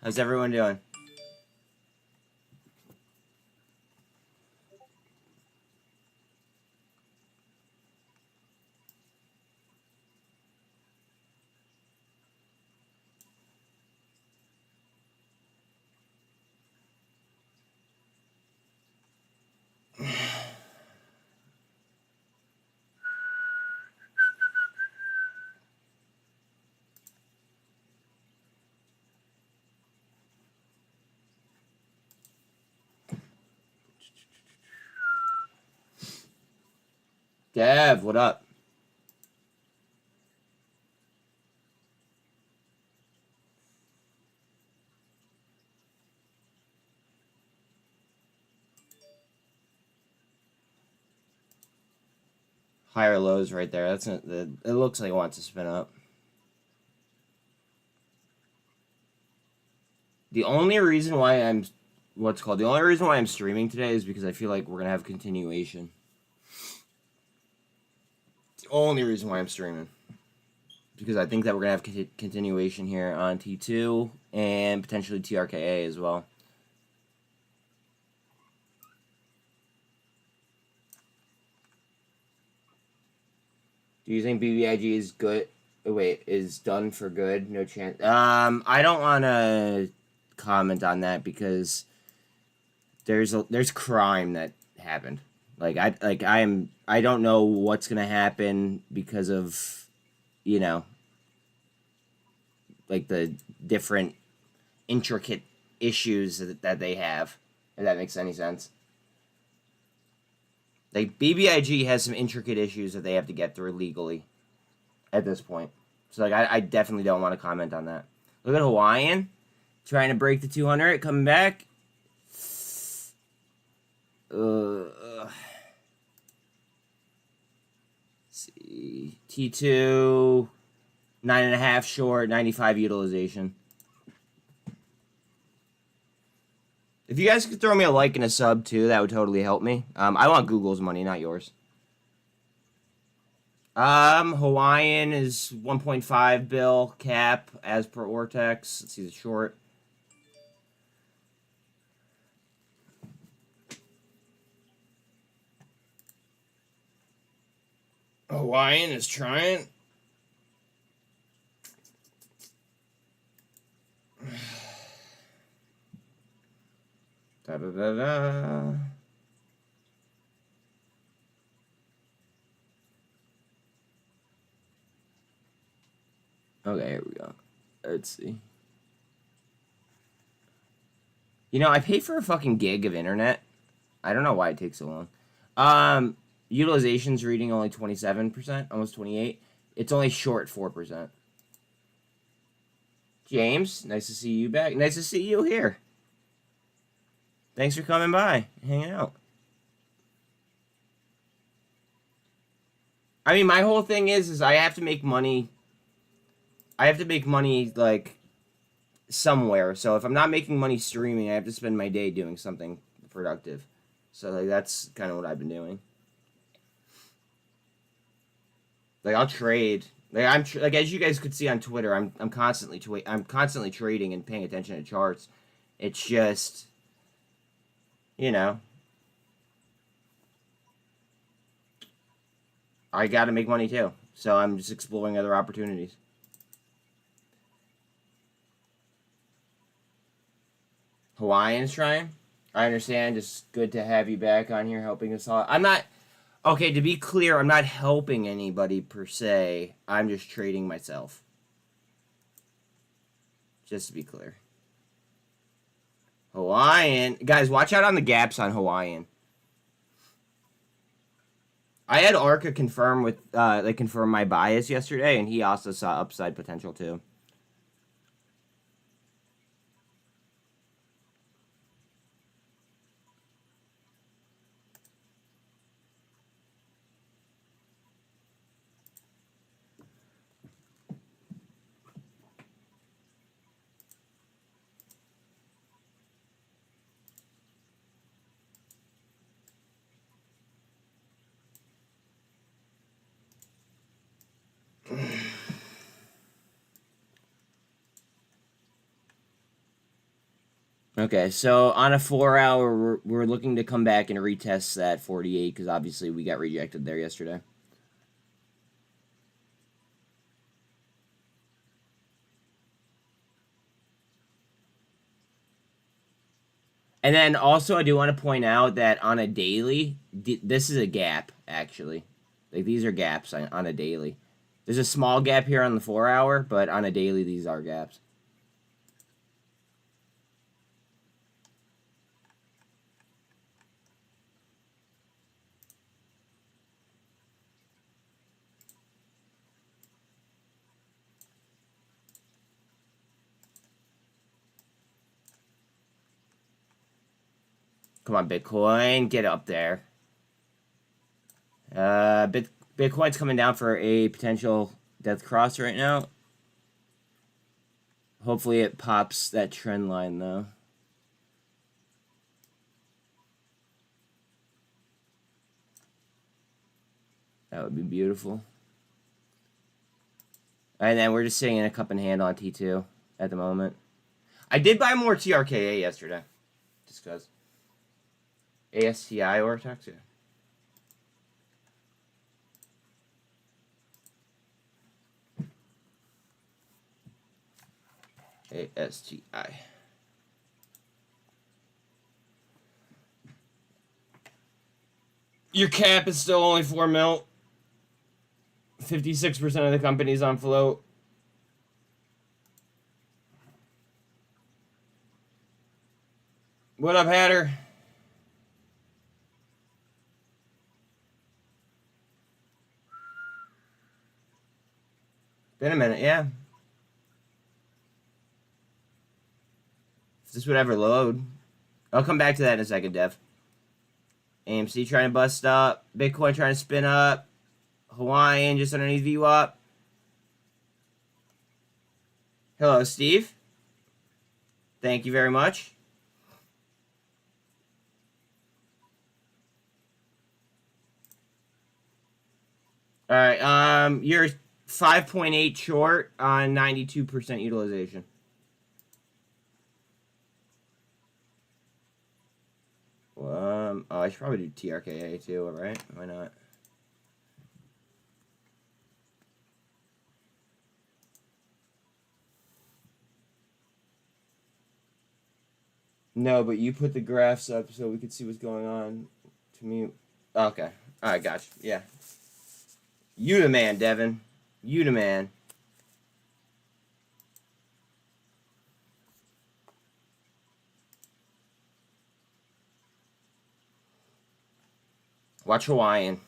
How's everyone doing? Dev, what up? Higher lows right there. That's not, it looks like it wants to spin up. The only reason why I'm the only reason why I'm streaming today is because I feel like we're gonna have continuation. It's the only reason why I'm streaming. Because I think that we're gonna have continuation here on T2 and potentially TRKA as well. Do you think BBIG is good? Oh, wait, is done for good? No chance. I don't want to comment on that because there's crime that happened. I don't know what's gonna happen because of, you know, like the different intricate issues that they have. If that makes any sense. Like, BBIG has some intricate issues that they have to get through legally at this point. So, like, I definitely don't want to comment on that. Look at Hawaiian trying to break the 200, coming back. See. T2, 9.5 short, 95 utilization. If you guys could throw me a like and a sub, too, that would totally help me. I want Google's money, not yours. Hawaiian is 1.5 bill cap as per Ortex. Let's see the short. Hawaiian is trying. Da da da da. Okay, here we go. Let's see. You know, I pay for a fucking gig of internet. I don't know why it takes so long. Utilization's reading only 27%, almost 28%. It's only short 4%. James, nice to see you back. Nice to see you here. Thanks for coming by, hanging out. I mean, my whole thing is I have to make money. I have to make money, like, somewhere. So if I'm not making money streaming, I have to spend my day doing something productive. So, like, that's kind of what I've been doing. Like, I'll trade. Like, like, as you guys could see on Twitter, I'm constantly trading and paying attention to charts. It's just, you know, I got to make money too. So I'm just exploring other opportunities. Hawaiian's trying. I understand. Just good to have you back on here helping us all. I'm not. Okay, to be clear, I'm not helping anybody per se. I'm just trading myself. Just to be clear. Hawaiian. Guys, watch out on the gaps on Hawaiian. I had Arca confirm with, they confirmed my bias yesterday, and he also saw upside potential too. Okay, so on a 4-hour, we're looking to come back and retest that 48 because obviously we got rejected there yesterday. And then also I do want to point out that on a daily, this is a gap, actually. Like, these are gaps on a daily. There's a small gap here on the 4-hour, but on a daily, these are gaps. Come on, Bitcoin, get up there. Bitcoin's coming down for a potential death cross right now. Hopefully it pops that trend line, though. That would be beautiful. And then we're just sitting in a cup and handle on T2 at the moment. I did buy more TRKA yesterday. Just because. ASTI or taxi. ASTI. Your cap is still only 4 mil. 56% of the company's on float. What up, Hatter? Been a minute, yeah. If this would ever load. I'll come back to that in a second, Dev. AMC trying to bust up. Bitcoin trying to spin up. Hawaiian just underneath VWAP. Hello, Steve. Thank you very much. All right, you're 5.8 short on 92% utilization. Oh, I should probably do TRKA too, right? Why not? No, but you put the graphs up so we could see what's going on. To me, okay. All right, gotcha. Yeah. You the man, Devin. You the man. Watch Hawaiian.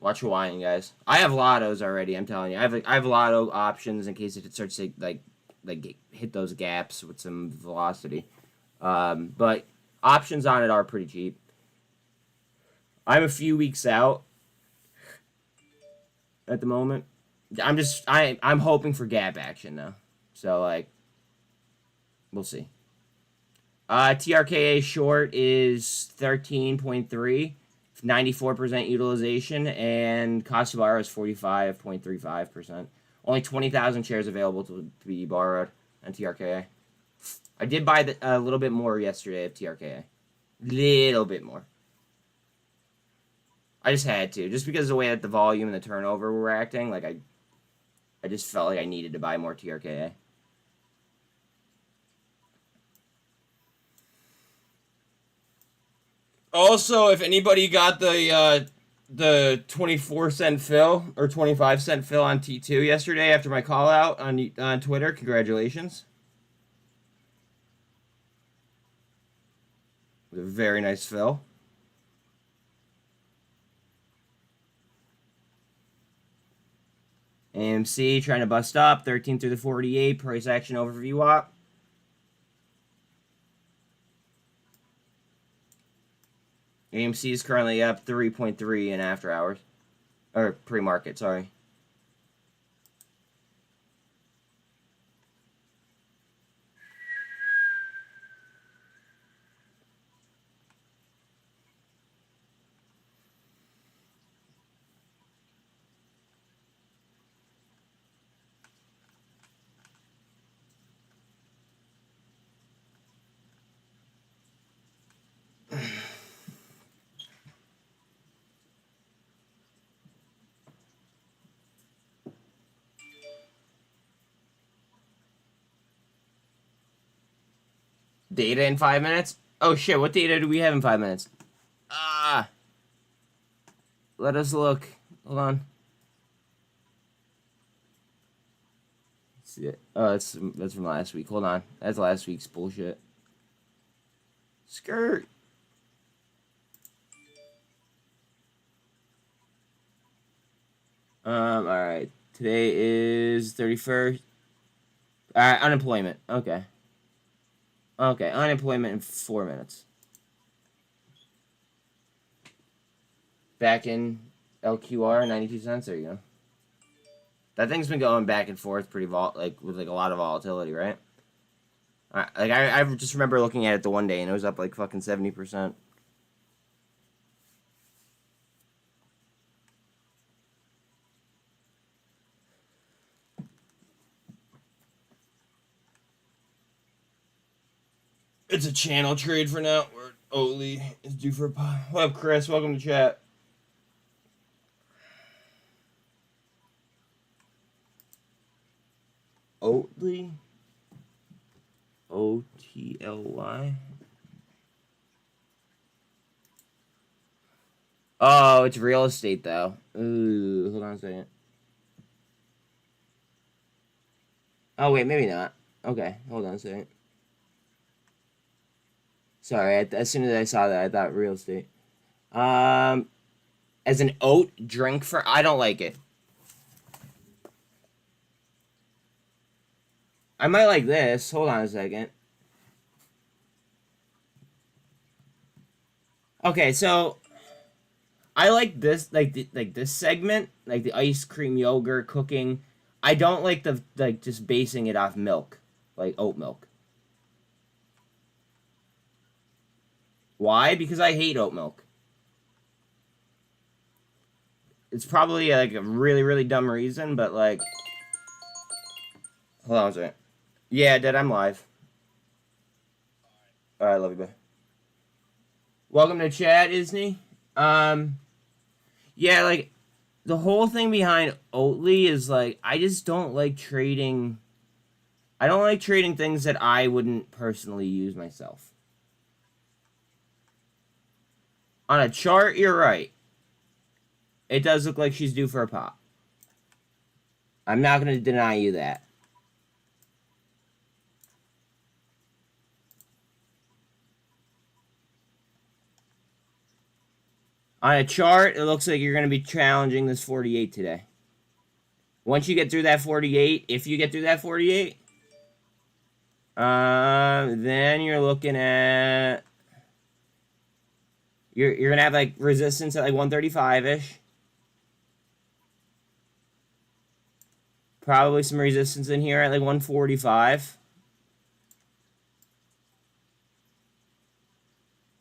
Watch Hawaiian, guys. I have lottos already. I'm telling you, I have lotto options in case it starts to like hit those gaps with some velocity. But options on it are pretty cheap. I'm a few weeks out at the moment. I'm hoping for gap action though. So like, we'll see. TRKA short is 13.3. 94% utilization, and cost to borrow is 45.35%. Only 20,000 shares available to be borrowed on TRKA. I did buy a little bit more yesterday of TRKA. Little bit more. I just had to. Just because of the way that the volume and the turnover were acting, like I just felt like I needed to buy more TRKA. Also, if anybody got the 24-cent fill or 25-cent fill on T2 yesterday after my call out on Twitter, congratulations. It was a very nice fill. AMC trying to bust up 13 through the 48, price action overview op. AMC is currently up 3.3 in after hours. Or pre-market, sorry. Data in 5 minutes? Oh shit, what data do we have in 5 minutes? Let us look. Hold on. See it. Oh, that's from last week. Hold on. That's last week's bullshit. Skirt. Alright. Today is 31st. Alright, unemployment. Okay. Okay, unemployment in 4 minutes. Back in LQR, 92 cents. There you go. That thing's been going back and forth pretty with like a lot of volatility, right? I just remember looking at it the one day and it was up like fucking 70%. It's a channel trade for now. Where Oatly is due for a pop. What up, Chris? Welcome to chat. Oatly? O-T-L-Y? Oh, it's real estate, though. Ooh, hold on a second. Oh, wait, maybe not. Okay, hold on a second. Sorry, as soon as I saw that, I thought real estate. As an oat drink for... I don't like it. I might like this. Hold on a second. Okay, so... I like this, like this segment, like the ice cream yogurt cooking. I don't like the, just basing it off milk, like oat milk. Why? Because I hate oat milk. It's probably like a really, really dumb reason, but like... Hold on a second. Yeah, Dad, I'm live. Alright, love you, bye. Welcome to chat, Isney. Yeah, like, the whole thing behind Oatly is like, I just don't like trading... I don't like trading things that I wouldn't personally use myself. On a chart, you're right. It does look like she's due for a pop. I'm not going to deny you that. On a chart, it looks like you're going to be challenging this 48 today. Once you get through that 48, if you get through that 48, then you're looking at... You're going to have, like, resistance at, like, 135-ish. Probably some resistance in here at, like, 145.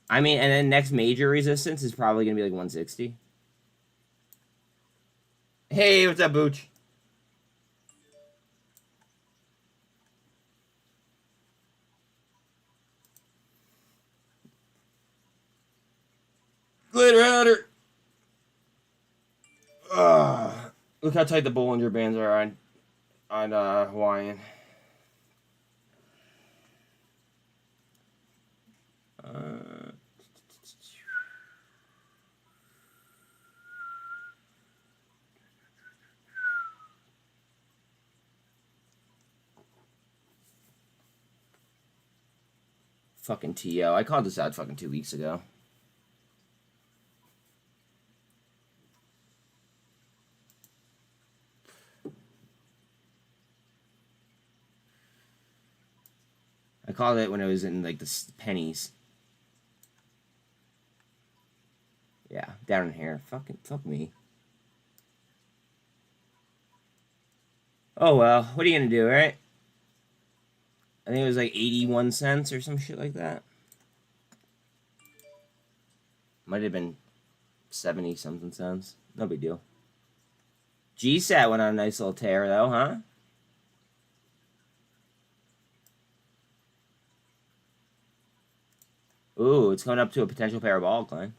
I mean, and then next major resistance is probably going to be, like, 160. Hey, what's up, Booch? Later, Hatter. Look how tight the Bollinger Bands are on Hawaiian. Fucking TO. I called this out fucking 2 weeks ago. I called it when it was in, like, the pennies. Yeah, down in here. Fuck me. Oh, well. What are you gonna do, right? I think it was, like, 81 cents or some shit like that. Might have been 70-something cents. No big deal. GSAT went on a nice little tear, though, huh? Ooh, it's coming up to a potential parabolic line.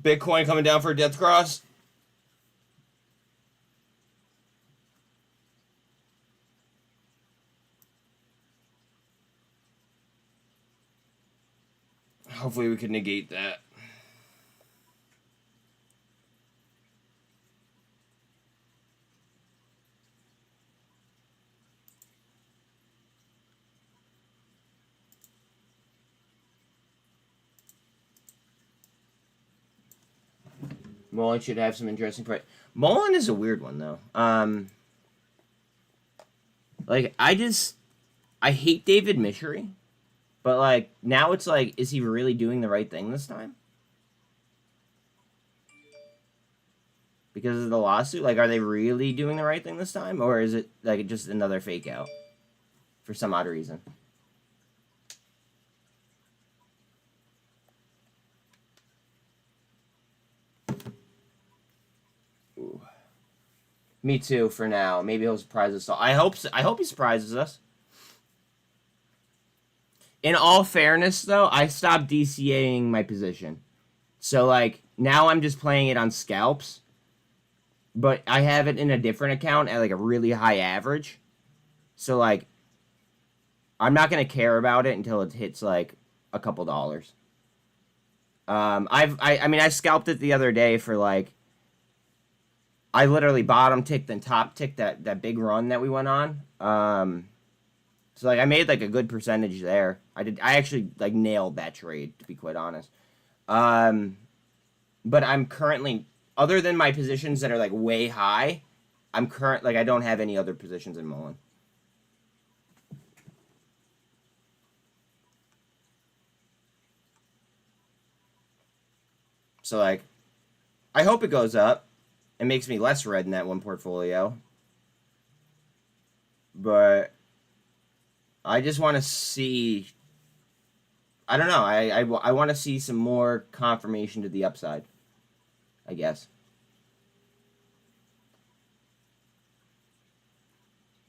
Bitcoin coming down for a death cross. Hopefully we can negate that. MULN should have some interesting price. MULN is a weird one though. Like I hate David Michery, but like now it's like, is he really doing the right thing this time? Because of the lawsuit, like, are they really doing the right thing this time, or is it like just another fake out for some odd reason? Ooh. Me too. For now, maybe he'll surprise us all. I hope so. I hope he surprises us. In all fairness, though, I stopped DCAing my position, so like now I'm just playing it on scalps. But I have it in a different account at like a really high average. So like I'm not gonna care about it until it hits like a couple dollars. I mean I scalped it the other day for like, I literally bottom ticked and top ticked that big run that we went on. So like I made like a good percentage there. I actually like nailed that trade, to be quite honest. But I'm currently, other than my positions that are like way high, I don't have any other positions in MULN. So like, I hope it goes up. It makes me less red in that one portfolio. But I just want to see, I don't know, I want to see some more confirmation to the upside, I guess.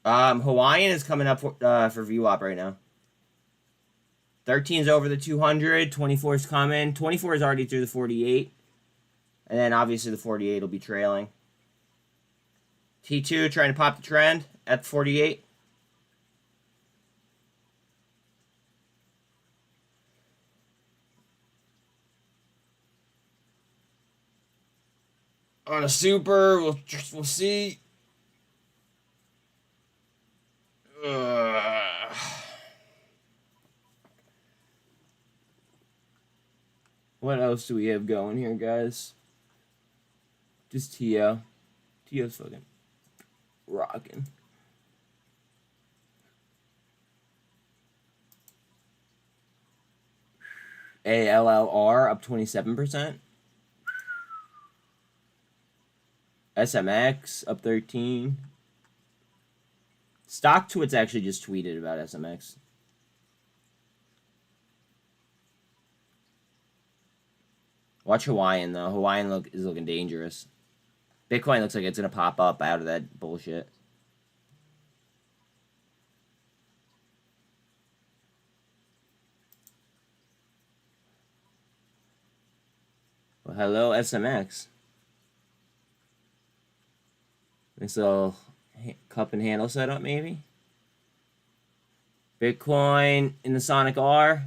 Hawaiian is coming up for VWAP right now. 13's over the 200, 24's coming. 24 is already through the 48. And then obviously the 48 will be trailing. T2 trying to pop the trend at 48. On a super, we'll see. What else do we have going here, guys? Just TO. TO's fucking rocking. ALLR up 27%. SMX up 13. StockTwits actually just tweeted about SMX. Watch Hawaiian though. Hawaiian is looking dangerous. Bitcoin looks like it's gonna pop up out of that bullshit. Well, hello SMX. Nice little cup and handle setup, maybe. Bitcoin in the Sonic R.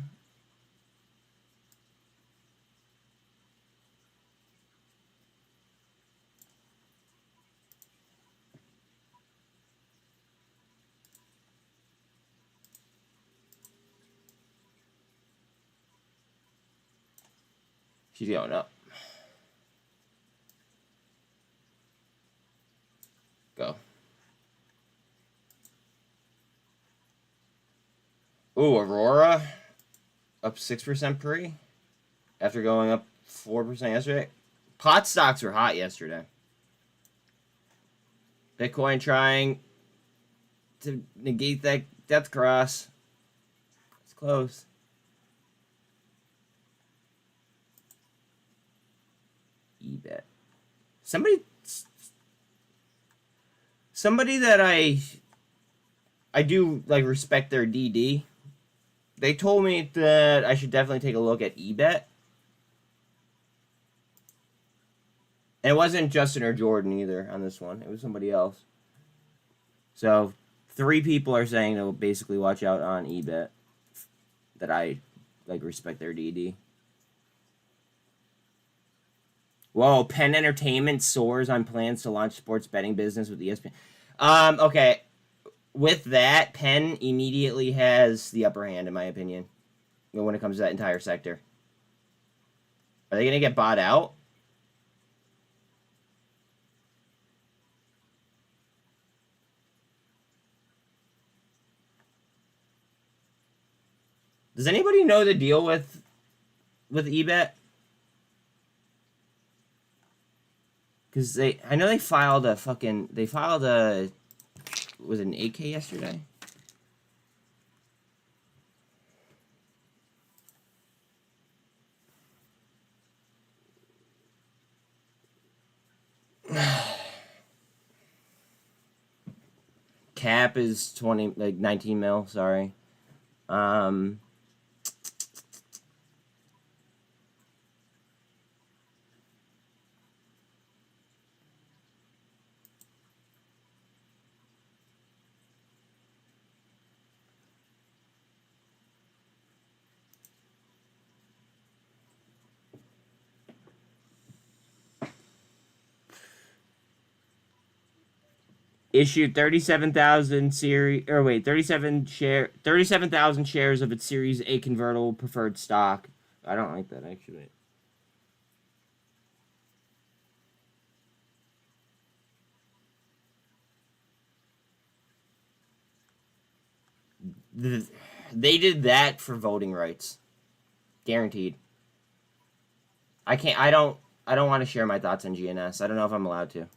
She's going up. Go. Ooh, Aurora up 6% pre after going up 4% yesterday. Pot stocks were hot yesterday. Bitcoin trying to negate that death cross. It's close. EBET. Somebody that I do like respect their DD. They told me that I should definitely take a look at EBET. And it wasn't Justin or Jordan either on this one. It was somebody else. So 3 people are saying to basically watch out on EBET that I like respect their DD. Whoa, Penn Entertainment soars on plans to launch sports betting business with ESPN. Okay. With that, Penn immediately has the upper hand, in my opinion, when it comes to that entire sector. Are they going to get bought out? Does anybody know the deal with EBET? Because I know they filed a, was it an 8K yesterday? Cap is 19 mil, sorry. Issued 37,000 37,000 shares of its Series A convertible preferred stock. I don't like that, actually. They did that for voting rights. Guaranteed. I don't want to share my thoughts on GNS. I don't know if I'm allowed to.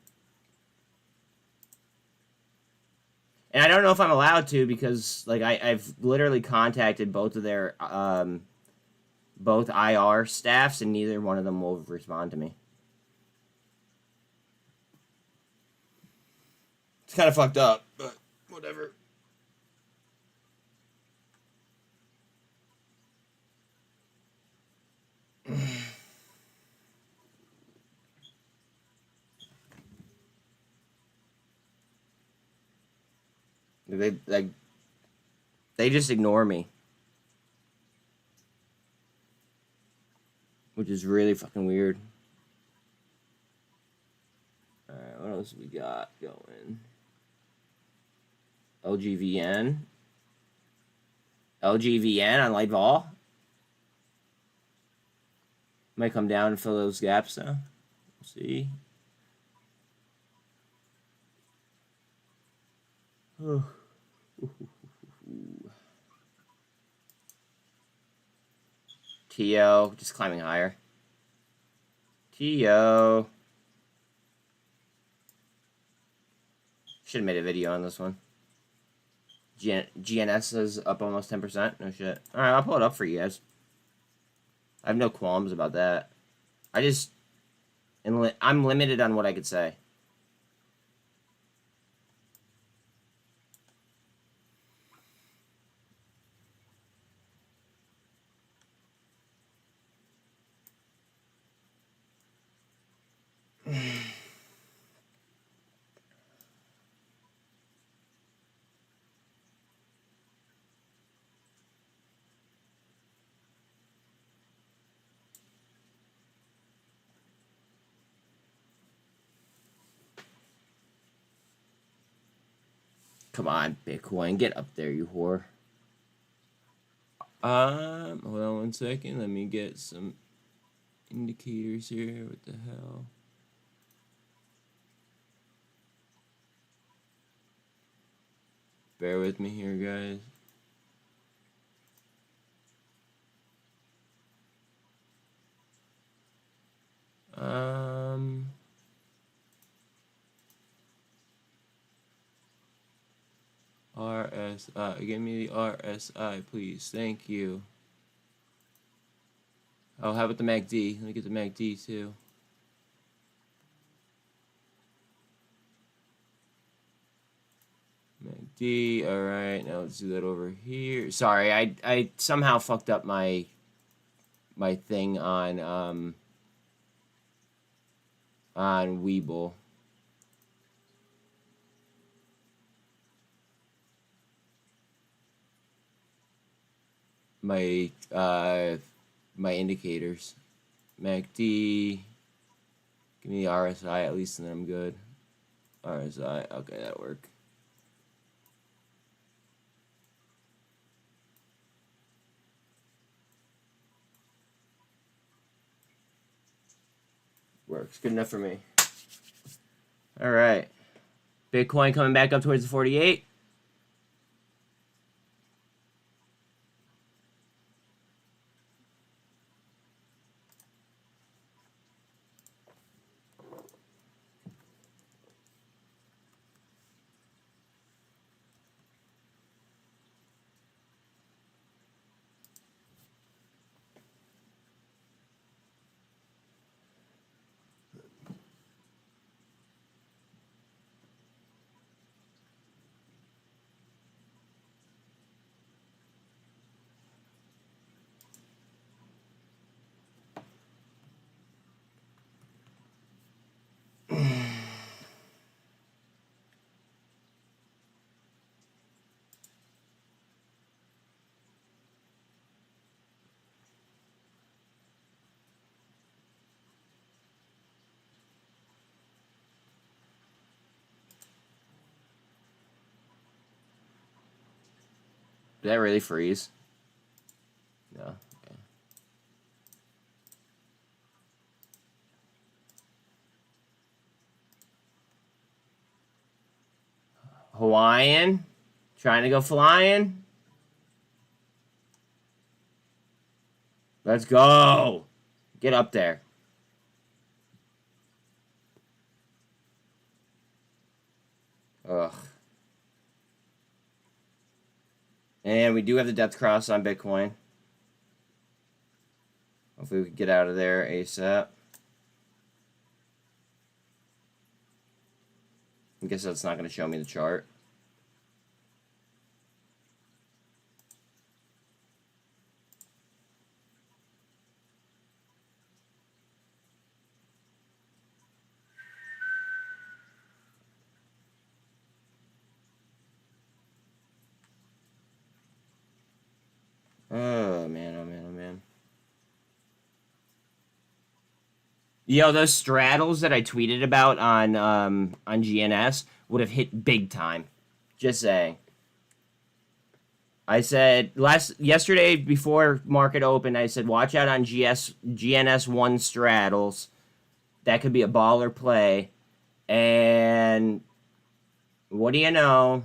And I don't know if I'm allowed to because I've literally contacted both of their both IR staffs and neither one of them will respond to me. It's kind of fucked up, but whatever. They just ignore me, which is really fucking weird. All right, what else we got going? LGVN on light vol might come down and fill those gaps though. We'll see. TO just climbing higher. TO should have made a video on this one. GNS is up almost 10%. No shit. All right, I'll pull it up for you guys. I have no qualms about that. I'm limited on what I could say. Come on, Bitcoin, get up there, you whore. Hold on 1 second. Let me get some indicators here. What the hell? Bear with me here, guys. RSI. Give me the RSI, please. Thank you. Oh, how about the MACD? Let me get the MACD too. MACD. All right, now let's do that over here. Sorry, I somehow fucked up my thing on on webull. My my indicators. MACD. Give me the RSI at least, and then I'm good. RSI. Okay, that'll work. Works. Good enough for me. All right. Bitcoin coming back up towards the 48. Did that really freeze? No. Okay. Hawaiian? Trying to go flying? Let's go! Get up there. Ugh. And we do have the depth cross on Bitcoin. Hopefully we can get out of there ASAP. I guess that's not going to show me the chart. Oh, man, oh, man, oh, man. Yo, those straddles that I tweeted about on GNS would have hit big time. Just saying. I said yesterday before market open, I said watch out on GNS1 straddles. That could be a baller play. And what do you know?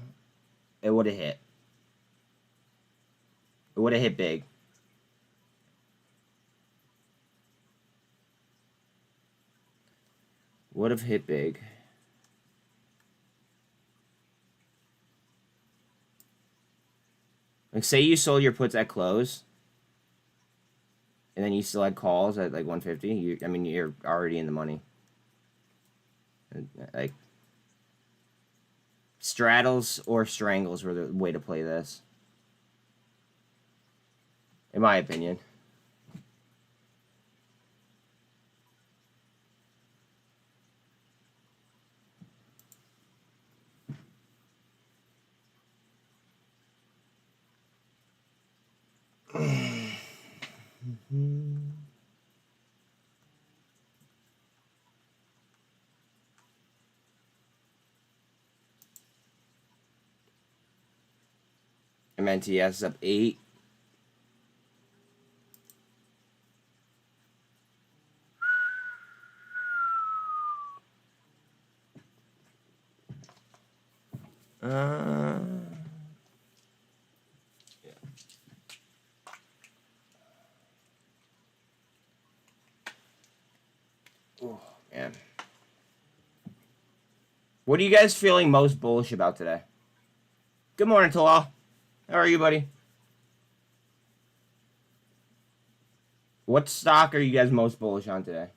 It would have hit. It would have hit big. Would have hit big. Like, say you sold your puts at close, and then you still had calls at like 150. I mean, you're already in the money. Like, straddles or strangles were the way to play this, in my opinion. MNTS is up 8. Yeah. Oh, man. What are you guys feeling most bullish about today? Good morning, Talal. How are you, buddy? What stock are you guys most bullish on today?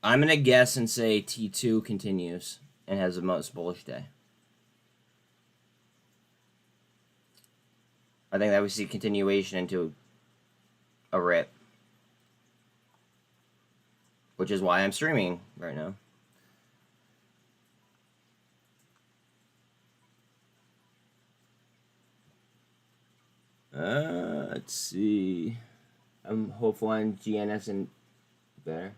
I'm gonna guess and say T2 continues and has the most bullish day. I think that we see continuation into a rip, which is why I'm streaming right now. Let's see. I'm hopeful on GNS and better.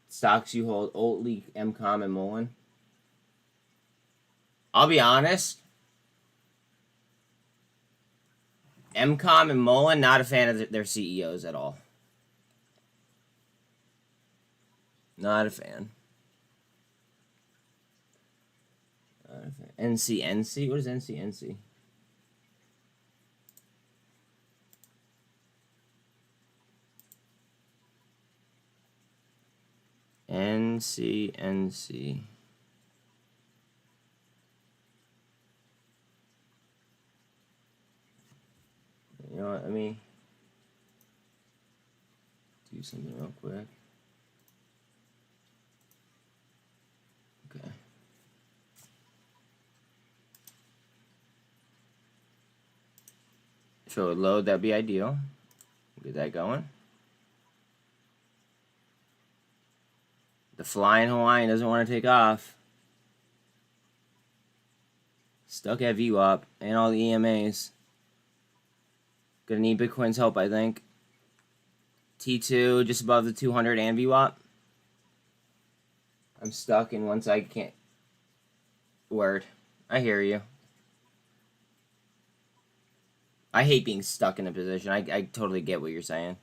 Stocks you hold: Oatly, MCOM, and MULN. I'll be honest. MCOM and MULN, not a fan of their CEOs at all. Not a fan. NCNC? What is NCNC? NCNC. You know what? Let me do something real quick. Okay. If it would load, that'd be ideal. Get that going. The flying Hawaiian doesn't want to take off. Stuck at VWAP and all the EMAs. Gonna need Bitcoin's help, I think. T2 just above the 200 and VWAP. I'm stuck, and once I can't. Word. I hear you. I hate being stuck in a position. I totally get what you're saying.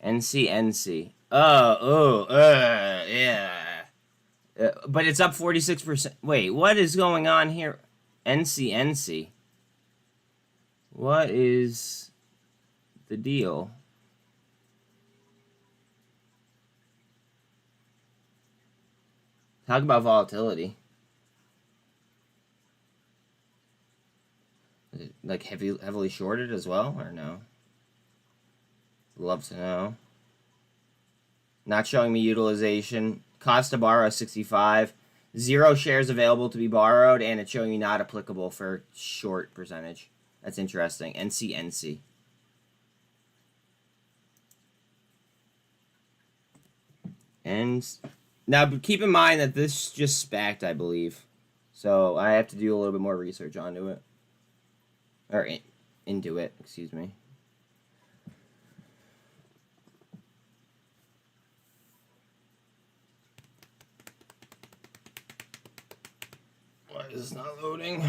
NCNC. Yeah. But it's up 46%. Wait, what is going on here? NCNC. What is the deal? Talk about volatility. Is it like heavily shorted as well, or no? Love to know. Not showing me utilization. Cost to borrow 65. 0 shares available to be borrowed, and it's showing me not applicable for short percentage. That's interesting. NCNC. And now keep in mind that this just SPAC'd, I believe. So I have to do a little bit more research onto it. Or into it, excuse me. Why is this not loading?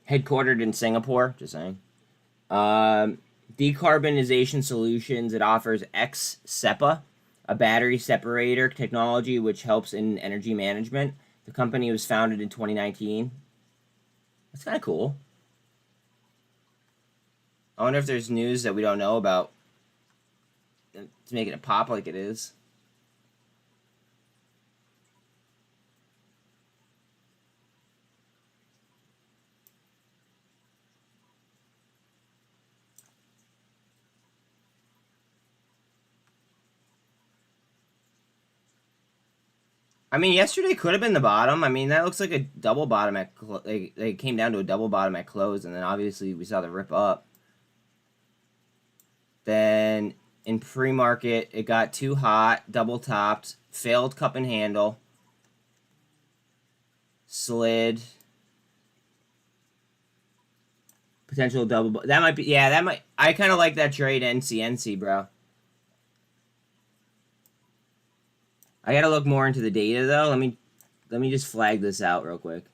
Headquartered in Singapore, just saying. Decarbonization solutions. It offers XSEPA, a battery separator technology which helps in energy management. The company was founded in 2019. That's kind of cool. I wonder if there's news that we don't know about to make it pop like it is. I mean, yesterday could have been the bottom. I mean, that looks like a double bottom at they came down to a double bottom at close, and then obviously we saw the rip up. Then in pre-market, it got too hot, double topped, failed cup and handle, slid, potential double. That might be, yeah, that might. I kind of like that trade, NCNC, bro. I gotta look more into the data though. Let me just flag this out real quick.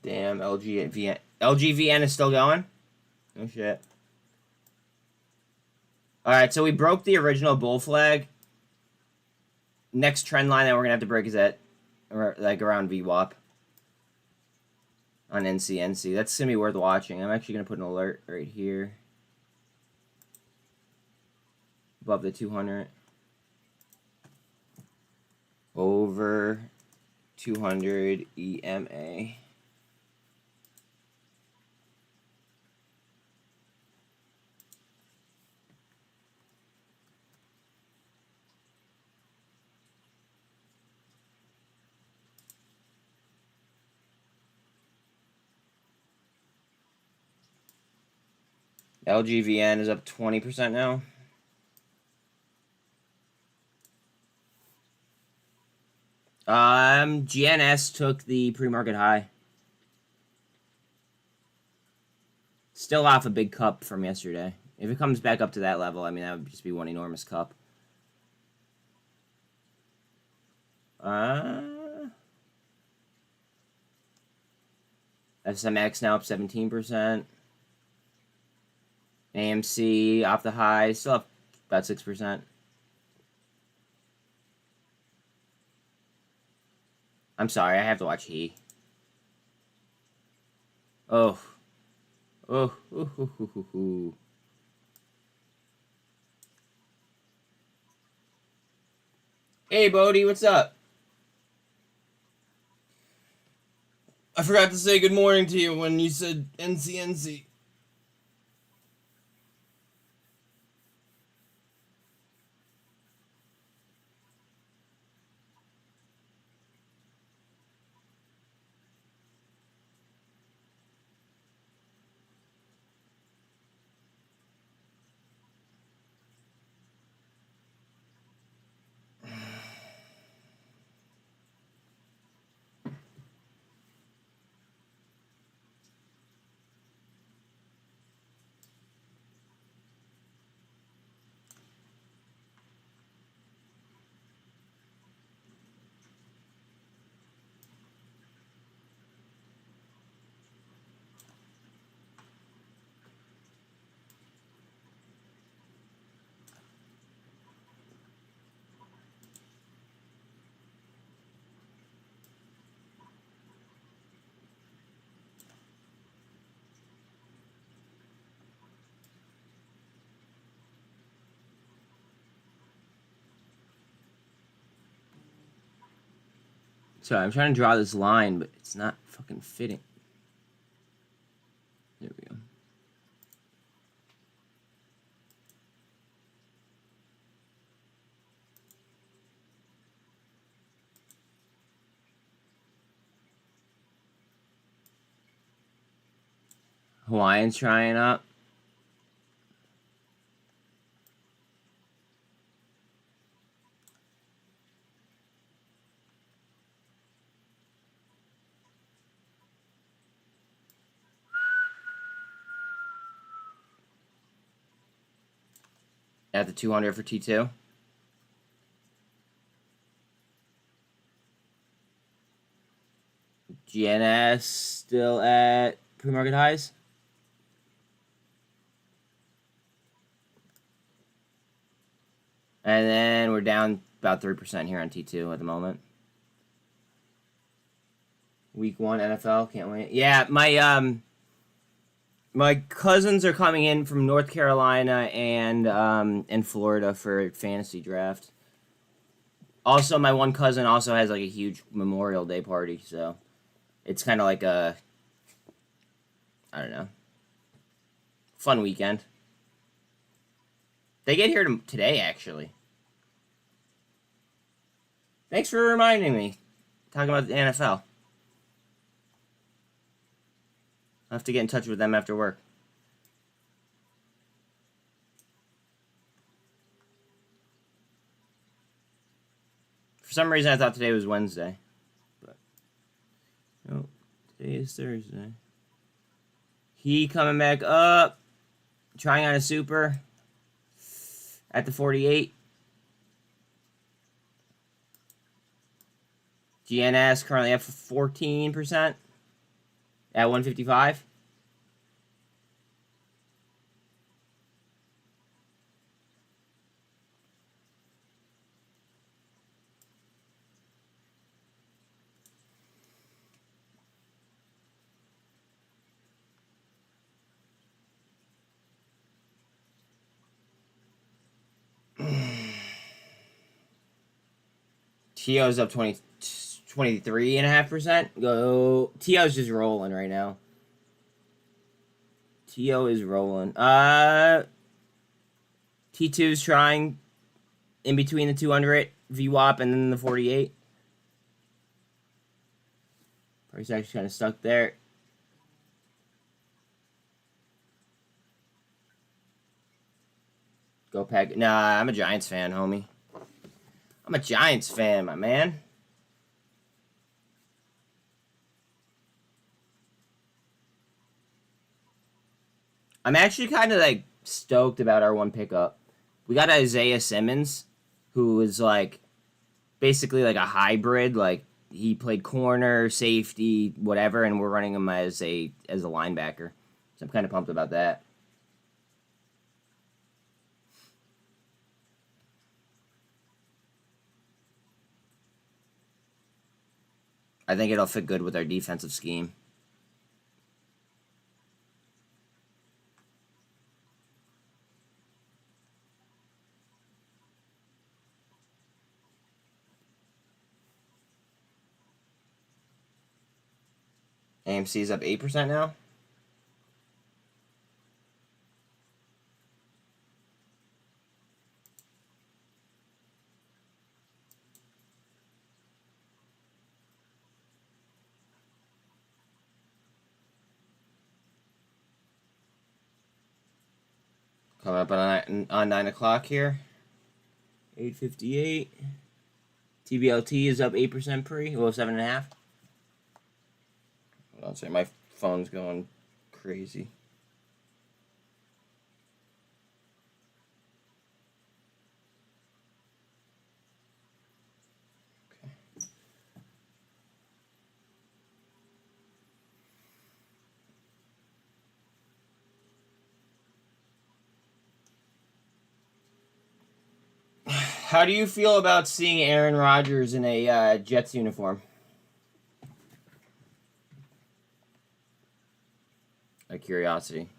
Damn, LGVN is still going? Oh, shit. Alright, so we broke the original bull flag. Next trend line that we're going to have to break is at, like, around VWAP. On NCNC. That's going to be worth watching. I'm actually going to put an alert right here. Above the 200. Over 200 EMA. LGVN is up 20% now. GNS took the pre-market high. Still off a big cup from yesterday. If it comes back up to that level, I mean, that would just be one enormous cup. SMX now up 17%. AMC off the high, still up about 6%. I'm sorry, I have to watch He. Oh. Oh. Ooh, ooh, ooh, ooh, ooh. Hey, Bodie, what's up? I forgot to say good morning to you when you said NCNC. Sorry, I'm trying to draw this line, but it's not fucking fitting. There we go. Hawaiian's trying up. At the 200 for T2. GNS still at pre-market highs. And then we're down about 3% here on T2 at the moment. Week 1 NFL, can't wait. Yeah, my cousins are coming in from North Carolina and Florida for fantasy draft. Also, my one cousin also has like a huge Memorial Day party, so it's kind of like a, I don't know, fun weekend. They get here today, actually. Thanks for reminding me. Talking about the NFL. I'll have to get in touch with them after work. For some reason, I thought today was Wednesday. But no, today is Thursday. He coming back up. Trying on a super. At the 48. GNS currently at 14%. At 155? TO's up 23.5%. Go. TO's just rolling right now. TO is rolling. T2's trying in between the 200 VWAP and then the 48. Price actually kind of stuck there. Go pack. Nah, I'm a Giants fan, homie. I'm a Giants fan, my man. I'm actually kind of like stoked about our one pickup. We got Isaiah Simmons, who is like basically like a hybrid. Like he played corner, safety, whatever, and we're running him as a linebacker. So I'm kind of pumped about that. I think it'll fit good with our defensive scheme. AMC is up 8% now. Coming up on 9 o'clock here. 8:58. TBLT is up 8% pre. Well, 7.5. I'll say my phone's going crazy. Okay. How do you feel about seeing Aaron Rodgers in a Jets uniform? Out of curiosity.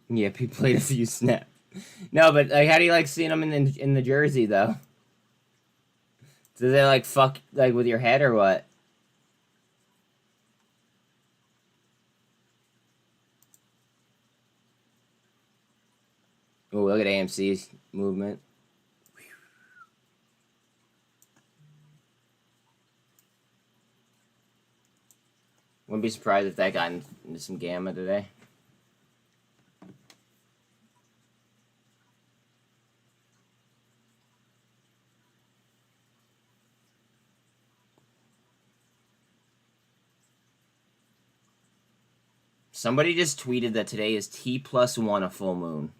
Yep, he played a few snaps. No, but like, how do you like seeing him in the jersey though? Do they like fuck like with your head or what? Oh, look at AMC's movement. Wouldn't be surprised if that got into some gamma today. Somebody just tweeted that today is T+1 a full moon.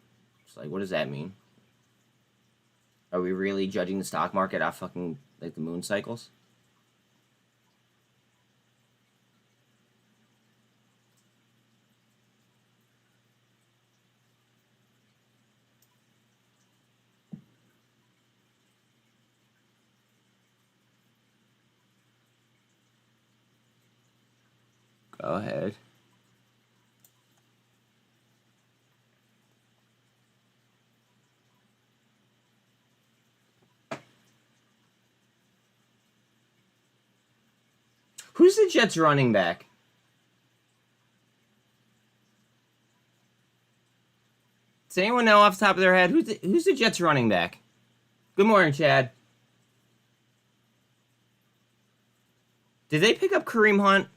It's like, what does that mean? Are we really judging the stock market off fucking like the moon cycles? Go ahead. Who's the Jets running back? Does anyone know off the top of their head who's the Jets running back? Good morning, Chad. Did they pick up Kareem Hunt?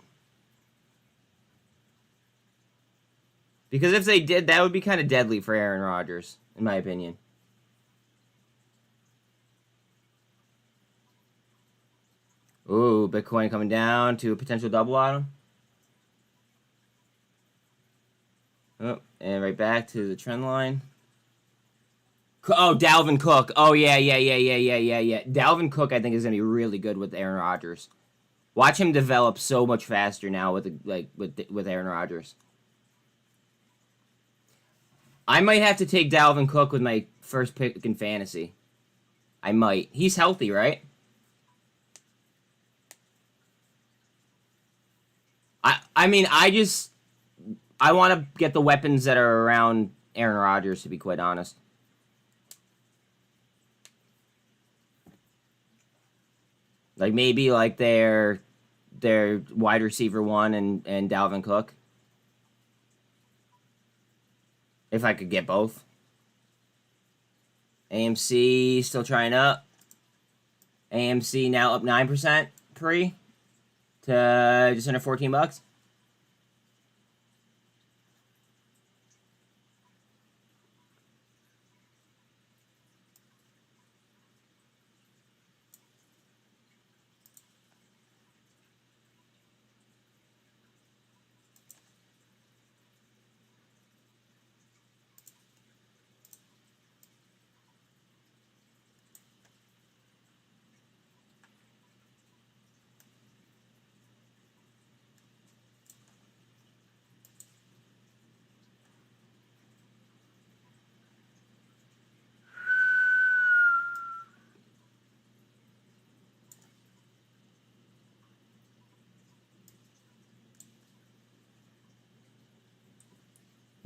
Because if they did, that would be kind of deadly for Aaron Rodgers, in my opinion. Ooh, Bitcoin coming down to a potential double bottom. Oh, and right back to the trend line. Oh, Dalvin Cook. Oh, yeah. Dalvin Cook, I think, is going to be really good with Aaron Rodgers. Watch him develop so much faster now with Aaron Rodgers. I might have to take Dalvin Cook with my first pick in fantasy. I might. He's healthy, right? I mean, I want to get the weapons that are around Aaron Rodgers, to be quite honest. Like maybe like their wide receiver 1 and Dalvin Cook. If I could get both. AMC still trying up. AMC now up 9% pre to just under $14.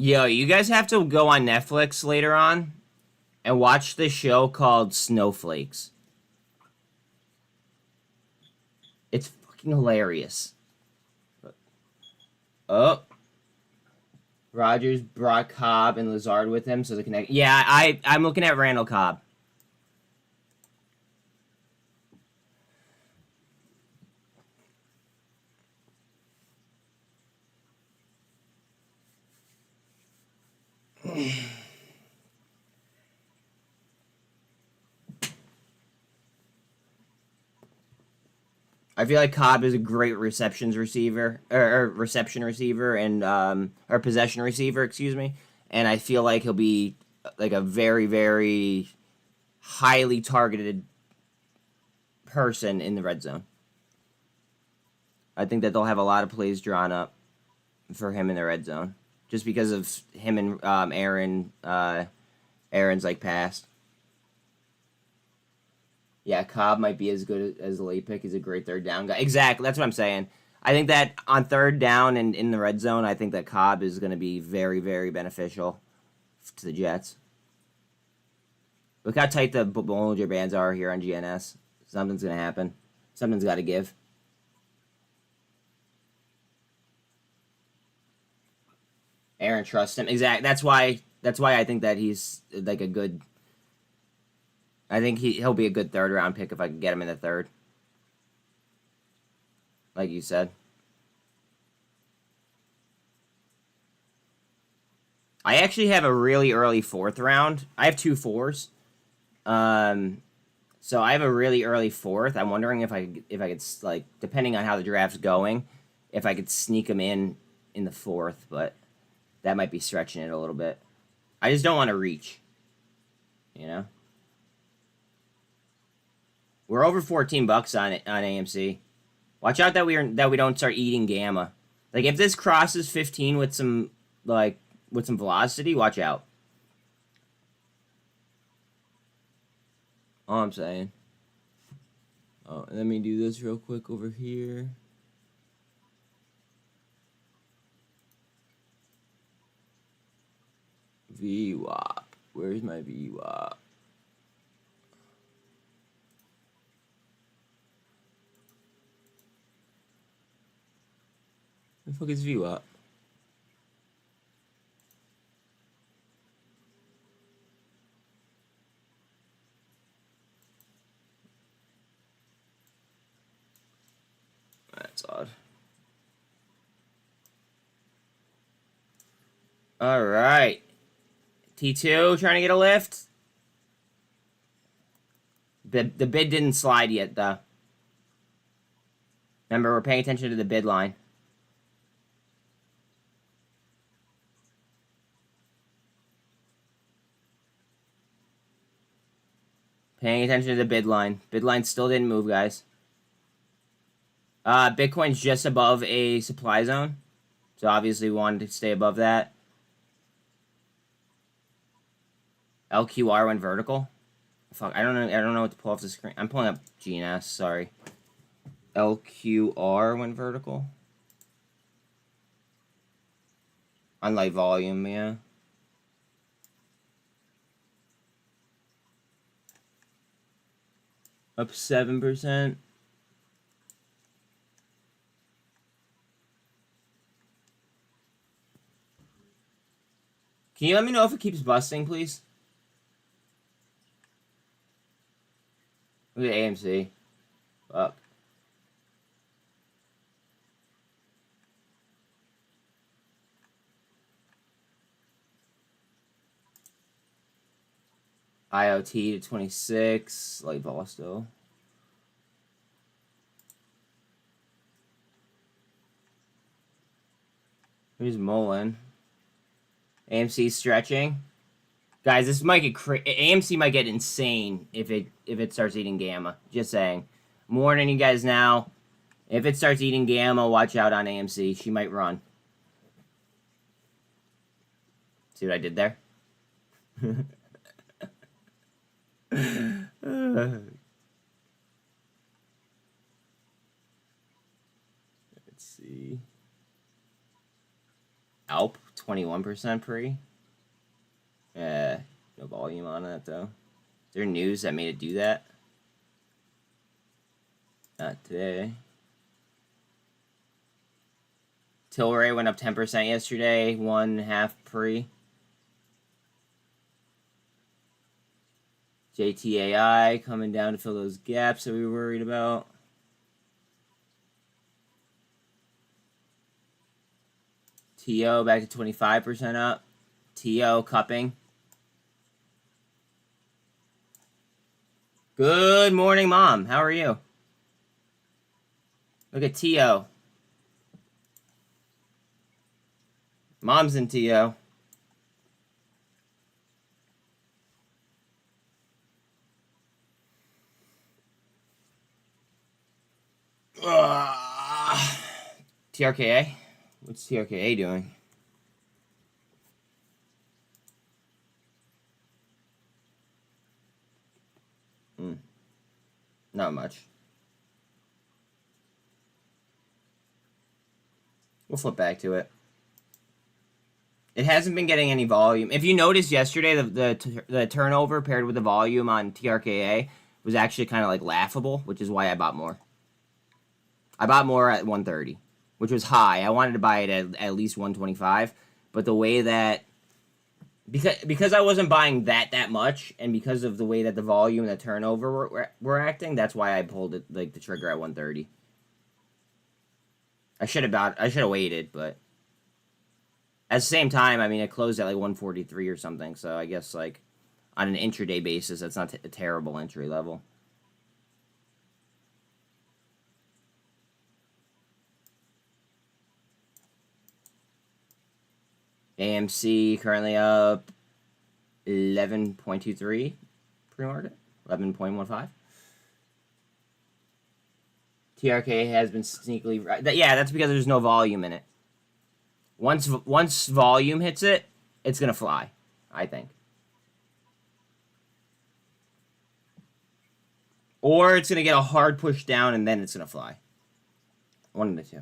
Yo, you guys have to go on Netflix later on and watch this show called Snowflakes. It's fucking hilarious. Oh. Rodgers brought Cobb and Lazard with him, so the connect. Yeah, I'm looking at Randall Cobb. I feel like Cobb is a great receptions receiver or reception receiver and or possession receiver, excuse me. And I feel like he'll be like a very, very highly targeted person in the red zone. I think that they'll have a lot of plays drawn up for him in the red zone, just because of him and Aaron's like past. Yeah, Cobb might be as good as a late pick. He's a great third down guy. Exactly, that's what I'm saying. I think that on third down and in the red zone, I think that Cobb is going to be very, very beneficial to the Jets. Look how tight the Bollinger Bands are here on GNS. Something's going to happen. Something's got to give. Aaron trusts him. Exactly. That's why I think that he's like a good. I think he'll be a good third round pick if I can get him in the third. Like you said. I actually have a really early fourth round. I have 2 4s. So I have a really early fourth. I'm wondering if I could like, depending on how the draft's going, if I could sneak him in the fourth, but that might be stretching it a little bit. I just don't want to reach. You know? We're over $14 on AMC. Watch out that we don't start eating gamma. Like if this crosses 15 with some velocity, watch out. All I'm saying. Oh, let me do this real quick over here. VWAP. Where's my VWAP? The fuck is VWAP? That's odd. All right. T2 trying to get a lift. The bid didn't slide yet, though. Remember, we're paying attention to the bid line. Paying attention to the bid line. Bid line still didn't move, guys. Bitcoin's just above a supply zone. So obviously we wanted to stay above that. LQR went vertical. Fuck, I don't know what to pull off the screen. I'm pulling up GNS, sorry. LQR went vertical. On light volume, yeah. Up 7%. Can you let me know if it keeps busting, please? Look at AMC. Fuck. IoT to 26. Light vol still. Here's MULN. AMC stretching. Guys, this might get AMC might get insane if it starts eating gamma. Just saying. I'm warning you guys now. If it starts eating gamma, watch out on AMC. She might run. See what I did there? Let's see. Alp 21% pre. Yeah, no volume on that though. Is there news that made it do that? Not today. Tilray went up 10% yesterday, 1.5 pre. JTAI coming down to fill those gaps that we were worried about. TO back to 25% up. TO cupping. Good morning, Mom. How are you? Look at TO. Mom's in TO. TRKA? What's TRKA doing? Not much. We'll flip back to it. It hasn't been getting any volume. If you noticed yesterday, the turnover paired with the volume on TRKA was actually kind of like laughable, which is why I bought more. I bought more at 130, which was high. I wanted to buy it at least 125, but the way that because I wasn't buying that much, and because of the way that the volume and the turnover were acting, that's why I pulled it like the trigger at 130. I should have waited, but at the same time, I mean, it closed at like 143 or something, so I guess like on an intraday basis, that's not a terrible entry level. AMC currently up 11.23 pre-market, 11.15. TRK has been sneakily yeah, that's because there's no volume in it. Once volume hits it, it's gonna fly, I think. Or it's gonna get a hard push down and then it's gonna fly. One of the two.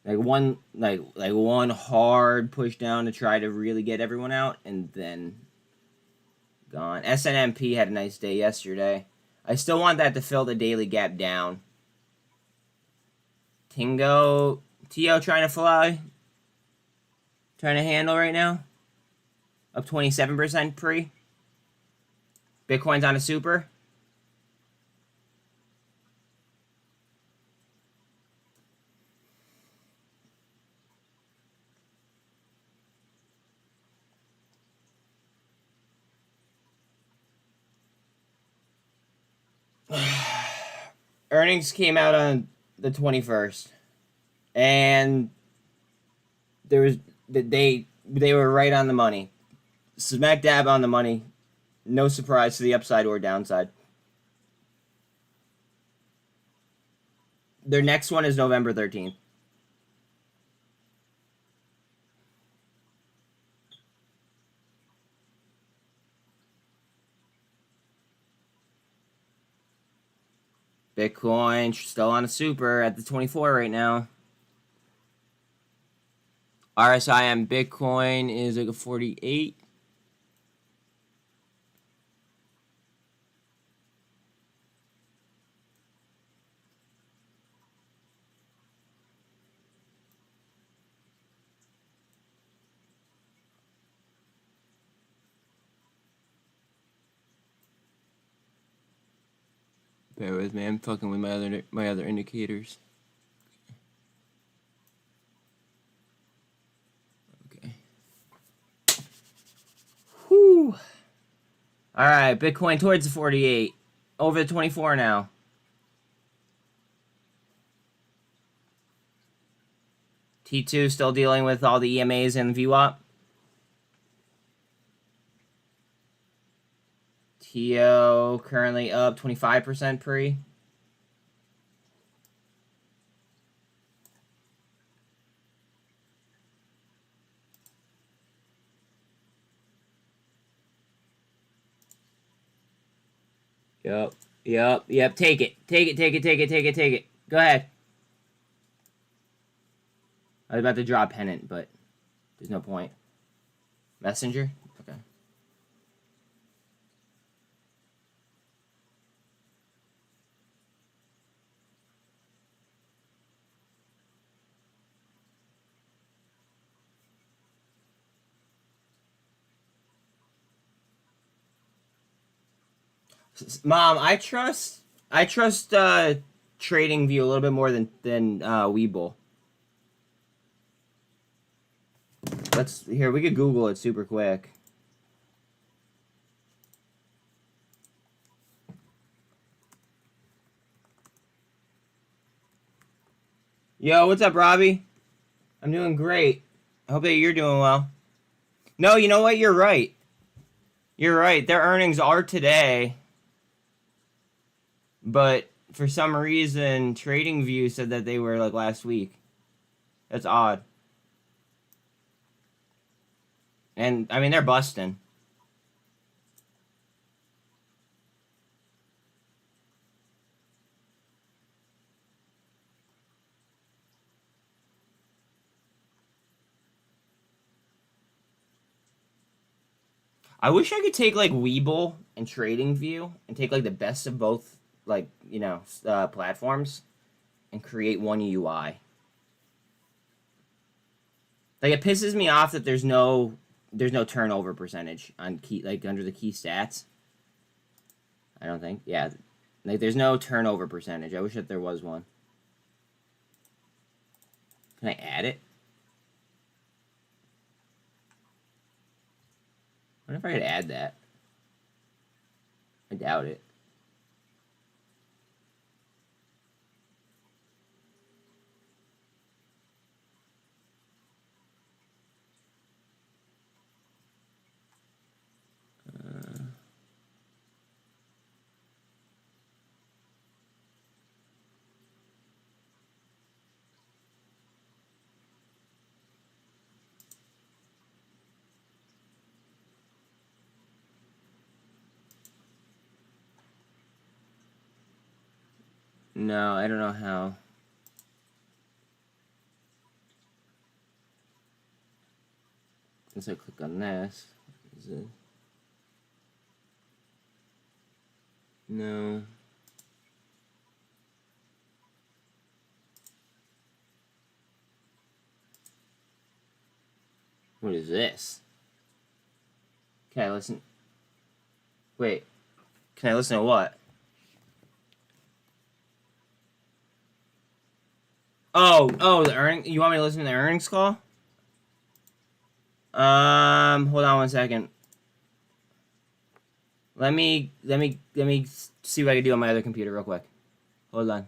Like one hard push down to try to really get everyone out, and then gone. SNMP had a nice day yesterday. I still want that to fill the daily gap down. Tingo, TO trying to fly. Trying to handle right now. Up 27% pre. Bitcoin's on a super. Earnings came out on the 21st, and they were right on the money, smack dab on the money. No surprise to the upside or downside. Their next one is November 13th. Bitcoin still on a super at the 24 right now. RSI on Bitcoin is like a 48. Bear with me, I'm fucking with my other indicators. Okay. Whew. All right, Bitcoin towards the 48, over the 24 now. T2 still dealing with all the EMAs and VWAP. TO currently up 25% pre. Yep. Take it. Go ahead. I was about to draw a pennant, but there's no point. Messenger? Okay. Mom, I trust TradingView a little bit more than webull. We could Google it super quick. Yo, what's up, Robbie? I'm doing great. I hope that you're doing well. No, you know what? You're right. You're right. Their earnings are today. But for some reason, TradingView said that they were like last week. That's odd. And, I mean, they're busting. I wish I could take, like, webull and TradingView and take, like, the best of both, like, you know, platforms and create one UI. Like, it pisses me off that there's no turnover percentage on key, like, under the key stats. I don't think. Yeah. Like, there's no turnover percentage. I wish that there was one. Can I add it? I wonder if I could add that. I doubt it. No, I don't know how. Once I click on this, is it? No. What is this? Can I listen? Wait. Can I listen to what? Oh, the earning. You want me to listen to the earnings call? Hold on one second. Let me see what I can do on my other computer real quick. Hold on.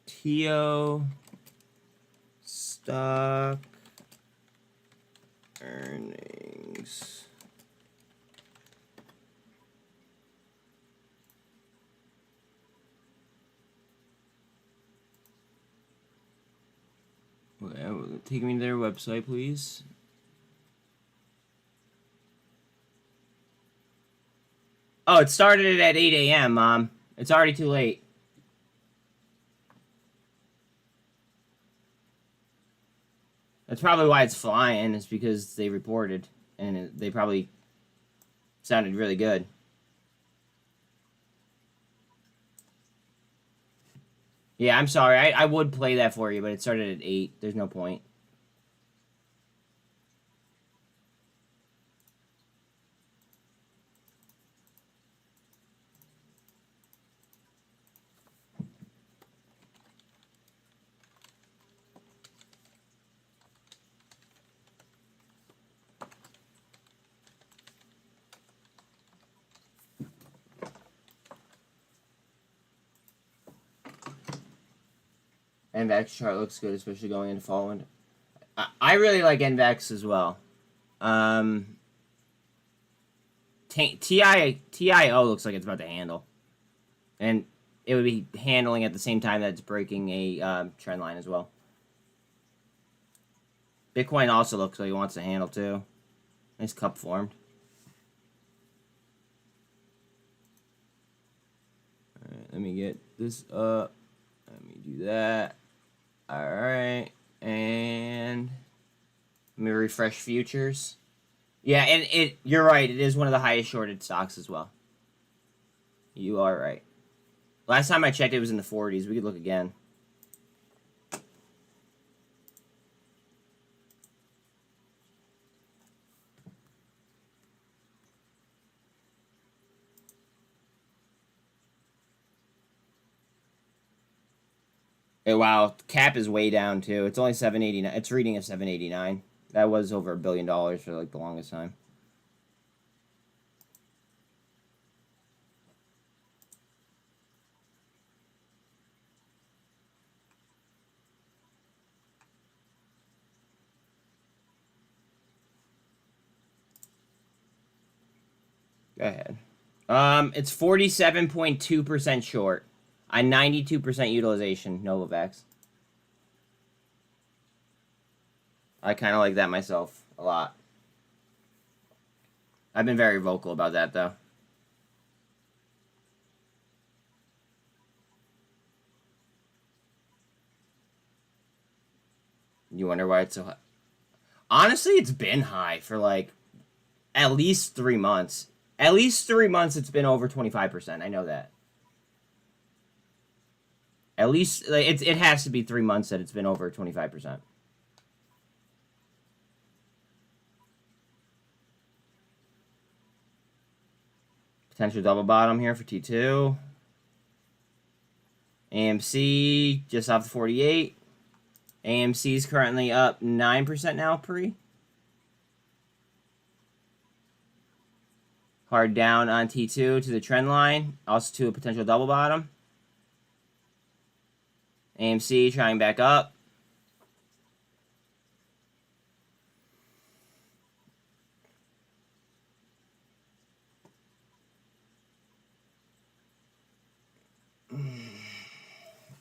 TO stock earnings. Well, take me to their website, please. Oh, it started at 8 a.m., Mom. It's already too late. That's probably why it's flying. It's because they reported, and they probably sounded really good. Yeah, I'm sorry. I would play that for you, but it started at 8. There's no point. NVAX chart looks good, especially going into fall winter. I really like NVAX as well. TIO looks like it's about to handle. And it would be handling at the same time that it's breaking a trend line as well. Bitcoin also looks like it wants to handle too. Nice cup formed. Alright, let me get this up. Let me do that. Alright. And let me refresh futures. Yeah, and you're right, it is one of the highest shorted stocks as well. You are right. Last time I checked, it was in the 40s. We could look again. Hey, wow, cap is way down too. It's only 789. It's reading a 789. That was over $1 billion for like the longest time. Go ahead. It's 47.2% short. On 92% utilization, Novavax. I kind of like that myself a lot. I've been very vocal about that, though. You wonder why it's so high? Honestly, it's been high for, like, at least 3 months. At least 3 months it's been over 25%. I know that. At least, like, it has to be 3 months that it's been over 25%. Potential double bottom here for T2. AMC just off the 48. AMC is currently up 9% now pre. Hard down on T2 to the trend line. Also to a potential double bottom. AMC trying back up.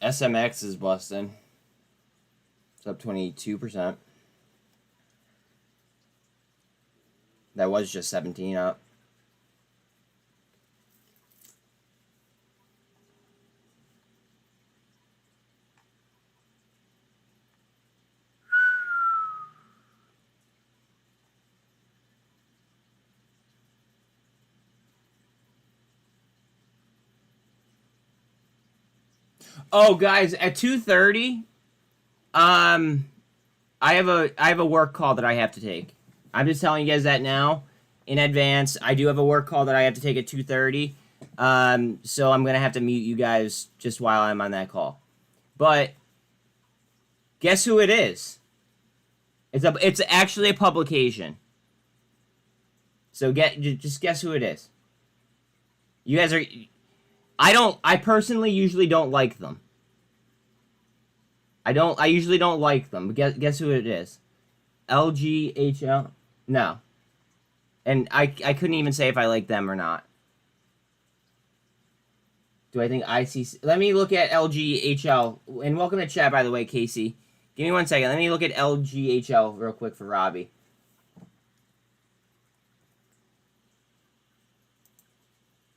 SMX is busting. It's up 22%. That was just 17 up. Oh, guys, at 2:30, I have a work call that I have to take. I'm just telling you guys that now in advance. I do have a work call that I have to take at 2:30. So I'm going to have to mute you guys just while I'm on that call. But guess who it is? It's actually a publication. So just guess who it is. You guys are... I personally usually don't like them. I usually don't like them. But guess who it is? LGHL? No. And I couldn't even say if I like them or not. Do I think ICC... Let me look at LGHL. And welcome to chat, by the way, Casey. Give me 1 second. Let me look at LGHL real quick for Robbie.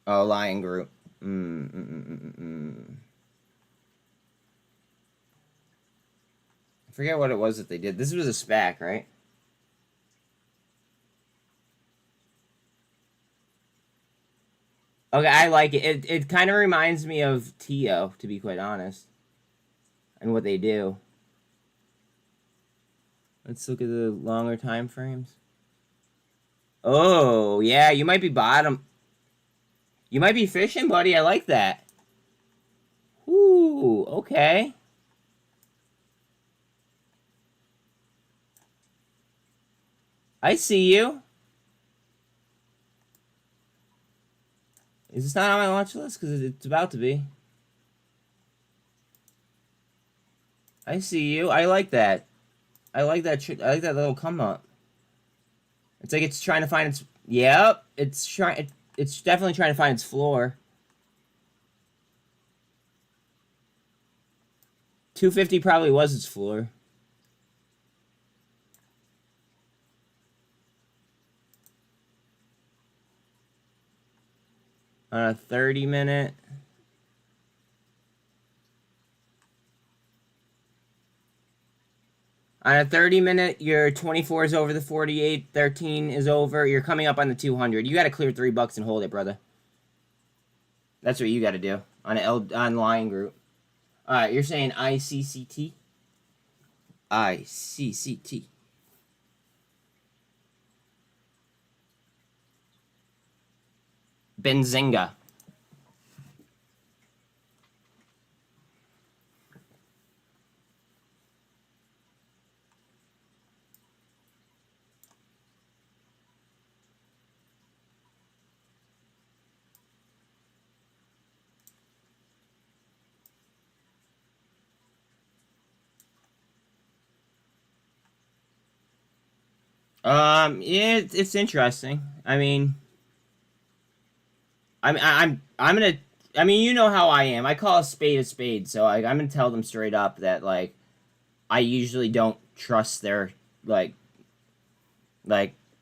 Oh, Lion Group. I forget what it was that they did. This was a SPAC, right? Okay, I like it. It kind of reminds me of TTOO, to be quite honest. And what they do. Let's look at the longer time frames. Oh, yeah, you might be bottom. You might be fishing, buddy. I like that. Ooh, okay. I see you. Is this not on my watch list? Because it's about to be. I see you. I like that. I like that little come up. It's like it's trying to find its... Yep. It's definitely trying to find its floor. 250 probably was its floor. On a 30-minute. On a 30-minute, your 24 is over the 48, 13 is over. You're coming up on the 200. You got to clear $3 and hold it, brother. That's what you got to do on Lion Group. All right, you're saying ICCT? ICCT. Benzinga. Yeah, it's interesting. I mean, I'm gonna. I mean, you know how I am. I call a spade, so I'm gonna tell them straight up that like, I usually don't trust their like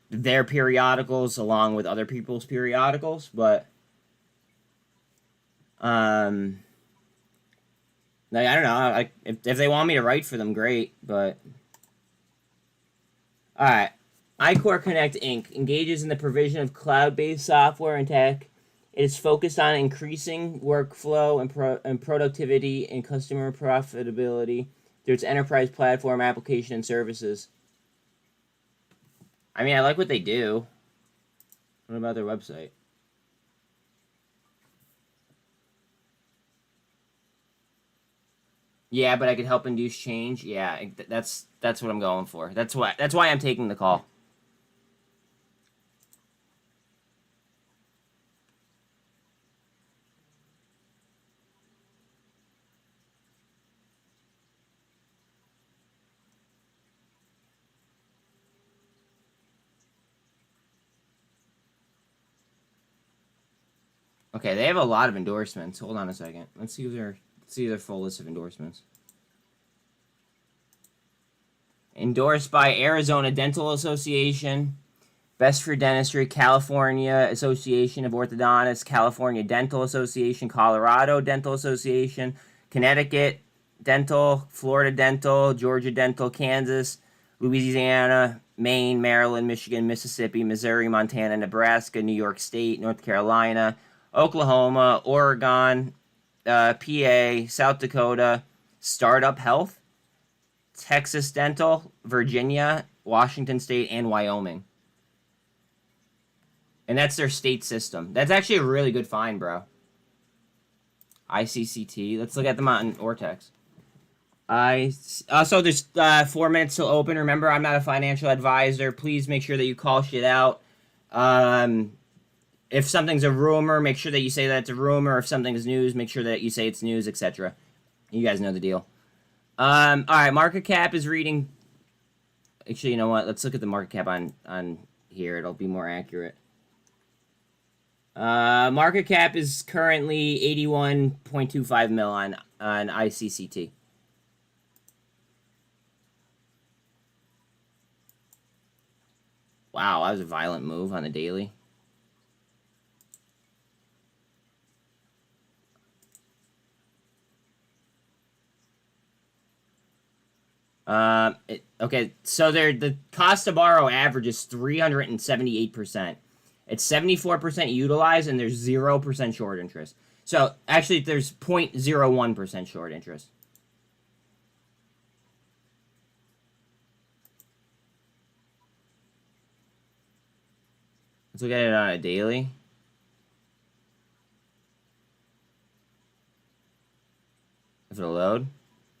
their periodicals along with other people's periodicals, but like I don't know. If they want me to write for them, great. But all right. iCore Connect Inc. engages in the provision of cloud-based software and tech. It is focused on increasing workflow and productivity and customer profitability through its enterprise platform, application, and services. I mean, I like what they do. What about their website? Yeah, but I could help induce change. Yeah, that's what I'm going for. That's why I'm taking the call. Okay, they have a lot of endorsements. Hold on a second. Let's see their full list of endorsements. Endorsed by Arizona Dental Association, Best for Dentistry, California Association of Orthodontists, California Dental Association, Colorado Dental Association, Connecticut Dental, Florida Dental, Georgia Dental, Kansas, Louisiana, Maine, Maryland, Michigan, Mississippi, Missouri, Montana, Nebraska, New York State, North Carolina, Oklahoma, Oregon, PA, South Dakota, Startup Health, Texas Dental, Virginia, Washington State, and Wyoming. And that's their state system. That's actually a really good find, bro. ICCT. Let's look at them on Ortex. So there's 4 minutes till open. Remember, I'm not a financial advisor. Please make sure that you call shit out. If something's a rumor, make sure that you say that it's a rumor. If something's news, make sure that you say it's news, etc. You guys know the deal. All right, market cap is reading. Actually, you know what? Let's look at the market cap on here. It'll be more accurate. Market cap is currently 81.25 mil on ICCT. Wow, that was a violent move on the daily. Okay, so the cost to borrow average is 378%. It's 74% utilized, and there's 0% short interest. So, actually, there's 0.01% short interest. Let's look at it on a daily. If it'll load.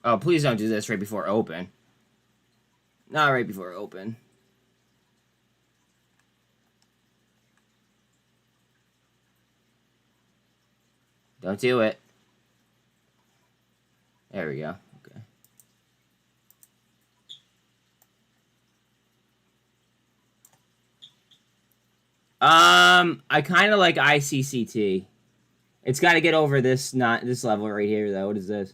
Oh, please don't do this right before open. Not right before open. Don't do it. There we go. Okay. I kind of like ICCT. It's got to get over this level right here though. What is this?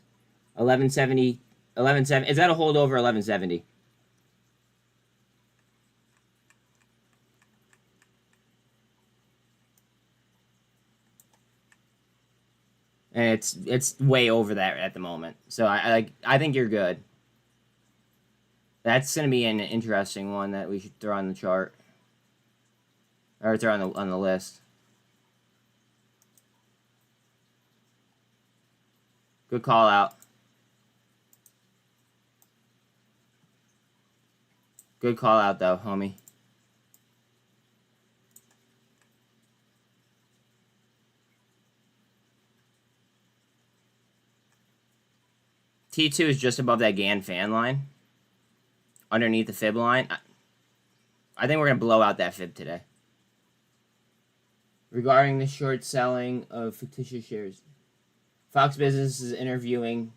1170, 1170. Is that a hold over 1170? And it's way over that at the moment. So I think you're good. That's gonna be an interesting one that we should throw on the chart. Or throw on the list. Good call out. Good call out though, homie. T2 is just above that GAN fan line. Underneath the fib line. I think we're going to blow out that fib today. Regarding the short selling of fictitious shares. Fox Business is interviewing.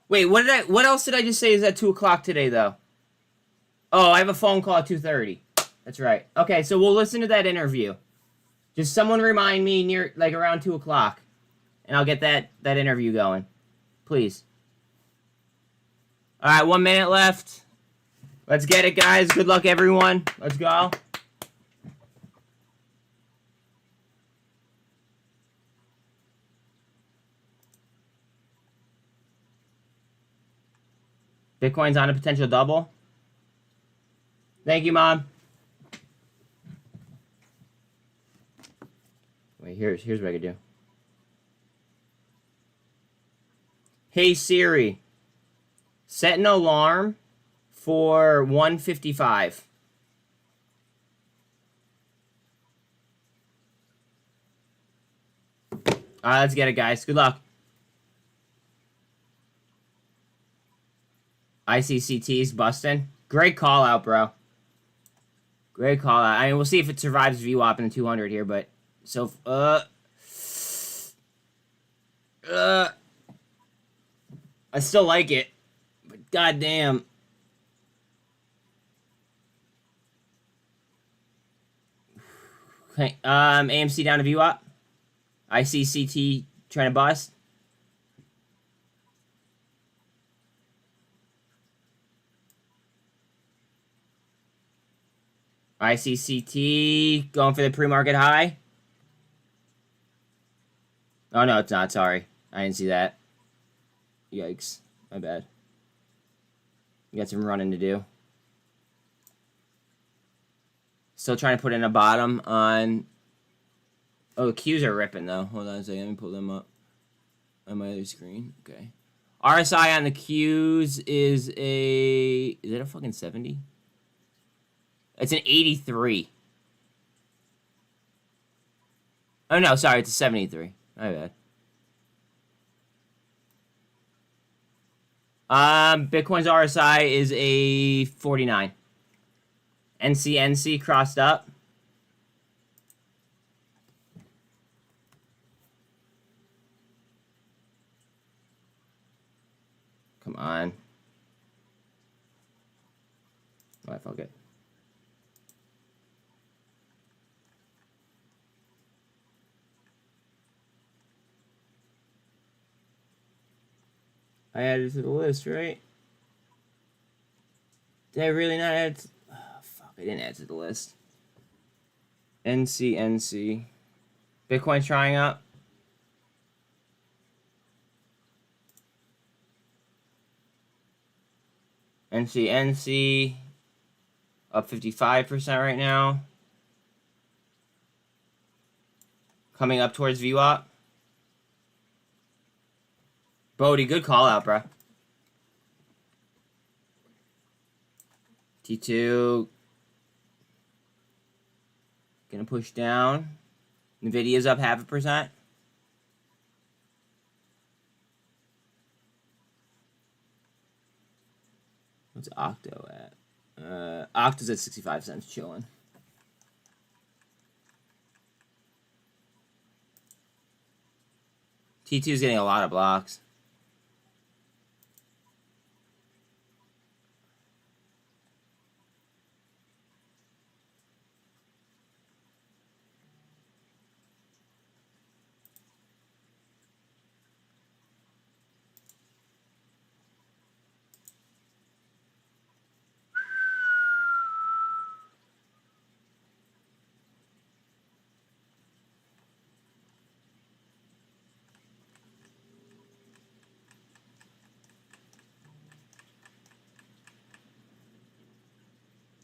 Wait, what else did I just say is at 2 o'clock today, though? Oh, I have a phone call at 2:30. That's right. Okay, so we'll listen to that interview. Just someone remind me near, like, around 2 o'clock. And I'll get that interview going. Please. All right, 1 minute left. Let's get it, guys. Good luck, everyone. Let's go. Bitcoin's on a potential double. Thank you, Mom. Wait, here's what I could do. Hey Siri, set an alarm for 1:55. Let's get it, guys. Good luck. ICCT's busting. Great call out, bro. Great call out. I mean, we'll see if it survives VWAP in the 200 here, but so I still like it, but goddamn. Okay, AMC down to VWAP. ICCT trying to bust. ICCT going for the pre-market high. Oh, no, it's not. Sorry. I didn't see that. Yikes. My bad. You got some running to do. Still trying to put in a bottom on... Oh, the Qs are ripping, though. Hold on a second. Let me pull them up on my other screen. Okay. RSI on the Qs is a... Is it a fucking 70? It's an 83. Oh, no, sorry, it's a 73. My bad. Bitcoin's RSI is a 49. NCNC crossed up. Come on. Oh, I felt good. I added it to the list, right? Did I really not add it? Oh, fuck, I didn't add it to the list. NCNC. Bitcoin's trying up. NCNC up 55% right now. Coming up towards VWAP. Bodie, good call out, bro. T2 gonna push down. Nvidia's up 0.5%. What's Octo at? Octo's at 65 cents, chilling. T2's getting a lot of blocks.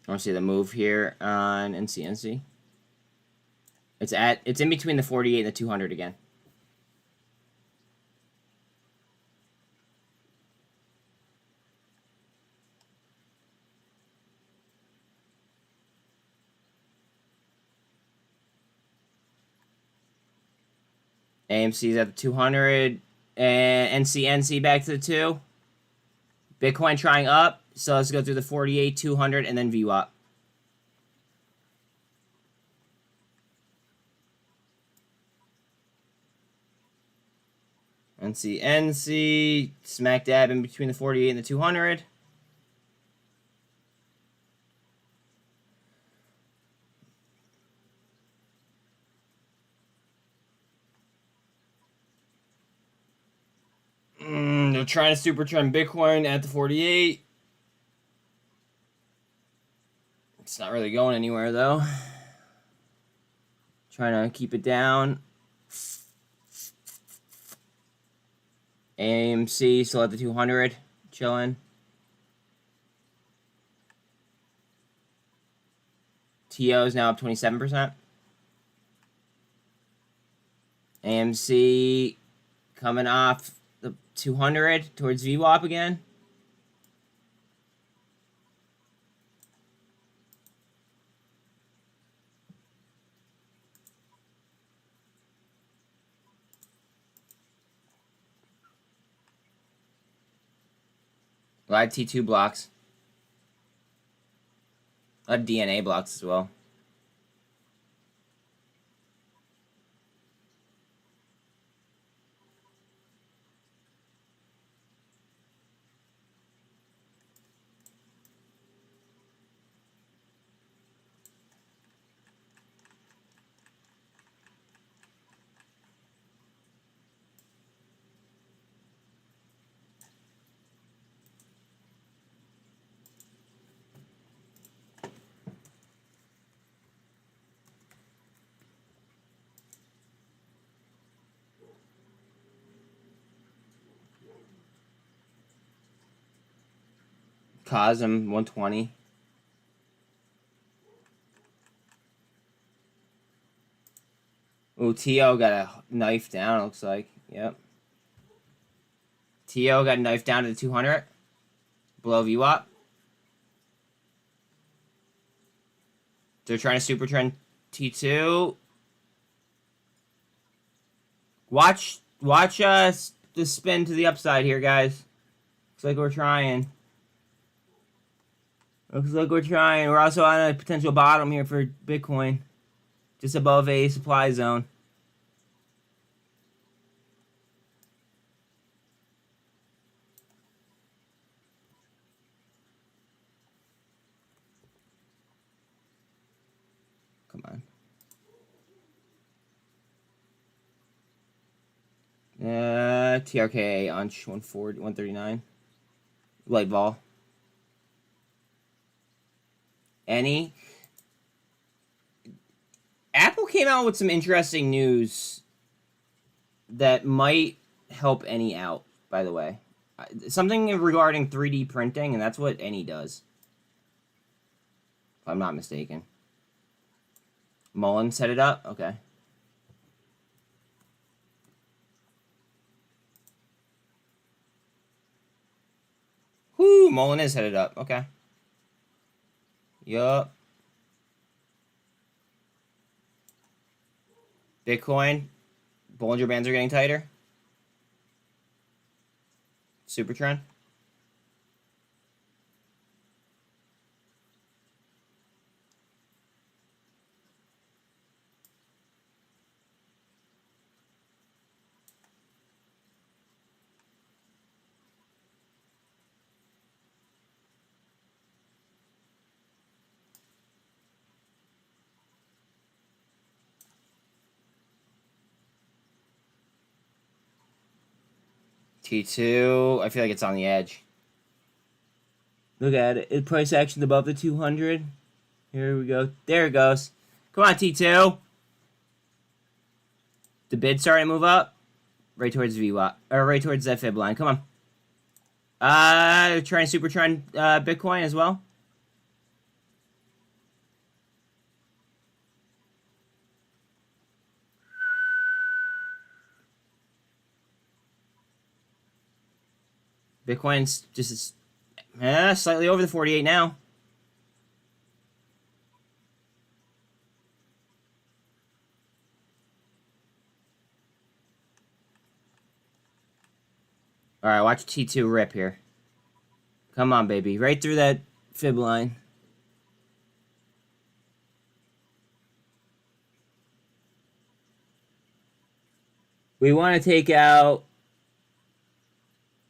I want to see the move here on NCNC. It's in between the 48 and the 200 again. AMC's at the 200 and NCNC back to the 2. Bitcoin trying up, so let's go through the 48, 200, and then VWAP. NCNC, smack dab in between the 48 and the 200. They're trying to super trend Bitcoin at the 48. It's not really going anywhere, though. Trying to keep it down. AMC still at the 200, chilling. TO is now up 27%. AMC coming off the 200 towards VWAP again. A lot of T2 blocks. A lot of DNA blocks as well. Cosm 120. Ooh, TO got a knife down, looks like. Yep. TO got knifed down to the 200. Below VWAP. They're trying to super trend T2. Watch us the spin to the upside here, guys. Looks like we're trying. Looks like we're trying. We're also on a potential bottom here for Bitcoin. Just above a supply zone. Come on. TRKA unch 140, 139. Light ball. Any? Apple came out with some interesting news that might help any out, by the way. Something regarding 3D printing, and that's what any does. If I'm not mistaken. MULN set it up? Okay. Whoo, MULN is headed up. Okay. Yup. Bitcoin. Bollinger Bands are getting tighter. Super trend. T2, I feel like it's on the edge. Look at it. It price actioned above the 200. Here we go. There it goes. Come on, T2. The bid starting to move up. Right towards VWAP. Or right towards that fib line. Come on. Trying super trend Bitcoin as well. Bitcoin's just slightly over the 48 now. All right, watch T2 rip here. Come on, baby. Right through that fib line. We want to take out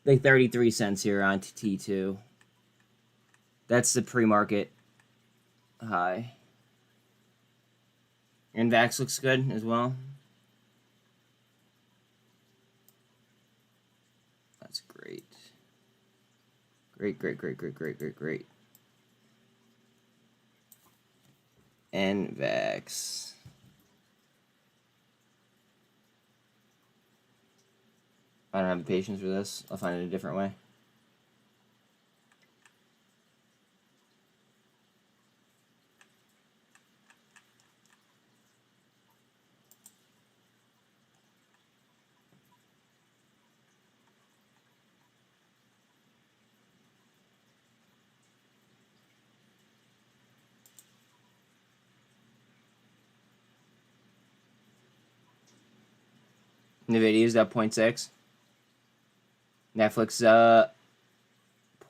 like 33 cents here on T2. That's the pre-market high. NVOS looks good as well. That's great. Great. NVOS. I don't have the patience for this. I'll find it a different way. NVIDIA's up 0.6. Netflix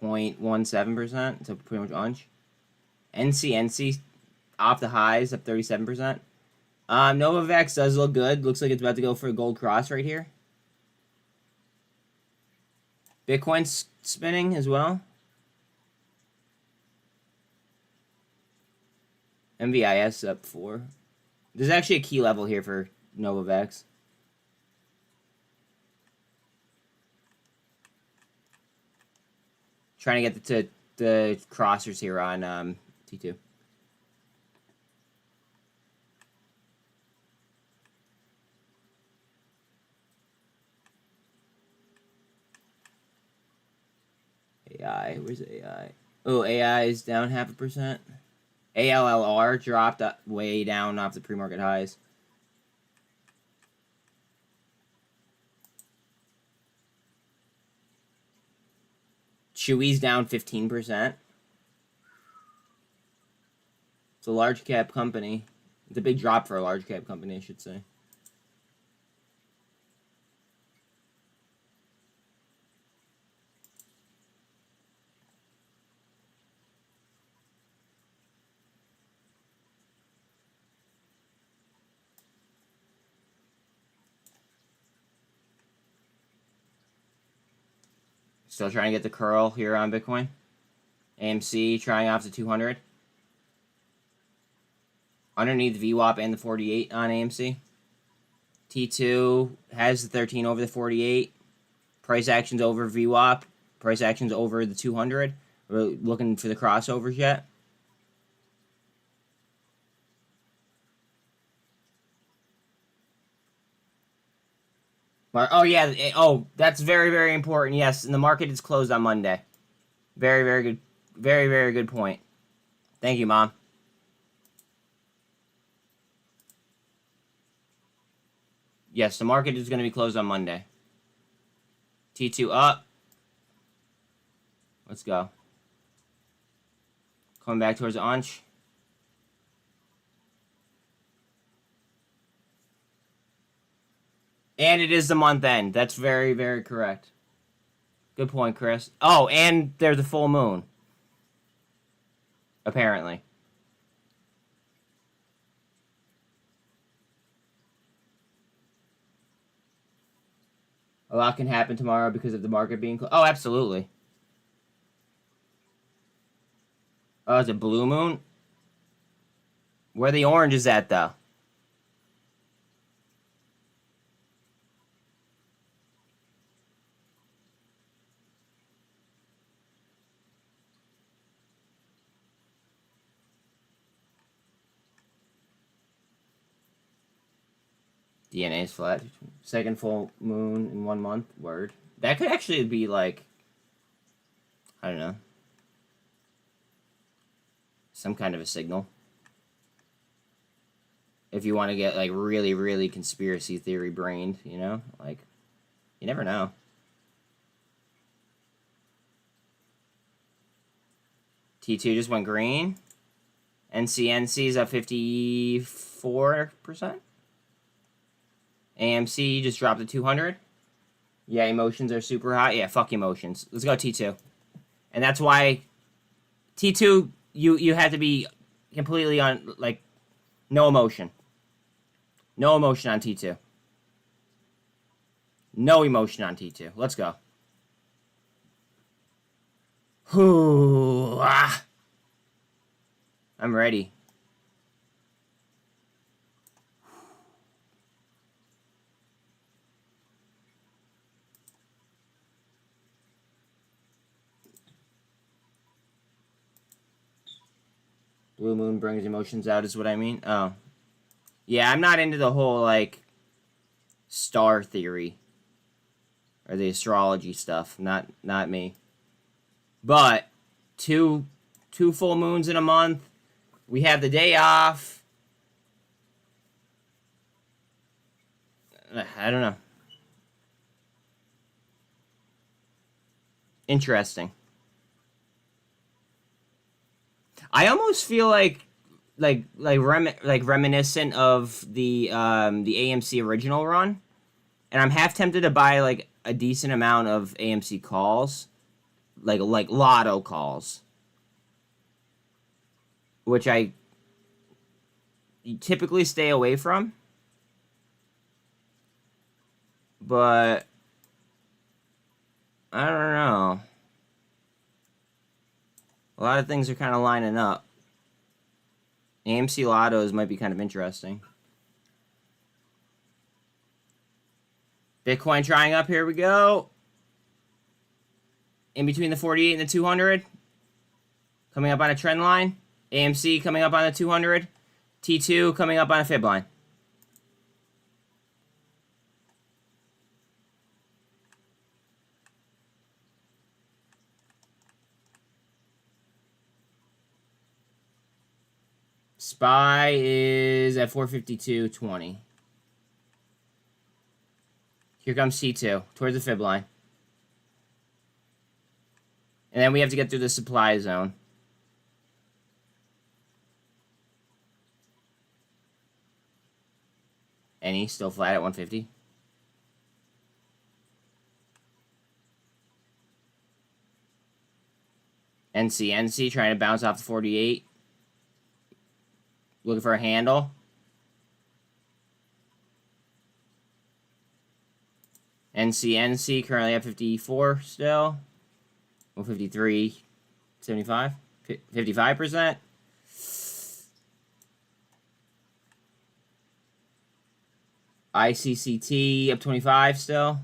0.17%, so pretty much unch. NCNC off the highs, up 37%. Novavax does look good. Looks like it's about to go for a gold cross right here. Bitcoin's spinning as well. MVIS up 4. There's actually a key level here for Novavax. Trying to get the crossers here on T2. AI, where's AI? Oh, AI is down 0.5%. ALLR dropped way down off the pre-market highs. Chewy's down 15%. It's a large cap company. It's a big drop for a large cap company, I should say. Still trying to get the curl here on Bitcoin. AMC trying off the 200. Underneath VWAP and the 48 on AMC. T2 has the 13 over the 48. Price actions over VWAP. Price actions over the 200. We're looking for the crossovers yet. Oh, yeah. Oh, that's very, very important. Yes, and the market is closed on Monday. Very, very good. Very, very good point. Thank you, Mom. Yes, the market is going to be closed on Monday. T2 up. Let's go. Coming back towards the AUNCH. And it is the month end. That's very, very correct. Good point, Chris. Oh, and there's a full moon. Apparently. A lot can happen tomorrow because of the market being closed. Oh, absolutely. Oh, it's a blue moon? Where the orange is at, though? DNA is flat. Second full moon in 1 month. Word. That could actually be like, I don't know, some kind of a signal. If you want to get like really, really conspiracy theory brained, you know? Like, you never know. T2 just went green. NCNC is at 54%. AMC just dropped to 200. Yeah, emotions are super high. Yeah, fuck emotions. Let's go T2. And that's why T2, you had to be completely on, like, no emotion. No emotion on T2. No emotion on T2. Let's go. I'm ready. Blue moon brings emotions out is what I mean. Oh. Yeah, I'm not into the whole, like, star theory. Or the astrology stuff. Not me. But, two full moons in a month. We have the day off. I don't know. Interesting. I almost feel like reminiscent of the AMC original run, and I'm half tempted to buy like a decent amount of AMC calls, like lotto calls, which I typically stay away from, but I don't know. A lot of things are kind of lining up. AMC Lottos might be kind of interesting. Bitcoin trying up. Here we go. In between the 48 and the 200. Coming up on a trend line. AMC coming up on the 200. T2 coming up on a fib line. SPY is at 452.20. Here comes T2 towards the fib line. And then we have to get through the supply zone. Any still flat at 150. NCNC trying to bounce off the 48. Looking for a handle. NCNC currently at 54 still. 053, 75, 55%. ICCT up 25 still.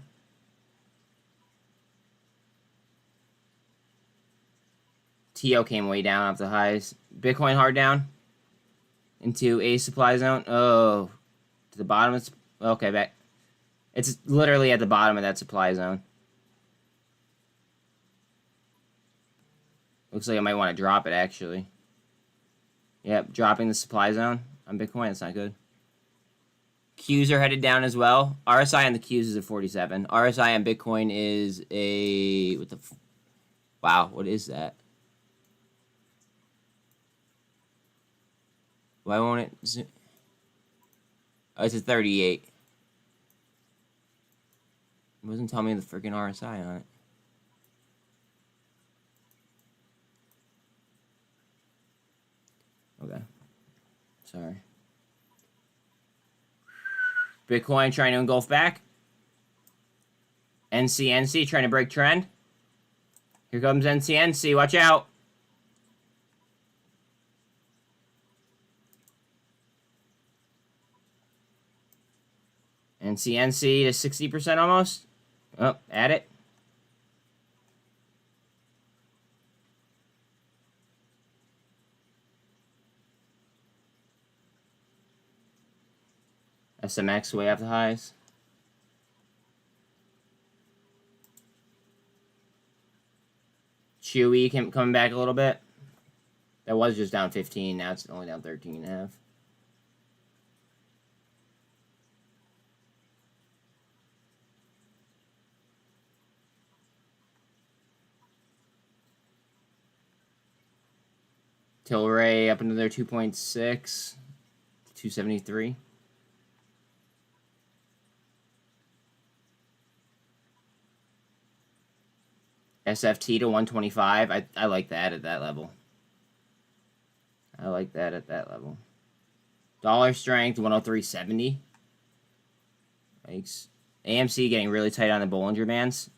TO came way down off the highs. Bitcoin hard down into a supply zone. Oh, to the bottom. Okay, back. It's literally at the bottom of that supply zone. Looks like I might want to drop it, actually. Yep, dropping the supply zone on Bitcoin. That's not good. Qs are headed down as well. RSI on the Qs is at 47. RSI on Bitcoin is a... Wow, what is that? Why won't it... Oh, it's a 38. It wasn't telling me the freaking RSI on it. Okay. Sorry. Bitcoin trying to engulf back. NCNC trying to break trend. Here comes NCNC. Watch out. NCNC to 60% almost. Oh, at it. SMX way off the highs. Chewy coming back a little bit. That was just down 15. Now it's only down 13.5. Tilray up into their 2.6. 273. SFT to 125. I like that at that level. I like that at that level. Dollar strength 103.70. Thanks. AMC getting really tight on the Bollinger Bands.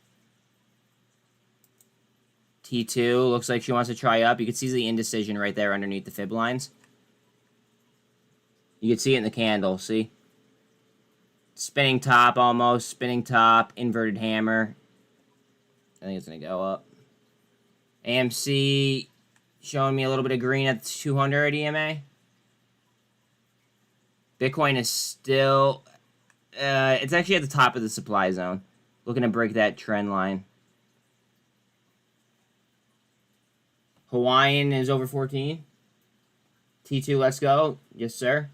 T2 looks like she wants to try up. You can see the indecision right there underneath the fib lines. You can see it in the candle, see? Spinning top almost. Spinning top. Inverted hammer. I think it's going to go up. AMC showing me a little bit of green at the 200 EMA. Bitcoin is still... it's actually at the top of the supply zone. Looking to break that trend line. Hawaiian is over 14. T2, let's go. Yes, sir.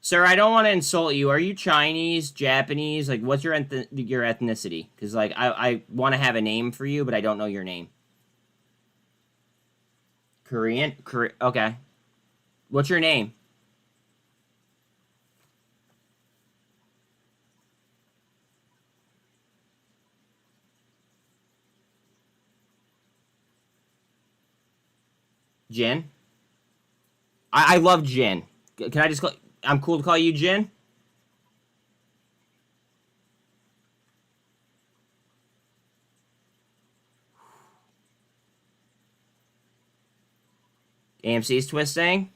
Sir, I don't want to insult you. Are you Chinese, Japanese? Like, what's your ethnicity? Because, like, I want to have a name for you, but I don't know your name. Korean? Okay. What's your name? Jin? I love Jin. Can I just call... I'm cool to call you Jin? AMC's twisting.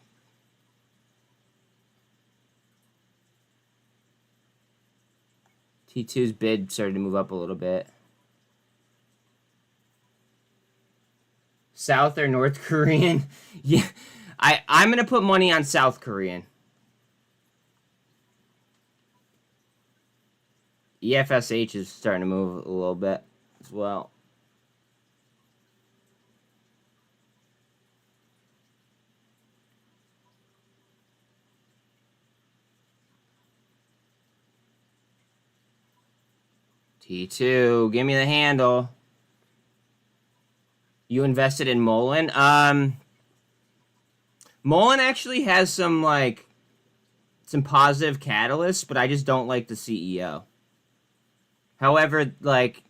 T2's bid started to move up a little bit. South or North Korean? Yeah, I'm going to put money on South Korean. EFSH is starting to move a little bit as well. T2, give me the handle. You invested in MULN? MULN actually has some positive catalysts, but I just don't like the CEO. However, like,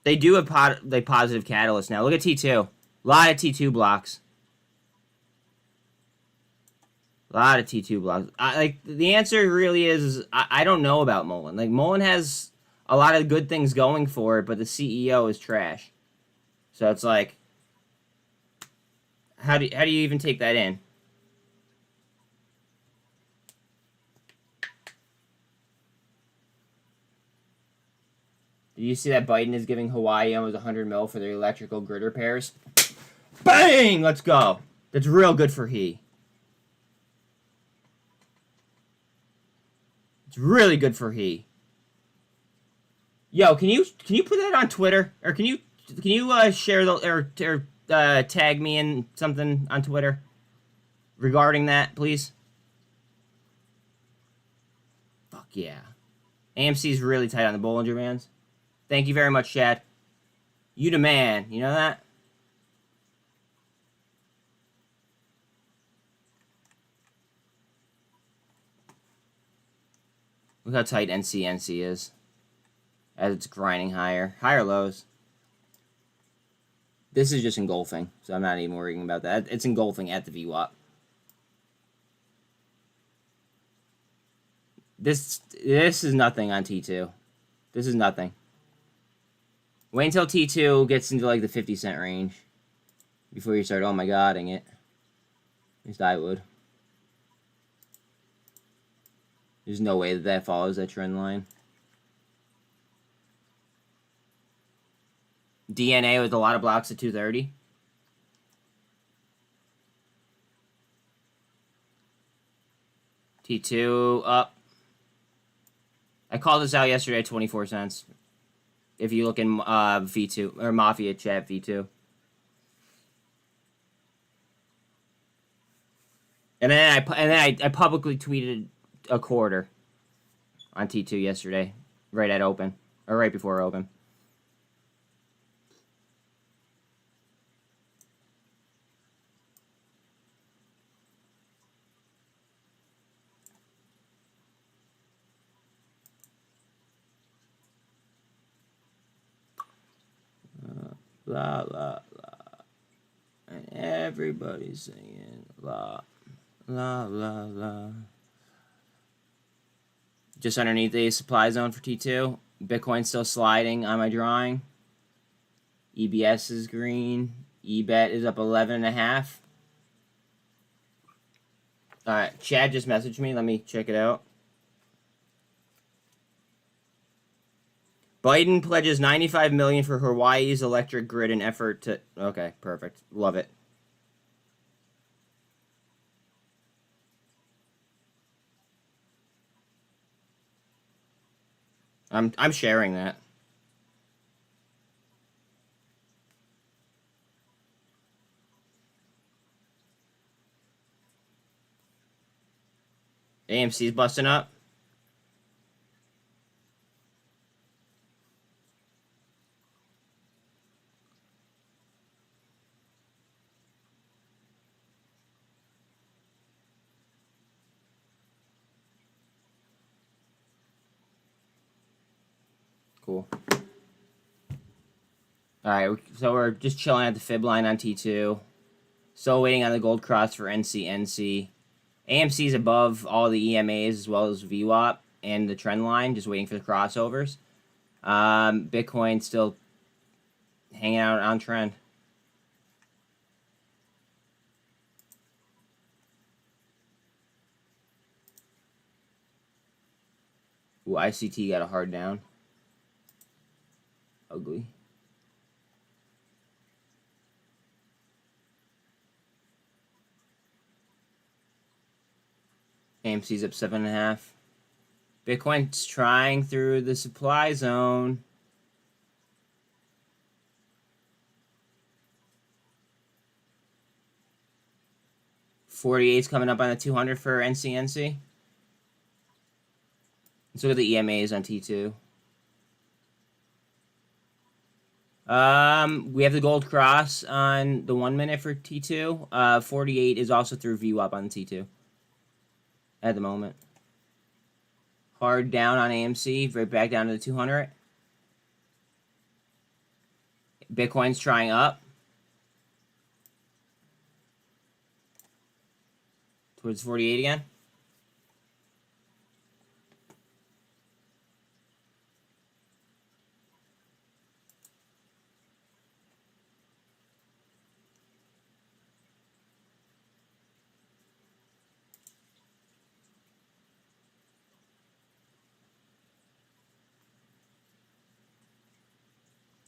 they do have positive catalysts now. Look at T2. A lot of T2 blocks. A lot of T2 blocks. The answer really is I don't know about MULN. Like, MULN has a lot of good things going for it, but the CEO is trash. So it's like, how do you even take that in? Did you see that Biden is giving Hawaii almost 100 mil for their electrical grid repairs? Bang! Let's go. That's real good for he. It's really good for he. Yo, can you put that on Twitter, or can you share the or tag me in something on Twitter regarding that, please? Fuck yeah. AMC's really tight on the Bollinger Bands. Thank you very much, Chad. You the man. You know that? Look how tight NCNC is. As it's grinding higher. Higher lows. This is just engulfing, so I'm not even worrying about that. It's engulfing at the VWAP. This is nothing on T2. This is nothing. Wait until T2 gets into like the 50-cent range before you start, oh my godding it. At least I would. There's no way that follows that trend line. DNA with a lot of blocks at 230. T2 up. I called this out yesterday at 24 cents. If you look in V2 or Mafia chat V2. And then I publicly tweeted a quarter on T2 yesterday, right at open, or right before open. La la la, and everybody's singing la la la la. Just underneath the supply zone for T2. Bitcoin's still sliding on my drawing. EBS is green. EBET is up 11.5. Alright, Chad just messaged me. Let me check it out. Biden pledges $95 million for Hawaii's electric grid in effort to... Okay, perfect. Love it. I'm sharing that. AMC's busting up. Cool. Alright, so we're just chilling at the fib line on T2. Still waiting on the gold cross for NCNC. AMC's above all the EMAs as well as VWAP and the trend line, just waiting for the crossovers. Bitcoin still hanging out on trend. Ooh, ICCT got a hard down. Ugly. AMC's up 7.5. Bitcoin's trying through the supply zone. $48's coming up on the 200 for NCNC. Let's look at the EMAs on T2. We have the gold cross on the 1 minute for T2. 48 is also through VWAP on T2 at the moment. Hard down on AMC, right back down to the 200. Bitcoin's trying up towards 48 again.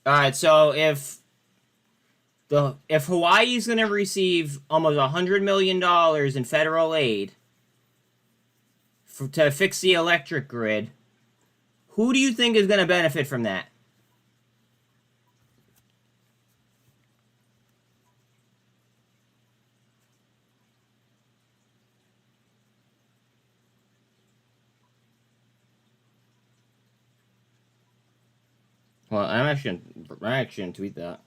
All right, so if Hawaii's going to receive almost $100 million in federal aid to fix the electric grid, who do you think is going to benefit from that? Well, I'm actually gonna tweet that.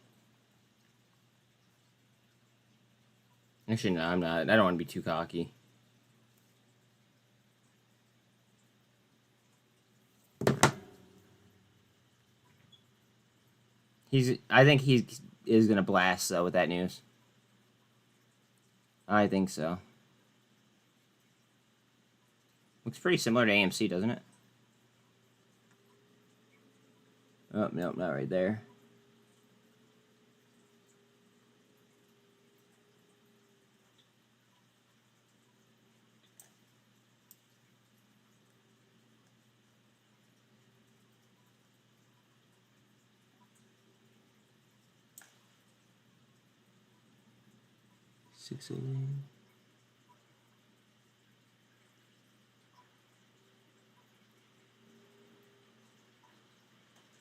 Actually, no, I'm not. I don't want to be too cocky. I think he is gonna blast though with that news. I think so. Looks pretty similar to AMC, doesn't it? Oh, nope, not right there. Six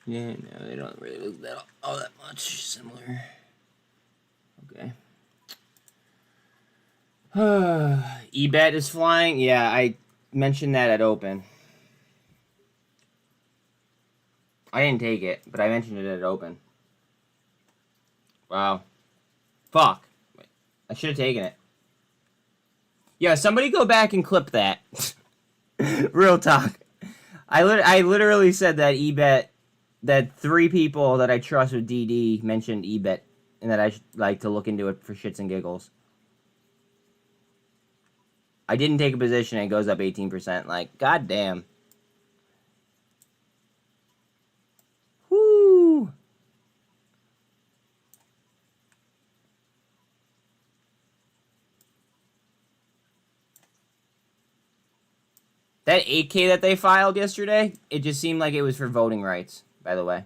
Yeah, no, they don't really look all that much similar. Okay. EBET is flying. Yeah, I mentioned that at Open. I didn't take it, but I mentioned it at Open. Wow. Fuck. Wait, I should have taken it. Yeah, somebody go back and clip that. Real talk. I literally said that EBET, that 3 people that I trust with DD mentioned EBET, and that I should like to look into it for shits and giggles. I didn't take a position and it goes up 18%. Like, goddamn. Whoo! That 8K that they filed yesterday, it just seemed like it was for voting rights, by the way.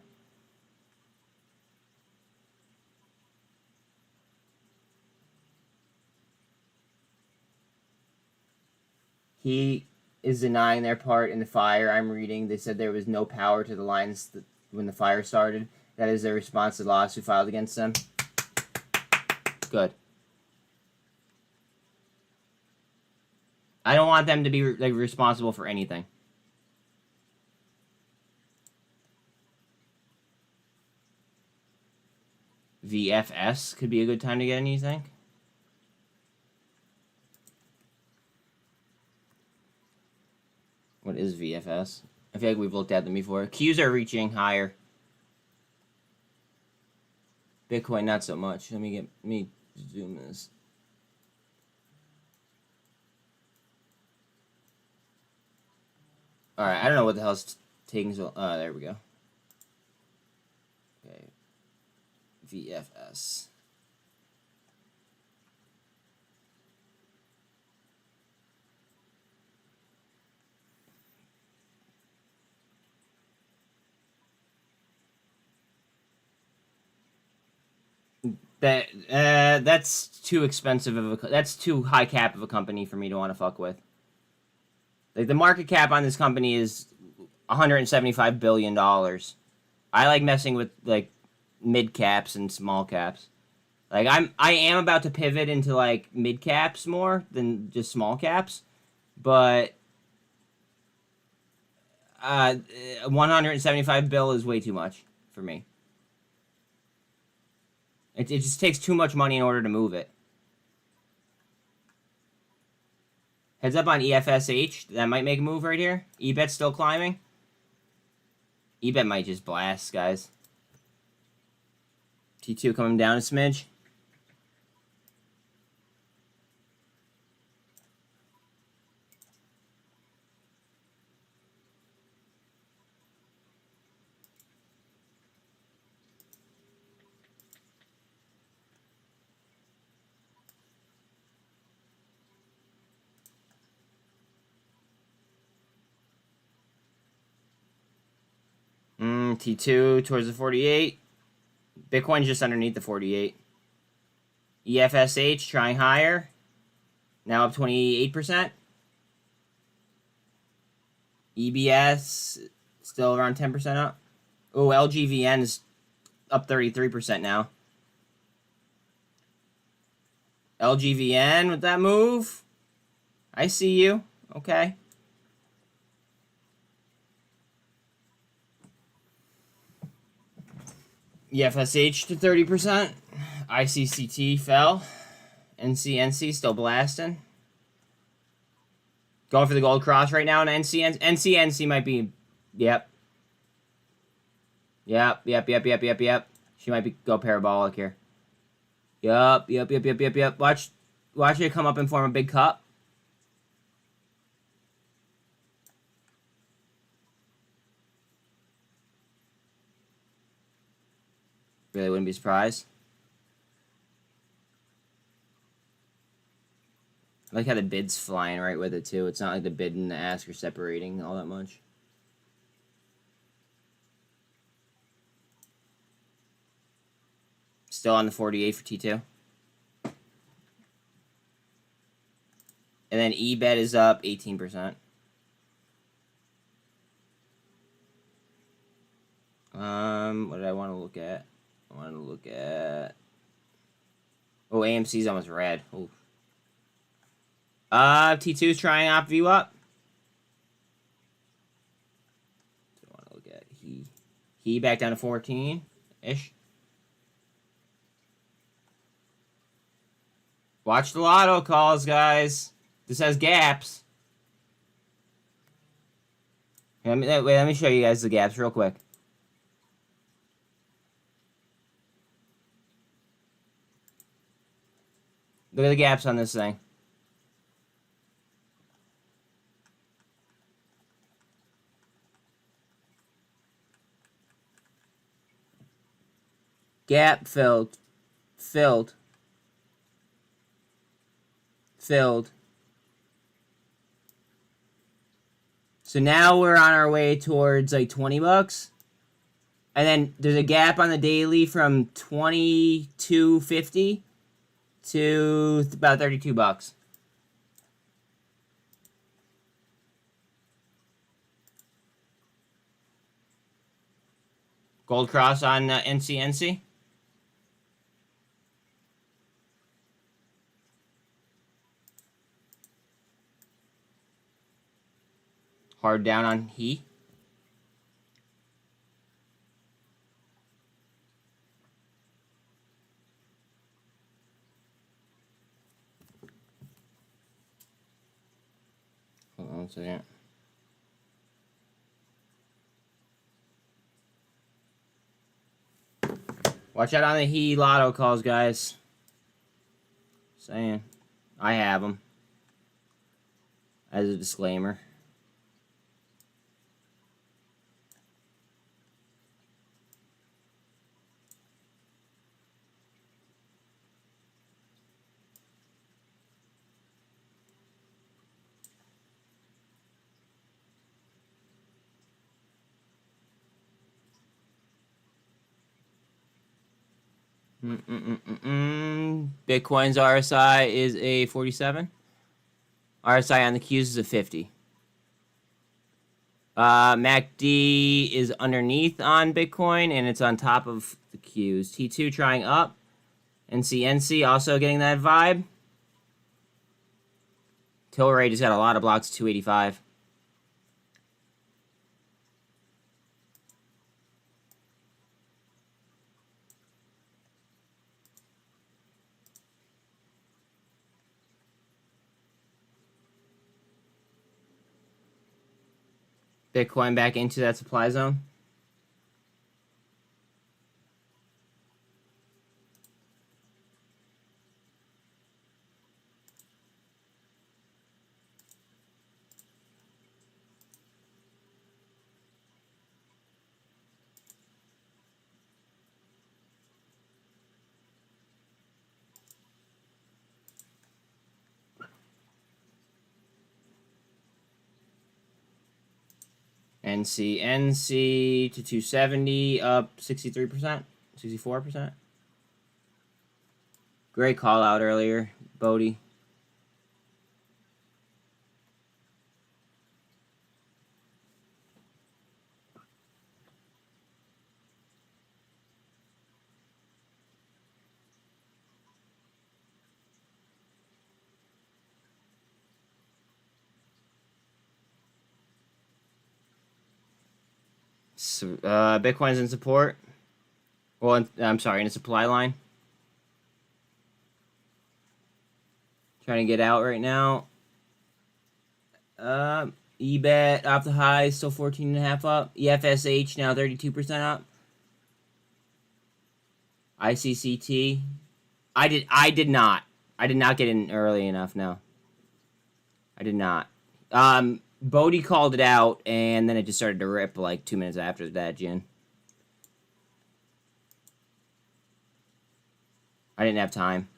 He is denying their part in the fire. I'm reading. They said there was no power to the lines when the fire started. That is their response to the lawsuit filed against them. Good. I don't want them to be like responsible for anything. VFS could be a good time to get in, you think? What is VFS? I feel like we've looked at them before. Qs are reaching higher. Bitcoin, not so much. Let me zoom this. Alright, I don't know what the hell's taking so... there we go. Okay. VFS. That's too expensive of a... That's too high cap of a company for me to want to fuck with. Like, the market cap on this company is $175 billion. I like messing with, like, mid caps and small caps. Like, I am about to pivot into, like, mid caps more than just small caps. But 175 bill is way too much for me. It just takes too much money in order to move it. Heads up on EFSH. That might make a move right here. EBET still climbing. EBET might just blast, guys. T2 coming down a smidge. T2 towards the 48. Bitcoin's just underneath the 48. EFSH trying higher. Now up 28%. EBS still around 10% up. Oh, LGVN is up 33% now. LGVN with that move. I see you. Okay. EFSH to 30%. ICCT fell. NCNC still blasting. Going for the gold cross right now, and NCNC might be... Yep. Yep. She might be go parabolic here. Yep. Watch it come up and form a big cup. Really wouldn't be surprised. I like how the bid's flying right with it, too. It's not like the bid and the ask are separating all that much. Still on the 48 for T2. And then EBET is up 18%. What did I want to look at? I want to look at... Oh, AMC's almost red. Oof. T2's trying op view up. So I want to look at he back down to 14-ish. Watch the lotto calls, guys. This has gaps. Let me show you guys the gaps real quick. Look at the gaps on this thing. Gap filled. So now we're on our way towards like 20 bucks. And then there's a gap on the daily from 22.50 to about 32 bucks. Gold cross on NCNC. Hard down on he. Hold on a second. Watch out on the he lotto calls, guys. Saying. I have them. As a disclaimer. Bitcoin's RSI is a 47. RSI on the Qs is a 50. MACD is underneath on Bitcoin, and it's on top of the Qs. T2 trying up. NCNC also getting that vibe. Tilray just got a lot of blocks, 285. Bitcoin back into that supply zone. NCNC to 270, up 63%. 64%. Great call out earlier, Bodie. So, Bitcoin's in support. Well, I'm sorry, in a supply line. Trying to get out right now. EBET off the high, still 14.5 up. EFSH now 32% up. ICCT. I did not get in early enough. No, I did not. Bodie called it out, and then it just started to rip like 2 minutes after that, Jin. I didn't have time.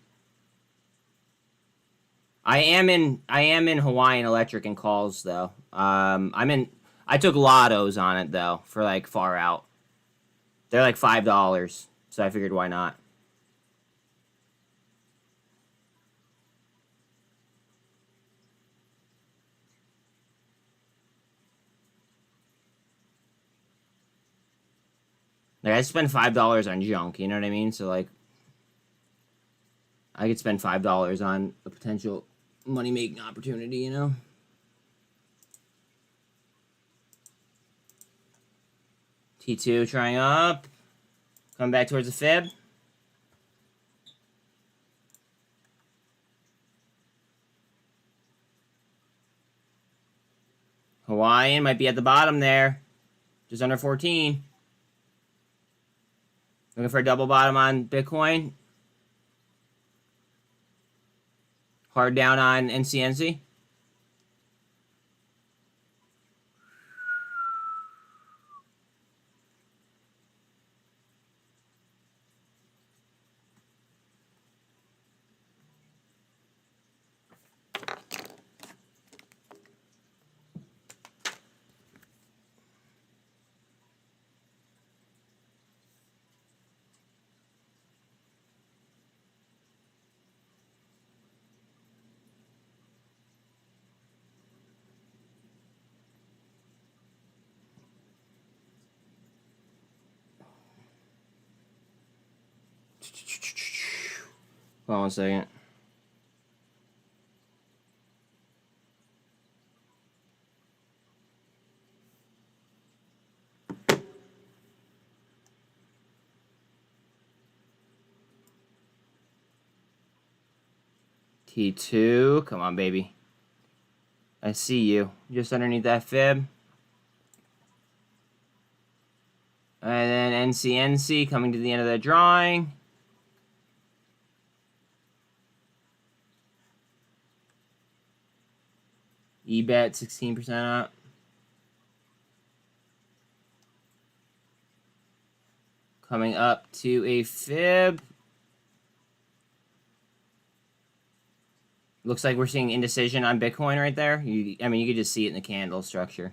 I am in Hawaiian Electric and calls though. I took lottos on it though for like far out. They're like $5, so I figured why not. Like I spend $5 on junk, you know what I mean? So like I could spend $5 on a potential money making opportunity, you know? T2 trying up. Coming back towards the fib. Hawaiian might be at the bottom there. Just under 14. Looking for a double bottom on Bitcoin. Hard down on NCNC. Hold on 1 second. T2, come on, baby. I see you. Just underneath that fib. And then NCNC coming to the end of the drawing. EBET 16% up. Coming up to a fib. Looks like we're seeing indecision on Bitcoin right there. I mean, you could just see it in the candle structure.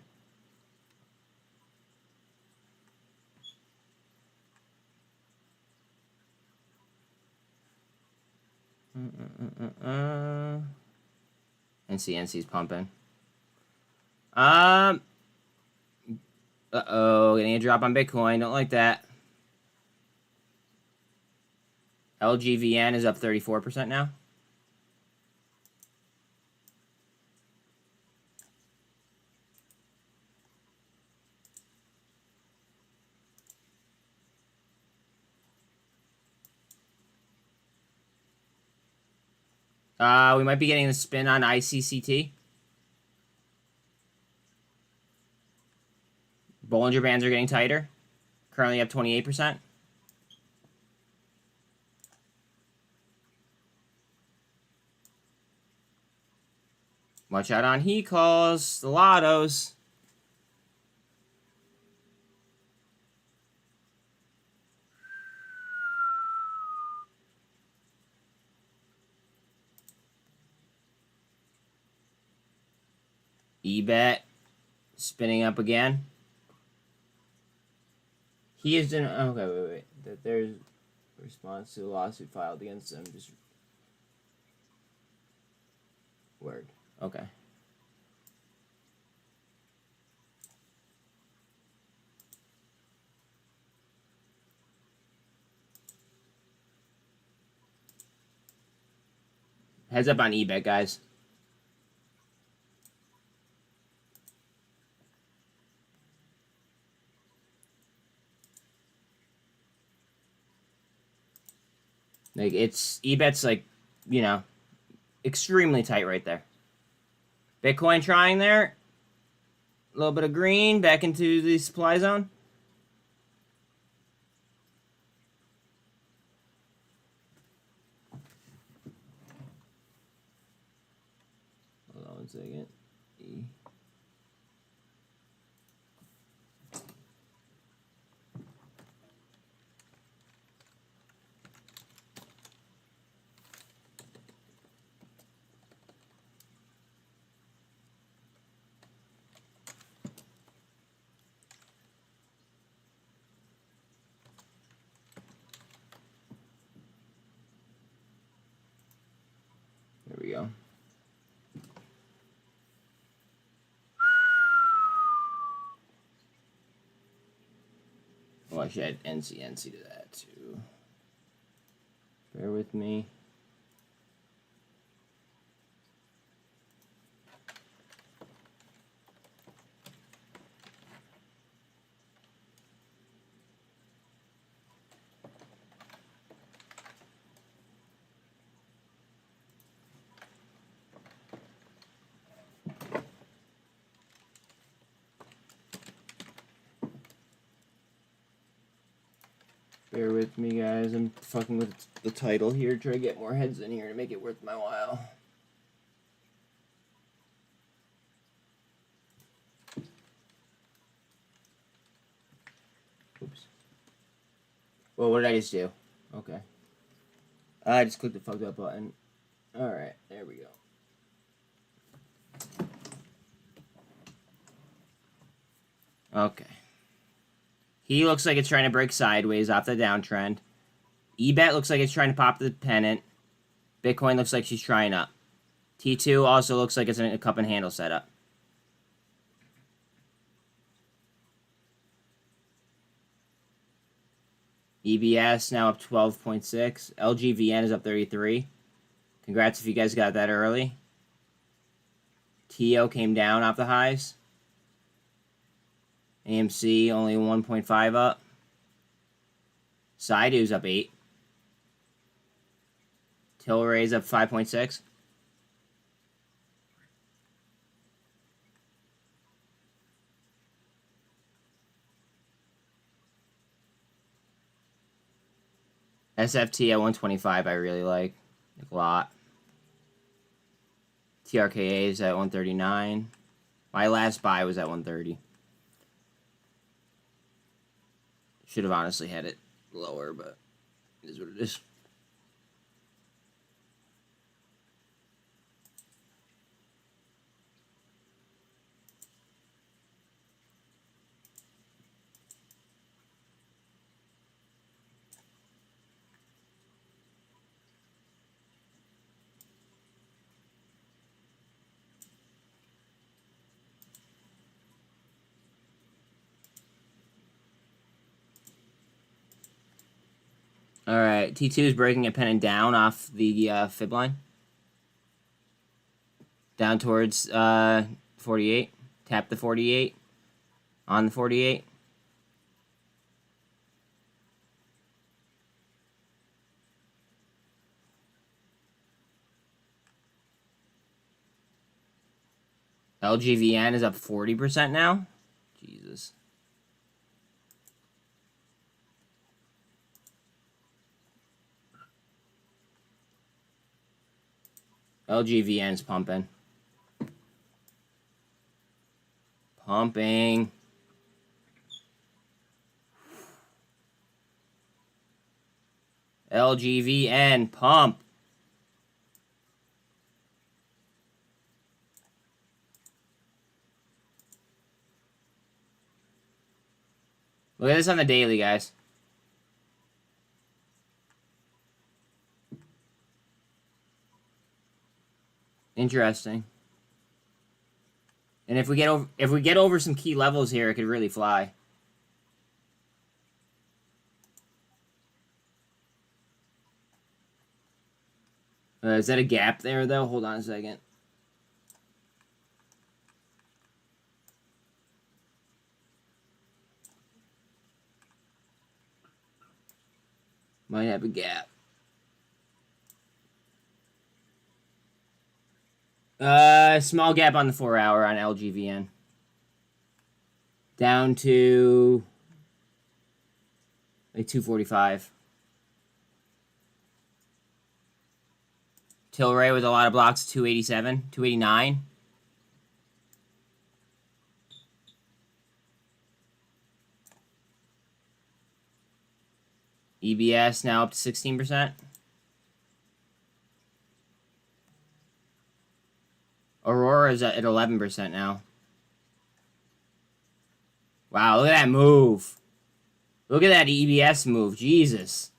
NCNC's pumping. Uh-oh, getting a drop on Bitcoin. Don't like that. LGVN is up 34% now. We might be getting the spin on ICCT. Bollinger Bands are getting tighter. Currently up 28%. Watch out on he calls. The lottos. EBET spinning up again. He is in. Okay, wait. that there's a response to a lawsuit filed against them. Just word. Okay. Heads up on EBET, guys. Like, it's, EBET's like, you know, extremely tight right there. Bitcoin trying there. A little bit of green back into the supply zone. Hold on 1 second. There we go. Oh, I should add NCNC to that too. Bear with me. Bear with me, guys. I'm fucking with the title here. Try to get more heads in here to make it worth my while. Oops. Well, what did I just do? Okay. I just clicked the fucked up button. Alright, there we go. Okay. He looks like it's trying to break sideways off the downtrend. EBET looks like it's trying to pop the pennant. Bitcoin looks like she's trying up. T2 also looks like it's in a cup and handle setup. EBS now up 12.6. LGVN is up 33. Congrats if you guys got that early. TO came down off the highs. AMC only 1.5 up. Sidew's up 8. Tilray's up 5.6. SFT at 125 I really like a lot. TRKA is at 139. My last buy was at 130. Should have honestly had it lower, but it is what it is. All right, T2 is breaking a pennant down off the fib line. Down towards 48. Tap the 48. On the 48. LGVN is up 40% now. Jesus. LGVN's pumping. Pumping. LGVN, pump. Look at this on the daily, guys. Interesting. And if we get over some key levels here, it could really fly. Is that a gap there, though? Hold on a second. Might have a gap. Small gap on the 4-hour on LGVN. Down to like 245. Tilray with a lot of blocks, 287, 289. EBS now up to 16%. Aurora is at 11% now. Wow, look at that move. Look at that EBS move. Jesus.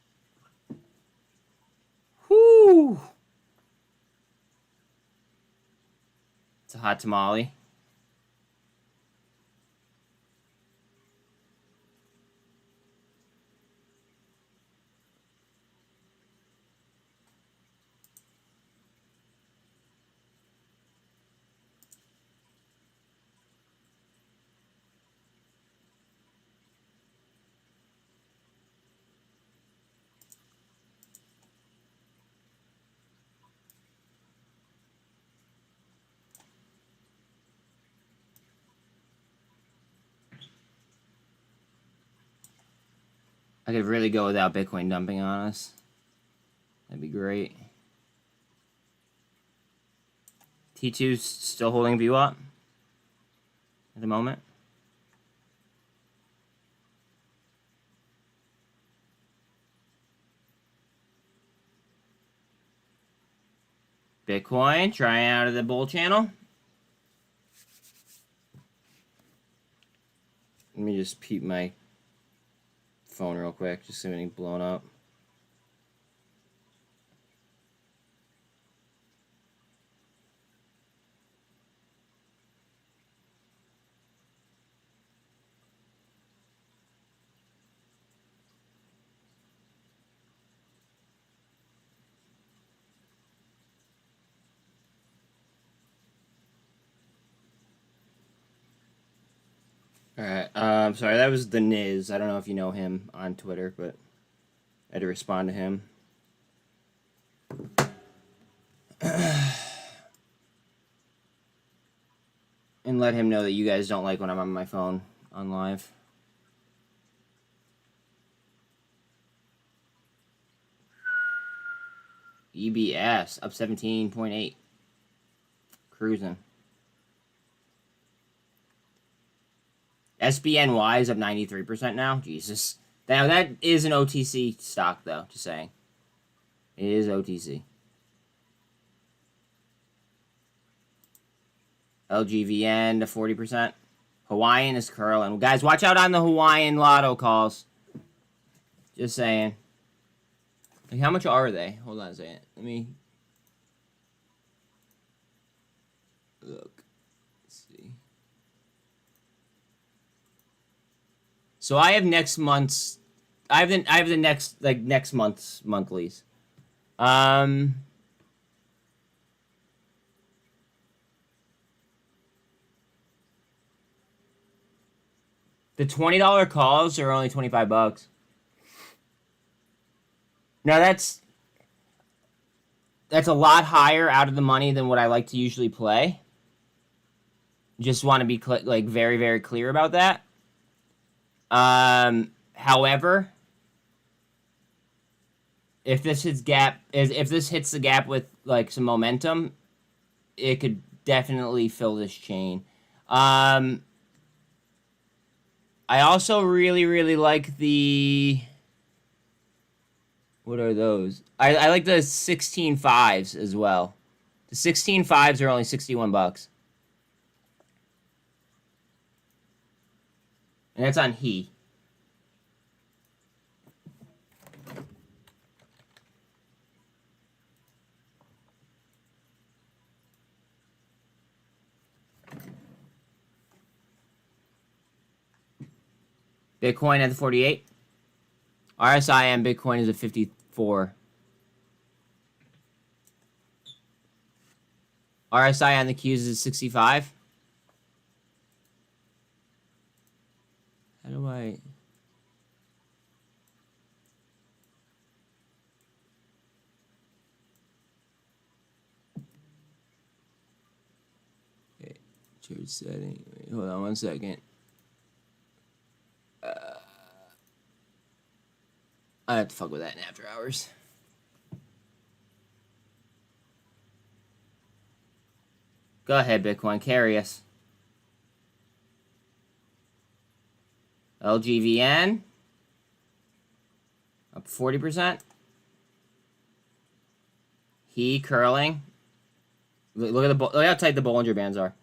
Whoo. It's a hot tamale. I could really go without Bitcoin dumping on us. That'd be great. T2's still holding VWAP at the moment. Bitcoin trying out of the bull channel. Let me just peep my phone real quick, just see anything blown up. Alright, sorry, that was the Niz. I don't know if you know him on Twitter, but I had to respond to him. And let him know that you guys don't like when I'm on my phone on live. EBS up 17.8. Cruising. SBNY is up 93% now. Jesus. Now, that is an OTC stock, though, just saying. It is OTC. LGVN to 40%. Hawaiian is curling. Guys, watch out on the Hawaiian lotto calls. Just saying. Like, how much are they? Hold on a second. Let me look. So I have next month's. I have the next month's monthlies. The $20 calls are only $25. Now that's a lot higher out of the money than what I like to usually play. Just want to be like very, very clear about that. However, if this hits the gap with like some momentum, it could definitely fill this chain. I also really, really like the, what are those? I like the 16.5s as well. The 16.5s are only $61. And that's on He. Bitcoin at the 48. RSI and Bitcoin is at 54. RSI on the Qs is 65. How do I... Okay, chart setting. Wait, hold on 1 second. I have to fuck with that in after hours. Go ahead, Bitcoin. Carry us. LGVN. Up 40%. He curling. Look at the look how tight the Bollinger Bands are.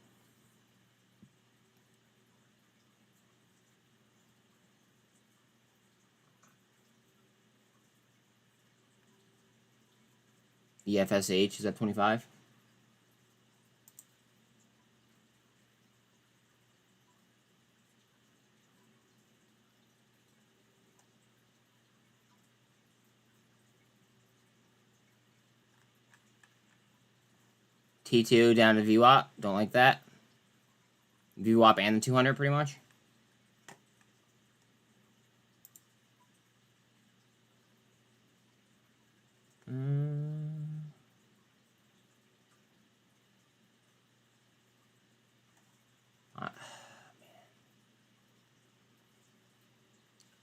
EFSH is at 25. T2 down to VWAP. Don't like that. VWAP and the 200 pretty much.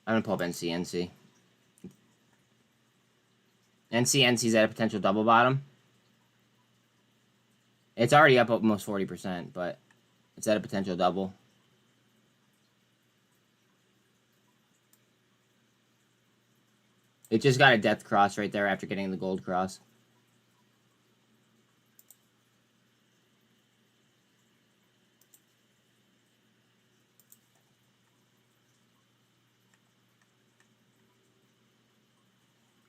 I'm gonna pull up NCNC. NCNC's at a potential double bottom. It's already up almost 40%, but it's at a potential double. It just got a death cross right there after getting the gold cross.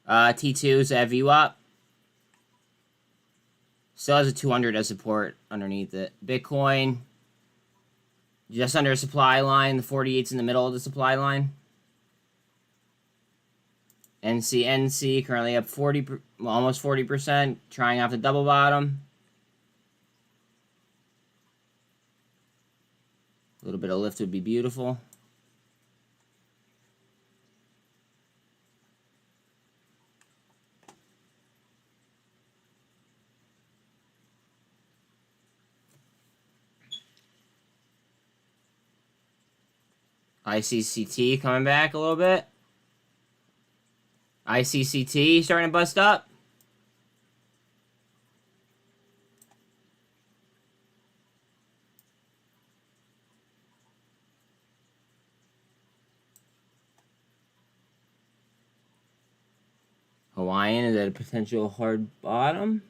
T2's at VWAP. Still has a 200 as support underneath it. Bitcoin, just under a supply line. The 48's in the middle of the supply line. NCNC currently up almost 40%, trying off the double bottom. A little bit of lift would be beautiful. ICCT coming back a little bit. ICCT starting to bust up. Hawaiian is at a potential hard bottom.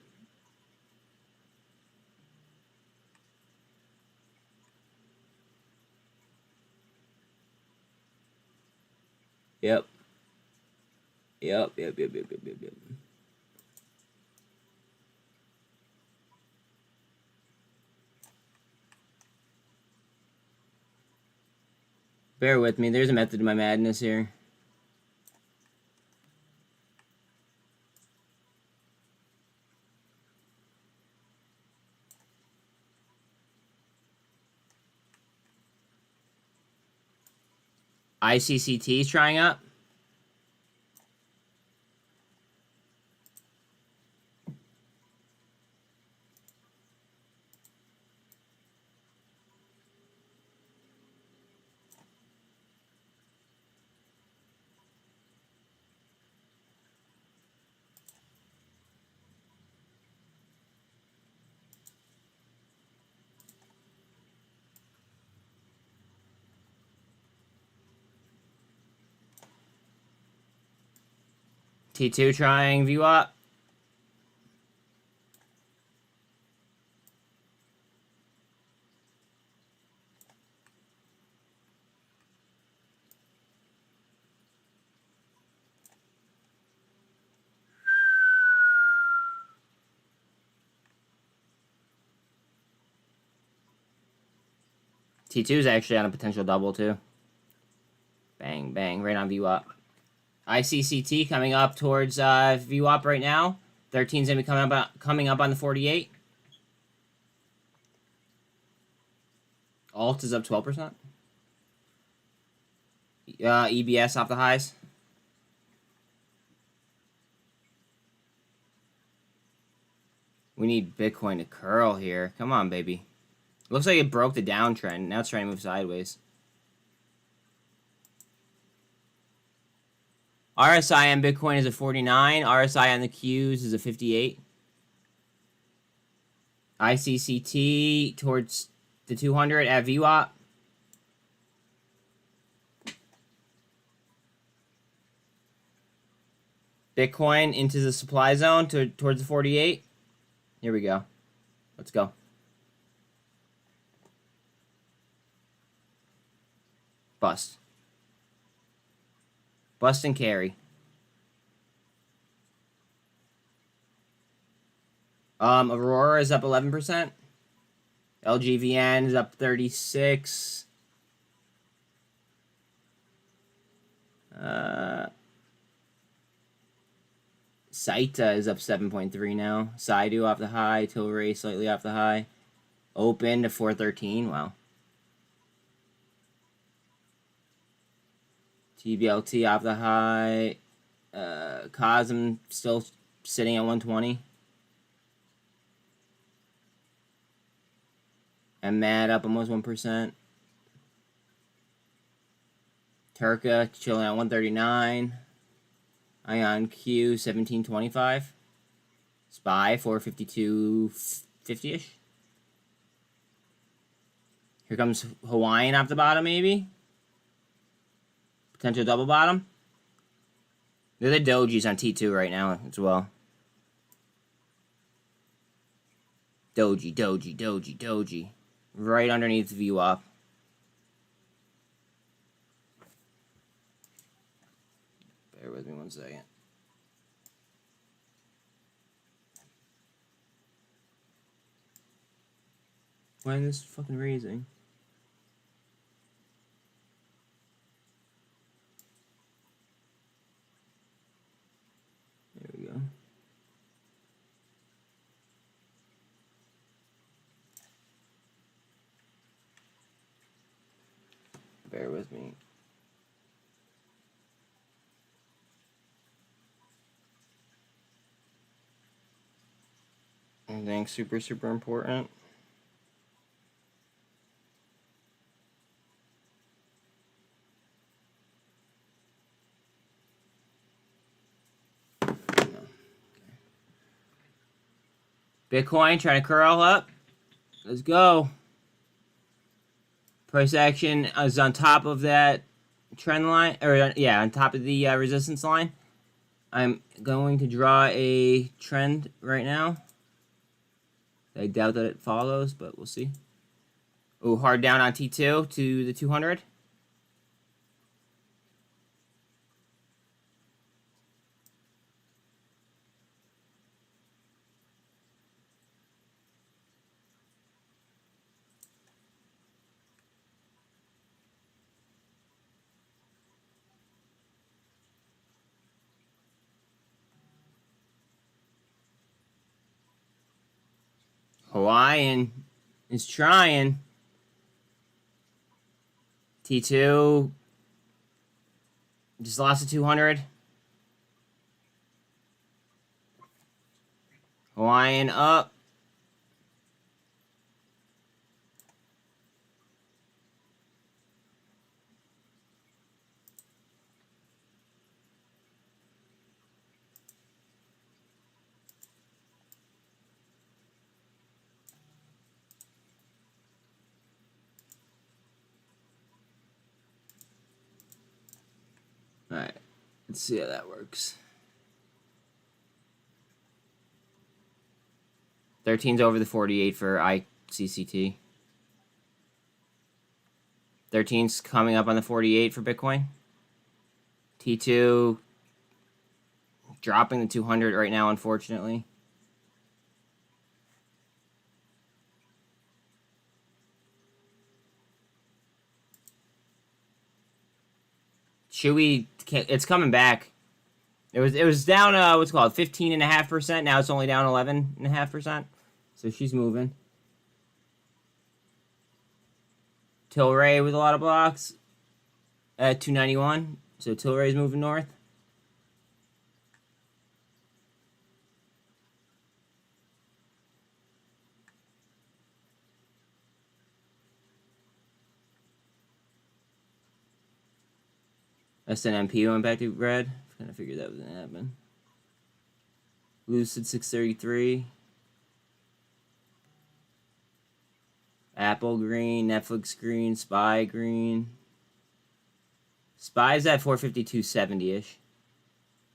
Yep. Bear with me. There's a method to my madness here. ICCT is trying up. T2 trying view up. T2 is actually on a potential double too. Bang. Bang, bang, right on VWAP. ICCT coming up towards VWAP right now. 13's going to be coming up on the 48. Alt is up 12%. EBS off the highs. We need Bitcoin to curl here. Come on, baby. Looks like it broke the downtrend. Now it's trying to move sideways. RSI on Bitcoin is a 49. RSI on the Qs is a 58. ICCT towards the 200 at VWAP. Bitcoin into the supply zone towards the 48. Here we go. Let's go. Bust. Bust and carry. Aurora is up 11%. LGVN is up 36. Saita is up 7.3 now. Saidu off the high. Tilray slightly off the high. Open to 413. Wow. TBLT off the high. Cosm still sitting at 120. And MAD up almost 1%. TRKA chilling at 139. Ion Q 1725. SPY 452.50-ish. Here comes Hawaiian off the bottom, maybe. Potential double bottom. They're the dojis on T2 right now as well. Doji, doji, doji, doji. Right underneath the VWAP. Bear with me 1 second. Why is this fucking raising? There we go. Bear with me. Anything super, super important? No. Okay. Bitcoin trying to curl up. Let's go. Price action is on top of that trend line, or yeah, on top of the resistance line. I'm going to draw a trend right now. I doubt that it follows, but we'll see. Oh, hard down on T2 to the 200. Hawaiian is trying. T2 just lost to 200. Hawaiian up. Alright, let's see how that works. 13's over the 48 for ICCT. 13's coming up on the 48 for Bitcoin. T2 dropping the 200 right now, unfortunately. Should we? It's coming back. It was down. What's it called? 15.5%. Now it's only down 11.5%. So she's moving. Tilray with a lot of blocks at 291. So Tilray's moving north. SNMP went back to red. Kind of figured that was gonna happen. Lucid 633. Apple green, Netflix green, Spy green. Spy's at 452.70-ish.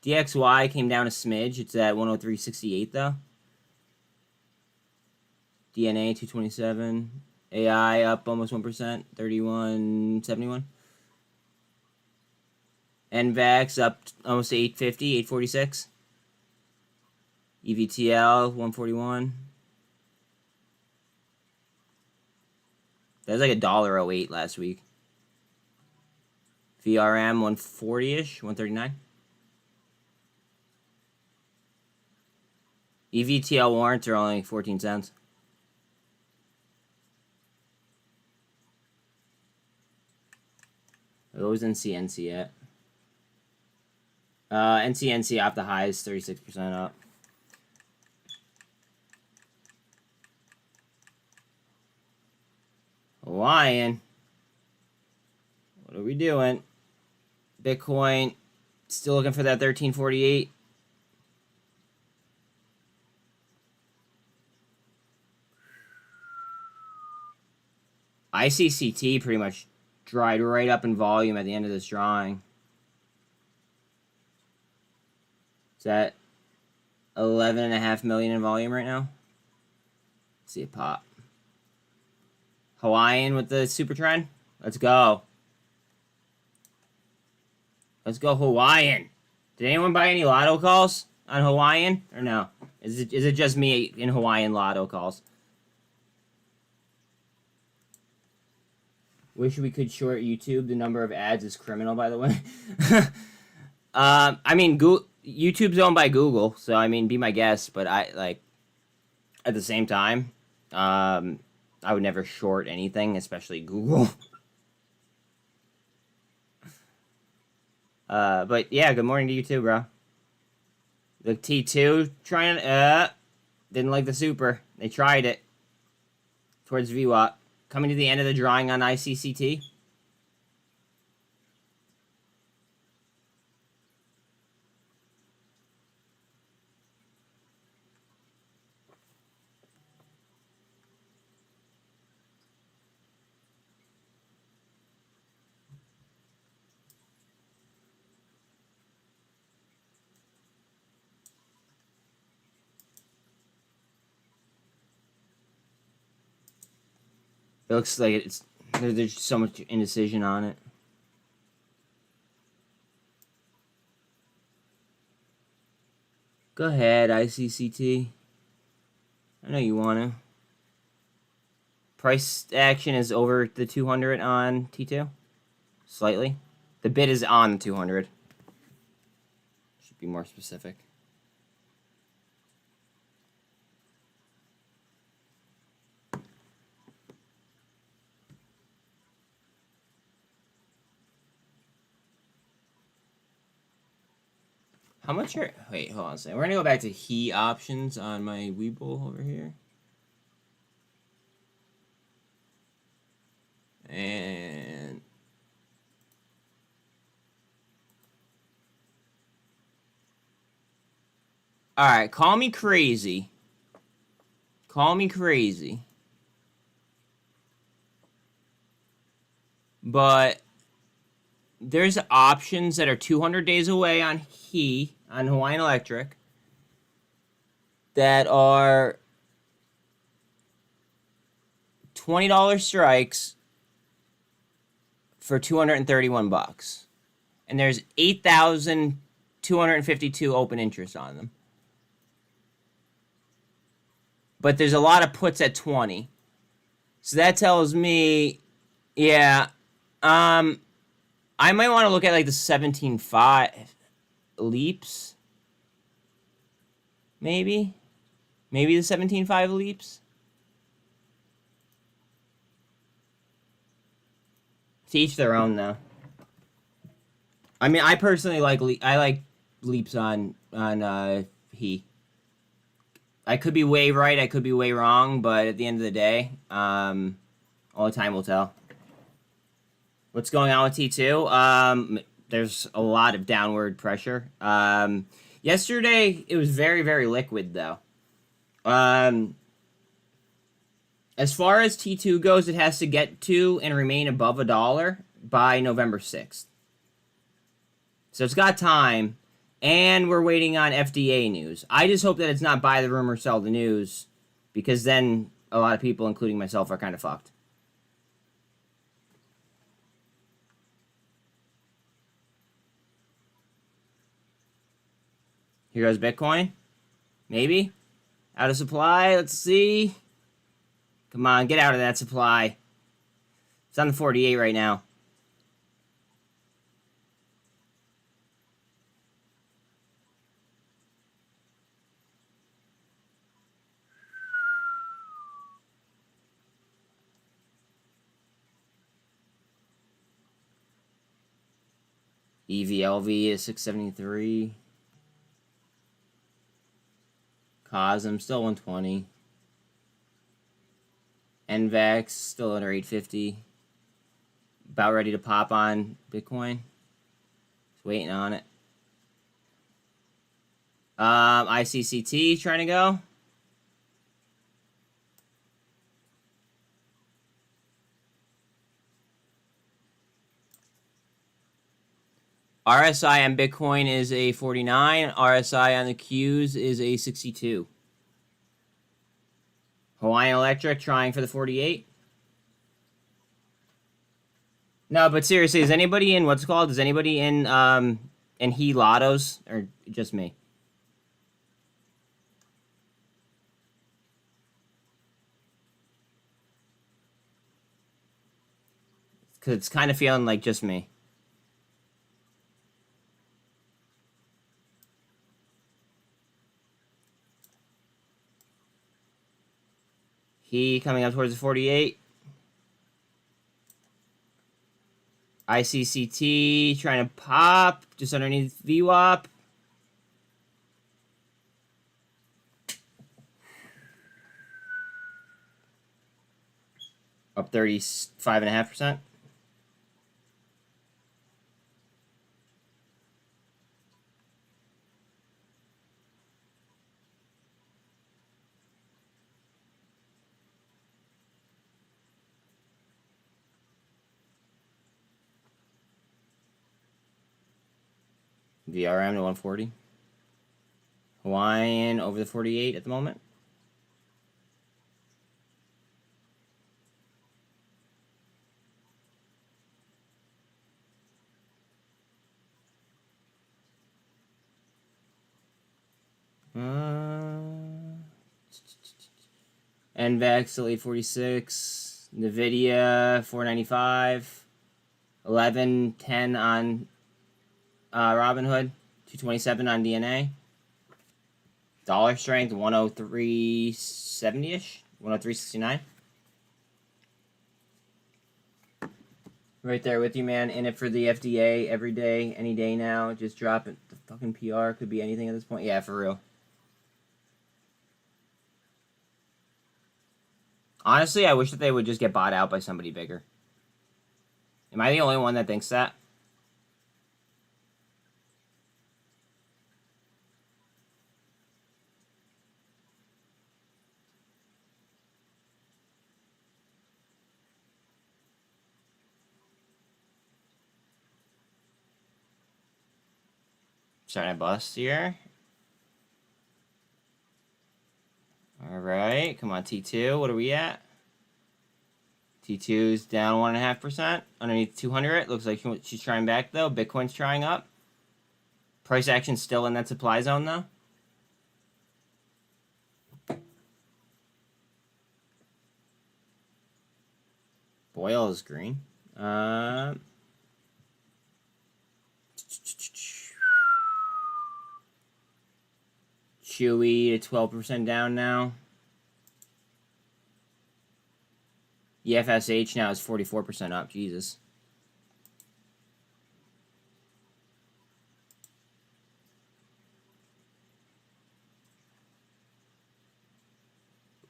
DXY came down a smidge. It's at 103.68 though. DNA 227. AI up almost 1%, 31.71. NVAX up almost to 850, 846. EVTL 141. That was like $1.08 last week. VRM 140-ish, 139. EVTL warrants are only 14 cents. What was NCNC at? NCNC off the highs, 36% up. Hawaiian. What are we doing? Bitcoin, still looking for that 1348. ICCT pretty much dried right up in volume at the end of this drawing. It's at 11.5 million in volume right now. Let's see it pop. Hawaiian with the super trend. Let's go. Let's go Hawaiian. Did anyone buy any lotto calls on Hawaiian or no? Is it just me in Hawaiian lotto calls? Wish we could short YouTube. The number of ads is criminal, by the way. I mean, YouTube's owned by Google, so I mean, be my guest. But at the same time, I would never short anything, especially Google. But yeah, good morning to you too, bro. The T2 didn't like the super. They tried it towards VWAP. Coming to the end of the drawing on ICCT. It looks like there's so much indecision on it. Go ahead, ICCT. I know you want to. Price action is over the 200 on T2. Slightly. The bid is on the 200. Should be more specific. How much are... Wait, hold on a second. We're going to go back to he options on my webull over here. And... Alright, call me crazy. Call me crazy. But... There's options that are 200 days away on on Hawaiian Electric that are $20 strikes for 231 bucks. And there's 8,252 open interest on them. But there's a lot of puts at 20. So that tells me, yeah, I might want to look at like the 17.5 leaps. Maybe the 17.5 leaps. To each their own, though. I mean, I personally like leaps on he. I could be way right, I could be way wrong, but at the end of the day, only time will tell. What's going on with T2? There's a lot of downward pressure. Yesterday, it was very, very liquid, though. As far as T2 goes, it has to get to and remain above $1 by November 6th. So it's got time, and we're waiting on FDA news. I just hope that it's not buy the rumor, sell the news, because then a lot of people, including myself, are kind of fucked. Here goes Bitcoin. Maybe. Out of supply. Let's see. Come on, get out of that supply. It's on the 48 right now. EVLV is 673. Cosm still 120. NVEX still under 850. About ready to pop on Bitcoin. Just waiting on it. ICCT trying to go. RSI on Bitcoin is a 49. RSI on the Qs is a 62. Hawaiian Electric trying for the 48. No, but seriously, is anybody in what's it called? Is anybody in he lottos or just me? Because it's kind of feeling like just me. He coming up towards the 48. ICCT trying to pop just underneath VWAP. Up 35.5%. VRM to 140. Hawaiian over the 48 at the moment. NVEX still 846. NVIDIA 495. 1110 on Robinhood. 227 on DNA. Dollar strength 103.70-ish. 103.69. Right there with you, man. In it for the FDA every day, any day now. Just drop it. The fucking PR could be anything at this point. Yeah, for real. Honestly, I wish that they would just get bought out by somebody bigger. Am I the only one that thinks that? Starting to bust here. Alright, come on, T2. What are we at? T2's down 1.5%. Underneath 200. Looks like she's trying back, though. Bitcoin's trying up. Price action still in that supply zone, though. Oil is green. Chewy to 12% down now. EFSH now is 44% up. Jesus.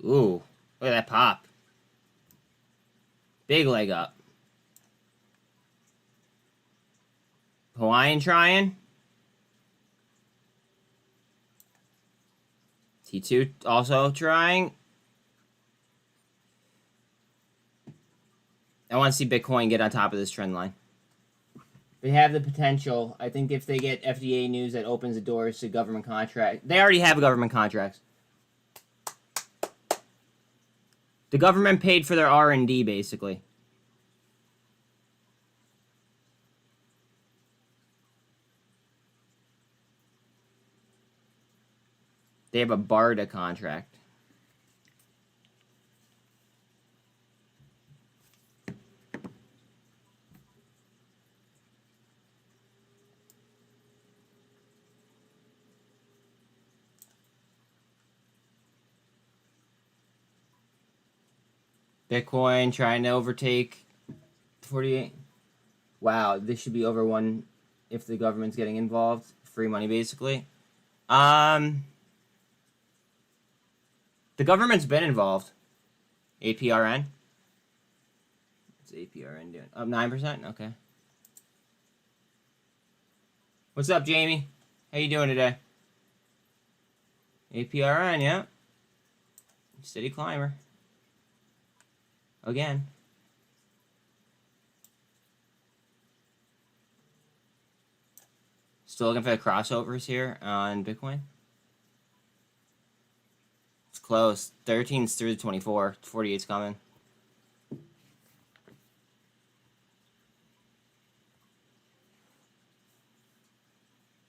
Ooh, look at that pop. Big leg up. Hawaiian trying. T2 also trying. I want to see Bitcoin get on top of this trend line. They have the potential. I think if they get FDA news that opens the doors to government contracts. They already have government contracts. The government paid for their R&D, basically. They have a BARDA contract. Bitcoin trying to overtake 48. Wow, this should be over 1 if the government's getting involved. Free money, basically. The government's been involved. APRN. What's APRN doing? Up 9%? Okay. What's up, Jamie? How you doing today? APRN, yeah. Steady climber. Again. Still looking for the crossovers here on Bitcoin. It's close. 13's through the 24. 48's coming.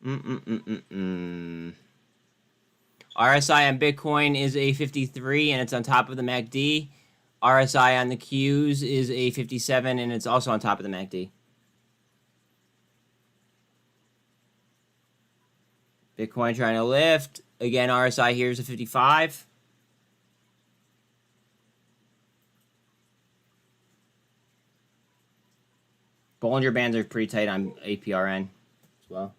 RSI on Bitcoin is a 53 and it's on top of the MACD. RSI on the Qs is a 57 and it's also on top of the MACD. Bitcoin trying to lift. Again, RSI here is a 55. Bollinger Bands are pretty tight on APRN as well.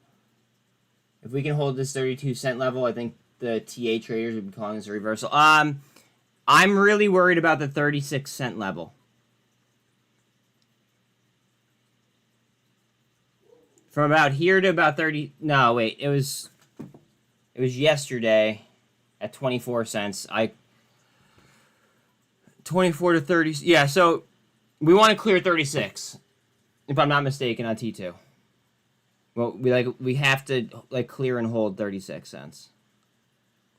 If we can hold this 32-cent level, I think the TA traders would be calling this a reversal. I'm really worried about the 36-cent level. From about here to about 30. No, wait. It was yesterday at 24 cents. 24 to 30. Yeah, so we want to clear 36, if I'm not mistaken, on T2. Well, we have to clear and hold 36 cents.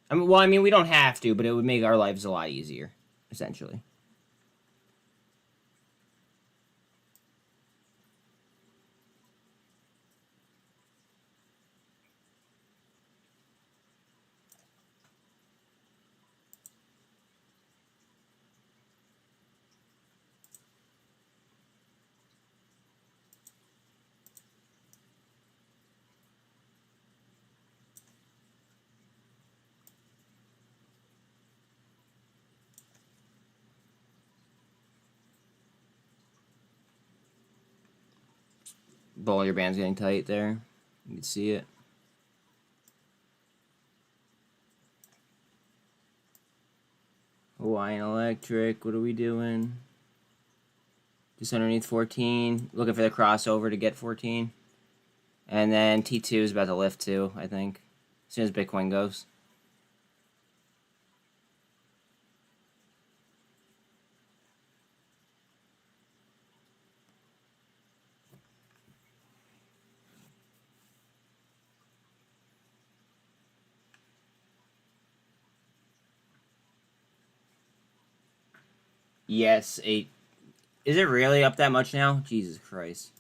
I mean, we don't have to, but it would make our lives a lot easier, essentially. Bollinger Band's getting tight there. You can see it. Hawaiian Electric, what are we doing? Just underneath 14. Looking for the crossover to get 14. And then T2 is about to lift too, I think. As soon as Bitcoin goes. Yes, 8. Is it really up that much now? Jesus Christ.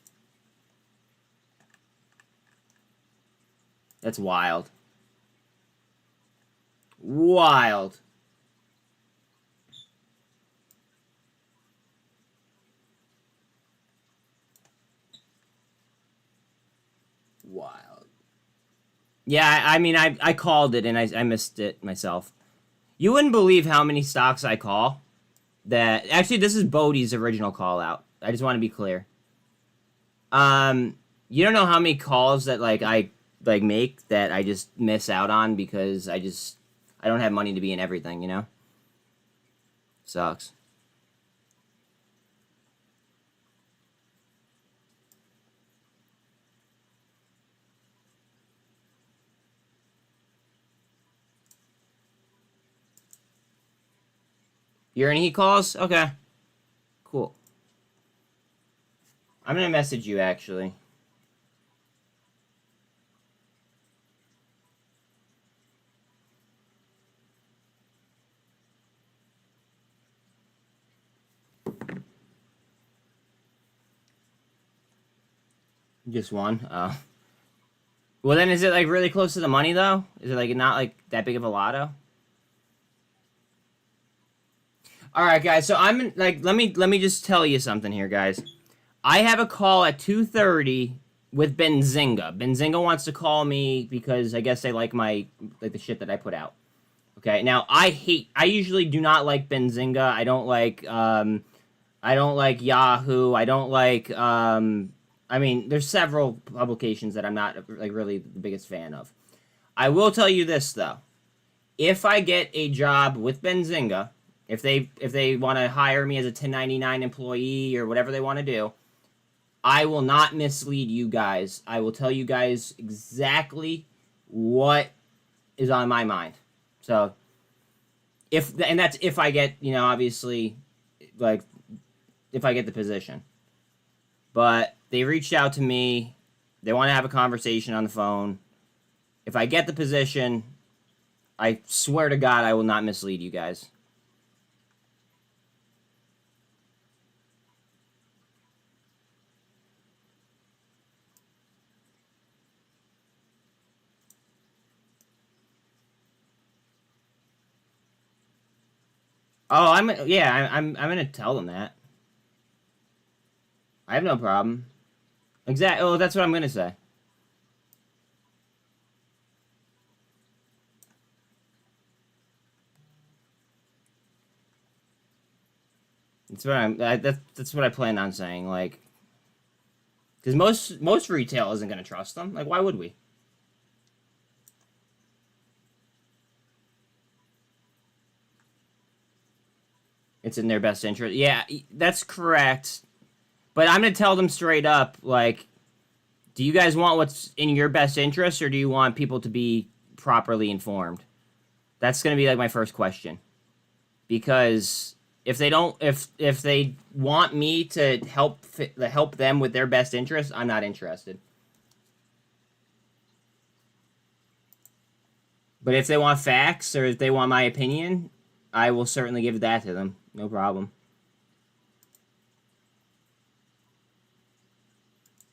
That's wild. Wild. Wild. Yeah, I mean, I called it and I missed it myself. You wouldn't believe how many stocks I call. That actually, this is Bodie's original call out. I just want to be clear. You don't know how many calls that I make that I just miss out on because I don't have money to be in everything. You know, sucks. You're in heat calls? Okay, cool. I'm gonna message you actually. Just one. Oh. Well, then is it like really close to the money though? Is it like not like that big of a lotto? All right, guys. So I'm like, let me just tell you something here, guys. I have a call at 2:30 with Benzinga. Benzinga wants to call me because I guess they like the shit that I put out. Okay. Now I usually do not like Benzinga. I don't like Yahoo. I don't like I mean, there's several publications that I'm not like really the biggest fan of. I will tell you this though. If I get a job with Benzinga, if they want to hire me as a 1099 employee or whatever they want to do, I will not mislead you guys. I will tell you guys exactly what is on my mind. So, and that's if I get, obviously, like, if I get the position. But they reached out to me. They want to have a conversation on the phone. If I get the position, I swear to God, I will not mislead you guys. Oh, I'm gonna tell them that. I have no problem. Exactly. Oh, that's what I'm gonna say. That's what I plan on saying. Like, because most retail isn't gonna trust them. Like, why would we? It's in their best interest. Yeah, that's correct. But I'm gonna tell them straight up. Like, do you guys want what's in your best interest, or do you want people to be properly informed? That's gonna be like my first question. Because if they don't, if they want me to help them with their best interest, I'm not interested. But if they want facts or if they want my opinion, I will certainly give that to them. No problem.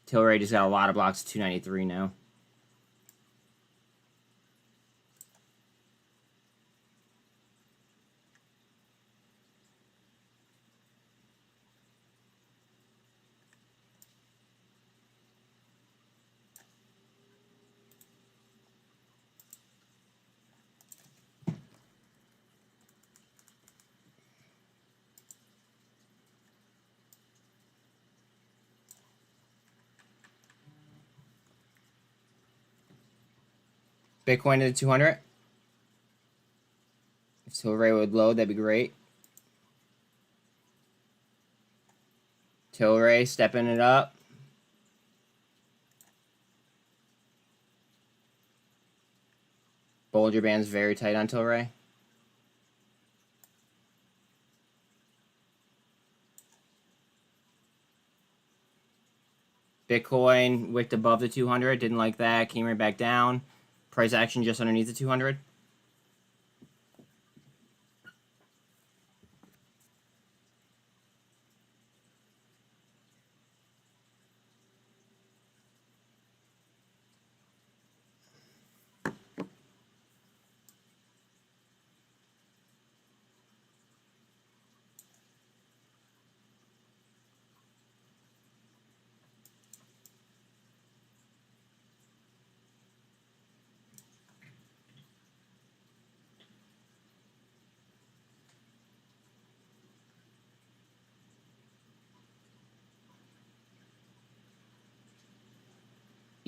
Tilray just got a lot of blocks, 293 now. Bitcoin to 200. If Tilray would load, that'd be great. Tilray stepping it up. Bollinger Band's very tight on Tilray. Bitcoin wicked above the 200. Didn't like that. Came right back down. Price action just underneath the 200.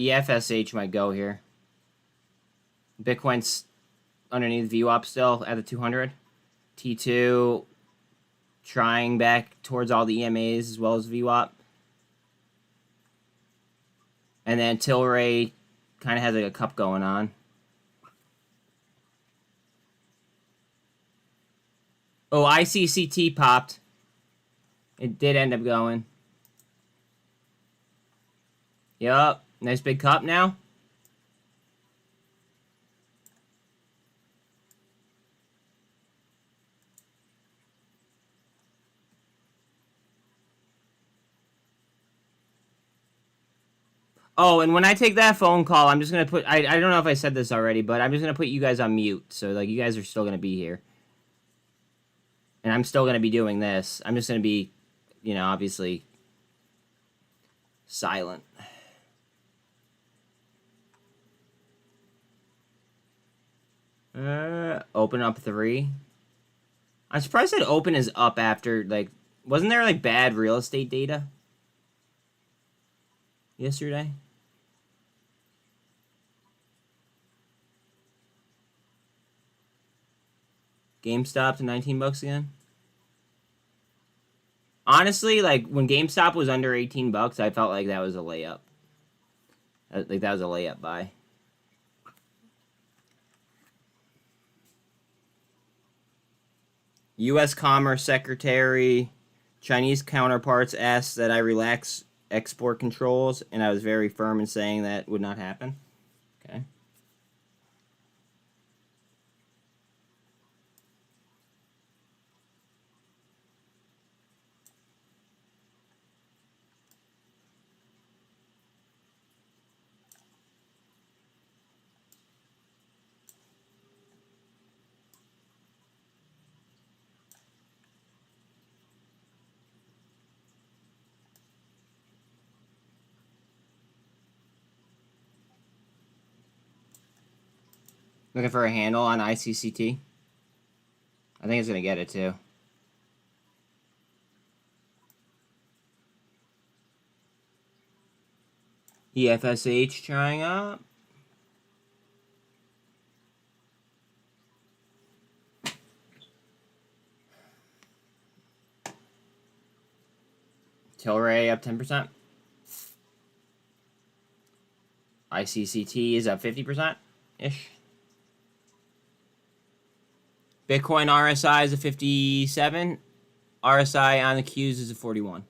EFSH might go here. Bitcoin's underneath VWAP still at the 200. T2 trying back towards all the EMAs as well as VWAP. And then Tilray kind of has like a cup going on. Oh, ICCT popped. It did end up going. Yup. Nice big cup now. Oh, and when I take that phone call, I'm just going to put... I don't know if I said this already, but I'm just going to put you guys on mute. So, like, you guys are still going to be here. And I'm still going to be doing this. I'm just going to be, you know, obviously silent. Open up 3. I'm surprised that open is up after, like... Wasn't there, like, bad real estate data yesterday? GameStop to 19 bucks again. Honestly, like, when GameStop was under 18 bucks, I felt like that was a layup. Like, that was a layup buy. U.S. Commerce Secretary, Chinese counterparts asked that I relax export controls, and I was very firm in saying that would not happen. Okay. Looking for a handle on ICCT. I think it's going to get it, too. EFSH trying up. Tilray up 10%. ICCT is up 50%-ish. Bitcoin RSI is a 57. RSI on the Qs is a 41.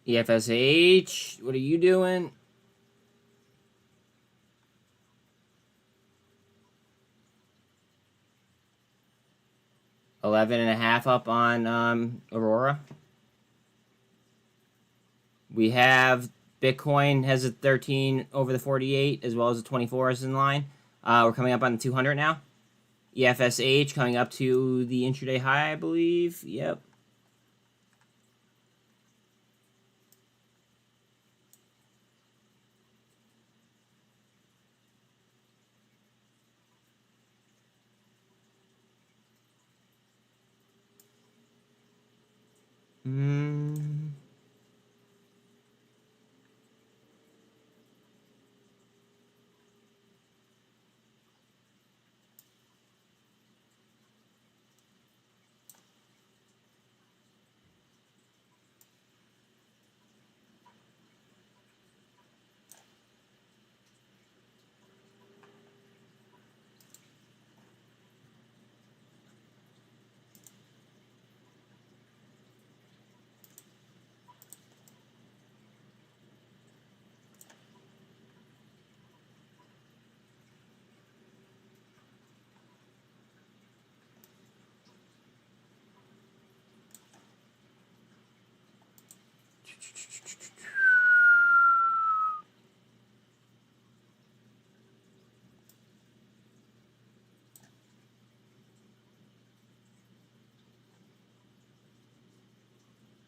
EFSH, what are you doing? $11.5 up on Aurora. We have Bitcoin has a 13 over the 48 as well as a 24 is in line. We're coming up on the 200 now. EFSH coming up to the intraday high, I believe. Yep.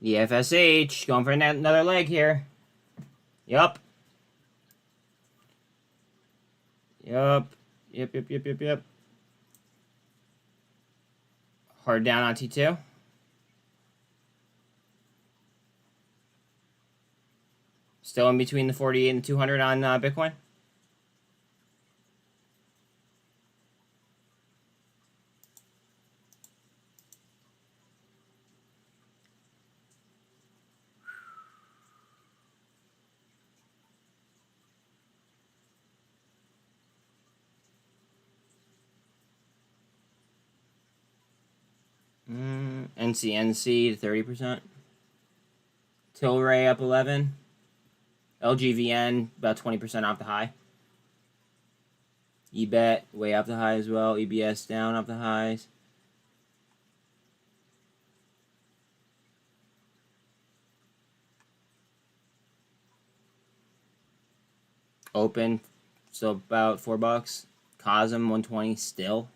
The FSH going for another leg here. Yup. Yup. Yep. Hard down on T2. Still in between the 48 and 200 on Bitcoin. NCNC to 30%. Tilray up 11. LGVN about 20% off the high. EBET way up the high as well. EBS down off the highs. Open, so about $4. Cosm 120 still.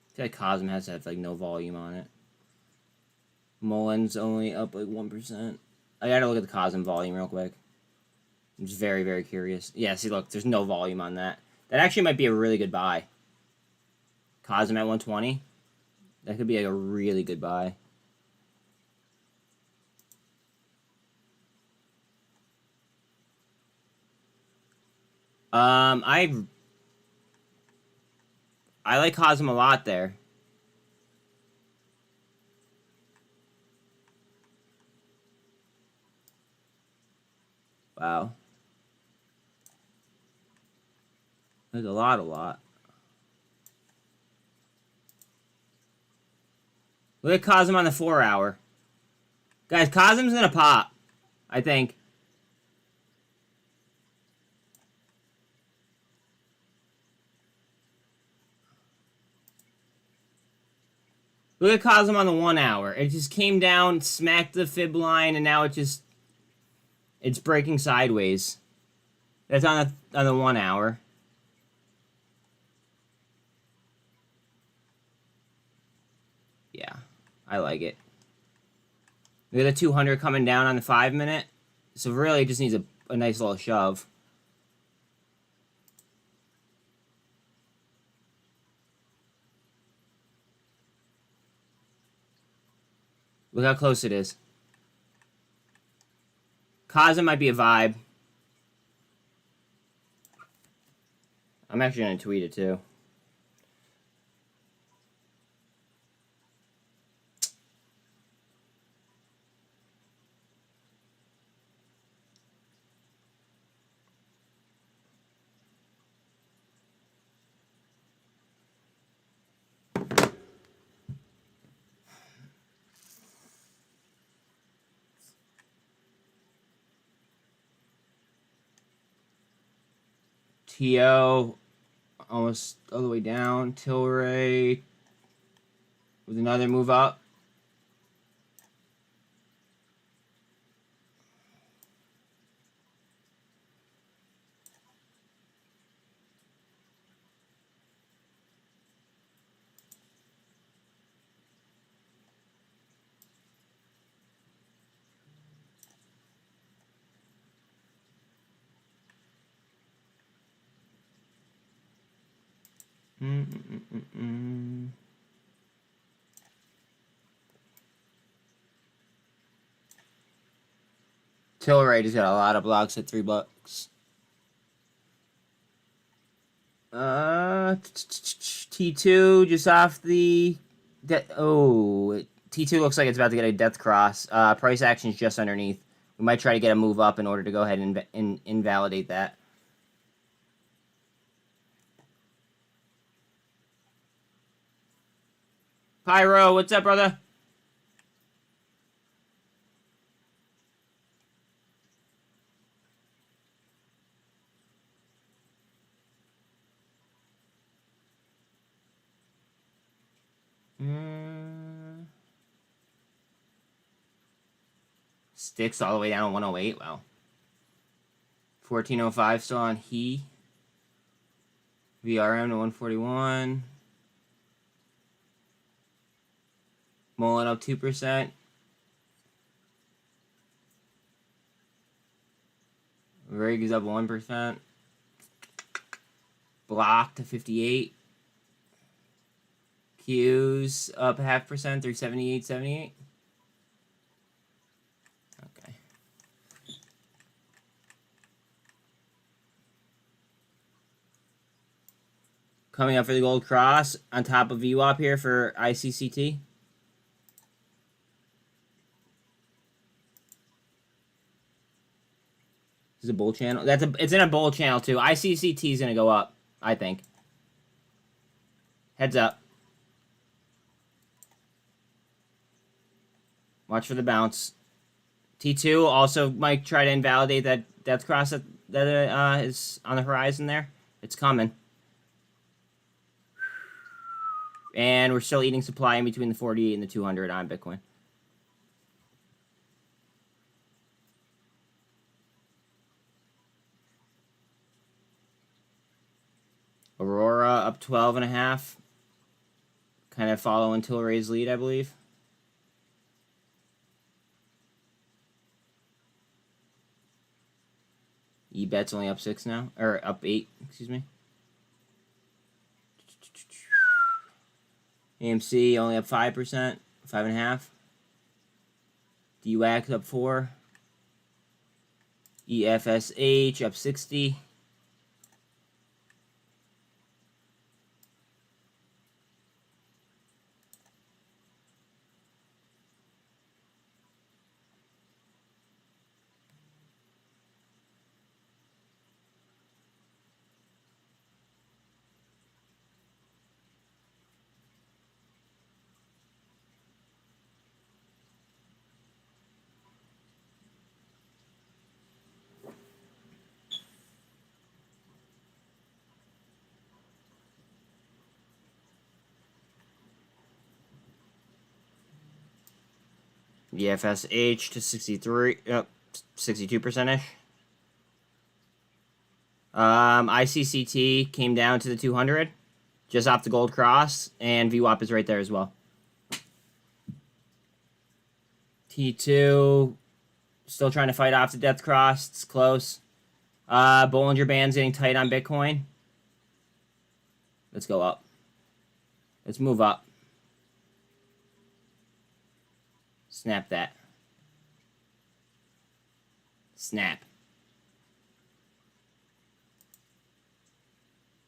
I feel like Cosm has to have like no volume on it. MULN's only up like 1%. I gotta look at the Cosm volume real quick. I'm just very, very curious. Yeah, see, look, there's no volume on that. That actually might be a really good buy. Cosm at 120. That could be like a really good buy. I like Cosm a lot there. Wow. There's a lot. Look at Cosm on the 4 hour. Guys, Cosm's gonna pop, I think. Look at Cosm on the 1 hour. It just came down, smacked the fib line, and now it's breaking sideways. That's on the 1 hour. Yeah, I like it. Look at the 200 coming down on the 5 minute. So really, it just needs a nice little shove. Look how close it is. Cosm might be a vibe. I'm actually going to tweet it too. TO almost all the way down. Tilray with another move up. Tilray has got a lot of blocks at $3. T2 just off the... T2 looks like it's about to get a death cross. Price action's just underneath. We might try to get a move up in order to go ahead and invalidate that. Pyro, what's up, brother? Sticks all the way down to 108. Wow. 1405 still on he. VRM to 141. MULN up 2%. Rig is up 1%. Block to 58. Q's up 0.5%, 378.78. Okay. Coming up for the gold cross on top of VWAP here for ICCT. This is a bull channel. It's in a bull channel too. ICCT is gonna go up, I think. Heads up. Watch for the bounce. T2 also might try to invalidate that death cross that is on the horizon there. It's coming. And we're still eating supply in between the 48 and the 200 on Bitcoin. Aurora up 12.5. Kind of following Tilray's lead, I believe. EBET's only up 6 now, or up 8, excuse me. AMC only up 5%, 5.5. DWAC up 4. EFSH up 60. EFSH to 63, 62%-ish. ICCT came down to the 200, just off the gold cross, and VWAP is right there as well. T2, still trying to fight off the death cross. It's close. Bollinger Band's getting tight on Bitcoin. Let's go up. Let's move up. Snap that. Snap.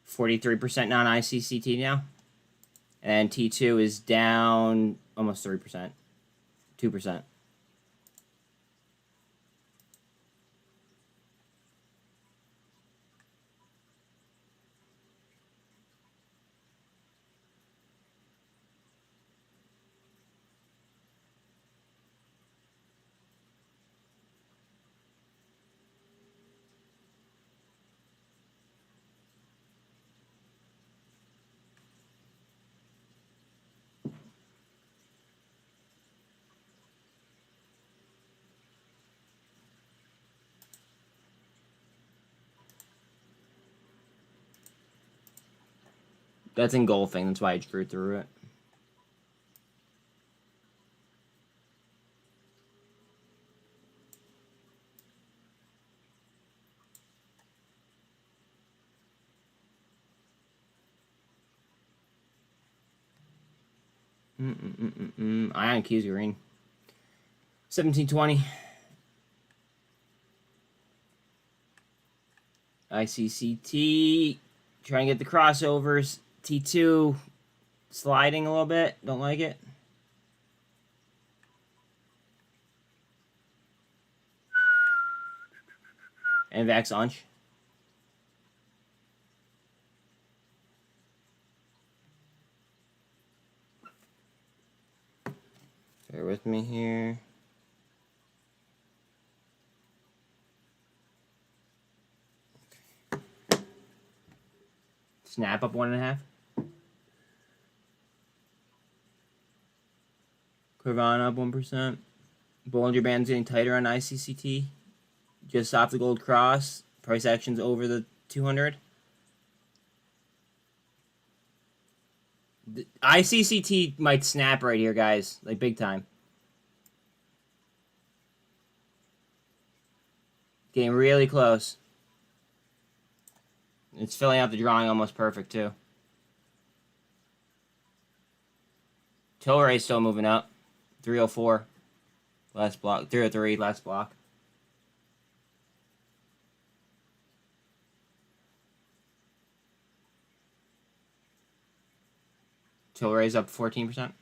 43% non-ICCT now. And T2 is down almost 3%. 2%. That's engulfing. That's why I drew through it. Ion keys green. 1720. ICCT. Trying to get the crossovers. T2 sliding a little bit. Don't like it. And Vax launch. Bear with me here. Snap up 1.5. Carvana up 1%. Bollinger Band's getting tighter on ICCT. Just off the gold cross. Price action's over the 200. ICCT might snap right here, guys. Like, big time. Getting really close. It's filling out the drawing almost perfect, too. Tilray's still moving up. 304. Last block. 303, last block. Tilray's up 14%.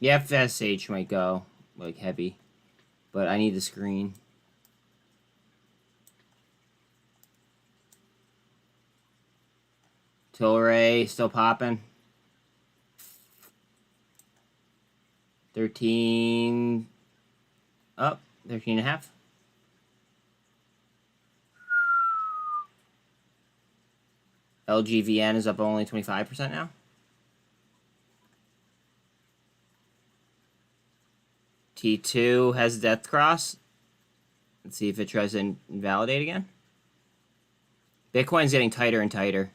The FSH might go, like, heavy. But I need the screen. Tilray still popping. 13. Up. 13.5. LGVN is up only 25% now. T2 has death cross. Let's see if it tries to invalidate again. Bitcoin's getting tighter and tighter.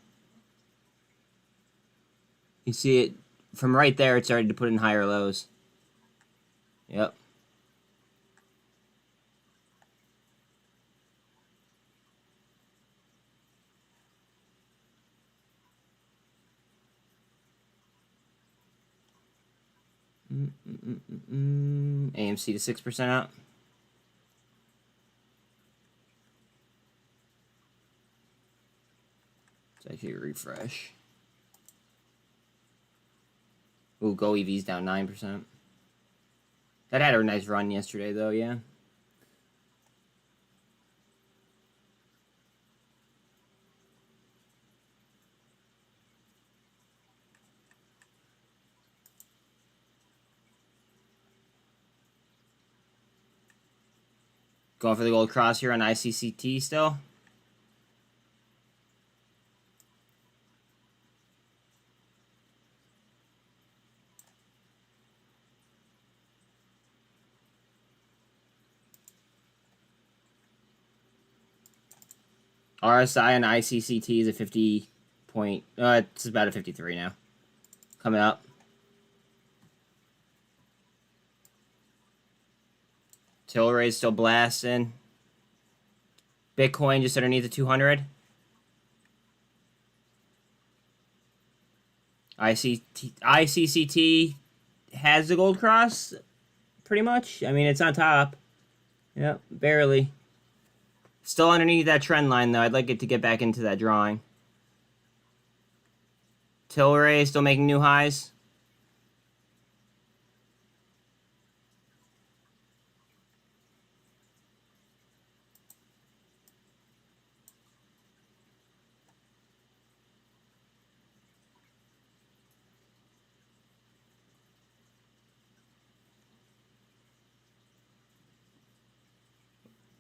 You see it from right there, it started to put in higher lows. Yep. AMC to 6% up. Let's actually refresh. Ooh, Go EV's down 9%. That had a nice run yesterday, though, yeah. Going for the gold cross here on ICCT still. RSI and ICCT is a 50 point. It's about a 53 now. Coming up. Tilray's still blasting. Bitcoin just underneath the 200. ICCT has the gold cross, pretty much. I mean, it's on top. Yep, barely. Still underneath that trend line, though. I'd like it to get back into that drawing. Tilray is still making new highs.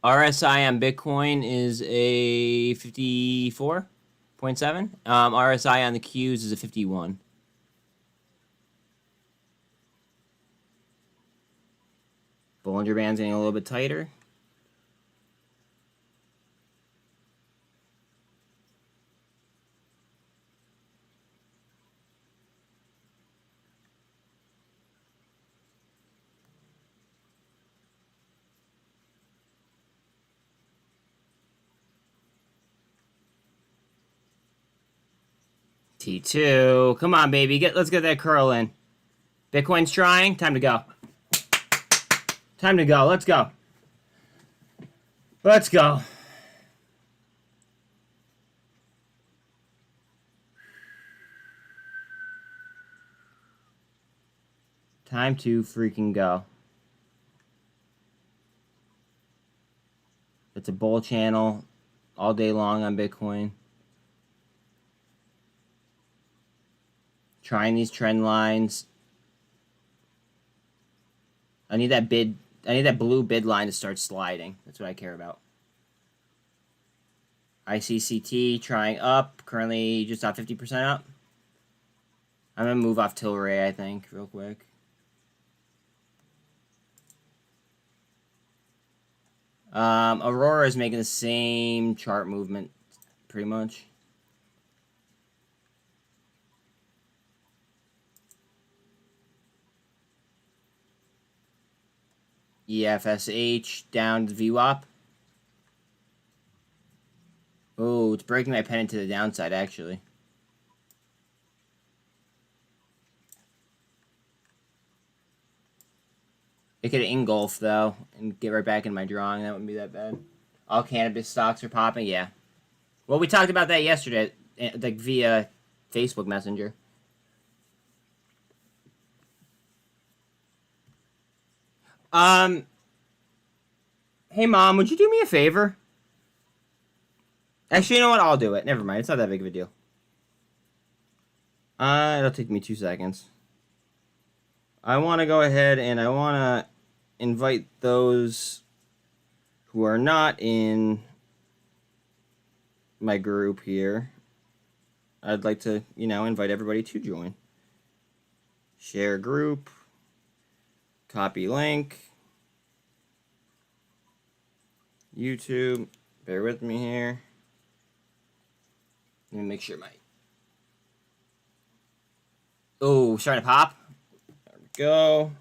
RSI on Bitcoin is a 54.7. RSI on the Qs is a 51. Bollinger Band's getting a little bit tighter. T2. Come on, baby. Let's get that curl in. Bitcoin's trying. Time to go. Time to go. Let's go. Let's go. Time to freaking go. It's a bull channel all day long on Bitcoin. Trying these trend lines. I need that blue bid line to start sliding. That's what I care about. ICCT trying up. Currently just off 50% up. I'm going to move off Tilray, I think, real quick. Aurora is making the same chart movement, pretty much. EFSH down to VWAP. Oh, it's breaking my pennant to the downside, actually. It could engulf, though, and get right back in my drawing. That wouldn't be that bad. All cannabis stocks are popping? Yeah. Well, we talked about that yesterday, like via Facebook Messenger. Hey, Mom, would you do me a favor? Actually, you know what? I'll do it. Never mind. It's not that big of a deal. It'll take me 2 seconds. I want to go ahead and I want to invite those who are not in my group here. I'd like to, invite everybody to join. Share group. Copy link. YouTube. Bear with me here. Let me make sure my... Oh, starting to pop. There we go.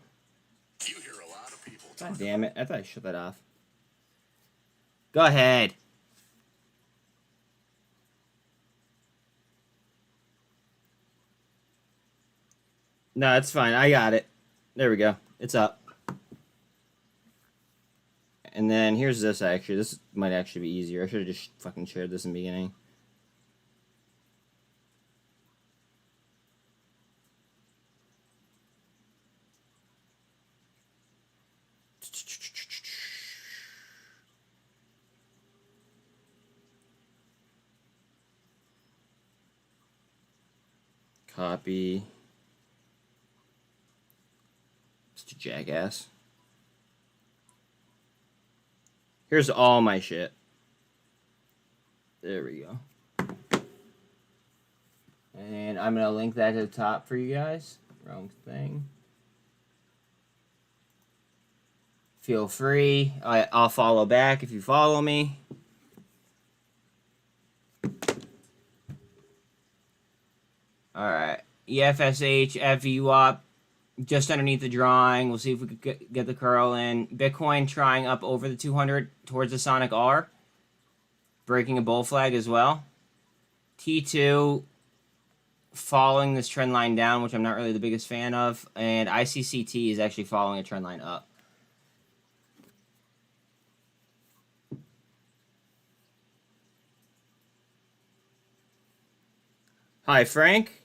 You hear a lot of people. God damn it. I thought I shut that off. Go ahead. No, it's fine. I got it. There we go. It's up. And then here's this, actually. This might actually be easier. I should have just fucking shared this in the beginning. Copy. Such a jackass. Here's all my shit. There we go. And I'm going to link that to the top for you guys. Wrong thing. Feel free. I'll follow back if you follow me. Alright. EFSH, FVWAP. Just underneath the drawing. We'll see if we could get the curl in. Bitcoin trying up over the 200 towards the Sonic R. Breaking a bull flag as well. T2 following this trend line down, which I'm not really the biggest fan of. And ICCT is actually following a trend line up. Hi, Frank.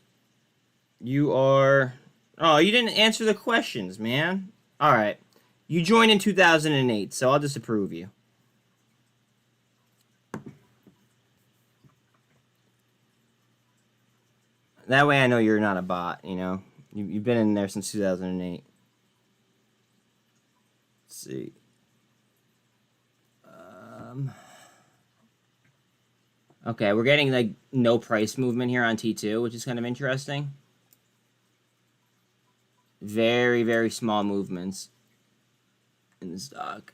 You are... Oh, you didn't answer the questions, man. All right. You joined in 2008, so I'll disapprove you. That way I know you're not a bot, You've been in there since 2008. Let's see. Okay, we're getting, like, no price movement here on T2, which is kind of interesting. Very, very small movements in the stock.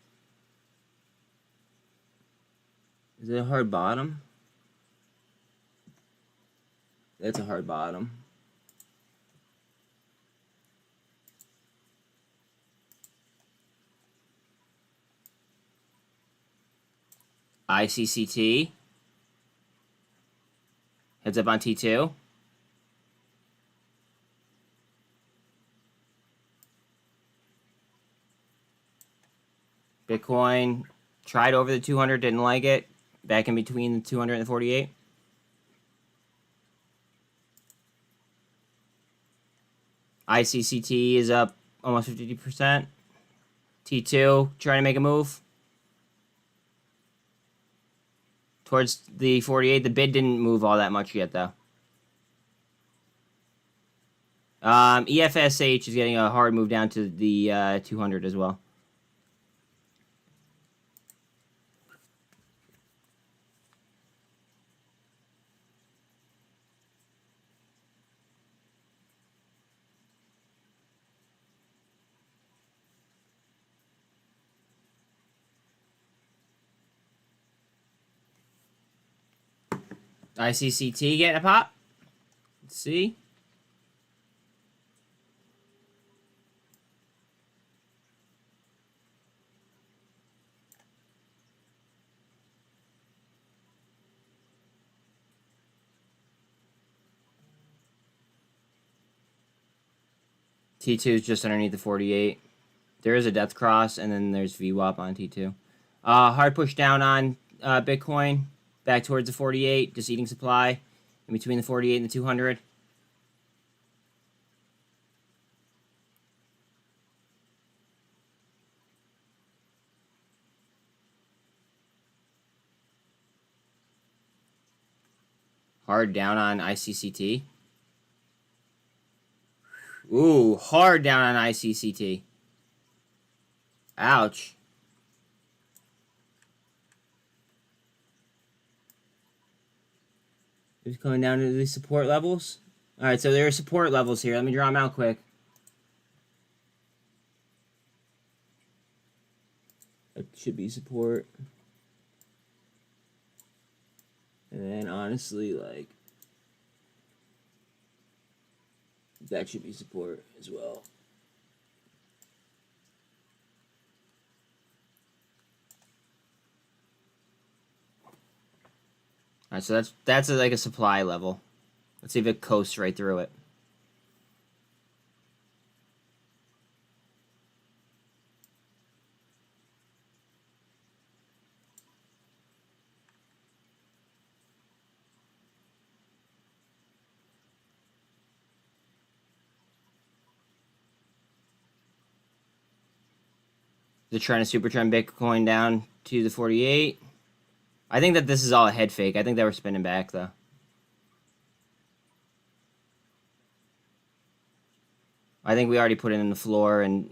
Is it a hard bottom? That's a hard bottom. ICCT. Heads up on T2. Bitcoin Tried over the 200, didn't like it. Back in between the 200 and the 48. ICCT is up almost 50%. T2 trying to make a move towards the 48. The bid didn't move all that much yet, though. EFSH is getting a hard move down to the 200 as well. ICCT getting a pop. Let's see. T2 is just underneath the 48. There is a death cross, and then there's VWAP on T2. Hard push down on Bitcoin, back towards the 48, just eating supply in between the 48 and the 200. Hard down on ICCT. Ooh, hard down on ICCT. Ouch. It's going down to the support levels. Alright, so there are support levels here. Let me draw them out quick. That should be support. And then honestly, like, that should be support as well. Alright, so that's like a supply level. Let's see if it coasts right through it. They're trying to super trend Bitcoin down to the 48. I think that this is all a head fake. I think they were spinning back, though. I think we already put it in the floor, and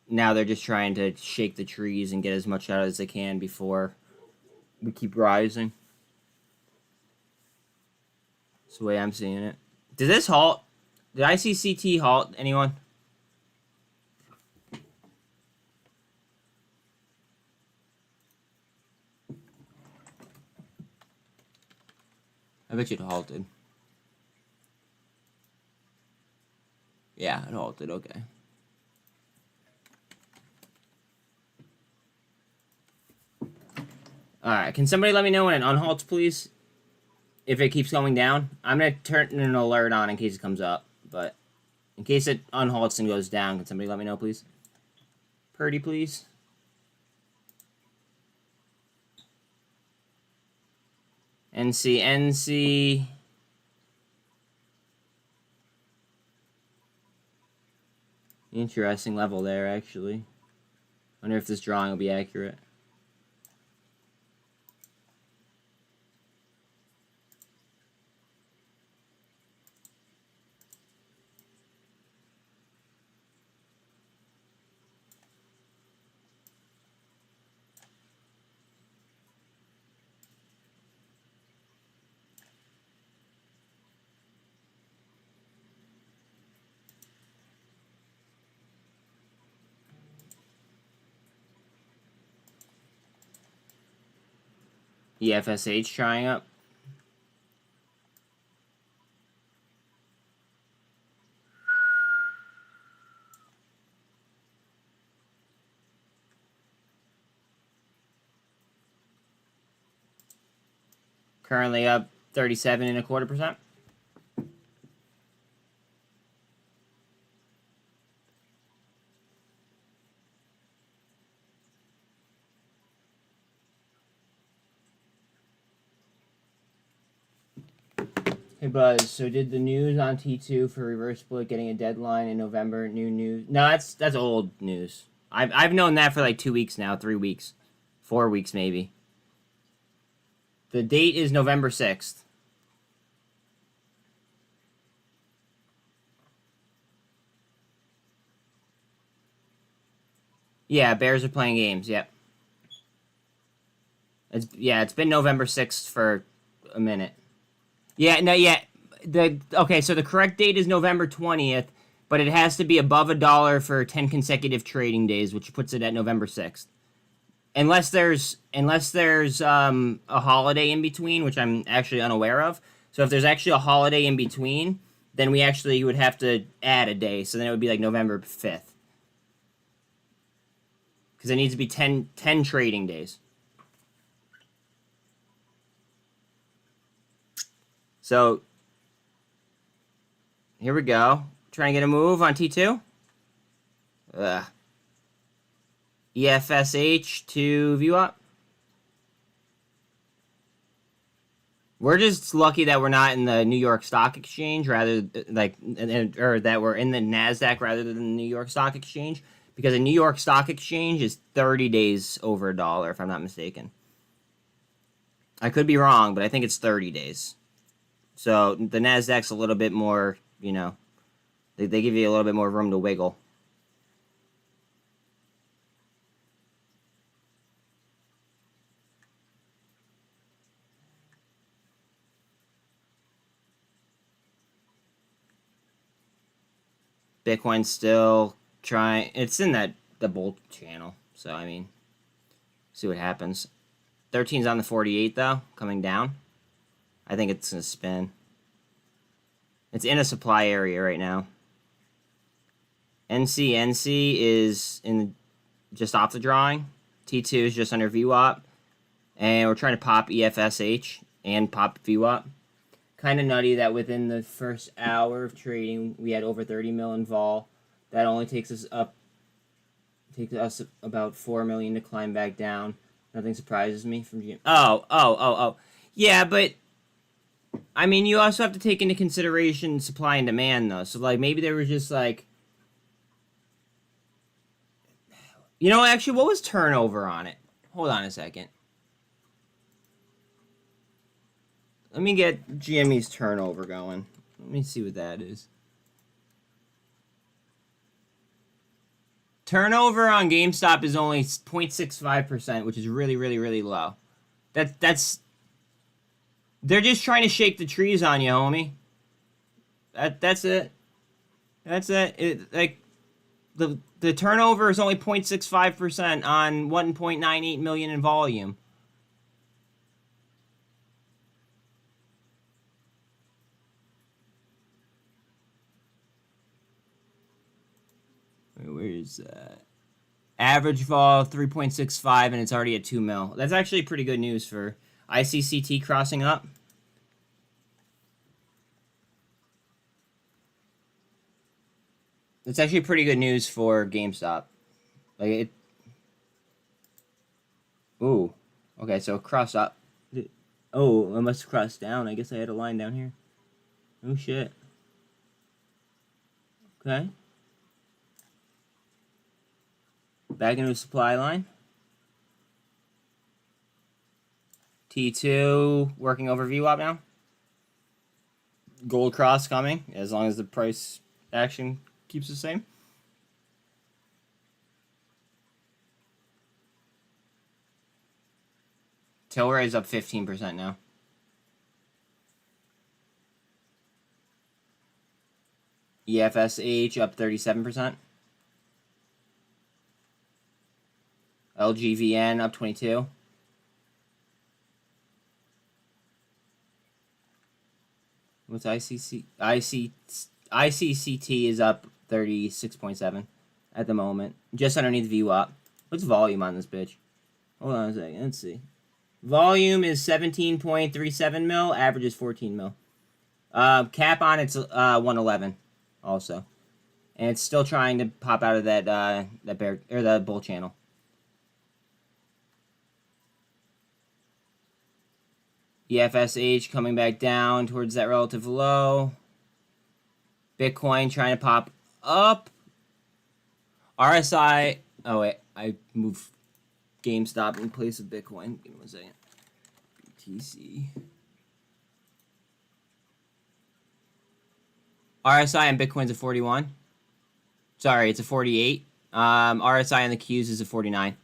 now they're just trying to shake the trees and get as much out as they can before we keep rising. That's the way I'm seeing it. Did this halt? Did ICCT halt anyone? I bet you it halted. Yeah, it halted, okay. Alright, can somebody let me know when it unhalts, please? If it keeps going down. I'm going to turn an alert on in case it comes up. But in case it unhalts and goes down, can somebody let me know, please? Purdy, please. NCNC. Interesting level there, actually. Wonder if this drawing will be accurate. EFSH trying up. Currently up 37.25%. Hey Buzz, so did the news on T2 for reverse split getting a deadline in November? New news? No, that's old news. I've known that for like 2 weeks now, 3 weeks, 4 weeks maybe. The date is November 6th. Yeah, Bears are playing games. Yep. It's been November 6th for a minute. Yeah, no, yeah. Okay, so the correct date is November 20th, but it has to be above $1 for 10 consecutive trading days, which puts it at November 6th. Unless there's a holiday in between, which I'm actually unaware of. So if there's actually a holiday in between, then we actually would have to add a day. So then it would be like November 5th. Because it needs to be 10 trading days. So here we go. Trying to get a move on T2. EFSH to VWAP. We're just lucky that we're not in the New York Stock Exchange, rather or that we're in the NASDAQ rather than the New York Stock Exchange, because the New York Stock Exchange is 30 days over $1, if I'm not mistaken. I could be wrong, but I think it's 30 days. So the NASDAQ's a little bit more, you know, they give you a little bit more room to wiggle. Bitcoin's still trying. It's in the bull channel, so I mean, see what happens. 13's on the 48 though, coming down. I think it's gonna spin. It's in a supply area right now. NCNC is just off the drawing. T2 is just under VWAP, and we're trying to pop EFSH and pop VWAP. Kind of nutty that within the first hour of trading, we had over 30 mil in vol. That only takes us about 4 million to climb back down. Nothing surprises me from GM. Oh. Yeah, but I mean, you also have to take into consideration supply and demand, though. So, like, maybe they were just like, you know, actually, what was turnover on it? Hold on a second. Let me get GME's turnover going. Let me see what that is. Turnover on GameStop is only 0.65%, which is really, really, really low. That's they're just trying to shake the trees on you, homie. That's it. That's it. Like the turnover is only 0.65% on 1.98 million in volume. Where is that? Average vol 3.65, and it's already at 2 mil. That's actually pretty good news for ICCT crossing up. It's actually pretty good news for GameStop. Like it. Ooh. Okay, so cross up. Oh, I must cross down. I guess I had a line down here. Oh shit. Okay. Back into a supply line. T2 working over VWAP now. Gold cross coming, as long as the price action keeps the same. Tilray is up 15% now. EFSH up 37%. LGVN up 22. What's ICCT is up 36.7 at the moment. Just underneath VWAP. What's volume on this bitch? Hold on a second. Let's see. Volume is 17.37 mil. Average is 14 mil. Cap on it's 111 also. And it's still trying to pop out of that bear or the bull channel. EFSH coming back down towards that relative low. Bitcoin trying to pop up. RSI. Oh, wait. I moved GameStop in place of Bitcoin. Give me 1 second. BTC. RSI and Bitcoin's a 41. Sorry, it's a 48. RSI on the Qs is a 49.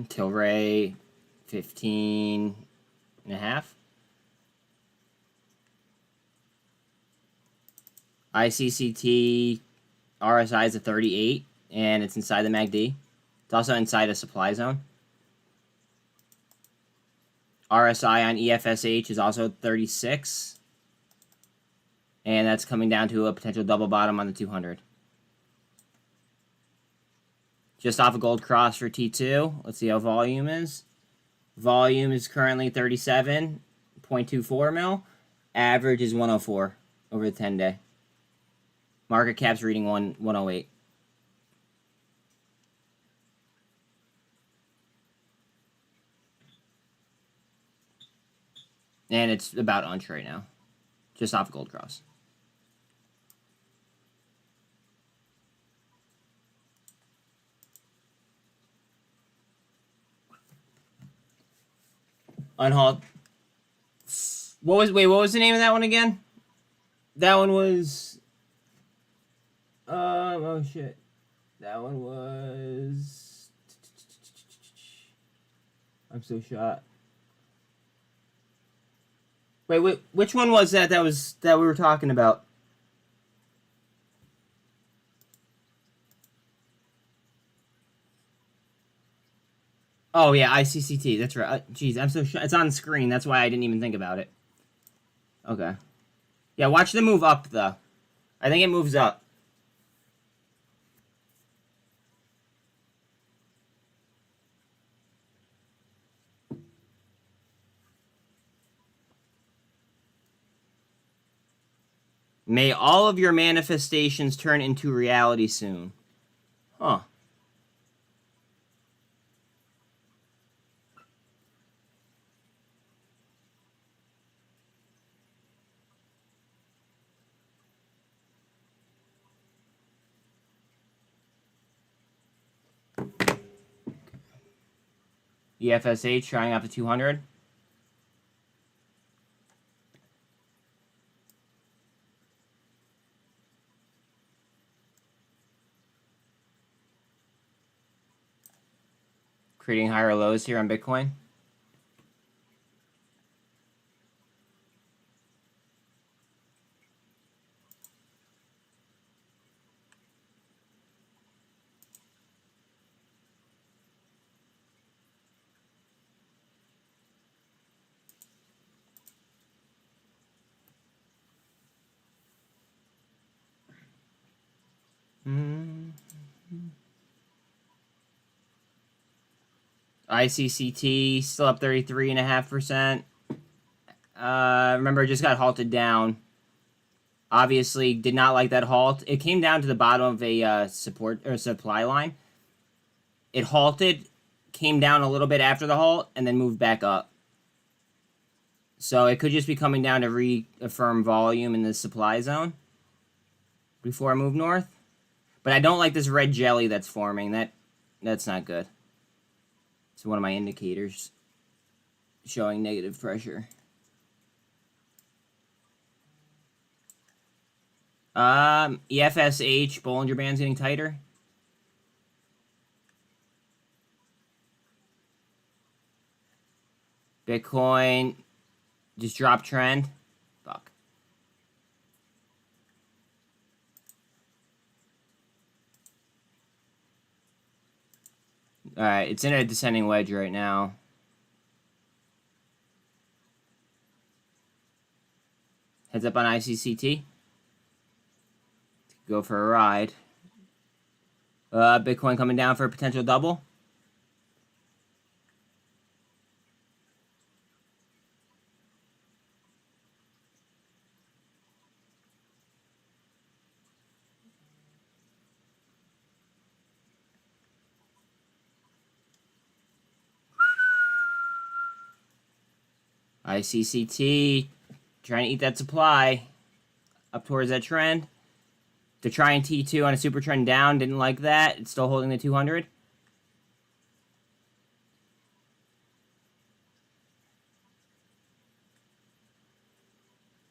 Tilray, 15.5. ICCT RSI is a 38, and it's inside the MACD. It's also inside a supply zone. RSI on EFSH is also 36, and that's coming down to a potential double bottom on the 200. Just off a gold cross for T2. Let's see how volume is. Volume is currently 37.24 mil. Average is 104 over the 10-day. Market cap's reading 108. And it's about unch right now. Just off gold cross. Unhalt. What was the name of that one again? That one was oh shit. That one was I'm so shot. Wait, which one was that that we were talking about? Oh, yeah, ICCT. That's right. Jeez, I'm so it's on the screen. That's why I didn't even think about it. Okay. Yeah, watch the move up, though. I think it moves up. May all of your manifestations turn into reality soon. Huh. EFSH trying out the 200. Creating higher lows here on Bitcoin. ICCT still up 33.5%. Remember, it just got halted down. Obviously, did not like that halt. It came down to the bottom of a support or supply line. It halted, came down a little bit after the halt, and then moved back up. So it could just be coming down to reaffirm volume in the supply zone before I move north. But I don't like this red jelly that's forming. That's not good. It's one of my indicators showing negative pressure. EFSH, Bollinger Band's getting tighter. Bitcoin just dropped trend. Fuck. Alright, it's in a descending wedge right now. Heads up on ICCT. go for a ride. Bitcoin coming down for a potential double. ICCT trying to eat that supply up towards that trend. They're trying T2 on a super trend down. Didn't like that. It's still holding the 200.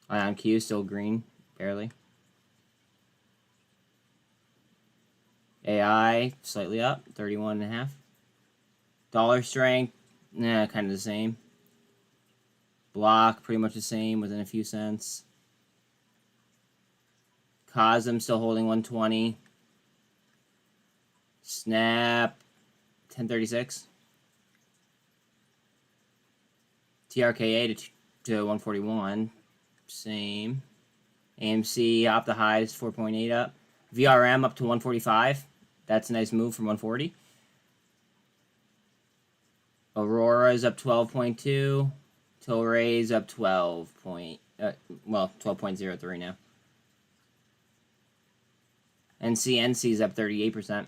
On Q still green, barely. AI slightly up, 31.5. Dollar strength, kind of the same. Block pretty much the same, within a few cents. Cosm still holding 120. Snap 1036. TRKA to 141. Same. AMC up the highs 4.8 up. VRM up to 145. That's a nice move from 140. Aurora is up 12.2. Tilray is up 12.03 now. NCNC is up 38%.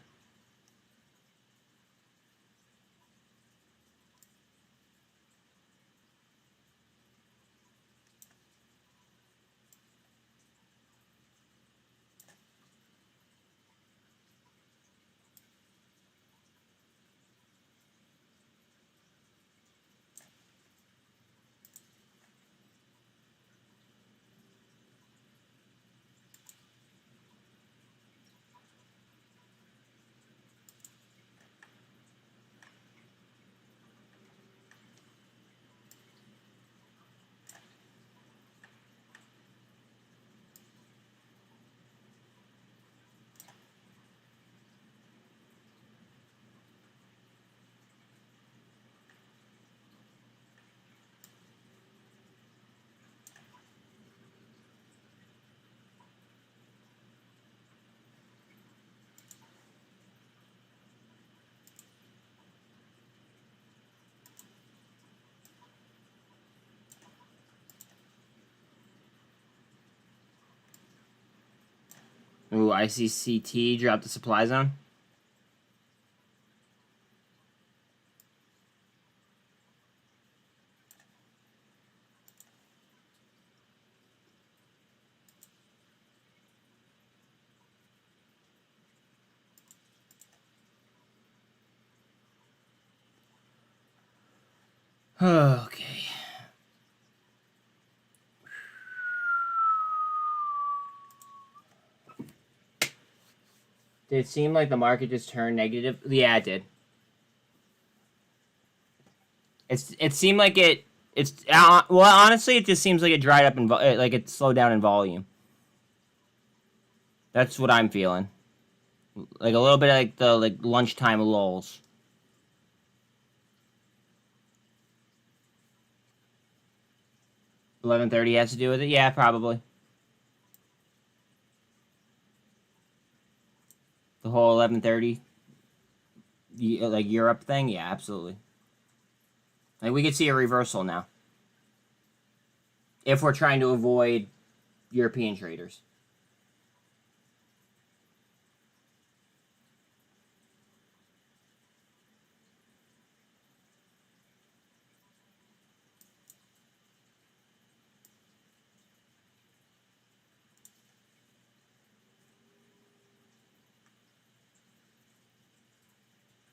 Ooh, ICCT dropped the supply zone. Okay. Did it seem like the market just turned negative? Yeah, it did. It seemed like well, honestly, it just seems like it dried up like it slowed down in volume. That's what I'm feeling. Like a little bit like the lunchtime lulls. 11:30 has to do with it? Yeah, probably. The whole 11:30 like Europe thing? Yeah, absolutely. Like we could see a reversal now. If we're trying to avoid European traders.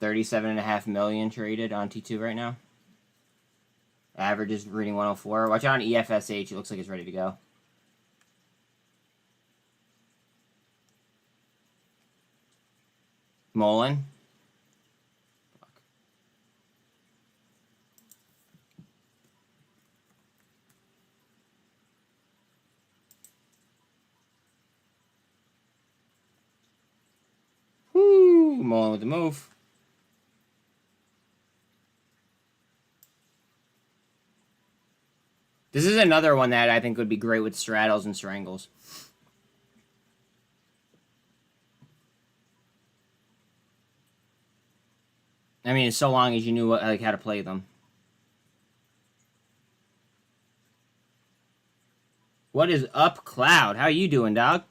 $37.5 million traded on T2 right now. Average is reading 104. Watch out on EFSH. It looks like it's ready to go. MULN. Woo! MULN with the move. This is another one that I think would be great with straddles and strangles. I mean, so long as you knew what, like, how to play them. What is up, Cloud? How you doing, dog?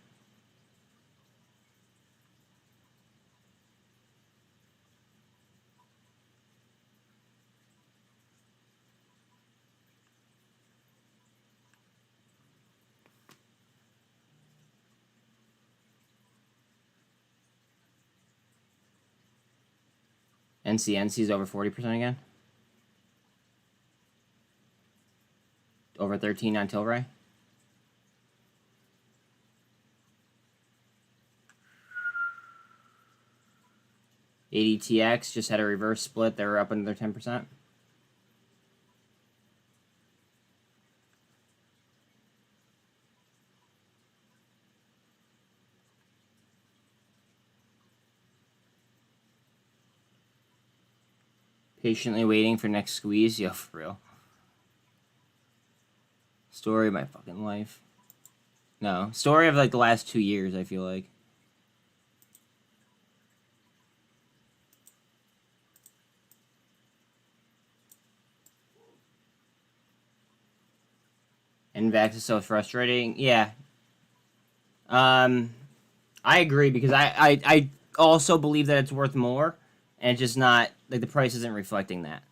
NCNC's over 40% again. Over 13 on Tilray. ADTX just had a reverse split. They're up another 10%. Patiently waiting for next squeeze. Yo, for real. Story of my fucking life. No. Story of, like, the last 2 years, I feel like. NVAX is so frustrating. Yeah. I agree, because I also believe that it's worth more, and it's just not, like, the price isn't reflecting that.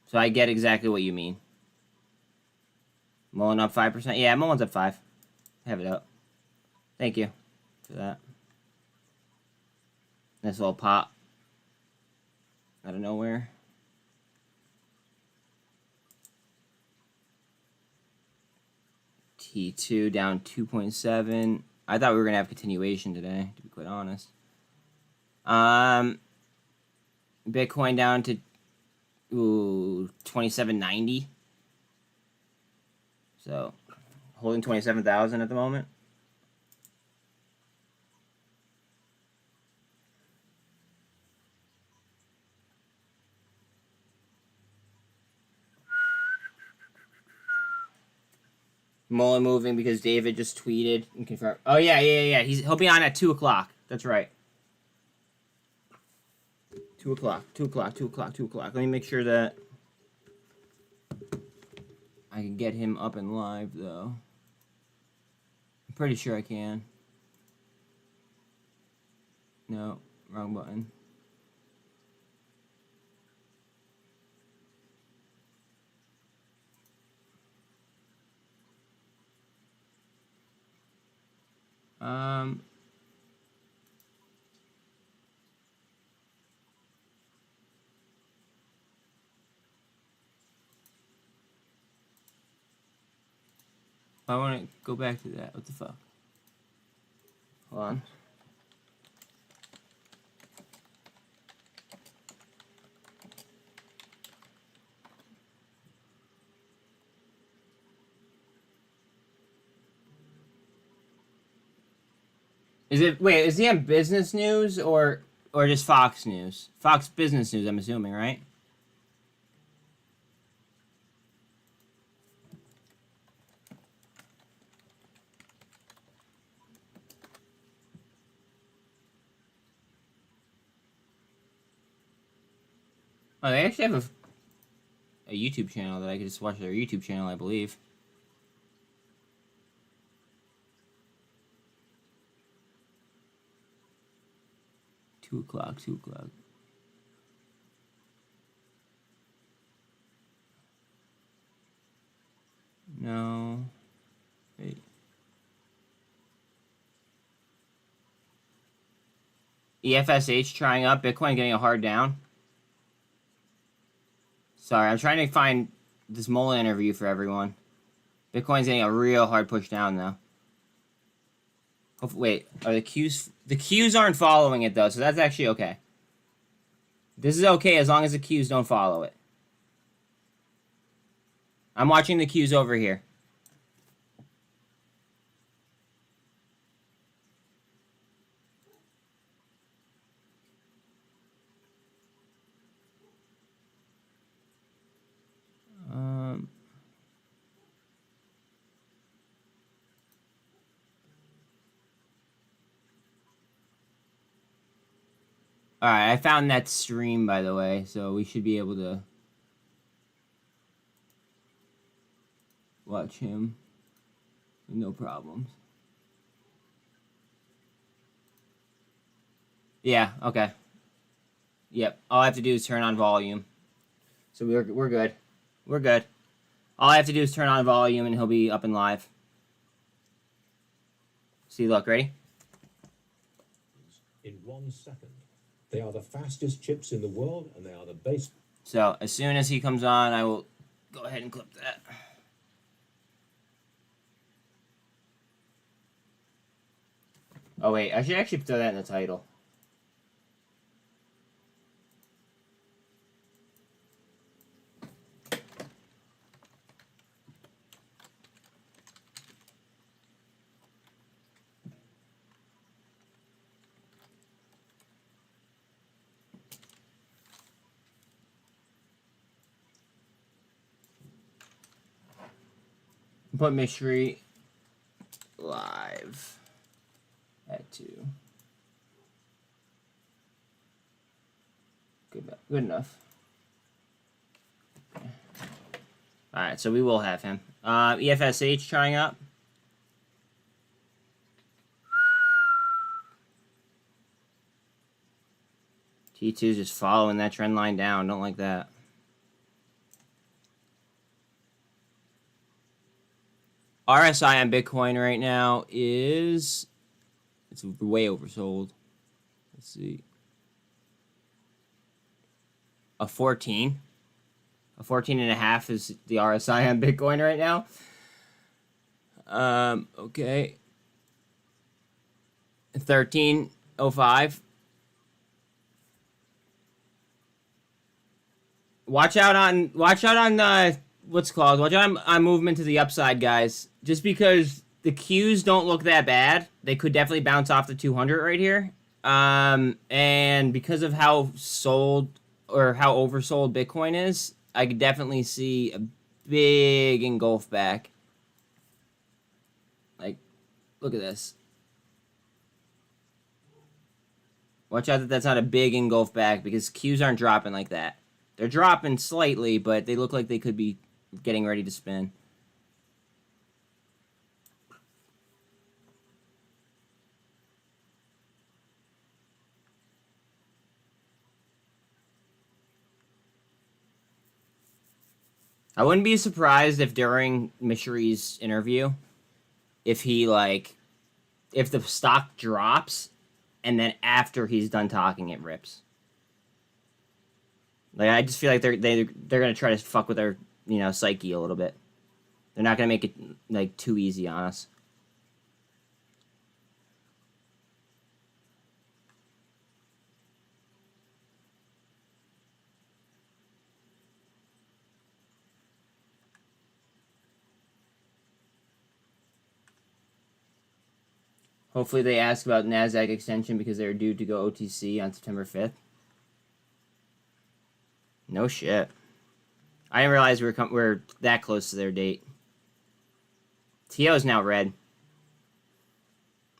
So I get exactly what you mean. MULN up 5%? Yeah, MULN's up 5. Have it up. Thank you for that. Nice little pop. Out of nowhere. T2 down 2.7. I thought we were going to have continuation today, to be quite honest. Bitcoin down to 2790. So, holding 27,000 at the moment. MULN moving because David just tweeted and confirmed. Oh, yeah. He'll be on at 2 o'clock. That's right. 2 o'clock. Let me make sure that I can get him up and live, though. I'm pretty sure I can. No, wrong button. I want to go back to that. What the fuck? Hold on. Is he on business news or just Fox News? Fox Business News, I'm assuming, right? Oh, they actually have a YouTube channel that I could just watch their YouTube channel, I believe. Two o'clock. No. Wait. EFSH trying up, Bitcoin getting a hard down. Sorry, I'm trying to find this MULN interview for everyone. Bitcoin's getting a real hard push down, though. Wait, are the Qs... The Qs aren't following it, though, so that's actually okay. This is okay as long as the Qs don't follow it. I'm watching the Qs over here. Alright, I found that stream, by the way, so we should be able to watch him with no problems. Yeah, okay. Yep, all I have to do is turn on volume. So we're good. We're good. All I have to do is turn on volume and he'll be up and live. See, look, ready? In 1 second. They are the fastest chips in the world, and they are the base. So as soon as he comes on, I will go ahead and clip that. Oh wait, I should actually throw that in the title. Put mystery live at 2. Good enough. Okay. Alright, so we will have him. EFSH trying up. T2's just following that trend line down. Don't like that. RSI on Bitcoin right now is... It's way oversold. Let's see. A 14. A 14.5 is the RSI on Bitcoin right now. Okay. 13.05. Watch out on what's called. Watch out on movement to the upside, guys. Just because the Qs don't look that bad, they could definitely bounce off the 200 right here. And because of how sold or how oversold Bitcoin is, I could definitely see a big engulf back. Like, look at this. Watch out that that's not a big engulf back because Qs aren't dropping like that. They're dropping slightly, but they look like they could be getting ready to spin. I wouldn't be surprised if during Mishri's interview, if the stock drops, and then after he's done talking, it rips. Like, I just feel like they're gonna try to fuck with their psyche a little bit. They're not gonna make it like too easy on us. Hopefully they ask about NASDAQ extension because they're due to go OTC on September 5th. No shit. I didn't realize we're that close to their date. TO is now red.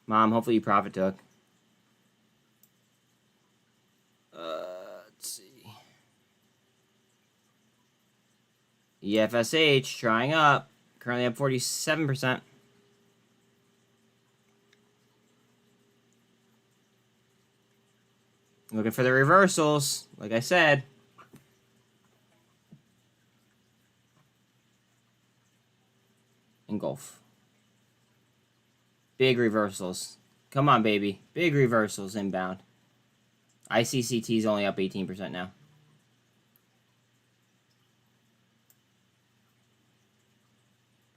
Mom, hopefully you profit took. Let's see. EFSH trying up. Currently up 47%. Looking for the reversals, like I said. Engulf. Big reversals. Come on, baby. Big reversals inbound. ICCT is only up 18% now.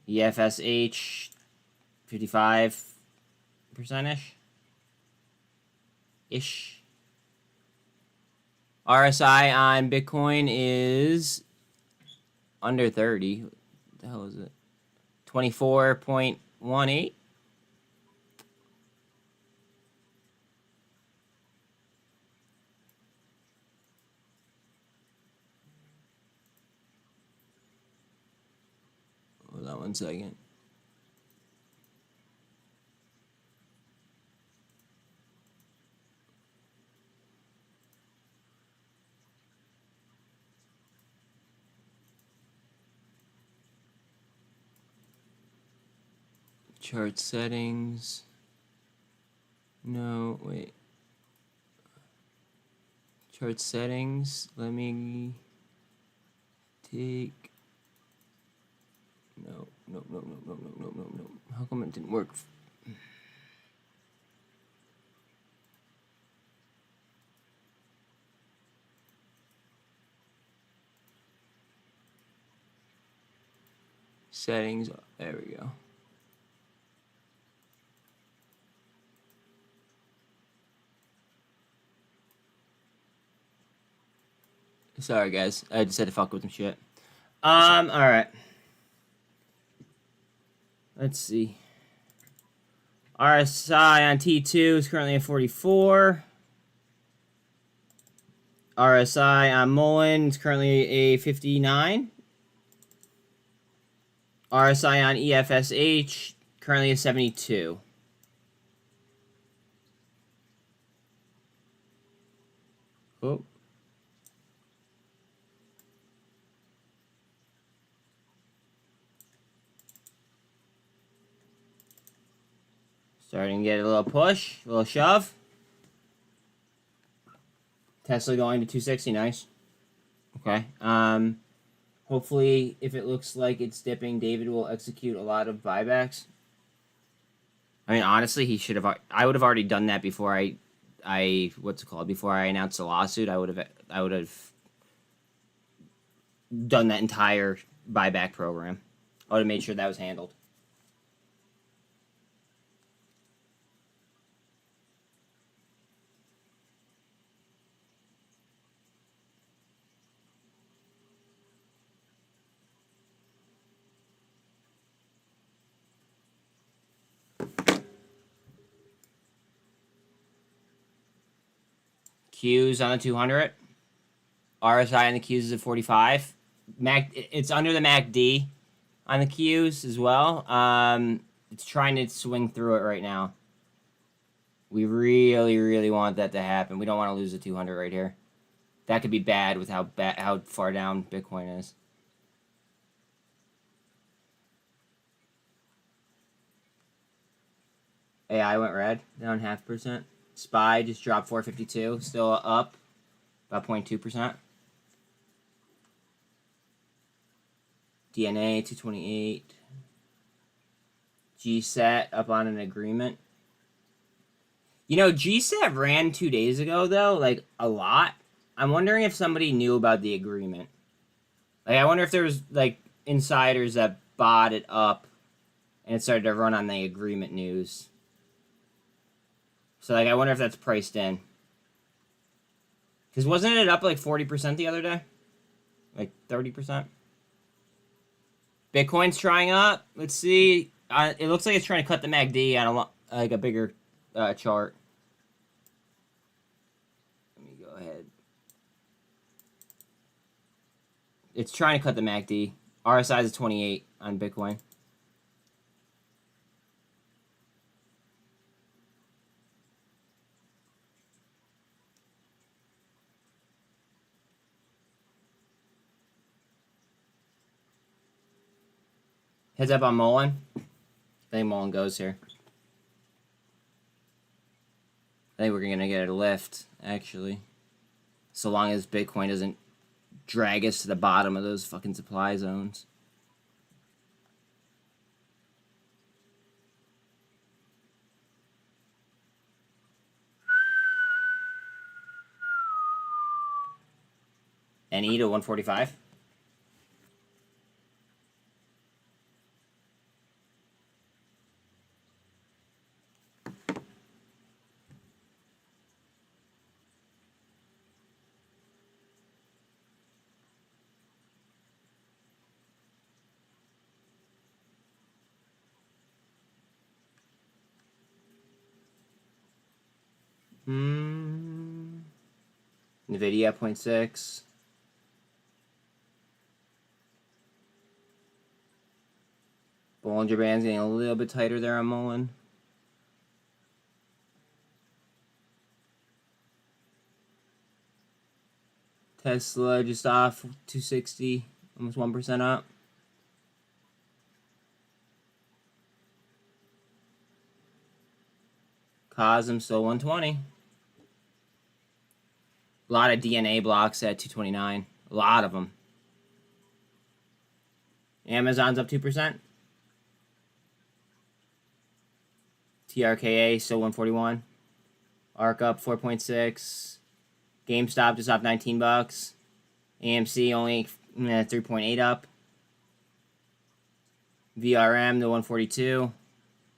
EFSH 55%-ish. RSI on Bitcoin is under 30. What the hell is it? 24.18. Hold on 1 second. Chart settings. No, wait. Chart settings. Let me take. No. How come it didn't work? Settings. There we go. Sorry, guys. I just had to fuck with some shit. All right. Let's see. RSI on T2 is currently at 44. RSI on MULN is currently a 59. RSI on EFSH currently a 72. Oh. Starting to get a little push, a little shove. Tesla going to 260, nice. Okay. Hopefully, if it looks like it's dipping, David will execute a lot of buybacks. I mean, honestly, he should have. I would have already done that before what's it called? Before I announced the lawsuit, I would have done that entire buyback program. I would have made sure that was handled. Qs on the 200. RSI on the Qs is at 45. It's under the MACD on the Qs as well. It's trying to swing through it right now. We really, really want that to happen. We don't want to lose the 200 right here. That could be bad with how far down Bitcoin is. AI went red, down 0.5%. SPY just dropped 452, still up about 0.2%. DNA 228. GSAT up on an agreement. You know, GSAT ran 2 days ago though, like a lot. I'm wondering if somebody knew about the agreement. Like, I wonder if there was like insiders that bought it up and it started to run on the agreement news. So, like, I wonder if that's priced in. Because wasn't it up like 40% the other day? Like 30%? Bitcoin's trying up. Let's see. It looks like it's trying to cut the MACD on a bigger chart. Let me go ahead. It's trying to cut the MACD. RSI is 28 on Bitcoin. Heads up on MULN. I think MULN goes here. I think we're going to get a lift, actually. So long as Bitcoin doesn't drag us to the bottom of those fucking supply zones. NE to 145. NVIDIA 0.6. Bollinger Band's getting a little bit tighter there on MULN. Tesla just off 260, almost 1% up. Cosm still 120. A lot of DNA blocks at 229. A lot of them. Amazon's up 2%. TRKA still 141. ARC up 4.6. GameStop just up 19 bucks. AMC only 3.8 up. VRM to 142.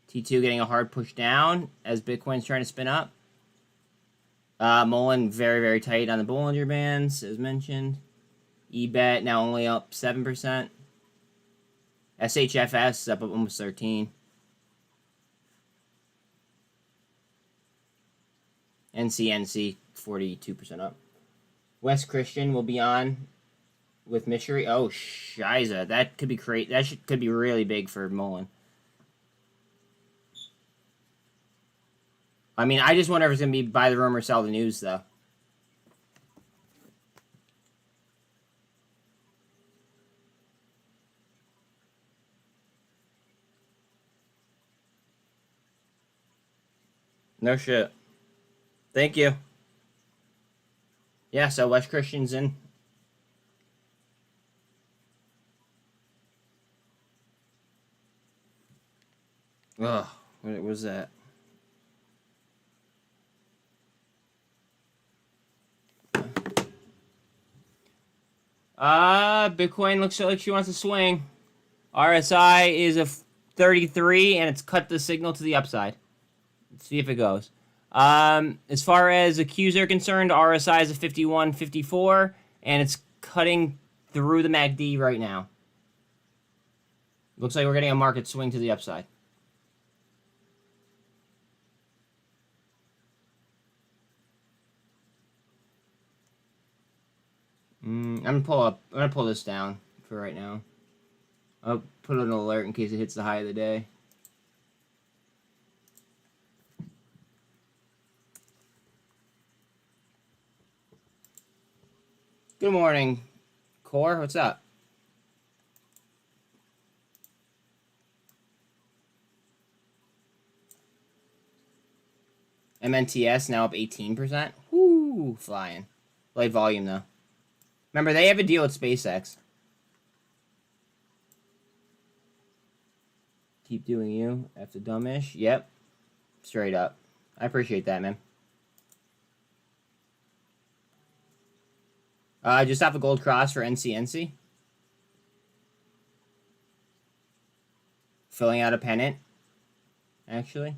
T2 getting a hard push down as Bitcoin's trying to spin up. MULN very, very tight on the Bollinger Bands, as mentioned. EBET now only up 7%. SHFS is up almost 13. NCNC 42% up. West Christian will be on with Mystery. Oh, shiza. That could be could be really big for MULN. I mean, I just wonder if it's going to be buy the rumor, sell the news, though. No shit. Thank you. Yeah, so West Christian's in. Ugh, what was that? Bitcoin looks like she wants to swing. RSI is a 33, and it's cut the signal to the upside. Let's see if it goes. As far as the Qs are concerned, RSI is a 51.54, and it's cutting through the MACD right now. Looks like we're getting a market swing to the upside. I'm gonna pull this down for right now. I'll put an alert in case it hits the high of the day. Good morning, Core. What's up? MNTS now up 18%. Whoo, flying. Light volume though. Remember, they have a deal with SpaceX. Keep doing you after dumbish. Yep. Straight up. I appreciate that, man. Just off a gold cross for NCNC. Filling out a pennant, actually.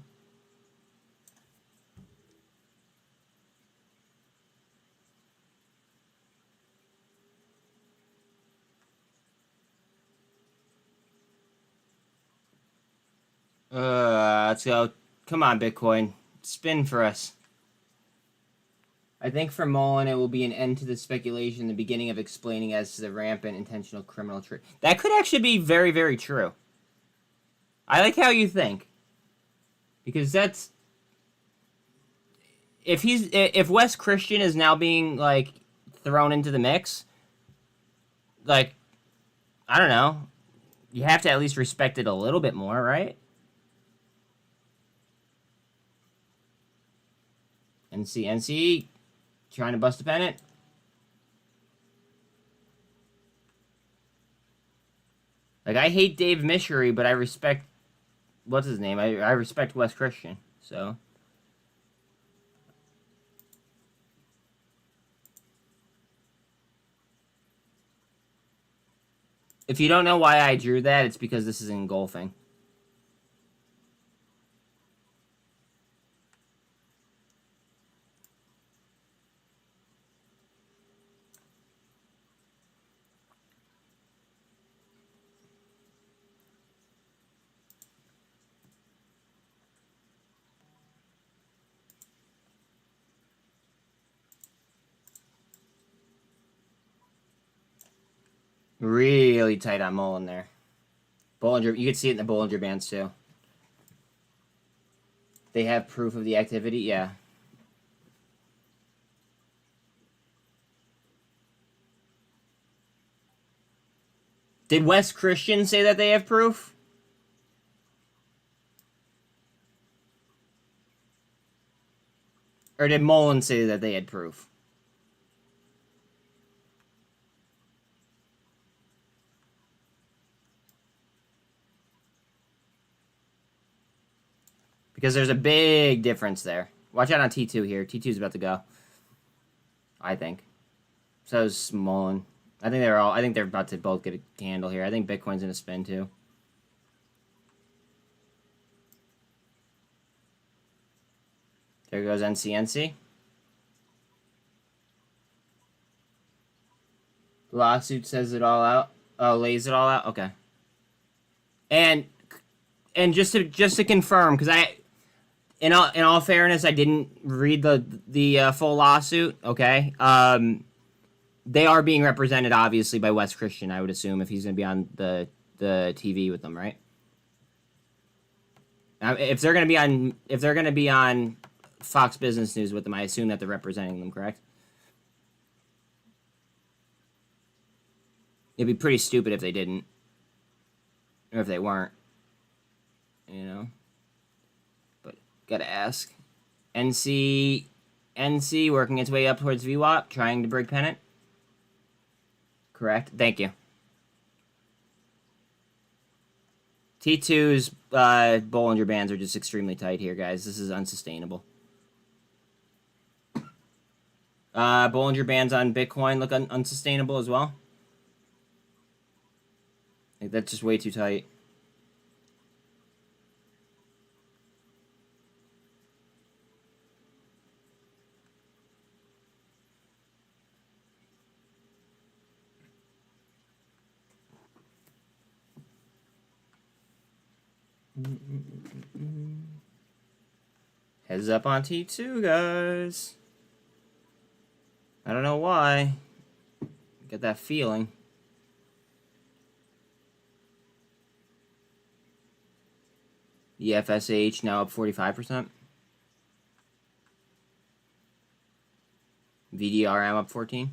Let's go. Come on, Bitcoin. Spin for us. I think for MULN, it will be an end to the speculation, the beginning of explaining as to the rampant intentional criminal trade. That could actually be very, very true. I like how you think. Because that's... If West Christian is now being, like, thrown into the mix, like, I don't know. You have to at least respect it a little bit more, right? NCNC trying to bust a pennant. Like, I hate Dave Mishery, but I respect... What's his name? I respect West Christian, so... If you don't know why I drew that, it's because this is engulfing. Really tight on MULN there. Bollinger, you can see it in the Bollinger Bands too. They have proof of the activity, yeah. Did West Christian say that they have proof? Or did MULN say that they had proof? Because there's a big difference there. Watch out on T2 here. T2's about to go. I think. So is MULN. I think they're about to both get a handle here. I think Bitcoin's gonna spin too. There goes NCNC. Lawsuit says it all out. Oh, lays it all out. Okay. And just to confirm, because in all fairness, I didn't read the full lawsuit. Okay. They are being represented obviously by Wes Christian. I would assume if he's going to be on the TV with them, right? If they're going to be on Fox Business News with them, I assume that they're representing them, correct? It'd be pretty stupid if they didn't, or if they weren't. You know. But gotta ask. NC working its way up towards VWAP, trying to break pennant. Correct. Thank you. T2's Bollinger Bands are just extremely tight here, guys. This is unsustainable. Bollinger Bands on Bitcoin look unsustainable as well. I think that's just way too tight. Heads up on T2, guys. I don't know why. Get that feeling. The FSH now up 45%. VDRM up 14.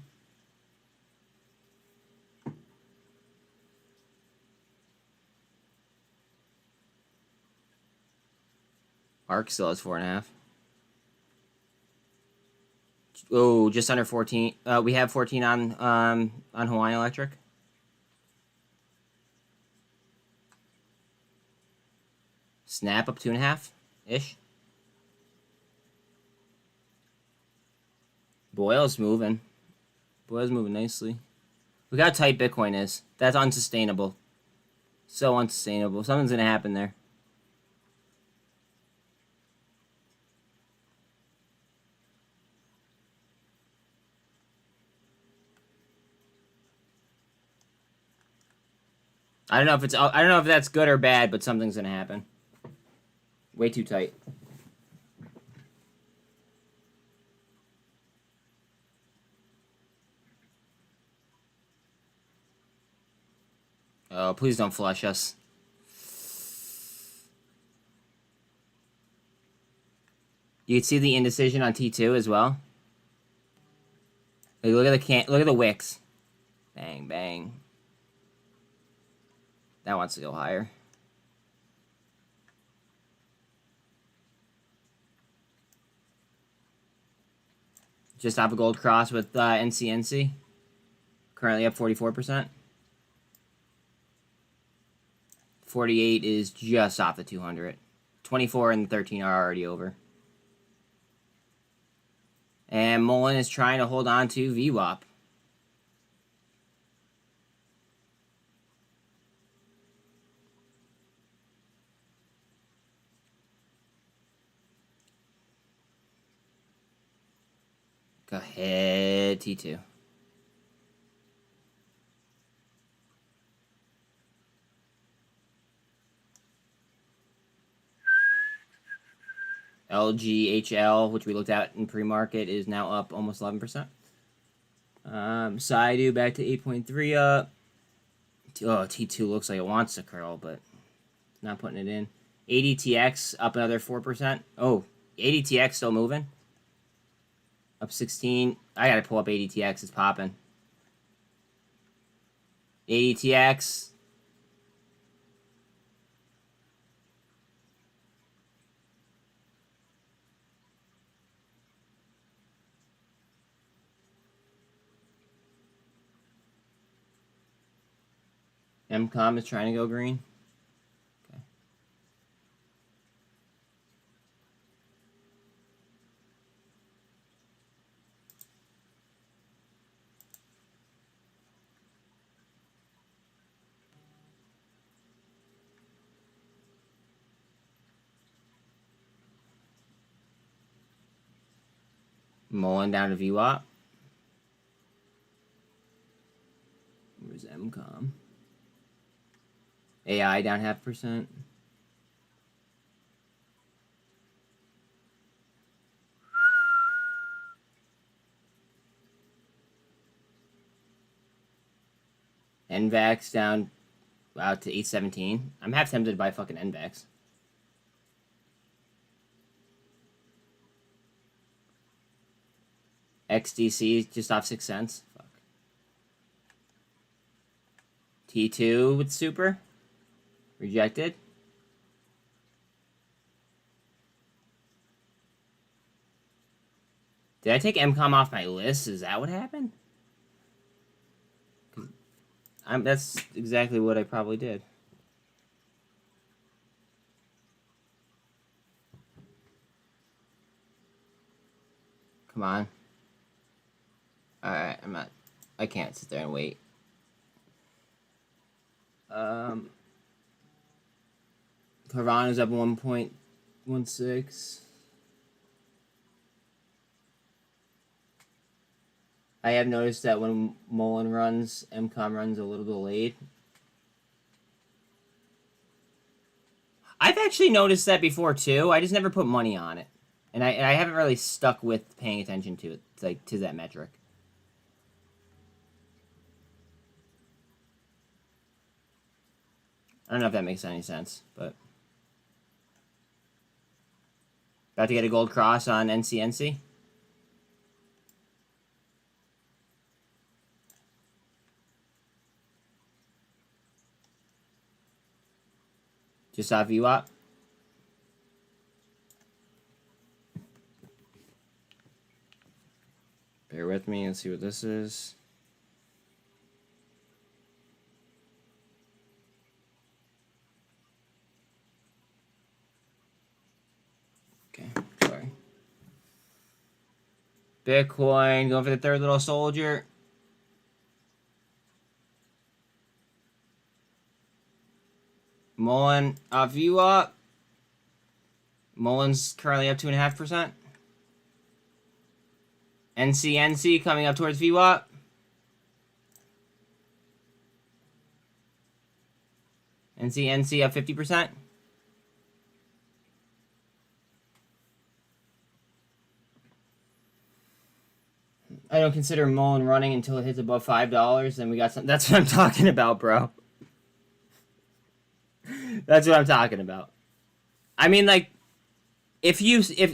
ARC still has 4.5. Oh, just under 14. We have 14 on Hawaiian Electric. Snap up 2.5 ish. Boyle's moving. Boyle's moving nicely. Look how tight Bitcoin is. That's unsustainable. So unsustainable. Something's gonna happen there. I don't know if that's good or bad, but something's gonna happen. Way too tight. Oh, please don't flush us. You can see the indecision on T2 as well. Like, look at the wicks. Bang, bang. That wants to go higher. Just off a gold cross with NCNC. Currently up 44%. 48 is just off the 200. 24 and 13 are already over. And MULN is trying to hold on to VWAP. Go ahead, T2. LGHL, which we looked at in pre-market, is now up almost 11%. Saidu back to 8.3 up. Oh, T2 looks like it wants to curl, but not putting it in. ADTX up another 4%. Oh, ADTX still moving. Up 16. I gotta pull up ADTX. It's popping. ADTX. MCOM is trying to go green. Okay. MULN down to VWAP. Where's MCOM? AI down 0.5%. NVAX down out to 817. I'm half tempted to buy fucking NVAX. XDC just off 6 cents. Fuck. T2 with super. Rejected. Did I take MCOM off my list? Is that what happened? That's exactly what I probably did. Come on. Alright, I can't sit there and wait. Carvana's up 1.16. I have noticed that when MULN runs, MCOM runs a little delayed. I've actually noticed that before too. I just never put money on it, and I haven't really stuck with paying attention to it, like to that metric. I don't know if that makes any sense, but about to get a gold cross on NCNC. Just saw VWAP. Bear with me and see what this is. Okay, sorry. Bitcoin going for the third little soldier. MULN off VWAP. MULN's currently up 2.5%. NCNC coming up towards VWAP. NCNC up 50%. I don't consider MULN running until it hits above $5. Then we got some. That's what I'm talking about, bro. That's what I'm talking about. I mean, like, if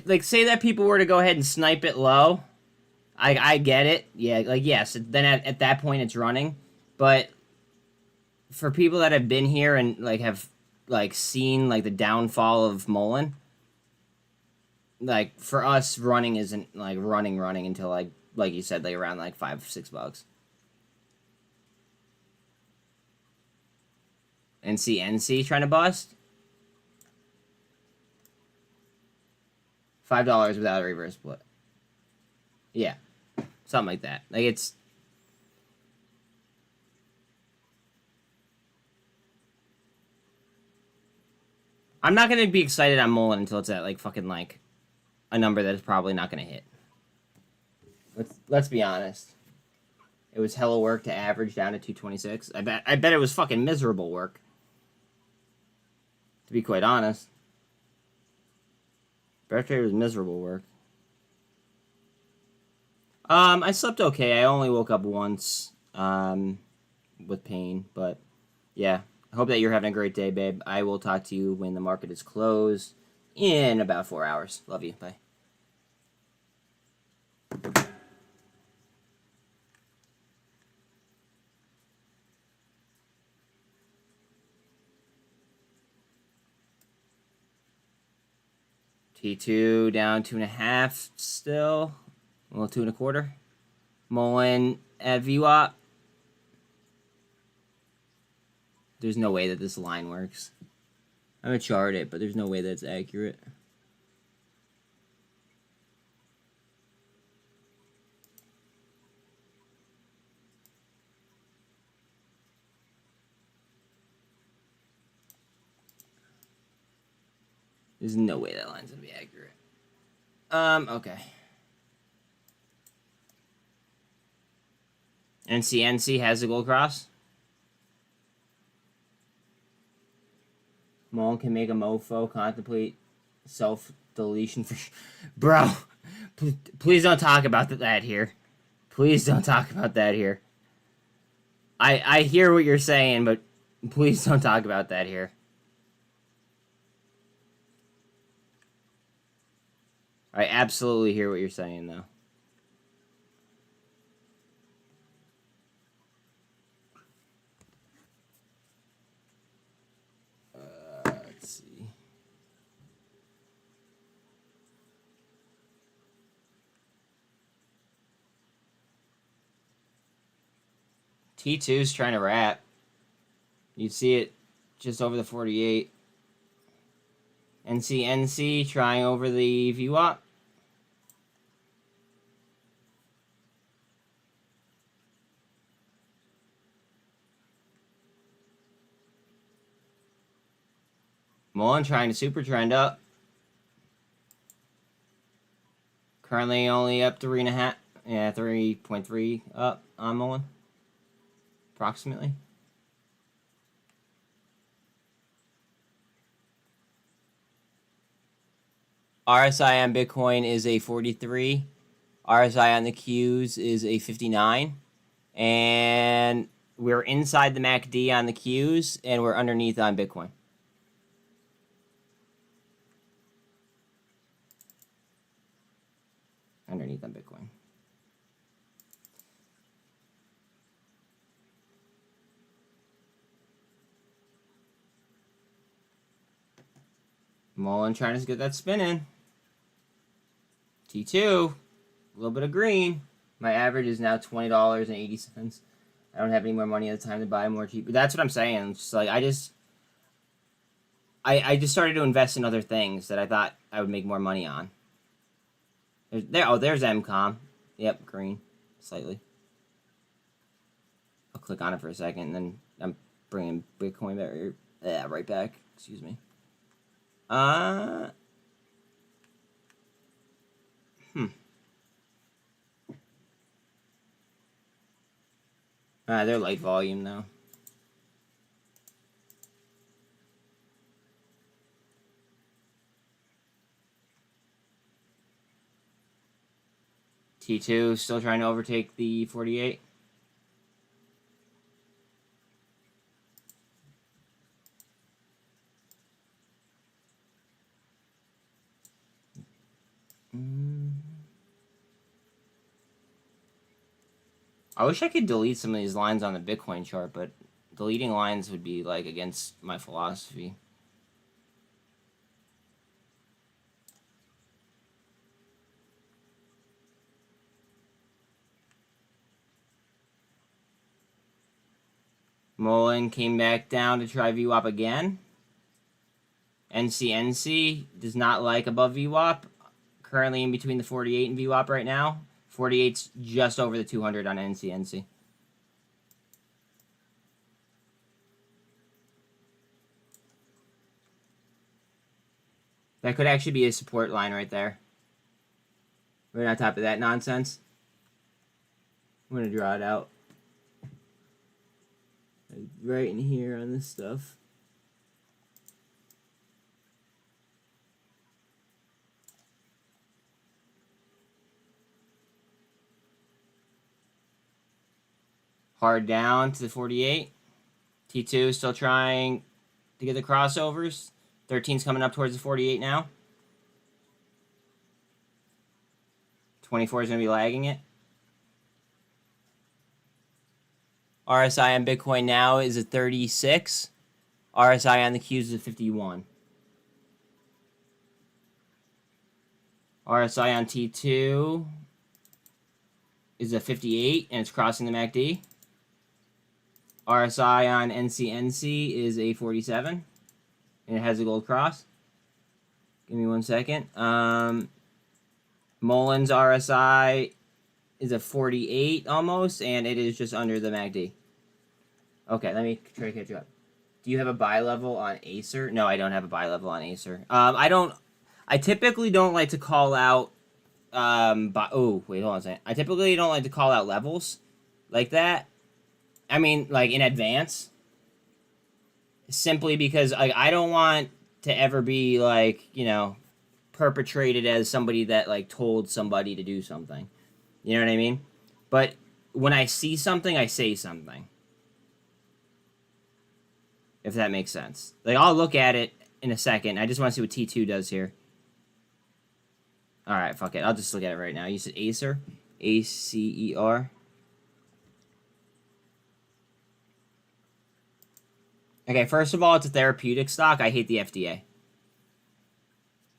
like say that people were to go ahead and snipe it low, I get it. Yeah, like yes, then at that point it's running. But for people that have been here and like have like seen like the downfall of MULN, like for us running isn't like running until like you said, like around like $5-6. NCNC trying to bust. $5 without a reverse split. Yeah. Something like that. Like it's I'm not gonna be excited on MULN until it's at like fucking like a number that is probably not gonna hit. Let's be honest. It was hella work to average down to 226. I bet it was fucking miserable work. To be quite honest. Birthday was miserable work. I slept okay. I only woke up once with pain, but yeah. I hope that you're having a great day, babe. I will talk to you when the market is closed in about 4 hours. Love you. Bye. T2 down 2.5 still. Well, 2.25. MULN at VWAP. There's no way that this line works. I'm gonna chart it, but there's no way that's accurate. There's no way that line's gonna be accurate. Okay. NCNC has a gold cross. MULN can make a mofo contemplate self-deletion for... Bro, please don't talk about that here. Please don't talk about that here. I hear what you're saying, but please don't talk about that here. I absolutely hear what you're saying, though. Let's see. T2's trying to wrap. You see it just over the 48. NCNC trying over the VWAP. MULN trying to super trend up. Currently only up 3.5. Yeah, 3.3 up on MULN. Approximately. RSI on Bitcoin is a 43. RSI on the Qs is a 59. And we're inside the MACD on the Qs, and we're underneath on Bitcoin. Underneath on Bitcoin. MULN trying to get that spinning. T2, a little bit of green. My average is now $20.80. I don't have any more money at the time to buy more cheap. But that's what I'm saying. It's just like I just started to invest in other things that I thought I would make more money on. There's MCOM. Yep, green, slightly. I'll click on it for a second, and then I'm bringing Bitcoin back. Yeah, right back. Excuse me. They're light volume though. T2 still trying to overtake the 48. I wish I could delete some of these lines on the Bitcoin chart, but deleting lines would be like against my philosophy. MULN came back down to try VWAP again. NCNC does not like above VWAP. Currently in between the 48 and VWAP right now. 48's just over the 200 on NCNC. That could actually be a support line right there. Right on top of that nonsense. I'm going to draw it out. Right in here on this stuff. Hard down to the 48. T2 is still trying to get the crossovers. 13's coming up towards the 48 now. 24 is going to be lagging it. RSI on Bitcoin now is a 36. RSI on the Qs is a 51. RSI on T2 is a 58, and it's crossing the MACD. RSI on NCNC is a 47, and it has a gold cross. Give me 1 second. MULN's RSI is a 48 almost, and it is just under the MACD. Okay, let me try to catch you up. Do you have a buy level on Acer? No, I don't have a buy level on Acer. I typically don't like to call out. Oh, wait, hold on a second. I typically don't like to call out levels like that. I mean, like in advance. Simply because I don't want to ever be like, you know, perpetrated as somebody that like told somebody to do something. You know what I mean? But when I see something, I say something. If that makes sense. Like, I'll look at it in a second. I just want to see what T2 does here. Alright, fuck it. I'll just look at it right now. You said Acer? A-C-E-R. Okay, first of all, it's a therapeutic stock. I hate the FDA.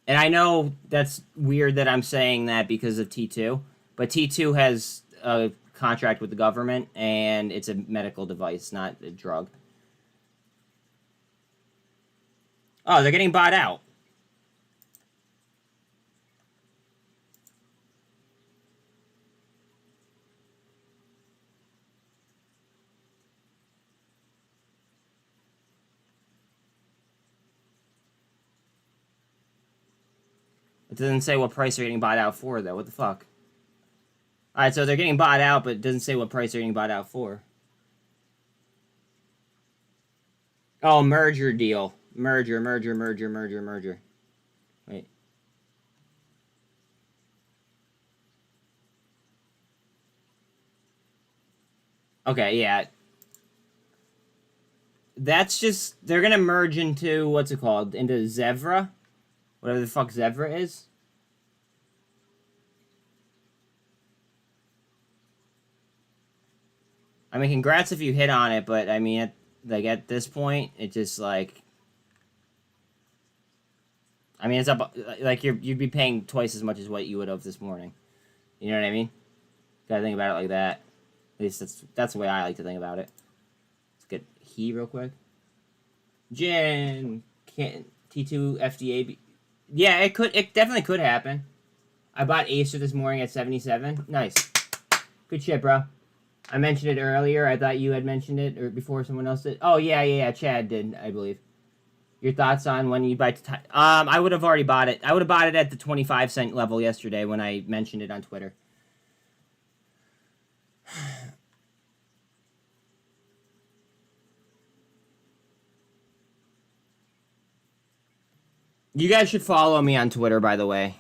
And I know that's weird that I'm saying that because of T2. But T2 has a contract with the government, and it's a medical device, not a drug. Oh, they're getting bought out. It doesn't say what price they're getting bought out for, though. What the fuck? Alright, so they're getting bought out, but it doesn't say what price they're getting bought out for. Oh, merger deal. Merger. Wait. Okay, yeah. That's just... They're gonna merge into... What's it called? Into Zevra? Whatever the fuck Zevra is. I mean, congrats if you hit on it, but I mean, at this point, it just like... I mean, it's up... Like, you'd be paying twice as much as what you would have this morning. You know what I mean? Gotta think about it like that. At least that's the way I like to think about it. Let's get he real quick. Jen, can T2 FDA yeah, it definitely could happen. I bought Acer this morning at 77. Nice. Good shit, bro. I mentioned it earlier. I thought you had mentioned it, or before someone else did. Oh, yeah. Chad did, I believe. Your thoughts on when you buy... I would have already bought it. I would have bought it at the 25-cent level yesterday when I mentioned it on Twitter. You guys should follow me on Twitter, by the way.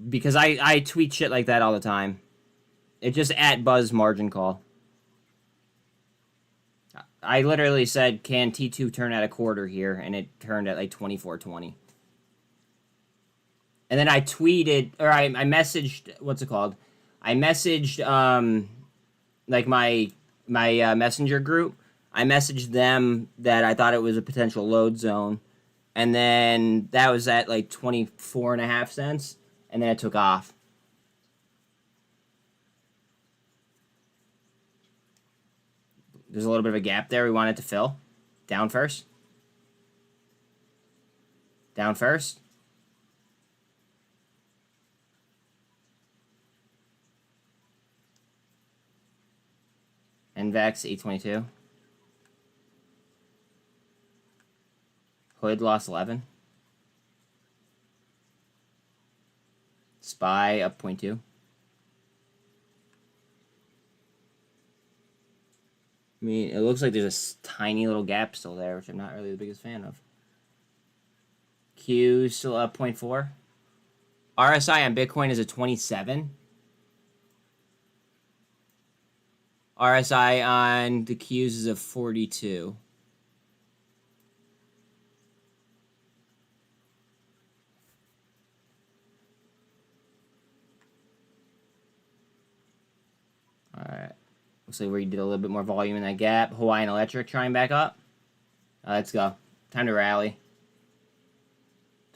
Because I tweet shit like that all the time. It's just at Buzz Margin Call. I literally said, can T2 turn at a quarter here? And it turned at like 24.20. And then I tweeted, or I messaged, what's it called? I messaged, like my messenger group. I messaged them that I thought it was a potential load zone. And then that was at like 24.5 cents. And then it took off. There's a little bit of a gap there we wanted to fill. Down first. Down first. NVEX 822. Hood lost 11. SPY up 0.2. I mean, it looks like there's a tiny little gap still there, which I'm not really the biggest fan of. Q still up 0.4. RSI on Bitcoin is a 27. RSI on the Qs is a 42. Alright. Looks like we did a little bit more volume in that gap. Hawaiian Electric trying back up. Let's go. Time to rally.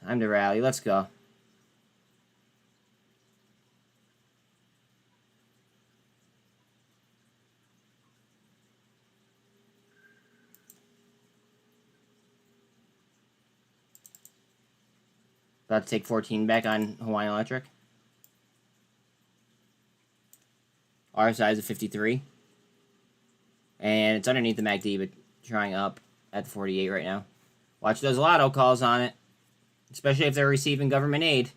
Time to rally. Let's go. About to take 14 back on Hawaiian Electric. RSI is a 53. And it's underneath the MACD, but trying up at the 48 right now. Watch those lotto calls on it, especially if they're receiving government aid.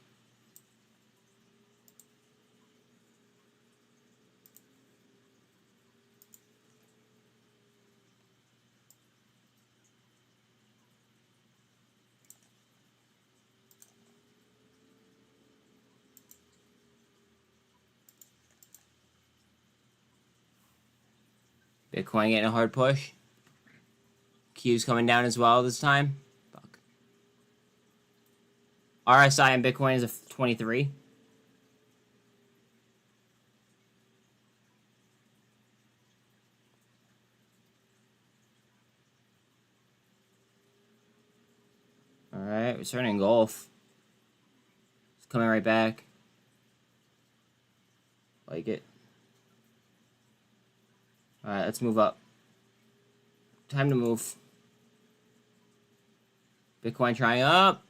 Bitcoin getting a hard push. Q's coming down as well this time. Fuck. RSI on Bitcoin is a 23. Alright, we're starting to engulf. It's coming right back. Like it. Alright, let's move up. Time to move. Bitcoin trying up.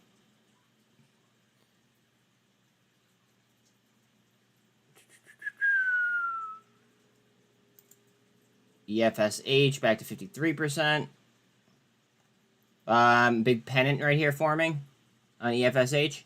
EFSH back to 53%. Big pennant right here forming on EFSH.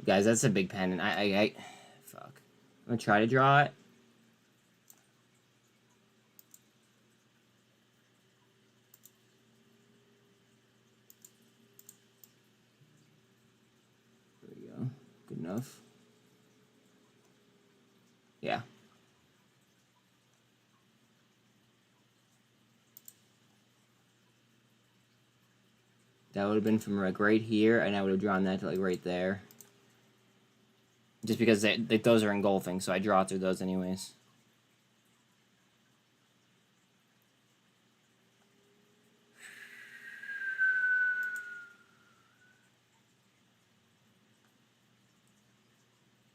Guys, that's a big pennant. Fuck. I'm gonna try to draw it. There we go. Good enough. Yeah. That would have been from like right here, and I would have drawn that to like right there. Just because those are engulfing, so I draw through those anyways.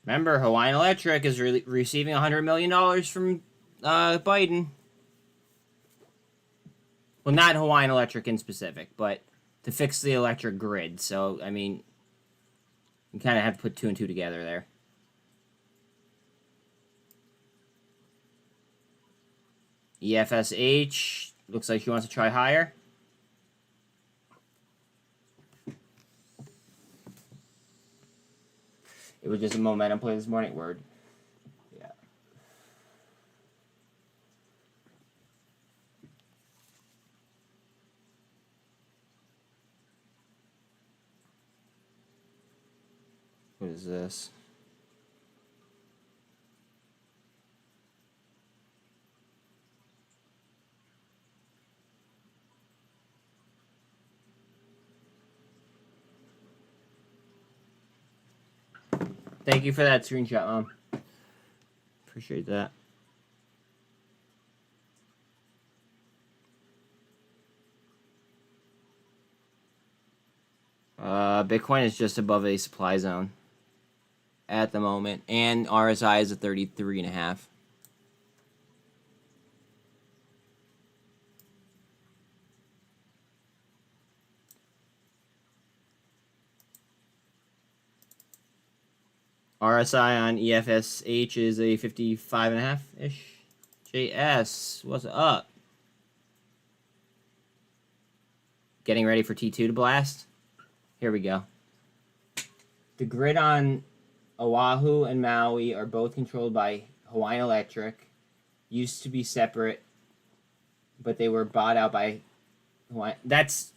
Remember, Hawaiian Electric is receiving $100 million from Biden. Well, not Hawaiian Electric in specific, but to fix the electric grid. So, I mean, you kind of have to put 2 and 2 together there. EFSH looks like she wants to try higher. It was just a momentum play this morning. Word. Yeah. What is this? Thank you for that screenshot, Mom. Appreciate that. Bitcoin is just above a supply zone at the moment, and RSI is at 33.5. RSI on EFSH is a 55.5-ish. JS, what's up? Getting ready for T2 to blast? Here we go. The grid on Oahu and Maui are both controlled by Hawaiian Electric. Used to be separate, but they were bought out by Hawaiian. That's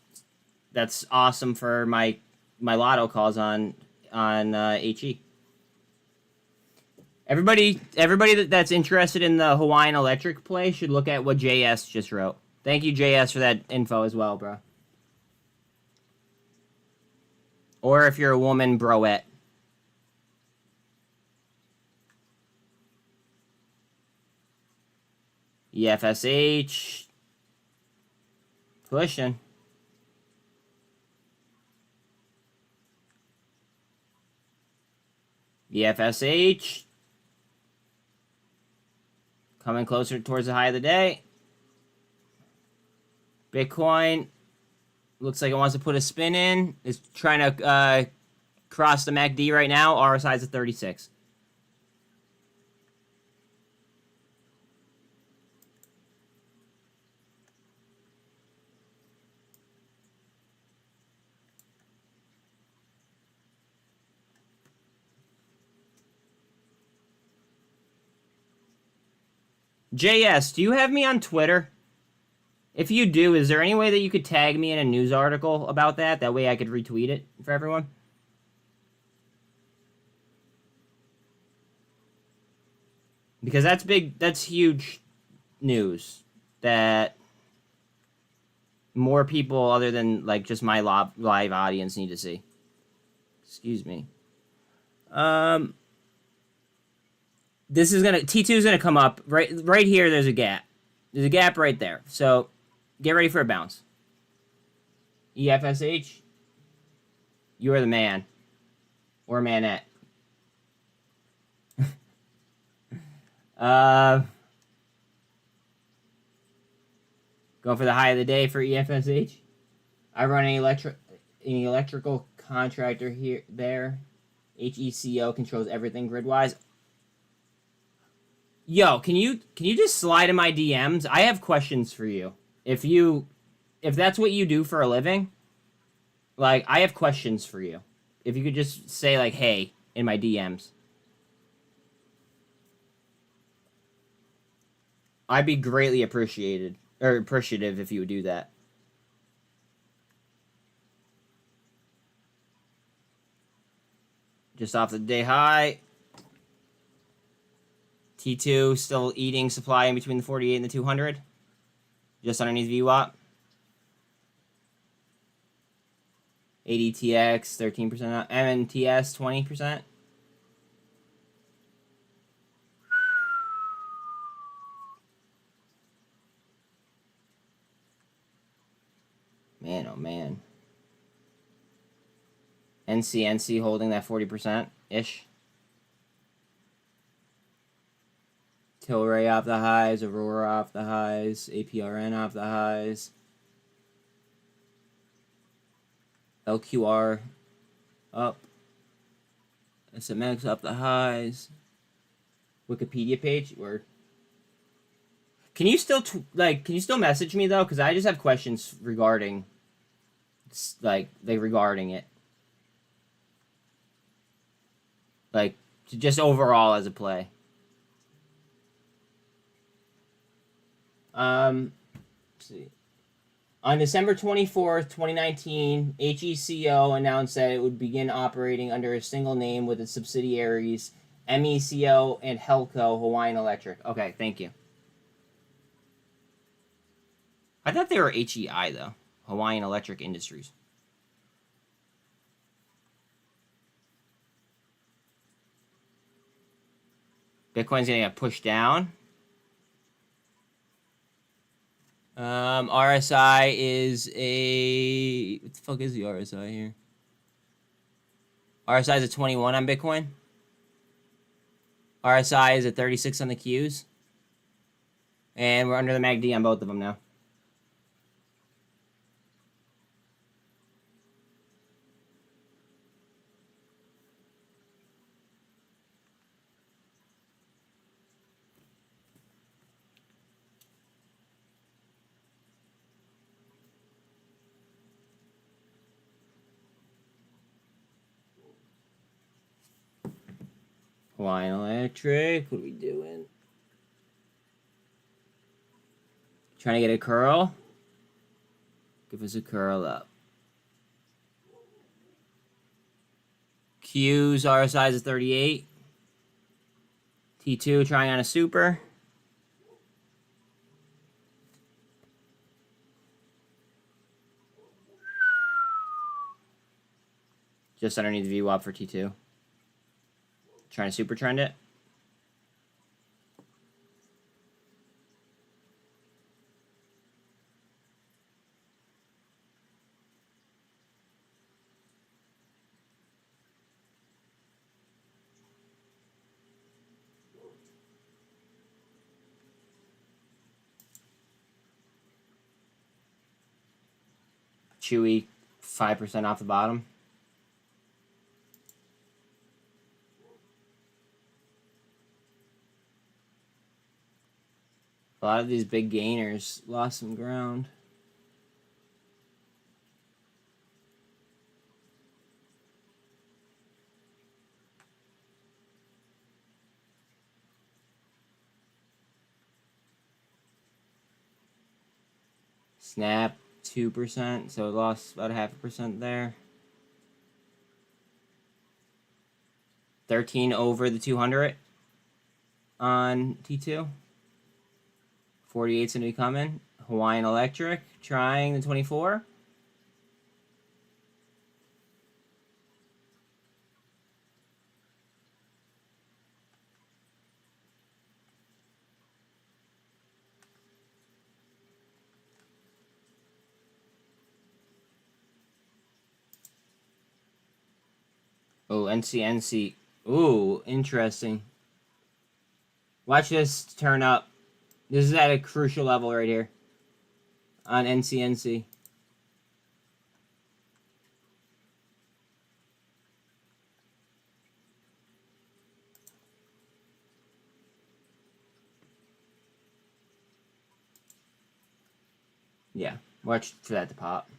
awesome for my lotto calls on HE. Everybody that's interested in the Hawaiian Electric play should look at what JS just wrote. Thank you, JS, for that info as well, bro. Or if you're a woman, broette. EFSH. Pushing. EFSH. Coming closer towards the high of the day. Bitcoin looks like it wants to put a spin in. It's trying to cross the MACD right now. RSI is at 36. JS, do you have me on Twitter? If you do, is there any way that you could tag me in a news article about that? That way I could retweet it for everyone? Because that's big, that's huge news that more people other than like just my live audience need to see. Excuse me. This is gonna, T2 is gonna come up right here. There's a gap. There's a gap right there. So get ready for a bounce. EFSH, you are the man or manette. Going for the high of the day for EFSH. I run an electrical contractor here there. HECO controls everything grid-wise. Yo, can you just slide in my DMs? I have questions for you. If that's what you do for a living, like I have questions for you. If you could just say like, "Hey," in my DMs. I'd be greatly appreciative if you would do that. Just off the day high. T2 still eating supply in between the 48 and the 200. Just underneath VWAP. ADTX 13% up. MNTS 20%. Man, oh man. NCNC holding that 40%-ish. Tilray off the highs, Aurora off the highs, APRN off the highs. LQR up. SMX off the highs. Wikipedia page, word. Can you still message me though? Because I just have questions regarding regarding it. Like just overall as a play. Let's see. On December 24th, 2019, HECO announced that it would begin operating under a single name with its subsidiaries MECO and HELCO Hawaiian Electric. Okay, thank you. I thought they were HEI, though. Hawaiian Electric Industries. Bitcoin's going to get pushed down. RSI is a... What the fuck is the RSI here? RSI is a 21 on Bitcoin. RSI is a 36 on the Qs. And we're under the MACD on both of them now. Hawaiian Electric, what are we doing? Trying to get a curl? Give us a curl up. Q's RSI is 38. T2 trying on a super. Just underneath the VWAP for T2. Trying to super trend it. chewy 5% off the bottom. A lot of these big gainers lost some ground. Snap 2%, so it lost about 0.5% there. 13 over the 200 on T2. 48's gonna be coming. Hawaiian Electric trying the 24. Oh, NCNC. Ooh, interesting. Watch this turn up. This is at a crucial level right here on NCNC. Yeah, watch for that to pop.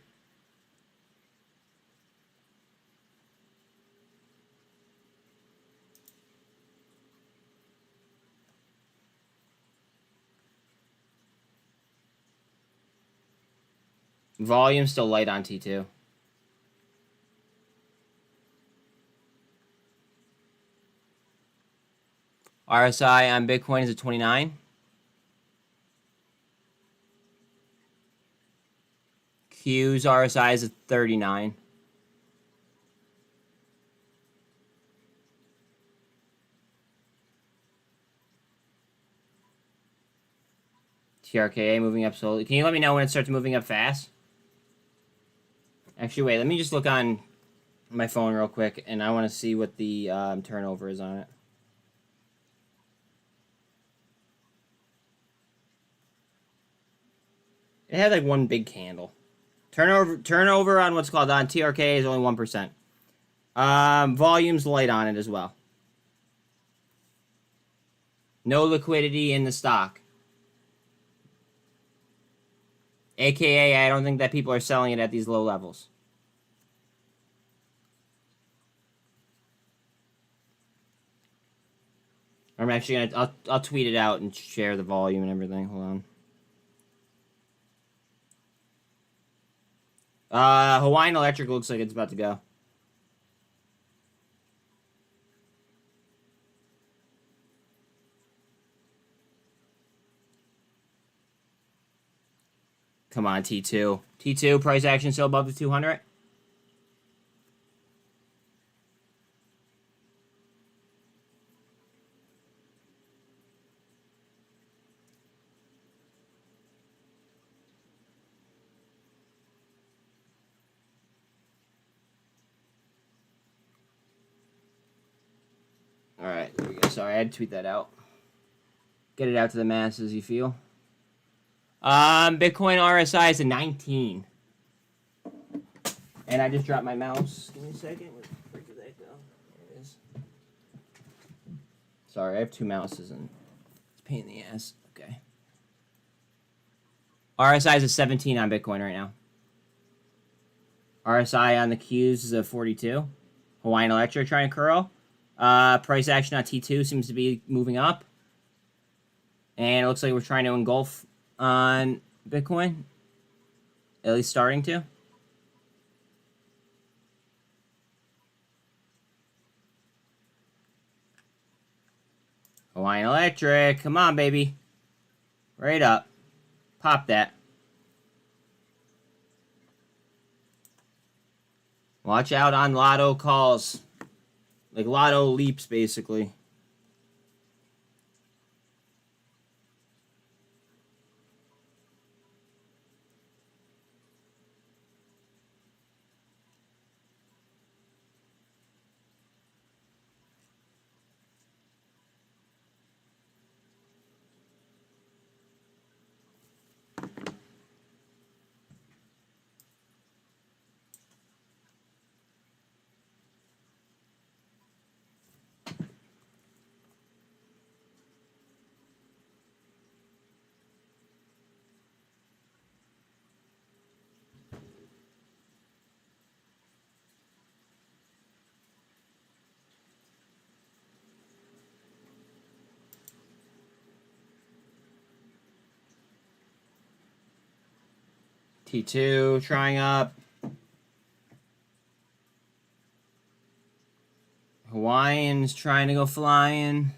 Volume still light on T2. RSI on Bitcoin is at 29. Q's RSI is at 39. TRKA moving up slowly. Can you let me know when it starts moving up fast? Actually, wait. Let me just look on my phone real quick, and I want to see what the turnover is on it. It had like one big candle. Turnover on what's called on TRKA is only 1%. Volume's light on it as well. No liquidity in the stock. AKA, I don't think that people are selling it at these low levels. I'm actually gonna, I'll tweet it out and share the volume and everything. Hold on. Hawaiian Electric looks like it's about to go. Come on, T2. T2 price action still above the 200. All right, there we go. Sorry, I had to tweet that out. Get it out to the masses, you feel? Bitcoin RSI is a 19. And I just dropped my mouse. Give me a second. Where did that go? There it is. Sorry, I have two mouses and it's a pain in the ass. Okay. RSI is a 17 on Bitcoin right now. RSI on the Qs is a 42. Hawaiian Electric trying to curl. Price action on T2 seems to be moving up. And it looks like we're trying to engulf on Bitcoin. At least starting to. Hawaiian Electric. Come on, baby. Right up. Pop that. Watch out on lotto calls. Like lotto leaps, basically. T2 trying up. Hawaiian's trying to go flying.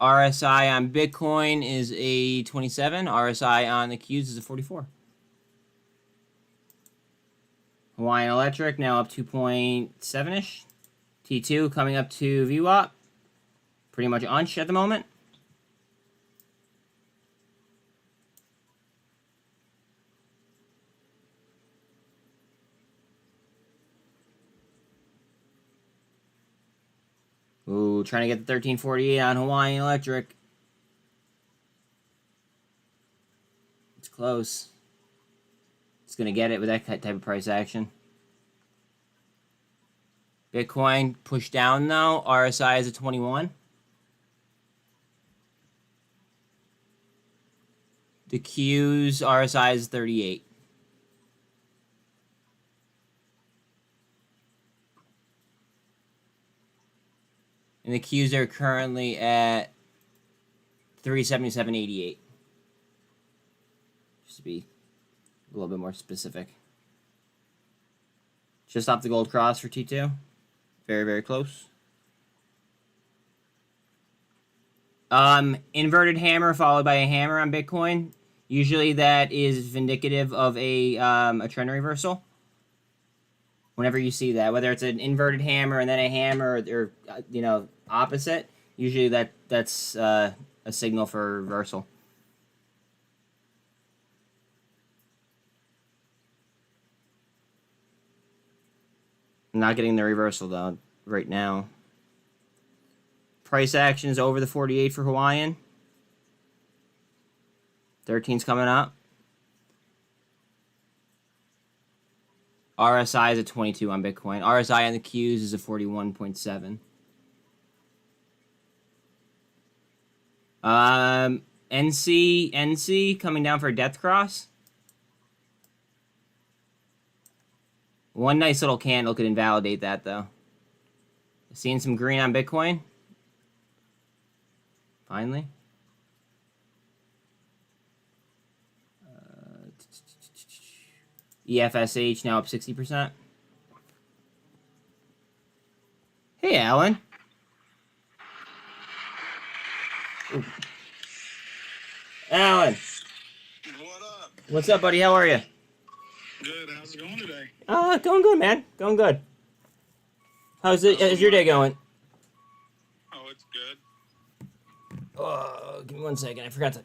RSI on Bitcoin is a 27. RSI on the Qs is a 44. Hawaiian Electric now up 2.7-ish. T2 coming up to VWAP. Pretty much unch at the moment. Ooh, trying to get the 1348 on Hawaiian Electric. It's close. It's going to get it with that type of price action. Bitcoin pushed down though. RSI is a 21. The Q's RSI is 38. And the Qs are currently at 377.88. Just to be a little bit more specific. Just off the gold cross for T2. Very, very close. Inverted hammer followed by a hammer on Bitcoin. Usually that is vindicative of a trend reversal. Whenever you see that, whether it's an inverted hammer and then a hammer, or you know, opposite, usually that's a signal for reversal. I'm not getting the reversal though right now. Price action is over the 48 for Hawaiian. 13's coming up. RSI is a 22 on Bitcoin. RSI on the Qs is a 41.7. NC coming down for a death cross. One nice little candle could invalidate that though. Seeing some green on Bitcoin. Finally. EFSH now up 60%. Hey, Alan. Ooh. Alan. What up? What's up, buddy? How are you? Good. How's it going today? Going good, man. Going good. How's your day going? Oh, it's good. Oh, give me 1 second. I forgot to.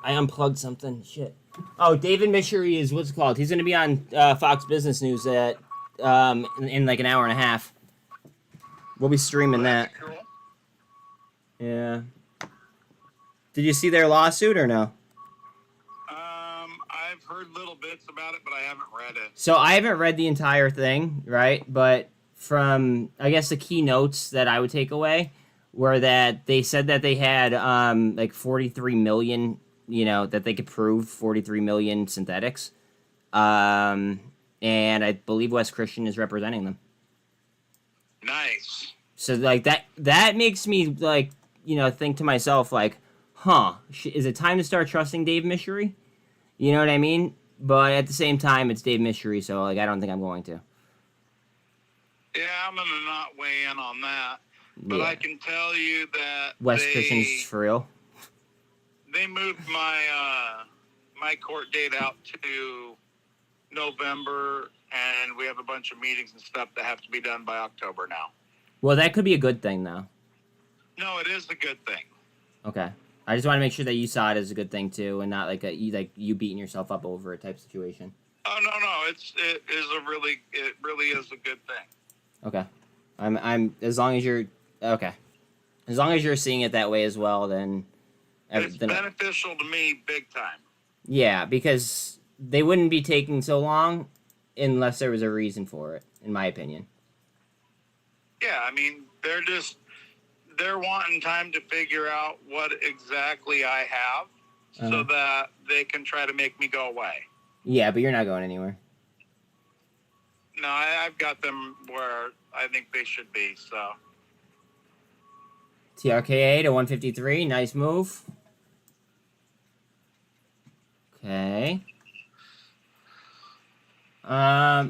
I unplugged something. Shit. Oh, David Mishery is what's it called? He's going to be on Fox Business News at in like an hour and a half. We'll be streaming that. Cool. Yeah. Did you see their lawsuit or no? I've heard little bits about it, but I haven't read it. So I haven't read the entire thing, right? But from, I guess, the key notes that I would take away were that they said that they had like 43 million, you know, that they could prove 43 million synthetics. And I believe Wes Christian is representing them. Nice. So like that makes me like, you know, think to myself like, huh, is it time to start trusting Dave Mishery? You know what I mean? But at the same time, it's Dave Mishery, so like I don't think I'm going to. Yeah, I'm going to not weigh in on that. But Yeah. I can tell you that Wes Christian's for real. they moved my my court date out to November, and we have a bunch of meetings and stuff that have to be done by October now. Well, that could be a good thing, though. No, it is a good thing. Okay. I just want to make sure that you saw it as a good thing, too, and not like you beating yourself up over a type situation. Oh, no, it really is a good thing. Okay. I'm as long as you're okay. As long as you're seeing it that way as well, then It's beneficial to me big time. Yeah, because they wouldn't be taking so long unless there was a reason for it, in my opinion. Yeah, I mean, they're wanting time to figure out what exactly I have so that they can try to make me go away. Yeah, but you're not going anywhere. No, I've got them where I think they should be, so. TRKA to 153, nice move. Okay.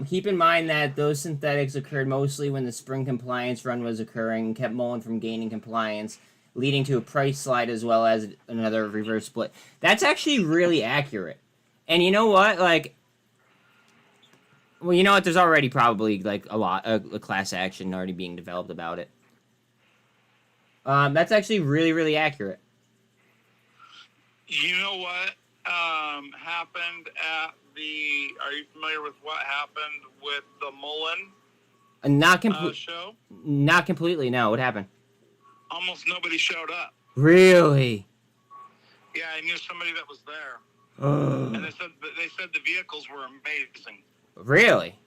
Keep in mind that those synthetics occurred mostly when the spring compliance run was occurring and kept MULN from gaining compliance, leading to a price slide as well as another reverse split. That's actually really accurate. And you know what? Like, well, you know what? There's already probably, like, a class action already being developed about it. That's actually really, really accurate. You know what happened at the? Are you familiar with what happened with the MULN show? Not completely. No, what happened? Almost nobody showed up. Really? Yeah, I knew somebody that was there, and they said the vehicles were amazing. Really?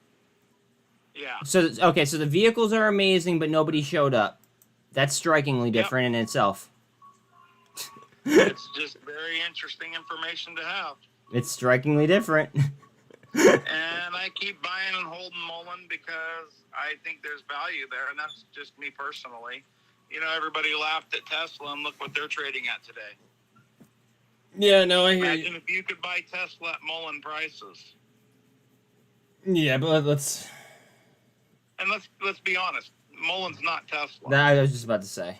Yeah. So okay, so the vehicles are amazing, but nobody showed up. That's strikingly different in itself. It's just very interesting information to have. It's strikingly different. And I keep buying and holding MULN because I think there's value there, and that's just me personally. You know, everybody laughed at Tesla, and look what they're trading at today. Yeah, no, I hear Imagine if you could buy Tesla at MULN prices. Yeah, but let's be honest, MULN's not Tesla. Nah, I was just about to say.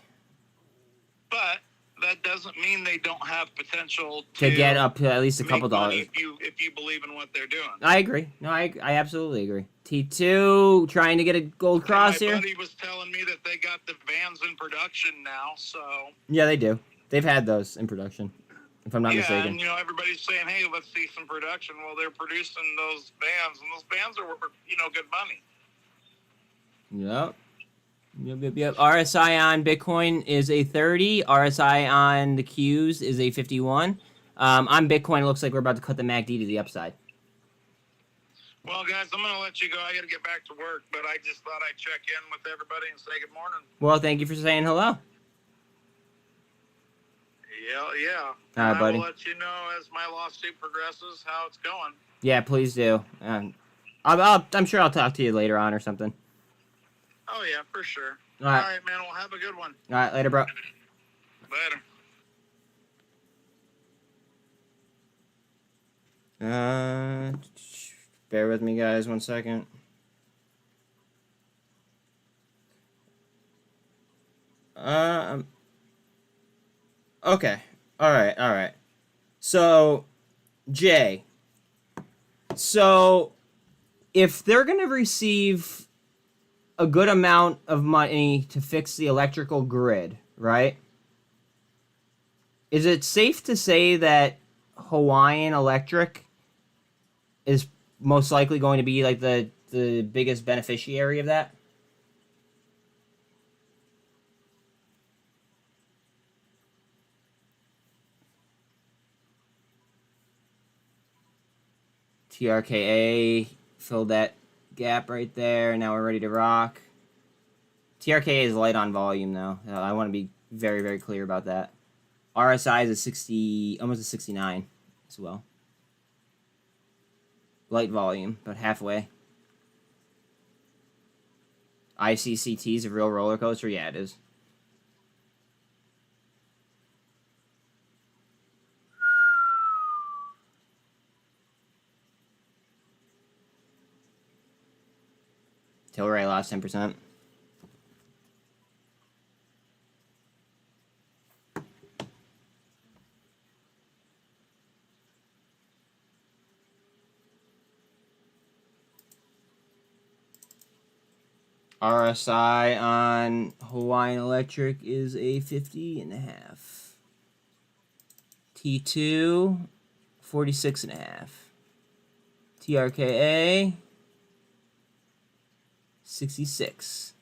But that doesn't mean they don't have potential to get up to at least a couple dollars. If you believe in what they're doing. I agree. No, I absolutely agree. T2 trying to get a gold cross here. My buddy was telling me that they got the vans in production now, so. Yeah, they do. They've had those in production, if I'm not mistaken. And, you know, everybody's saying, hey, let's see some production. Well, they're producing those vans, and those vans are worth, you know, good money. Yep. RSI on Bitcoin is a 30. RSI on the Qs is a 51. On Bitcoin, it looks like we're about to cut the MACD to the upside. Well, guys, I'm going to let you go. I got to get back to work, but I just thought I'd check in with everybody and say good morning. Well, thank you for saying hello. Yeah. All right, buddy. I will let you know as my lawsuit progresses how it's going. Yeah, please do. I'm sure I'll talk to you later on or something. Oh, yeah, for sure. All right, man. Well, have a good one. All right, later, bro. Later. Bear with me, guys, 1 second. Okay. All right. So, Jay. So, if they're going to receive a good amount of money to fix the electrical grid, right? Is it safe to say that Hawaiian Electric is most likely going to be like the biggest beneficiary of that? TRKA filled that gap right there. Now we're ready to rock. TRKA is light on volume, though. I want to be very, very clear about that. RSI is a 60, almost a 69 as well. Light volume, about halfway. ICCT is a real roller coaster? Yeah, it is. Tilray lost 10%. RSI on Hawaiian Electric is a 50.5. T2, 46.5. TRKA, 66.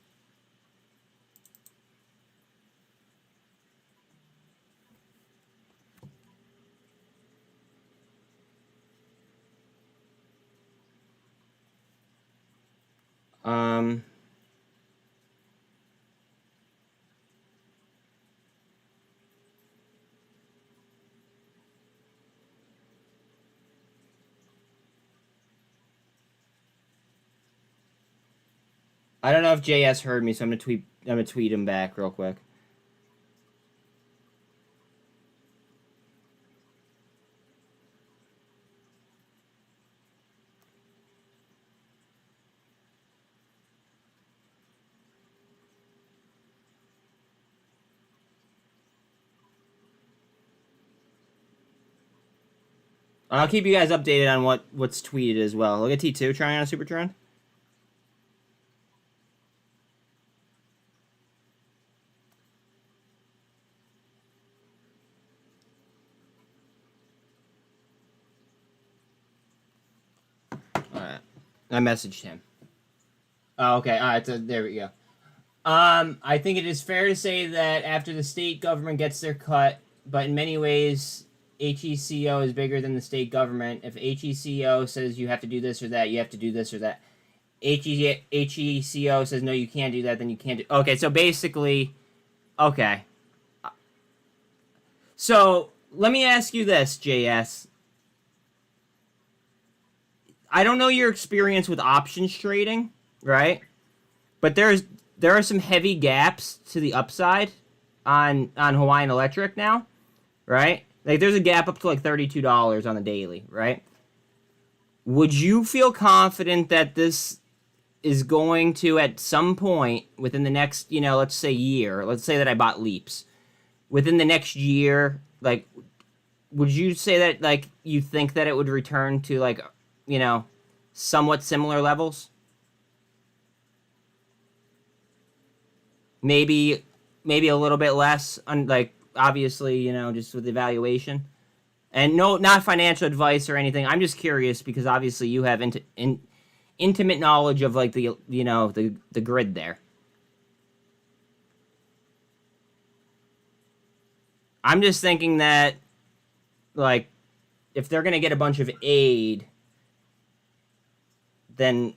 I don't know if JS heard me, so I'm gonna tweet him back real quick. I'll keep you guys updated on what's tweeted as well. Look at T2 trying on a super trend. Alright. I messaged him. Oh, okay. Alright, so there we go. I think it is fair to say that after the state government gets their cut, but in many ways, HECO is bigger than the state government. If HECO says you have to do this or that, you have to do this or that. HECO says no, you can't do that, then you can't do... Okay, so basically... Okay. So, let me ask you this, JS. I don't know your experience with options trading, right? But there are some heavy gaps to the upside on Hawaiian Electric now, right? Like, there's a gap up to, like, $32 on the daily, right? Would you feel confident that this is going to, at some point, within the next, let's say year, let's say that I bought Leaps, within the next year, like, would you say that, like, you think that it would return to, like, somewhat similar levels? Maybe a little bit less, like, obviously, just with the valuation. And no, not financial advice or anything. I'm just curious because obviously you have intimate knowledge of, like, the grid there. I'm just thinking that, like, if they're going to get a bunch of aid, then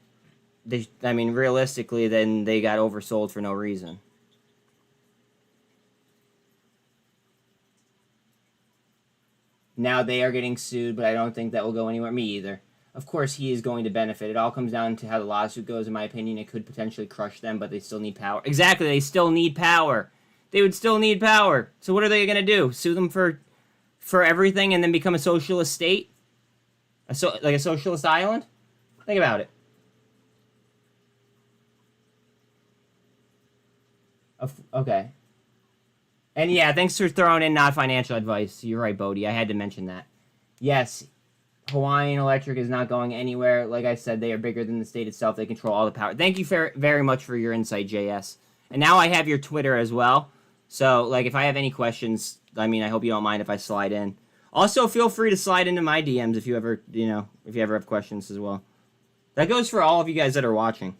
realistically, then they got oversold for no reason. Now they are getting sued, but I don't think that will go anywhere. Me either. Of course, he is going to benefit. It all comes down to how the lawsuit goes, in my opinion. It could potentially crush them, but they still need power. Exactly, they still need power. They would still need power. So what are they going to do? Sue them for everything and then become a socialist state? Like a socialist island? Think about it. Okay. And yeah, thanks for throwing in not financial advice. You're right, Bodhi. I had to mention that. Yes, Hawaiian Electric is not going anywhere. Like I said, they are bigger than the state itself. They control all the power. Thank you very much for your insight, JS. And now I have your Twitter as well. So, like, if I have any questions, I hope you don't mind if I slide in. Also, feel free to slide into my DMs if you ever have questions as well. That goes for all of you guys that are watching.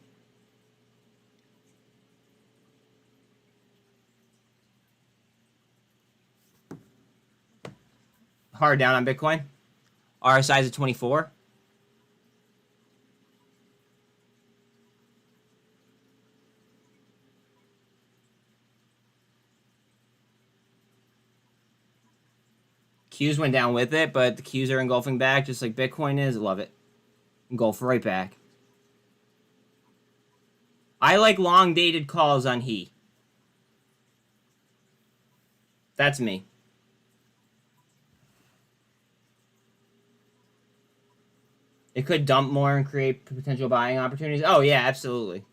Hard down on Bitcoin. RSI is at 24. Qs went down with it, but the Qs are engulfing back just like Bitcoin is. Love it. Engulf right back. I like long-dated calls on He. That's me. It could dump more and create potential buying opportunities. Oh, yeah, absolutely.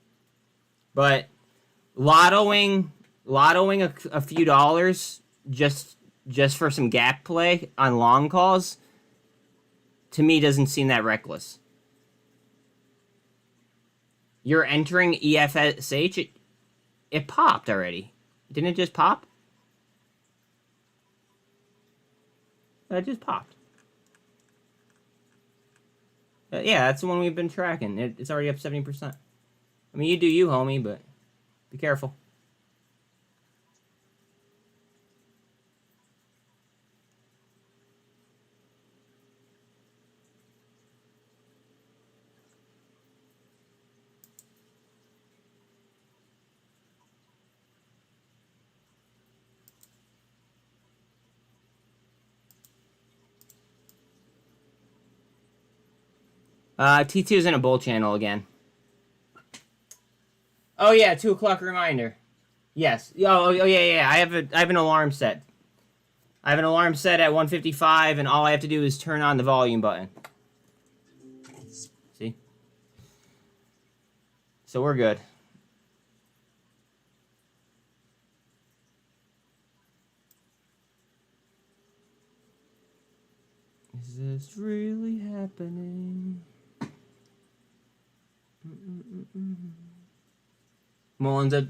But lottoing a few dollars just for some gap play on long calls, to me, doesn't seem that reckless. You're entering EFSH. It popped already. Didn't it just pop? It just popped. Yeah, that's the one we've been tracking. It's already up 70%. I mean, you do you, homie, but be careful. T2's in a bull channel again. Oh yeah, 2 o'clock reminder. Yes. Oh yeah. I have an alarm set. I have an alarm set at 1:55, and all I have to do is turn on the volume button. See? So we're good. This Is this really happening? MULN's at,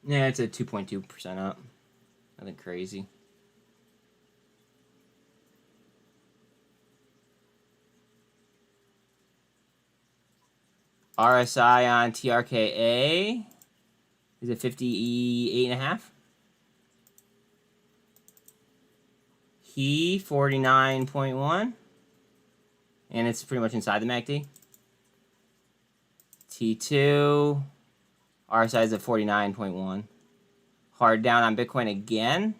yeah, it's at 2.2% up. Nothing crazy. RSI on TRKA is at 58.5. He 49.1, and it's pretty much inside the MACD. T2 RSI is at 49.1. Hard down on Bitcoin again.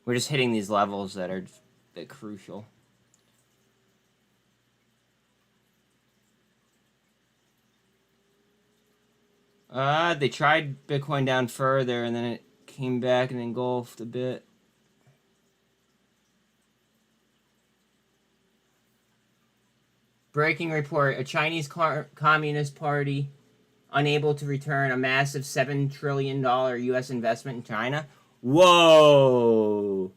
We're just hitting these levels that are a bit crucial. They tried Bitcoin down further, and then it came back and engulfed a bit. Breaking report, a Chinese Communist Party unable to return a massive $7 trillion U.S. investment in China. Whoa!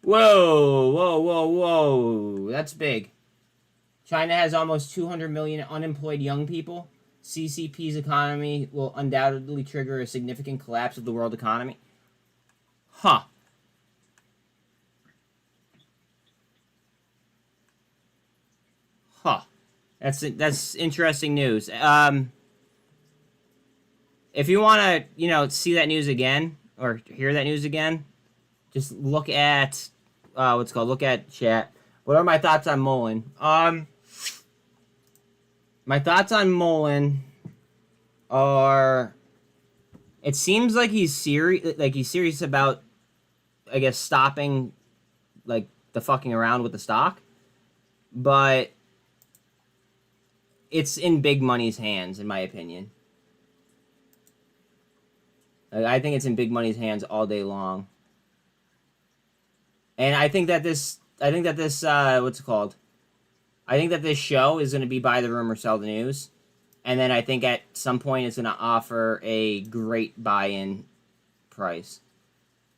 Whoa, whoa, whoa, whoa. That's big. China has almost 200 million unemployed young people. CCP's economy will undoubtedly trigger a significant collapse of the world economy. Huh. Huh. That's interesting news. If you want to, see that news again or hear that news again, just look at look at chat. What are my thoughts on MULN? My thoughts on MULN are, it seems like he's serious about, I guess, stopping like the fucking around with the stock, but it's in big money's hands, in my opinion. I think it's in big money's hands all day long. And I think that this what's it called? I think that this show is going to be buy the rumor, sell the news. And then I think at some point it's going to offer a great buy-in price.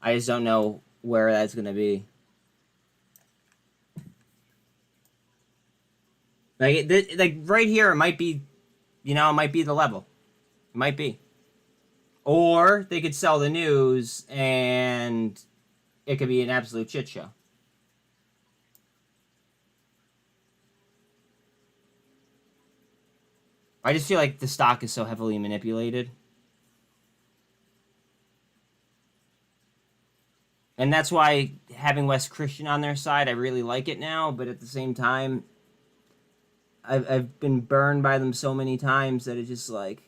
I just don't know where that's going to be. Like right here, it might be, it might be the level. It might be. Or they could sell the news and it could be an absolute shit show. I just feel like the stock is so heavily manipulated. And that's why having Wes Christian on their side, I really like it now. But at the same time, I've been burned by them so many times that it's just like,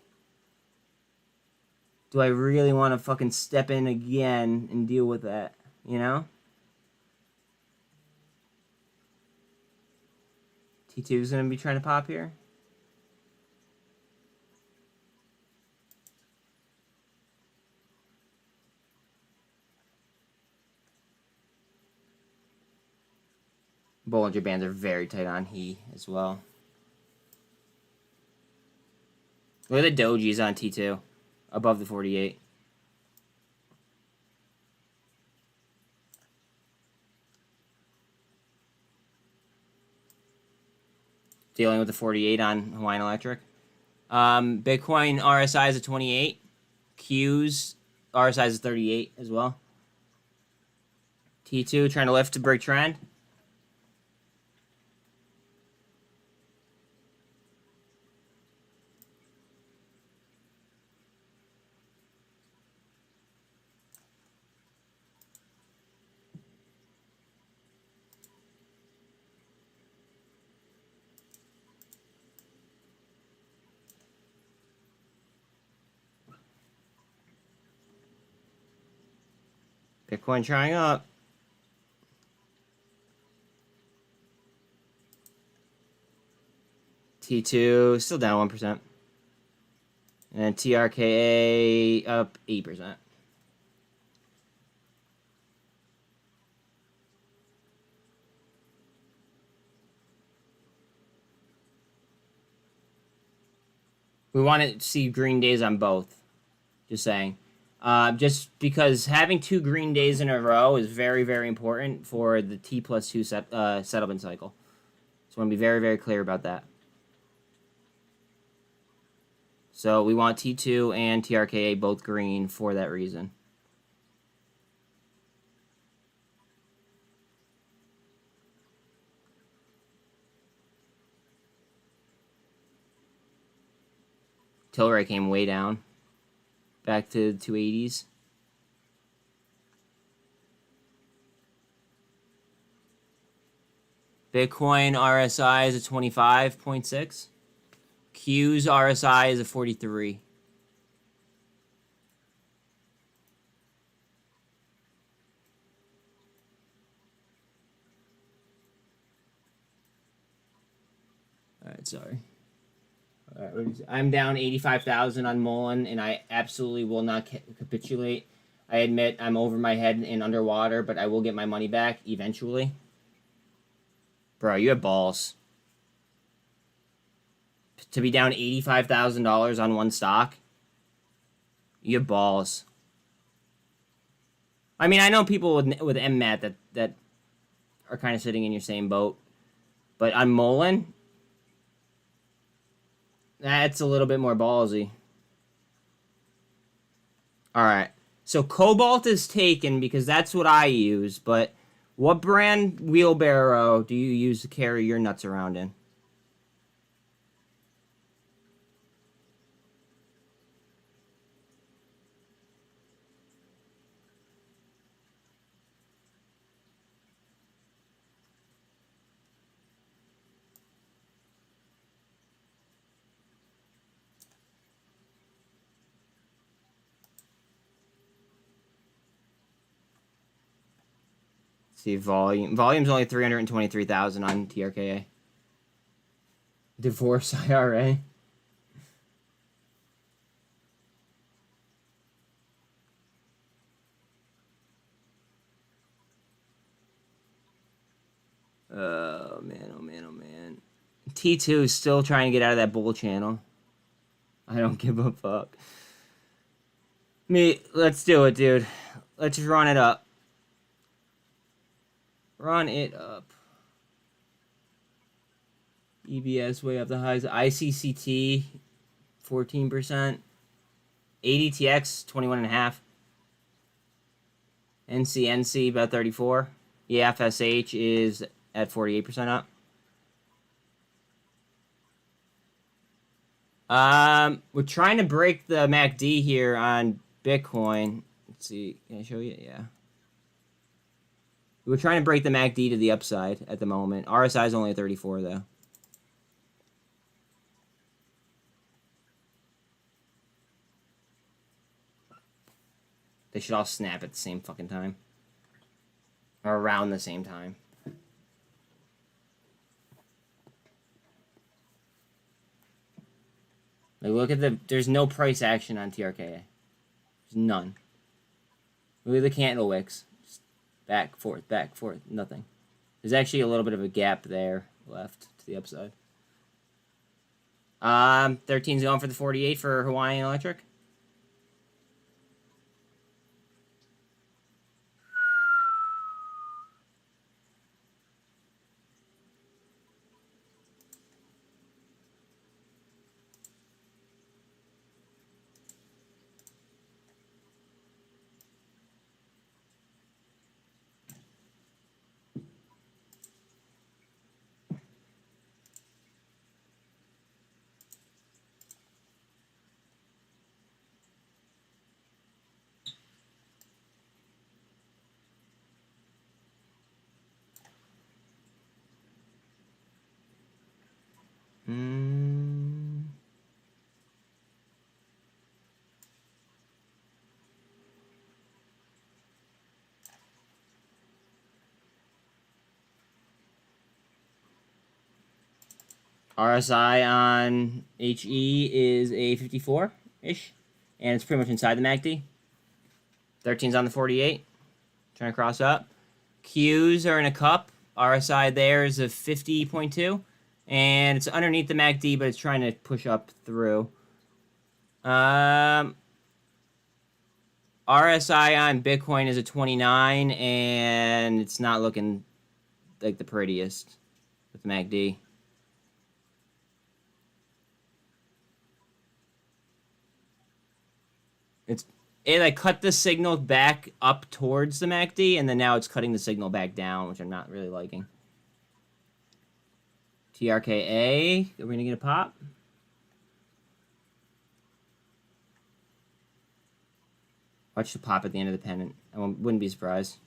do I really want to fucking step in again and deal with that, T2 is going to be trying to pop here. Bollinger Bands are very tight on he as well. Look at the dojis on T2. Above the 48. Dealing with the 48 on Hawaiian Electric. Bitcoin RSI is at 28. Q's RSI is at 38 as well. T2 trying to lift to break trend. Bitcoin trying up. T2 still down 1%. And TRKA up 8%. We want to see green days on both. Just saying. Just because having 2 green days in a row is very, very important for the T+2 settlement cycle. So I want to be very, very clear about that. So we want T2 and TRKA both green for that reason. Tilray came way down. Back to the 280s. Bitcoin RSI is a 25.6. Q's RSI is a 43. All right, sorry. All right, I'm down 85,000 on MULN, and I absolutely will not capitulate. I admit I'm over my head and underwater, but I will get my money back eventually. Bro, you have balls. To be down $85,000 on one stock, you have balls. I mean, I know people with MMAT that are kind of sitting in your same boat, but on MULN, that's a little bit more ballsy. All right, so Cobalt is taken because that's what I use, but what brand wheelbarrow do you use to carry your nuts around in? See, volume's only 323,000 on TRKA. Divorce IRA. Oh man, oh man, oh man. T2 is still trying to get out of that bull channel. I don't give a fuck. Let's do it, dude. Let's just run it up. Run it up. EBS way up the highs. ICCT, 14%. ADTX, 21.5%. NCNC, about 34%. EFSH is at 48% up. We're trying to break the MACD here on Bitcoin. Let's see. Can I show you? Yeah. We're trying to break the MACD to the upside at the moment. RSI is only at 34, though. They should all snap at the same fucking time. Or around the same time. Like, look at there's no price action on TRKA. There's none. Look at the candle wicks. Just back, forth, nothing. There's actually a little bit of a gap there left to the upside. 13's going for the 48 for Hawaiian Electric. RSI on HE is a 54-ish, and it's pretty much inside the MACD. 13's on the 48, trying to cross up. Qs are in a cup. RSI there is a 50.2, and it's underneath the MACD, but it's trying to push up through. RSI on Bitcoin is a 29, and it's not looking like the prettiest with MACD. It like cut the signal back up towards the MACD, and then now it's cutting the signal back down, which I'm not really liking. TRKA, are we gonna get a pop? Watch the pop at the end of the pennant. I wouldn't be surprised.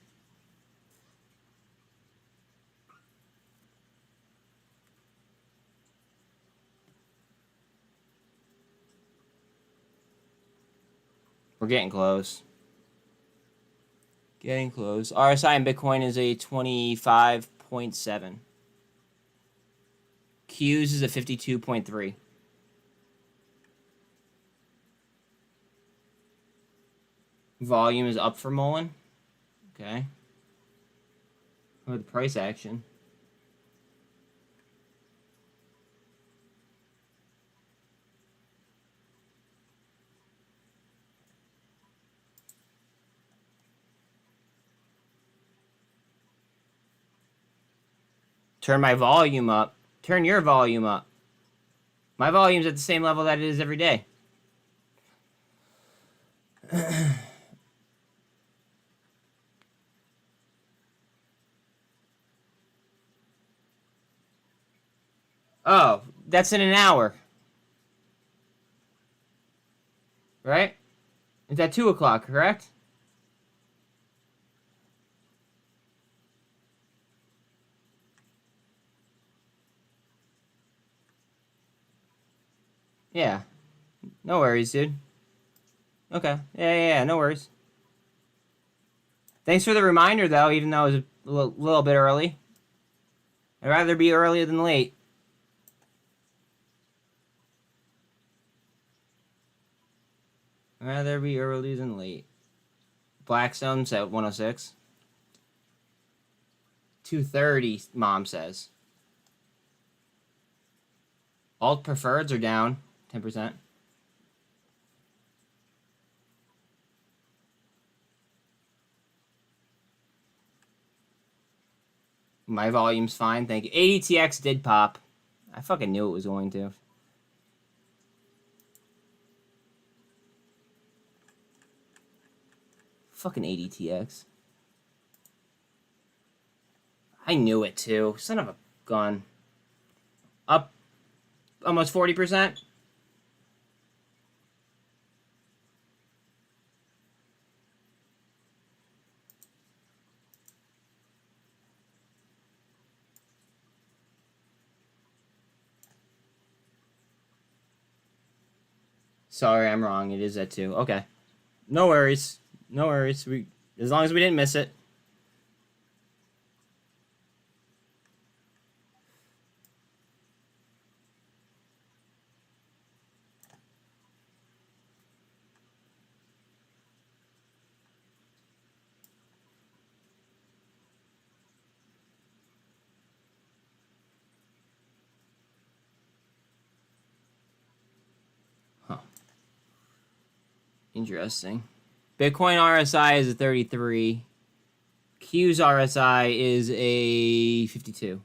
We're getting close. Getting close. RSI in Bitcoin is a 25.7. Qs is a 52.3. Volume is up for MULN. Okay. What about the price action? Turn my volume up. Turn your volume up. My volume's at the same level that it is every day. Oh, that's in an hour. Right? It's at 2 o'clock, correct? Yeah. No worries, dude. Okay. Yeah, no worries. Thanks for the reminder, though, even though it was a little bit early. I'd rather be early than late. I'd rather be early than late. Blackstone's at 106. 230, Mom says. Alt preferreds are down 10%. My volume's fine, thank you. ADTX did pop. I fucking knew it was going to. Fucking ADTX. I knew it too. Son of a gun. Up almost 40%. Sorry, I'm wrong. It is at 2. Okay. No worries. No worries. As long as we didn't miss it. Huh. Interesting. Bitcoin RSI is a 33. Q's RSI is a 52.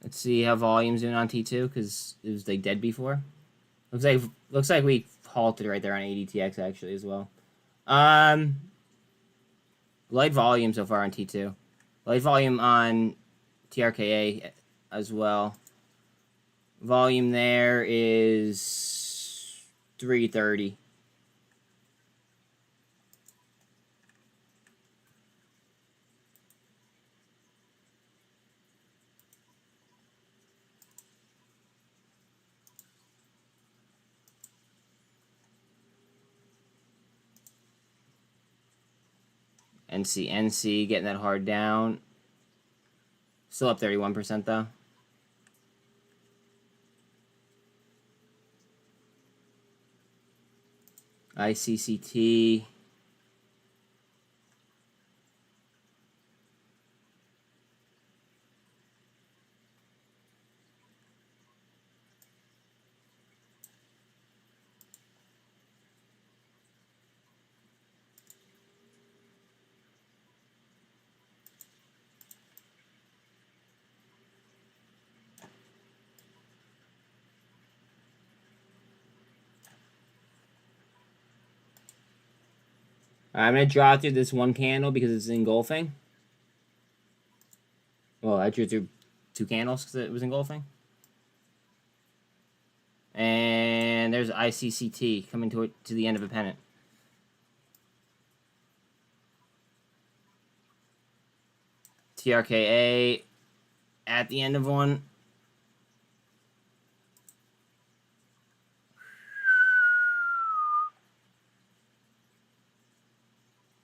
Let's see how volume's doing on T2 because it was like dead before. Looks like we halted right there on ADTX actually as well. Light volume so far on T2. Light volume on TRKA as well. Volume there is 330. NCNC getting that hard down. Still up 31% though. ICCT. I'm going to draw through this one candle because it's engulfing. Well, I drew through 2 candles because it was engulfing. And there's ICCT coming to the end of a pennant. TRKA at the end of one.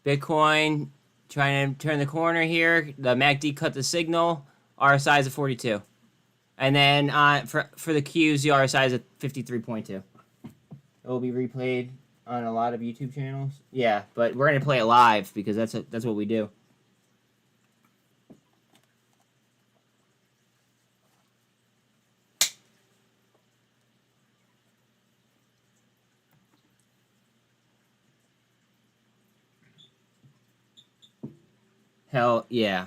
Bitcoin trying to turn the corner here. The MACD cut the signal. RSI is at 42. And then for the Qs, the RSI is at 53.2. It will be replayed on a lot of YouTube channels. Yeah, but we're going to play it live because that's what we do. Hell yeah.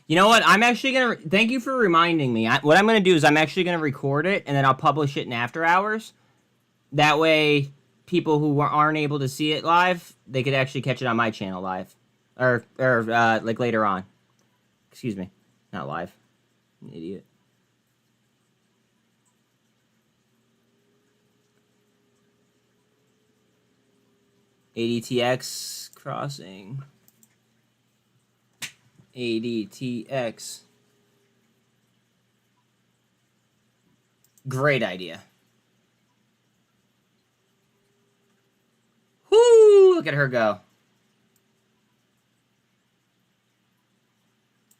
You know what? I'm actually going to... Thank you for reminding me. What I'm going to do is I'm actually going to record it, and then I'll publish it in after hours. That way, people who aren't able to see it live, they could actually catch it on my channel live. Or like later on. Excuse me. Not live. I'm an idiot. ADTX crossing. ADTX. Great idea. Whoo! Look at her go.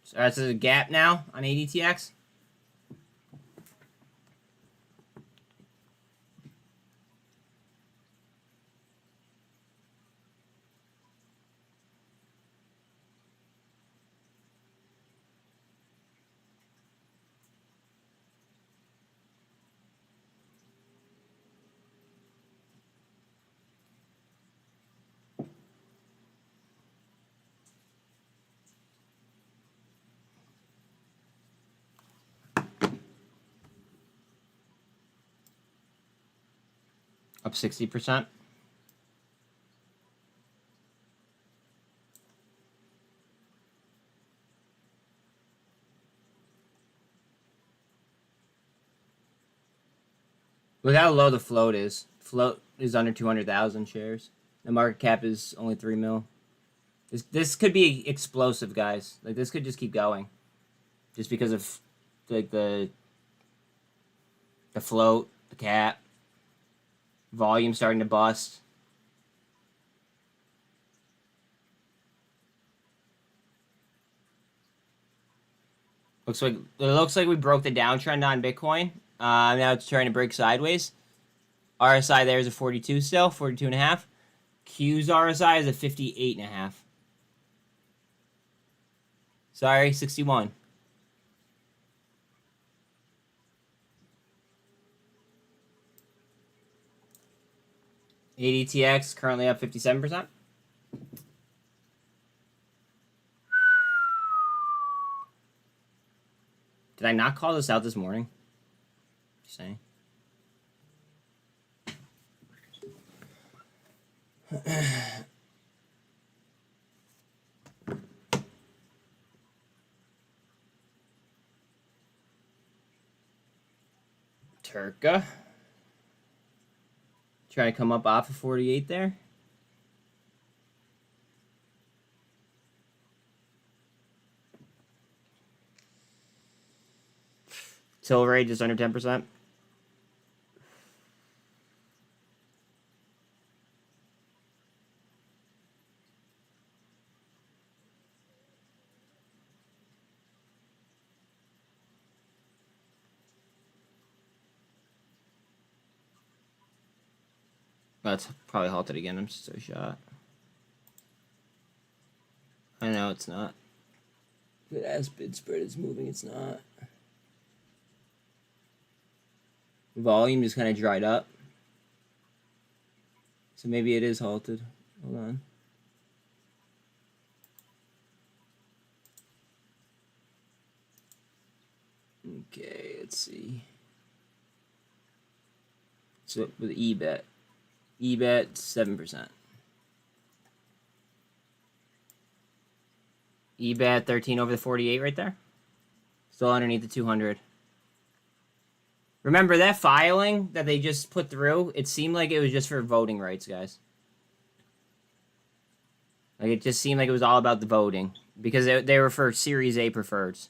So that's a gap now on ADTX. Up 60%. Look how low the float is. Float is under 200,000 shares. The market cap is only 3 mil. This could be explosive, guys. Like, this could just keep going. Just because of, like, the float, the cap, volume starting to bust. It looks like we broke the downtrend on Bitcoin. Now it's trying to break sideways. RSI there is a 42 still, 42.5. Q's RSI is a 58.5. Sorry, 61. ADTX currently up 57%. Did I not call this out this morning? Just saying. TRKA. Trying to come up off of 48 there. Till rate just under 10%. That's probably halted again. I'm so shot. I know it's not. But as bid spread is moving, it's not. Volume just kind of dried up. So maybe it is halted. Hold on. Okay, let's see. So with EBET. EBET 7%. EBET 13 over the 48 right there. Still underneath the 200. Remember that filing that they just put through? It seemed like it was just for voting rights, guys. Like, it just seemed like it was all about the voting. Because they were for Series A preferreds.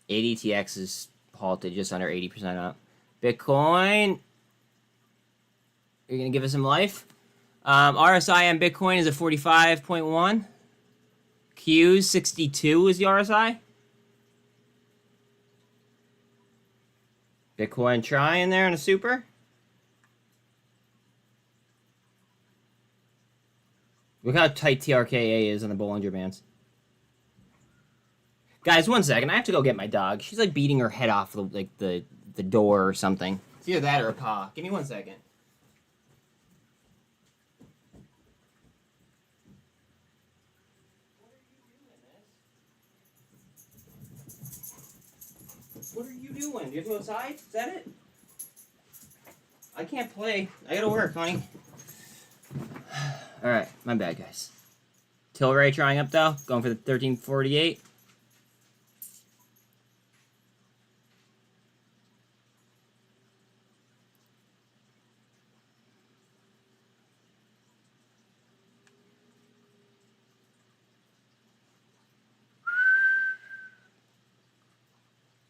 ADTX is halted just under 80% up. Bitcoin. You're going to give us some life? RSI on Bitcoin is at 45.1. Q's 62 is the RSI. Bitcoin trying there on a super. Look how tight TRKA is on the Bollinger Bands. Guys, 1 second. I have to go get my dog. She's like beating her head off the door or something. It's either that or a paw. Give me 1 second. What are you doing? You have to go outside? Is that it? I can't play. I gotta work, honey. Alright, my bad, guys. Tilray trying up, though. Going for the 1348.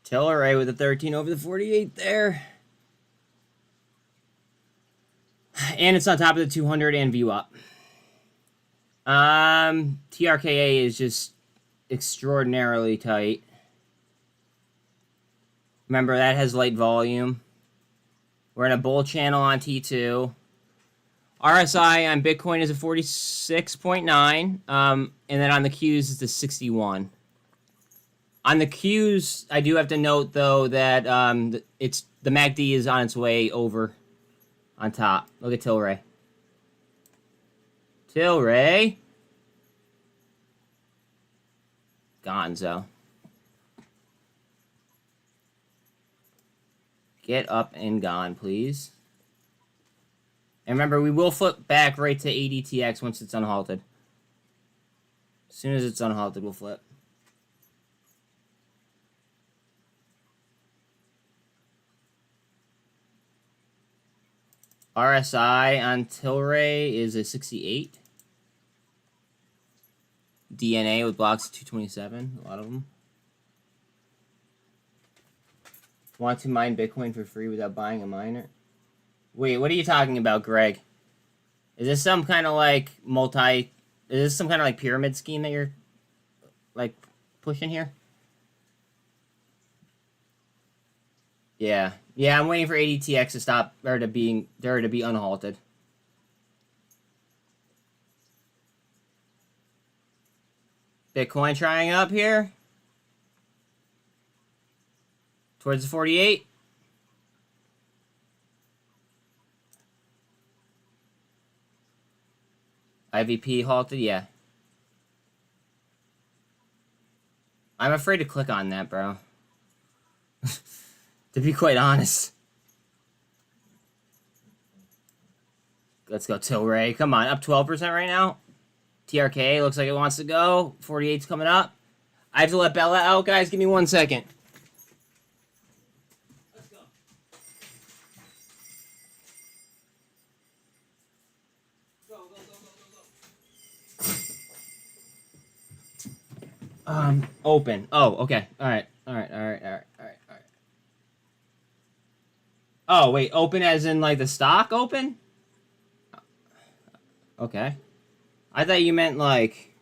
Tilray with a 13 over the 48 there. And it's on top of the 200 and view up. TRKA is just extraordinarily tight. Remember, that has light volume. We're in a bull channel on T2. RSI on Bitcoin is a 46.9. And then on the Qs is the 61. On the Qs, I do have to note, though, that the MACD is on its way over on top. Look at Tilray. Tilray. Gonzo. Get up and gone, please. And remember, we will flip back right to ADTX once it's unhalted. As soon as it's unhalted, we'll flip. RSI on Tilray is a 68. DNA with blocks 227, a lot of them. Want to mine Bitcoin for free without buying a miner? Wait, what are you talking about, Greg? Is this some kind of like is this some kind of like pyramid scheme that you're like pushing here? Yeah. Yeah, I'm waiting for ADTX to stop or to be unhalted. Bitcoin trying up here. Towards the 48. IVP halted, yeah. I'm afraid to click on that, bro. To be quite honest. Let's go, Tilray. Come on, up 12% right now. TRKA looks like it wants to go. 48's coming up. I have to let Bella out, guys. Give me 1 second. Let's go. Go, go, go, go, go, go. Open. Oh, okay. All right. Oh, wait, open as in, like, the stock open? Okay. I thought you meant, like,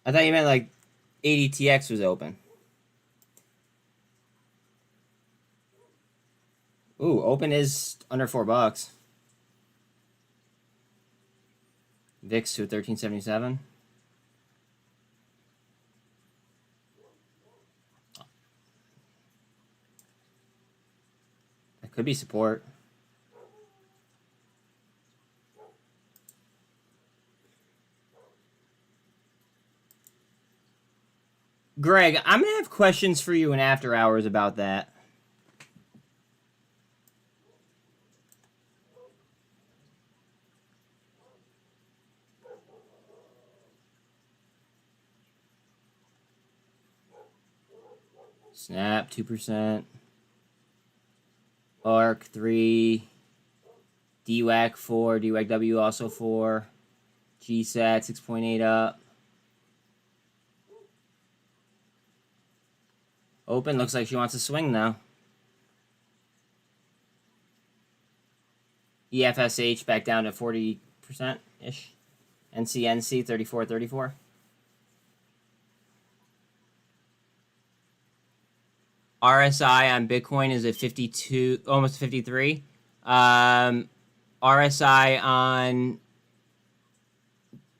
ADTX was open. Ooh, open is under $4. VIX to 1377. Could be support. Greg, I'm gonna have questions for you in after hours about that. Snap 2%. ARC 3. DWAC 4. DWAC W also 4. GSAT 6.8 up. Open looks like she wants to swing now. EFSH back down to 40%-ish. NCNC 34.34. RSI on Bitcoin is at 52, almost 53. RSI on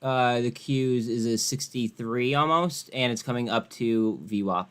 the Qs is a 63 almost, and it's coming up to VWAP.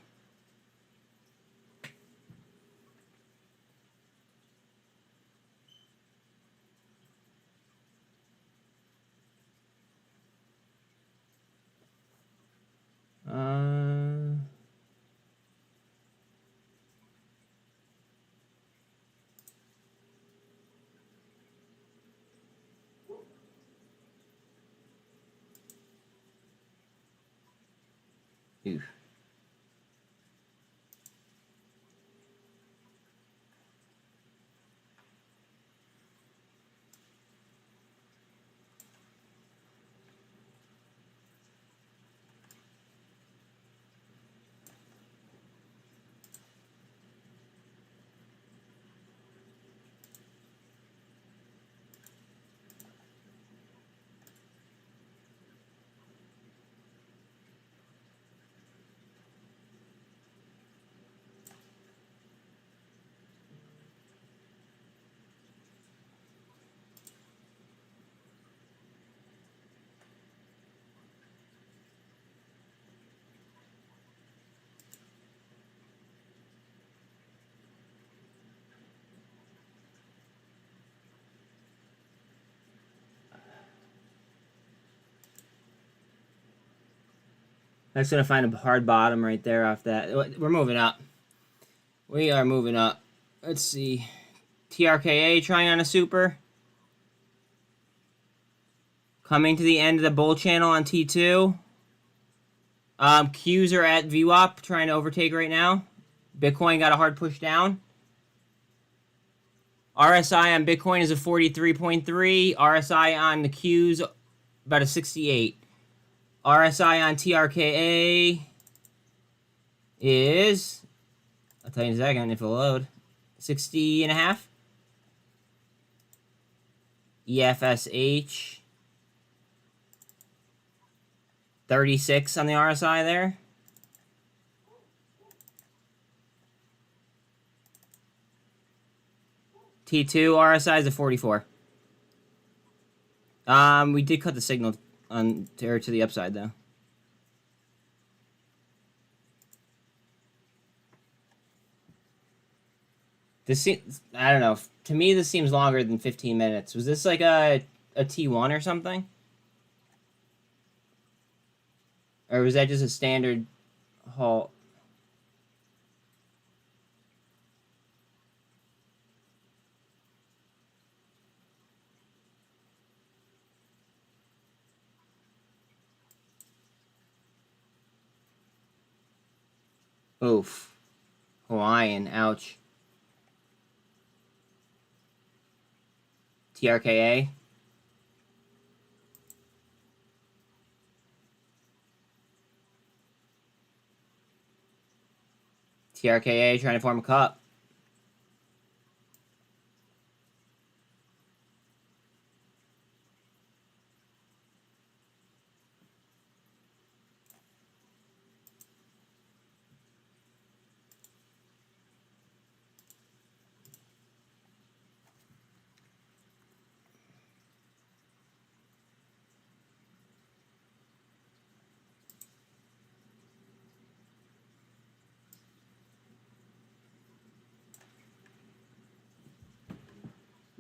Oof. That's going to find a hard bottom right there off that. We're moving up. We are moving up. Let's see. TRKA trying on a super. Coming to the end of the bull channel on T2. Qs are at VWAP, trying to overtake right now. Bitcoin got a hard push down. RSI on Bitcoin is a 43.3. RSI on the Qs about a 68. RSI on TRKA is, I'll tell you in a second if it'll load, 60.5. EFSH 36 on the RSI there. T2 RSI is a 44. We did cut the signal on to the upside though. This seems, I don't know. To me, this seems longer than 15 minutes. Was this like a T1 or something? Or was that just a standard halt? Oof. Hawaiian, ouch. TRKA. TRKA trying to form a cup.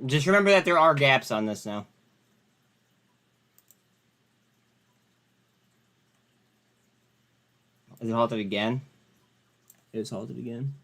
Just remember that there are gaps on this now. Is it halted again? It is halted again.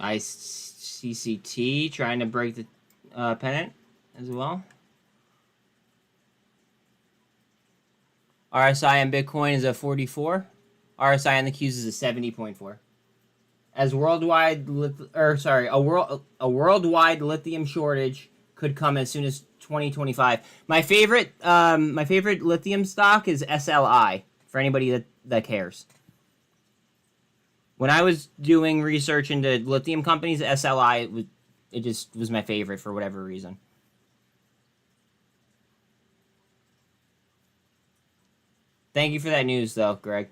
ICCT trying to break the pennant as well. RSI on Bitcoin is a 44. RSI on the Qs is a 70.4. As worldwide, a worldwide lithium shortage could come as soon as 2025. My favorite lithium stock is SLI. For anybody that cares. When I was doing research into lithium companies, SLI just was my favorite for whatever reason. Thank you for that news, though, Greg.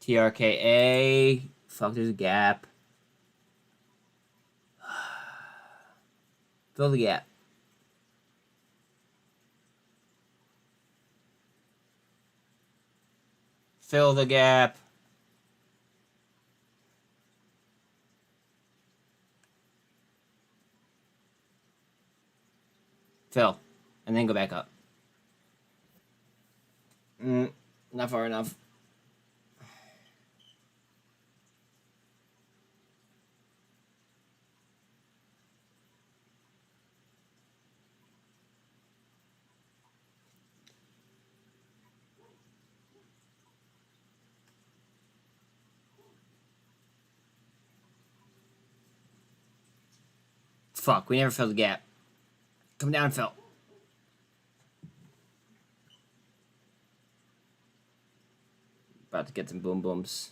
TRKA. Fuck, there's a gap. Fill the gap. Fill the gap. Fill. And then go back up. Not far enough. Fuck, we never filled the gap. Come down, Phil. About to get some boom booms.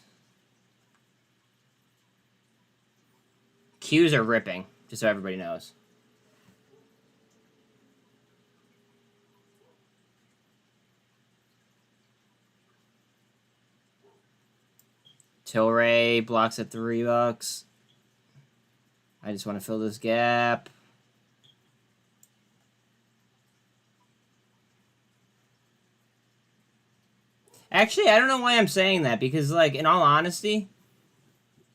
Qs are ripping, just so everybody knows. Tilray blocks at $3. I just want to fill this gap. Actually, I don't know why I'm saying that, because, like, in all honesty,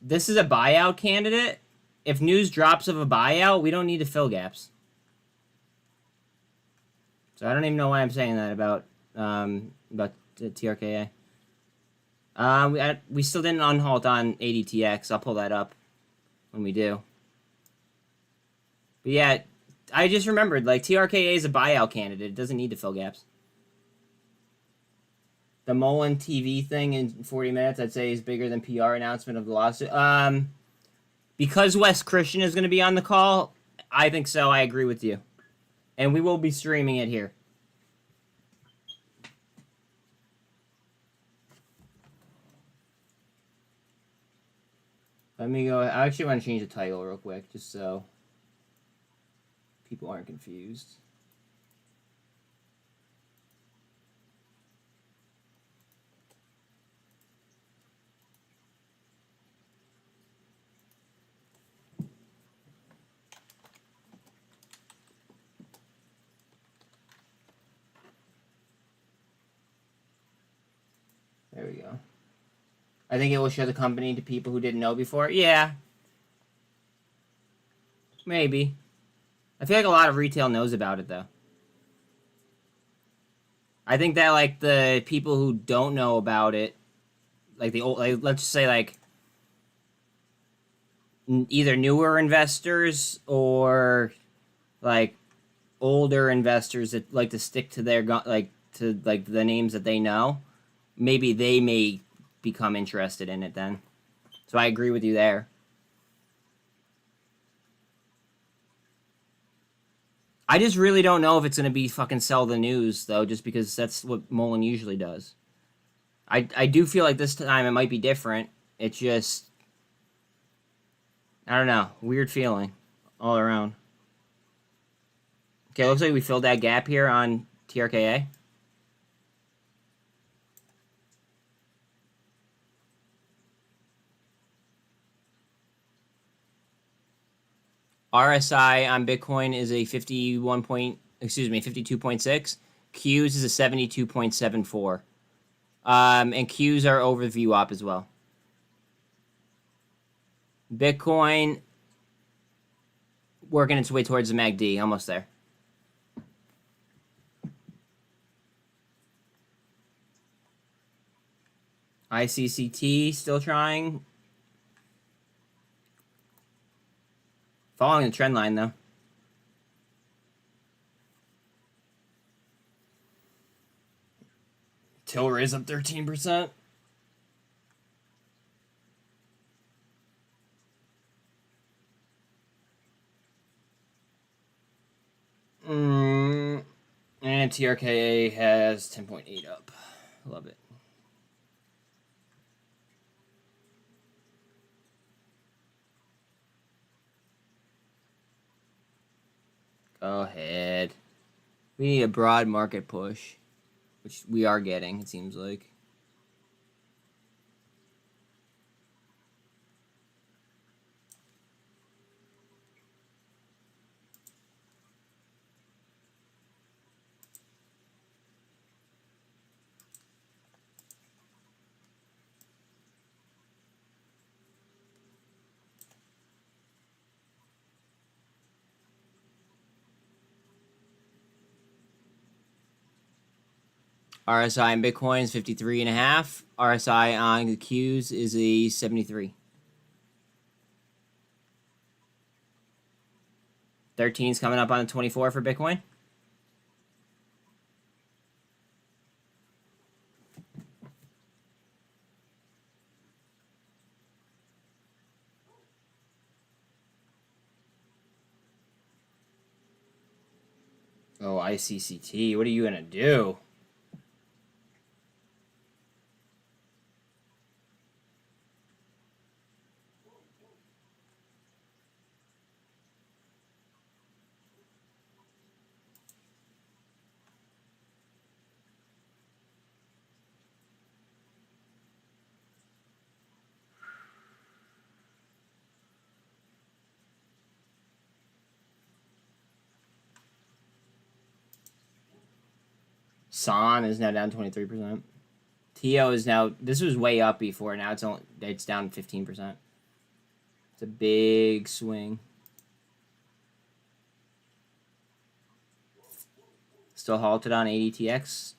this is a buyout candidate. If news drops of a buyout, we don't need to fill gaps. So I don't even know why I'm saying that about the TRKA. We still didn't unhalt on ADTX. I'll pull that up when we do. But yeah, I just remembered, like, TRKA is a buyout candidate. It doesn't need to fill gaps. The MULN TV thing in 40 minutes, I'd say, is bigger than PR announcement of the lawsuit. Because Wes Christian is going to be on the call, I think so. I agree with you. And we will be streaming it here. Let me go. I actually want to change the title real quick, just so people aren't confused. There we go. I think it will show the company to people who didn't know before. Yeah. Maybe. I feel like a lot of retail knows about it, though. I think that, like, the people who don't know about it, like, the old, like, let's just say, like, either newer investors or, like, older investors that like to stick to their, to the names that they know, maybe they may become interested in it then. So I agree with you there. I just really don't know if it's going to be fucking sell the news, though, just because that's what MULN usually does. I do feel like this time it might be different. It's just, I don't know, weird feeling all around. Okay, looks like we filled that gap here on TRKA. RSI on Bitcoin is a 52.6. Qs is a 72.74. And Qs are over the VWAP as well. Bitcoin working its way towards the MACD, almost there. ICCT still trying. Following the trend line though. Tilra is up 13%. And TRKA has 10.8 up. Love it. Go ahead. We need a broad market push, which we are getting, it seems like. RSI on Bitcoin is 53.5. RSI on the Qs is a 73. 13 is coming up on the 24 for Bitcoin. Oh, ICCT, what are you gonna do? SON is now down 23%. TO is now, this was way up before, now it's down 15%. It's a big swing. Still halted on ADTX.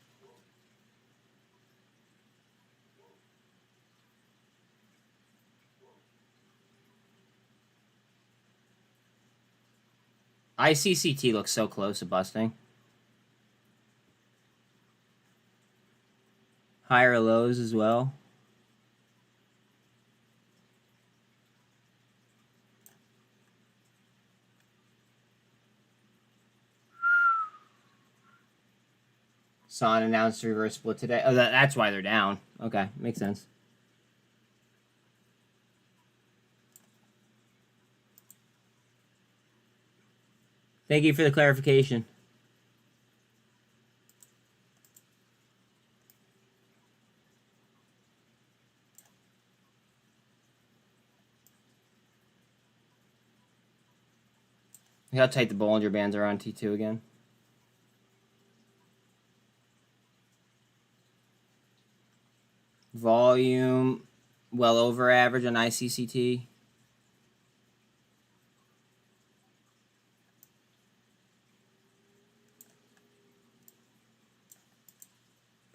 ICCT looks so close to busting. Higher lows as well. SON announced reverse split today. Oh, that's why they're down. Okay, makes sense. Thank you for the clarification. Look how tight the Bollinger Bands are on T2 again. Volume, well over average on ICCT.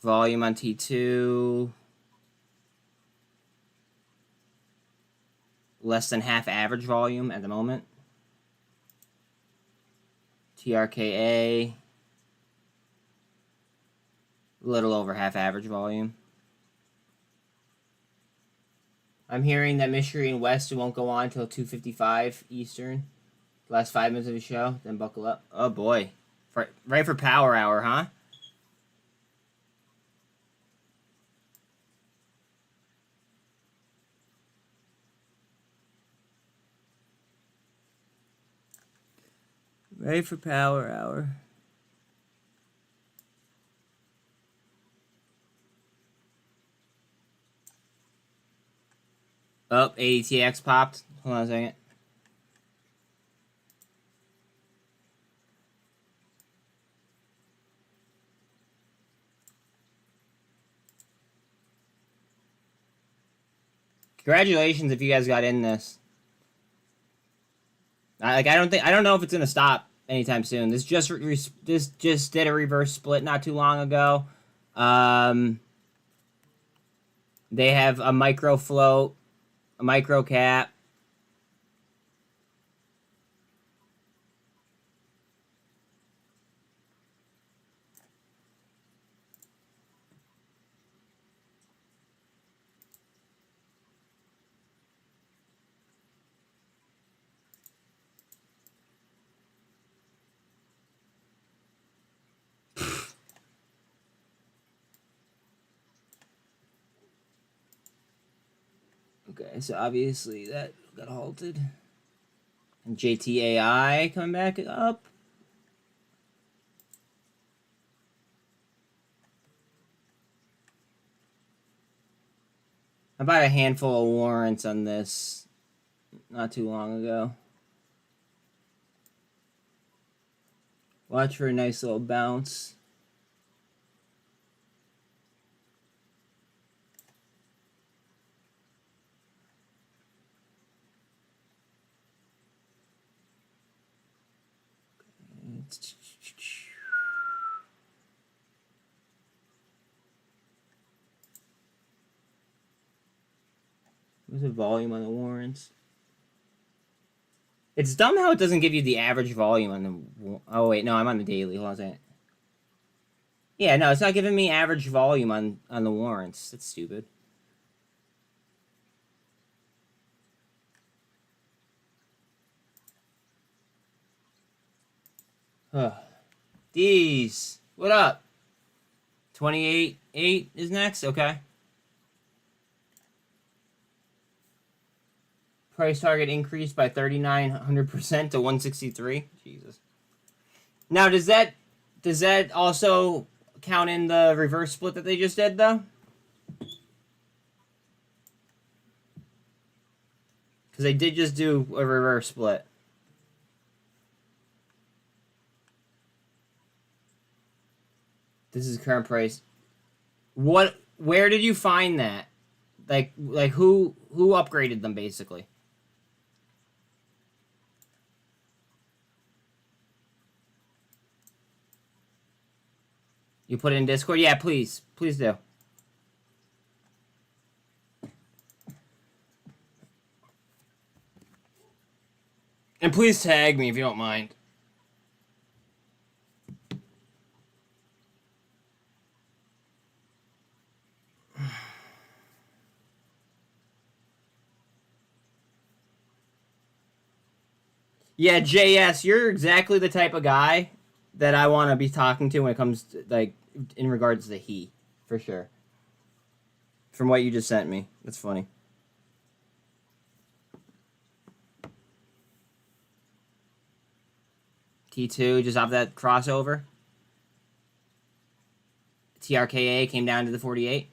Volume on T2. Less than half average volume at the moment. TRKA. Little over half average volume. I'm hearing that Mystery and West won't go on until 2:55 Eastern. Last 5 minutes of the show, then buckle up. Oh boy. Right for power hour, huh? Ready for power hour. Oh, ADTX popped. Hold on a second. Congratulations if you guys got in this. I don't know if it's gonna stop anytime soon. This just did a reverse split not too long ago. They have a micro float, a micro cap. Okay, so obviously that got halted. And JTAI coming back up. I bought a handful of warrants on this not too long ago. Watch for a nice little bounce. What's the volume on the warrants? It's dumb how it doesn't give you the average volume on the... Oh, wait, no, I'm on the daily. Hold on a second. Yeah, no, it's not giving me average volume on the warrants. That's stupid. D's. What up? 28.8 is next? Okay. Price target increased by 3,900% to 163. Jesus. Now, does that also count in the reverse split that they just did, though? Because they did just do a reverse split. This is current price. Where did you find that? Like who upgraded them, basically? You put it in Discord? Yeah, please. Please do. And please tag me if you don't mind. Yeah, JS, you're exactly the type of guy that I want to be talking to when it comes to, like, in regards to he, for sure. From what you just sent me. That's funny. T2 just off that crossover. TRKA came down to the 48.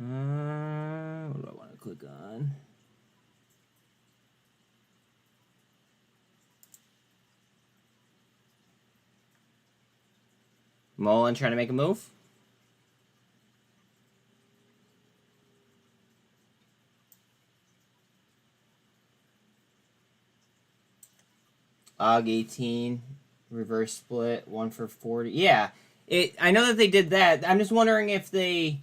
What do I want to click on? MULN trying to make a move. OG 18, reverse split, 1 for 40. Yeah, I know that they did that. I'm just wondering if they...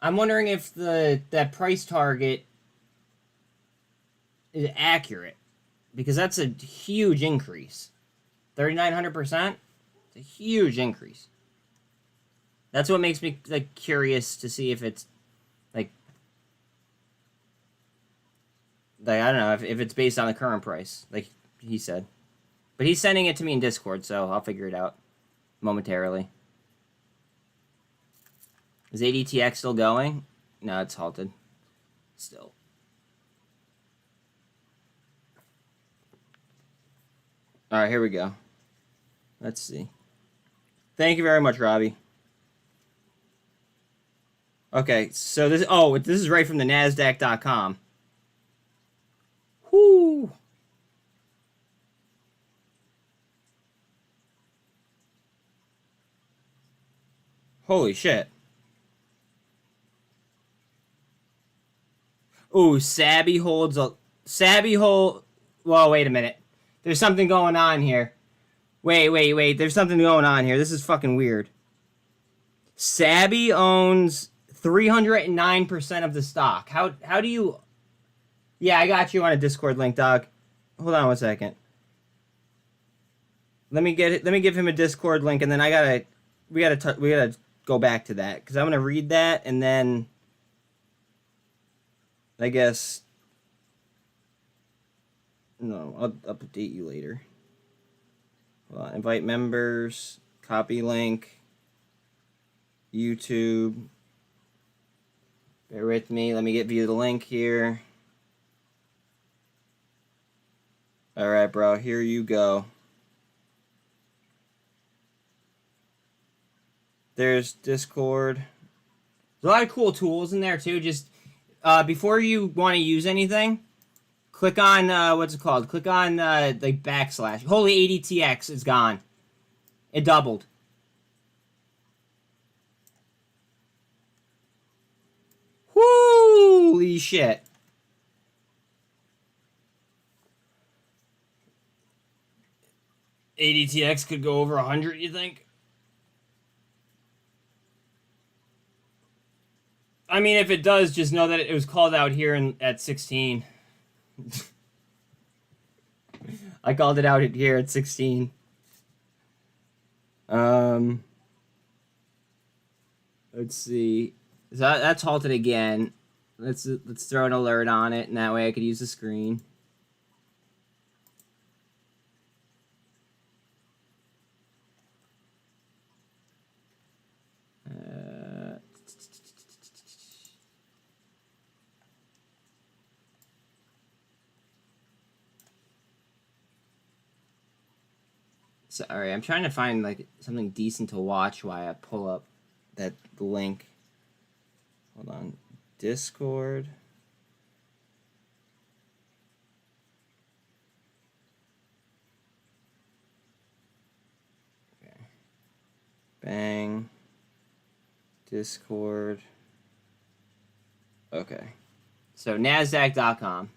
I'm wondering if that price target is accurate. Because that's a huge increase. 3,900%? It's a huge increase. That's what makes me, like, curious to see if it's, like I don't know, if it's based on the current price, like he said. But he's sending it to me in Discord, so I'll figure it out momentarily. Is ADTX still going? No, it's halted. Still. Alright, here we go. Let's see. Thank you very much, Robbie. Okay, so this is right from the NASDAQ.com. Whoo! Holy shit. Ooh, Sabby holds a... Sabby hold... Whoa, wait a minute. There's something going on here. Wait. There's something going on here. This is fucking weird. Sabby owns 309% of the stock. How do you... Yeah, I got you on a Discord link, dog. Hold on one second. Let me give him a Discord link, and then we gotta go back to that, because I'm gonna read that, and then I guess no, I'll update you later. Hold on, invite members, copy link, YouTube. Bear with me. Let me get view the link here. All right, bro. Here you go. There's Discord. There's a lot of cool tools in there too. Just before you want to use anything, click on what's it called? Click on like backslash. Holy ADTX is gone. It doubled. Holy shit. ADTX could go over 100, you think? I mean, if it does, just know that it was called out here at 16. I called it out here at 16. Let's see. So that's halted again. Let's throw an alert on it, and that way I could use the screen. Sorry, I'm trying to find like something decent to watch while I pull up that link. Hold on. Discord. Okay. Bang. Discord. Okay. So NASDAQ.com.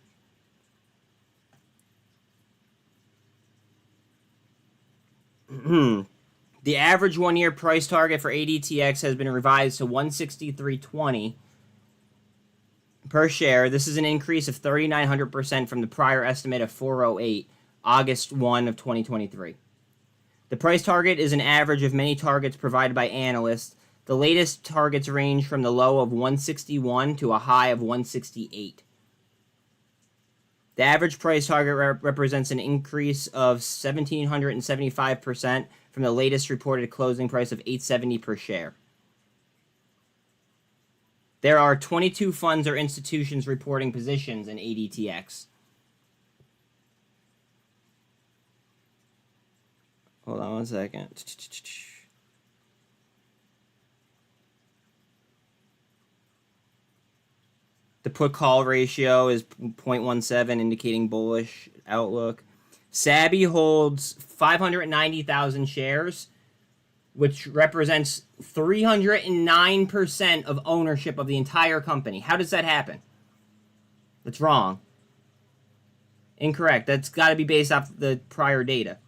The average one-year price target for ADTX has been revised to 163.20 per share. This is an increase of 3,900% from the prior estimate of 408, August 1 of 2023. The price target is an average of many targets provided by analysts. The latest targets range from the low of 161 to a high of 168. The average price target represents an increase of 1,775% from the latest reported closing price of $870 per share. There are 22 funds or institutions reporting positions in ADTX. Hold on one second. The put-call ratio is 0.17, indicating bullish outlook. Sabby holds 590,000 shares, which represents 309% of ownership of the entire company. How does that happen? That's wrong. Incorrect. That's got to be based off the prior data.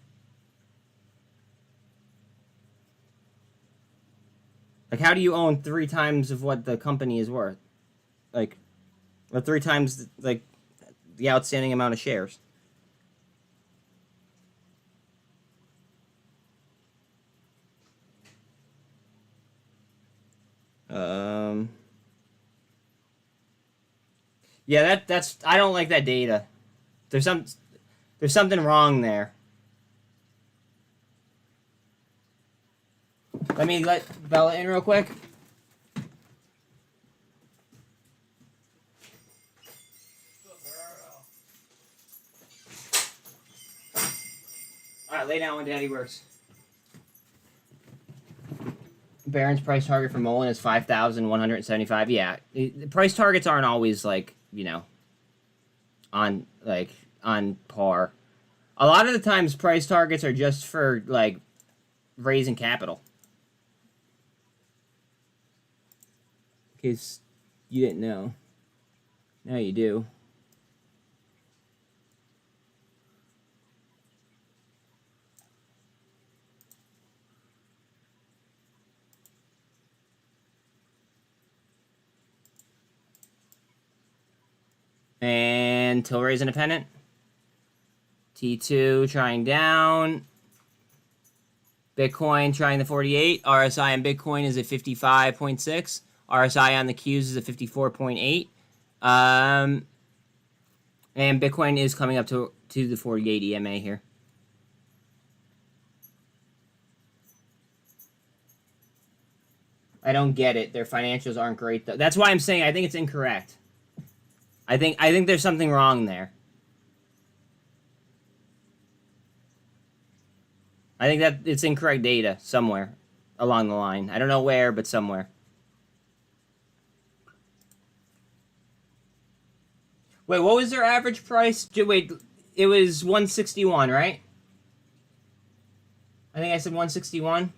Like, how do you own 3 times of what the company is worth? Like, or 3 times, like, the outstanding amount of shares. Yeah, that's I don't like that data. There's something wrong there. Let me let Bella in real quick. Alright, lay down when Daddy works. Barron's price target for MULN is 5,175. Yeah, the price targets aren't always like, you know, on par. A lot of the times price targets are just for like raising capital. In case you didn't know. Now you do. And Tilray's independent. T2 trying down. Bitcoin trying the 48. RSI on Bitcoin is at 55.6. RSI on the Qs is at 54.8. And Bitcoin is coming up to the 48 EMA here. I don't get it. Their financials aren't great though. That's why I'm saying I think it's incorrect. I think there's something wrong there. I think that it's incorrect data somewhere along the line. I don't know where, but somewhere. Wait, what was their average price? Wait, it was 161, right? I think I said 161.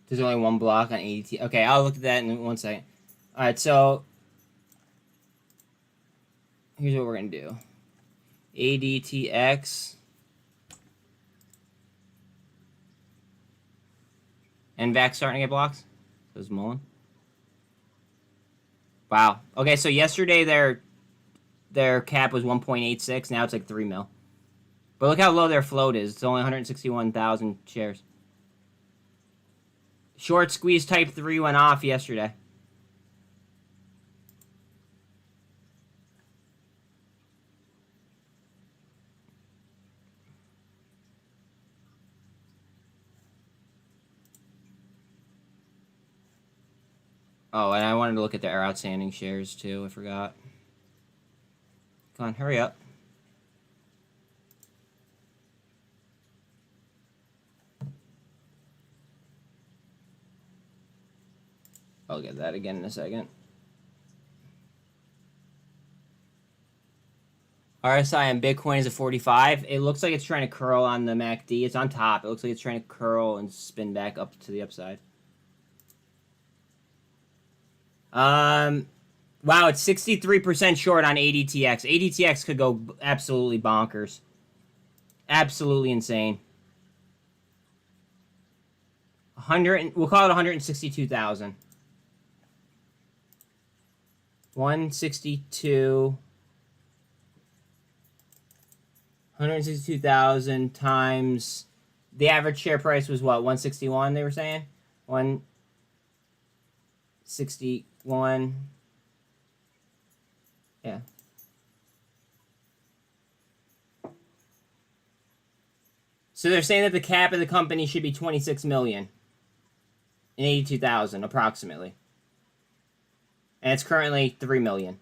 There's only one block on ADT. Okay, I'll look at that in 1 second. All right, so here's what we're gonna do. ADTX. NVAX starting to get blocks. So is MULN. Wow. Okay, so yesterday their cap was 1.86. Now it's like 3 mil. But look how low their float is. It's only 161,000 shares. Short squeeze type 3 went off yesterday. Oh, and I wanted to look at their outstanding shares too. I forgot. Come on, hurry up. I'll get that again in a second. RSI on Bitcoin is at 45. It looks like it's trying to curl on the MACD. It's on top. It looks like it's trying to curl and spin back up to the upside. Wow, it's 63% short on ADTX. ADTX could go absolutely bonkers. Absolutely insane. we'll call it 162,000. 162,000 times the average share price was what? 161 they were saying? 161. Yeah. So they're saying that the cap of the company should be 26 million and 82,000 approximately. And it's currently 3 million.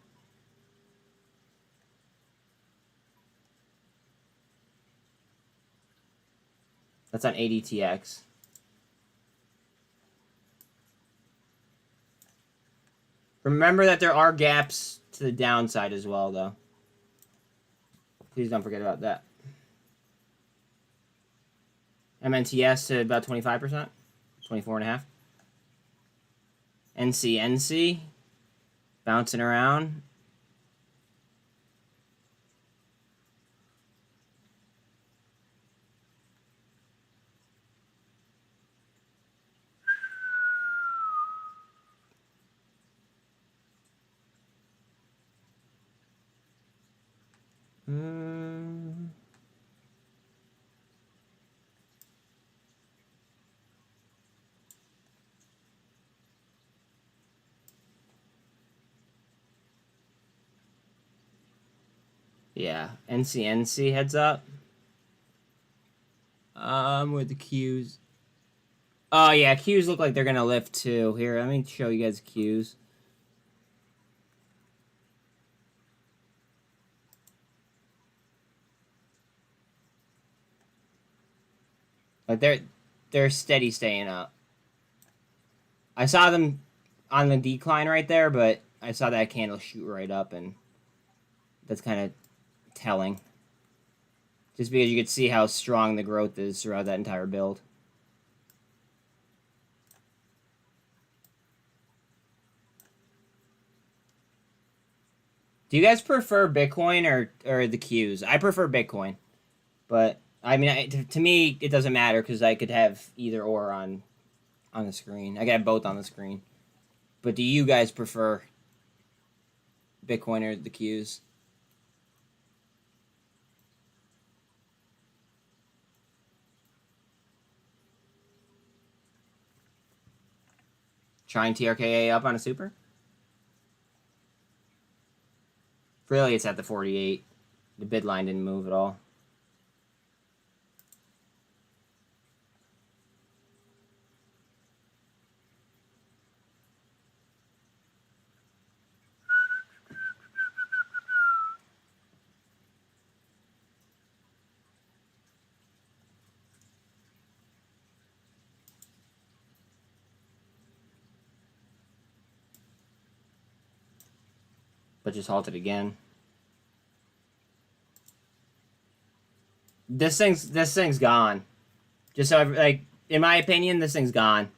That's on ADTX. Remember that there are gaps to the downside as well, though. Please don't forget about that. MNTS to about 25%, 24.5%. NCNC, bouncing around. Yeah, NCNC heads up. With the Qs. Oh yeah, Qs look like they're gonna lift too. Here, let me show you guys Qs. Like they're steady staying up. I saw them on the decline right there, but I saw that candle shoot right up, and that's kind of telling. Just because you could see how strong the growth is throughout that entire build. Do you guys prefer Bitcoin or the Qs? I prefer Bitcoin, but I mean, to me, it doesn't matter because I could have either or on the screen. I could have both on the screen. But do you guys prefer Bitcoin or the Qs? Trying TRKA up on a super? Really, it's at the 48. The bid line didn't move at all. But just halted again. This thing's gone. Just so like, in my opinion, this thing's gone.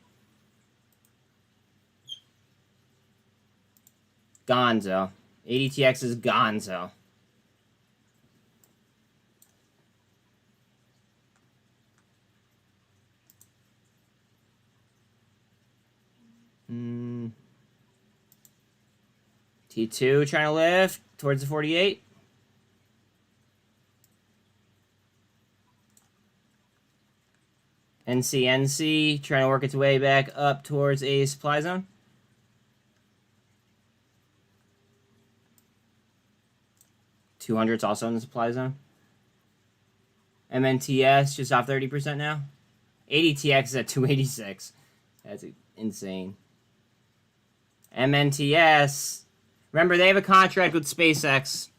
Gonzo. ADTX is gonzo. T2 trying to lift towards the 48. NCNC trying to work its way back up towards a supply zone. $200's also in the supply zone. MNTS just off 30% now. ADTX is at 286. That's insane. MNTS. Remember, they have a contract with SpaceX.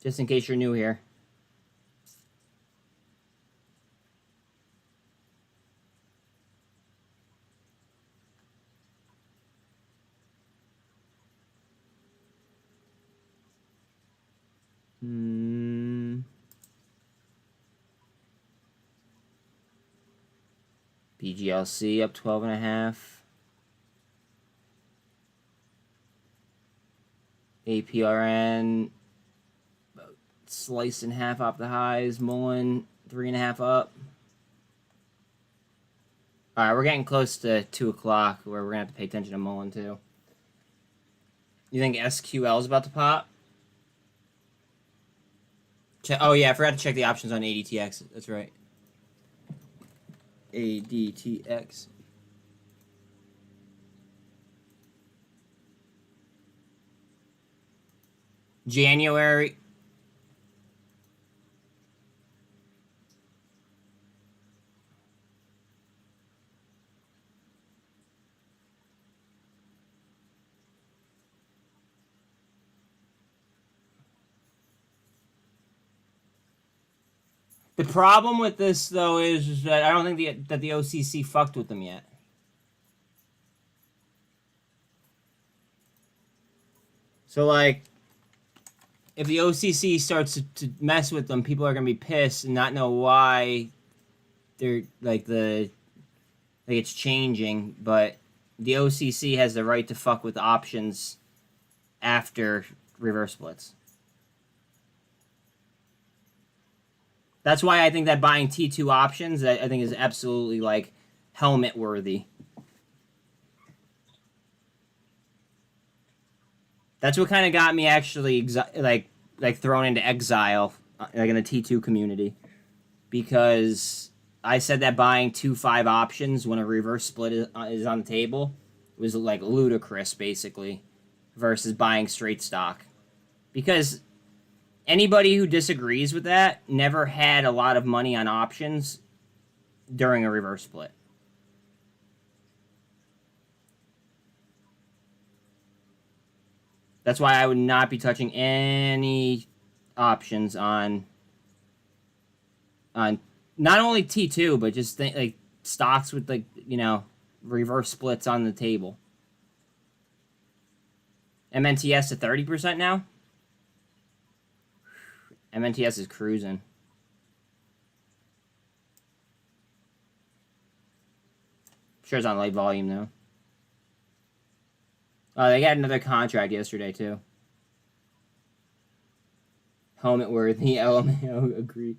Just in case you're new here. BGLC up 12.5. APRN slice in half off the highs. MULN 3.5 up. All right, we're getting close to 2 o'clock where we're gonna have to pay attention to MULN too. You think SQL is about to pop? Oh yeah, I forgot to check the options on ADTX. That's right. ADTX. January. The problem with this, though, is that I don't think that the OCC fucked with them yet. So, like, if the OCC starts to mess with them, people are going to be pissed and not know why they're, like, it's changing. But the OCC has the right to fuck with options after reverse splits. That's why I think that buying T2 options, I think, is absolutely, like, helmet worthy. That's what kind of got me actually, like thrown into exile, like in the T2 community. Because I said that buying 2-5 options when a reverse split is on the table was, like, ludicrous, basically, versus buying straight stock. Because anybody who disagrees with that never had a lot of money on options during a reverse split. That's why I would not be touching any options on not only T2, but just like stocks with, like, you know, reverse splits on the table. MNTS to 30% now. MNTS is cruising. Sure it's on light volume though. Oh, they got another contract yesterday too. Helmet worthy, LMAO agreed.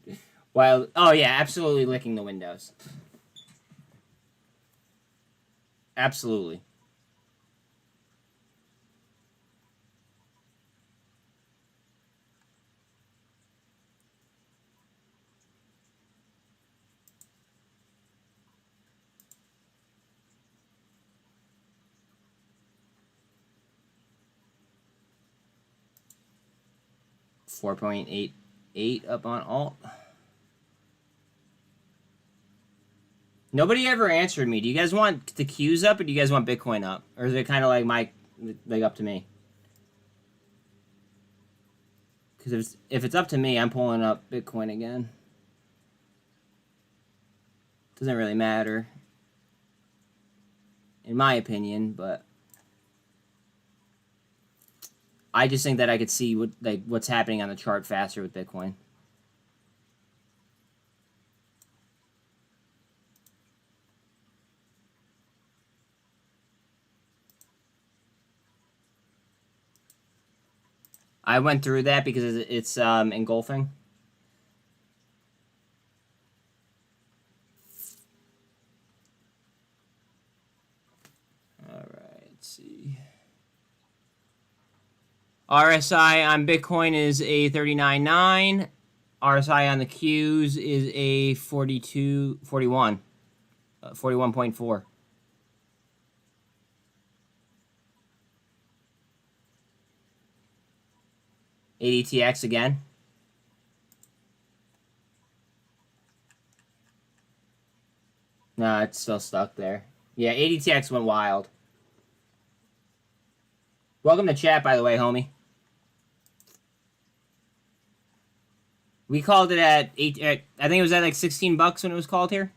While, oh yeah, absolutely licking the windows. Absolutely. $4.88 up on alt. Nobody ever answered me. Do you guys want the Qs up or do you guys want Bitcoin up? Or is it kind of like up to me? Because if it's up to me, I'm pulling up Bitcoin again. Doesn't really matter, in my opinion, but I just think that I could see what's happening on the chart faster with Bitcoin. I went through that because it's engulfing. All right, let's see. RSI on Bitcoin is a 39.9. RSI on the Qs is a 41. 41.4. ADTX again. No, it's still stuck there. Yeah, ADTX went wild. Welcome to chat, by the way, homie. We called it at I think it was at like $16 when it was called here.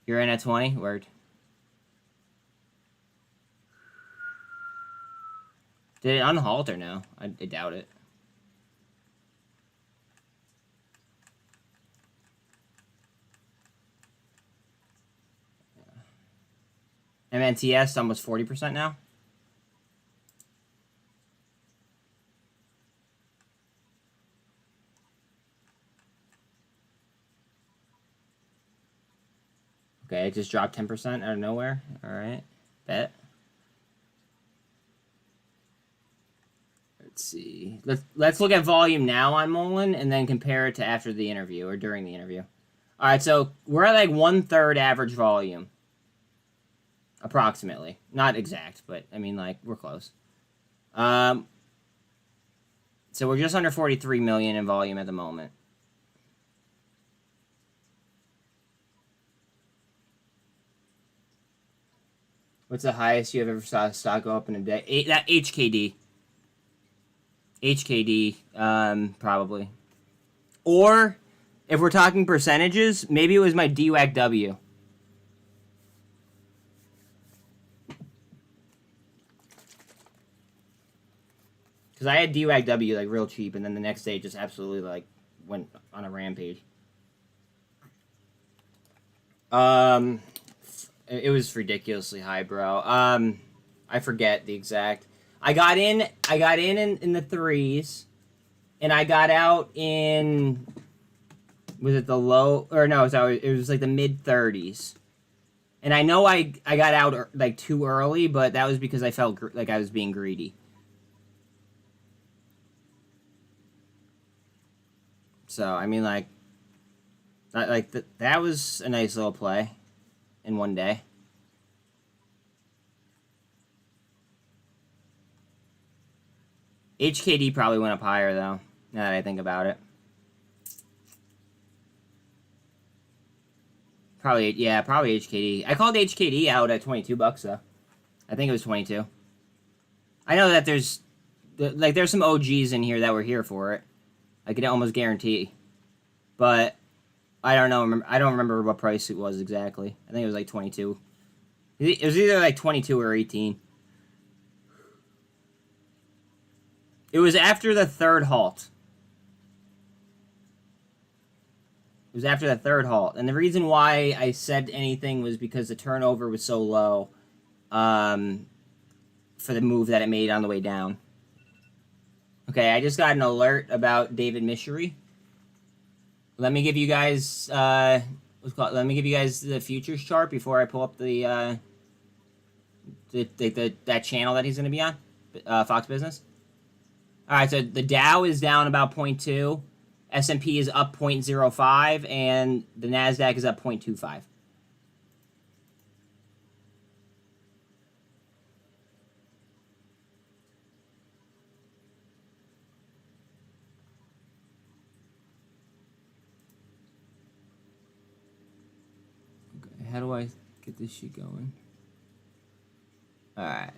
You're in at 20? Word. Did it unhalt or no? I doubt it. MNTS almost 40% now. Okay, it just dropped 10% out of nowhere. All right, bet. Let's see. Let's look at volume now on MULN and then compare it to after the interview or during the interview. All right, so we're at like 1/3 average volume, approximately. Not exact, but I mean like we're close. So we're just under 43 million in volume at the moment. What's the highest you have ever saw a stock go up in a day? That HKD. HKD, probably. Or, if we're talking percentages, maybe it was my DWAC-W. Because I had DWAC-W, like, real cheap, and then the next day it just absolutely, like, went on a rampage. It was ridiculously high, bro. I forget the exact. I got in the 3s, and I got out in, was it the low, or no, it was like the mid-30s. And I know I got out like too early, but that was because I felt like I was being greedy. So, I mean, like that was a nice little play in one day. HKD probably went up higher, though, now that I think about it. Probably HKD. I called HKD out at $22, though. I think it was 22. I know that there's some OGs in here that were here for it. I could almost guarantee. But I don't know. I don't remember what price it was exactly. I think it was like 22. It was either like 22 or 18. It was after the third halt. It was after the third halt. And the reason why I said anything was because the turnover was so low for the move that it made on the way down. Okay, I just got an alert about David Mishery. Let me give you guys let me give you guys the futures chart before I pull up the that channel that he's going to be on, Fox Business. All right, so the Dow is down about 0.2, S&P is up 0.05, and the Nasdaq is up 0.25. Okay, how do I get this shit going? All right,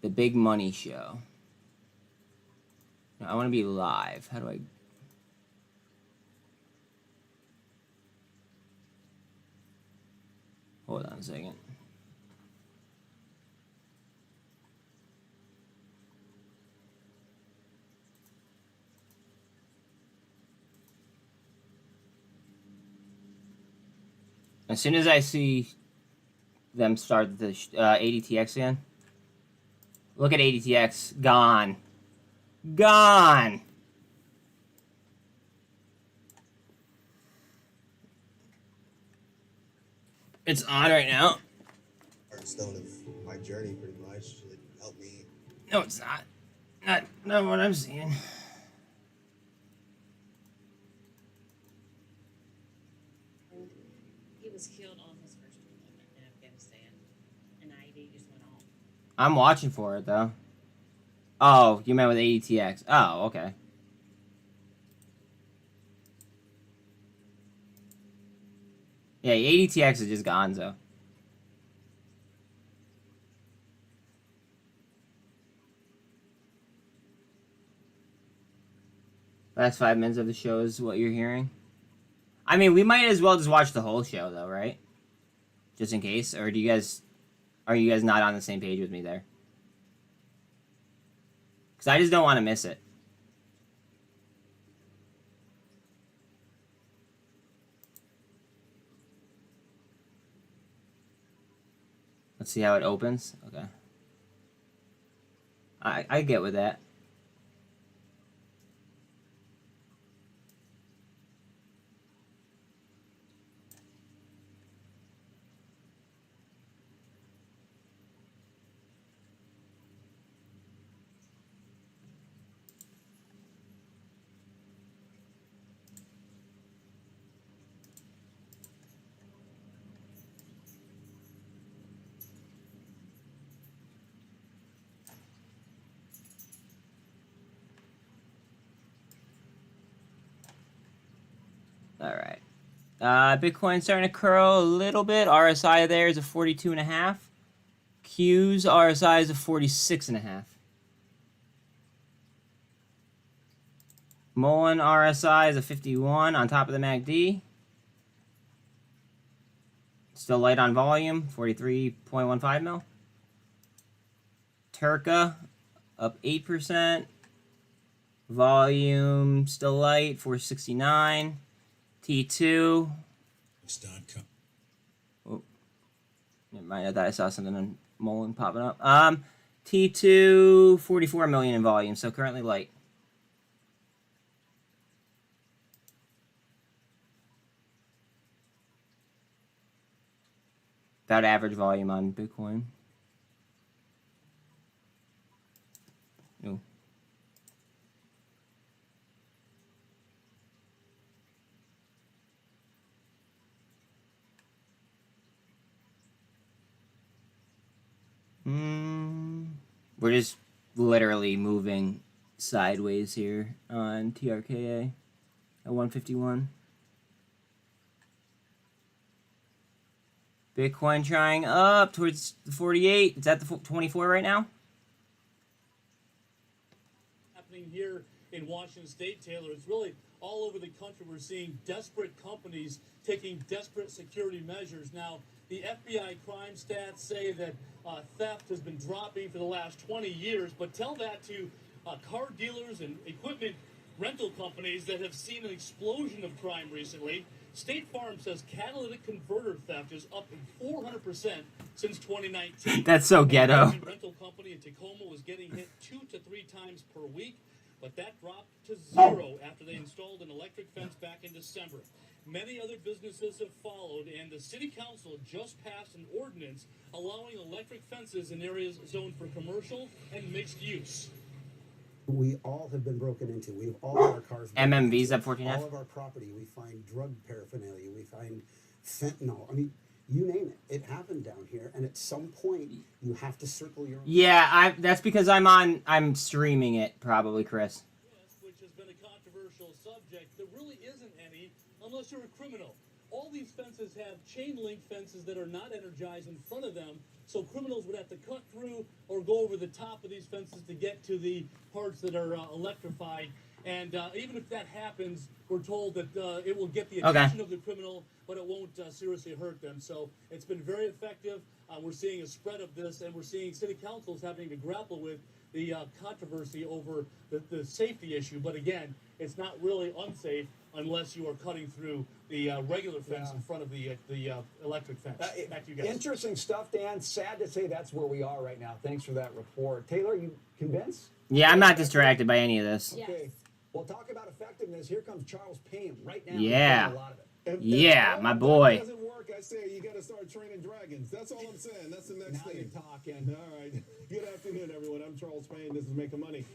the big money show. I want to be live. How do I... Hold on a second. As soon as I see them start the ADTX again, look at ADTX. Gone. Gone. It's on right now. Stone of my journey, pretty much. It helped me. No, it's not. Not what I'm seeing. He was killed on his first deployment in Afghanistan. An IED just went off. I'm watching for it though. Oh, you meant with ADTX. Oh, okay. Yeah, ADTX is just gonzo. Last 5 minutes of the show is what you're hearing. I mean, we might as well just watch the whole show though, right? Just in case. Or are you guys not on the same page with me there? Because I just don't want to miss it. Let's see how it opens. Okay. I get with that. All right. Bitcoin starting to curl a little bit. RSI there is a 42.5. Q's RSI is a 46.5. MULN RSI is a 51 on top of the MACD. Still light on volume, 43.15 mil. TRKA up 8%. Volume still light, 469. T2. Oh, never mind. I thought I saw something on MULN popping up. T2, 44 million in volume, so currently light. About average volume on Bitcoin. Ooh. We're just literally moving sideways here on TRKA at 151. Bitcoin trying up towards the 48. It's at the 24 right now. Up happening here in Washington State, Taylor. It's really all over the country. We're seeing desperate companies taking desperate security measures. Now, the FBI crime stats say that theft has been dropping for the last 20 years, but tell that to car dealers and equipment rental companies that have seen an explosion of crime recently. State Farm says catalytic converter theft is up 400% since 2019. That's so ghetto. A rental company in Tacoma was getting hit 2 to 3 times per week, but that dropped to 0 after they installed an electric fence back in December. Many other businesses have followed, and the city council just passed an ordinance allowing electric fences in areas zoned for commercial and mixed use. We all have been broken into. We've all had our cars broken MMV's into. at 14F. All of our property. We find drug paraphernalia. We find fentanyl. I mean, you name it. It happened down here, and at some point, you have to circle your own. Yeah, that's because I'm streaming it probably, Chris. Which has been a controversial subject. There really isn't any unless you're a criminal. All these fences have chain link fences that are not energized in front of them, so criminals would have to cut through or go over the top of these fences to get to the parts that are electrified. And even if that happens, we're told that it will get the attention of the criminal, but it won't seriously hurt them. So it's been very effective. We're seeing a spread of this, and we're seeing city councils having to grapple with the controversy over the safety issue. But again, it's not really unsafe unless you are cutting through the regular fence in front of the electric fence. Back to you guys. Interesting stuff, Dan. Sad to say that's where we are right now. Thanks for that report. Taylor, you convinced? Yeah, I'm not distracted by any of this. Yes. Okay. Well, talk about effectiveness. Here comes Charles Payne right now. Yeah. A lot of it. Yeah, my boy. If that doesn't work, I say you got to start training dragons. That's all I'm saying. That's the next Now thing. you're talking. All right. Good afternoon, everyone. I'm Charles Payne. This is Making Money.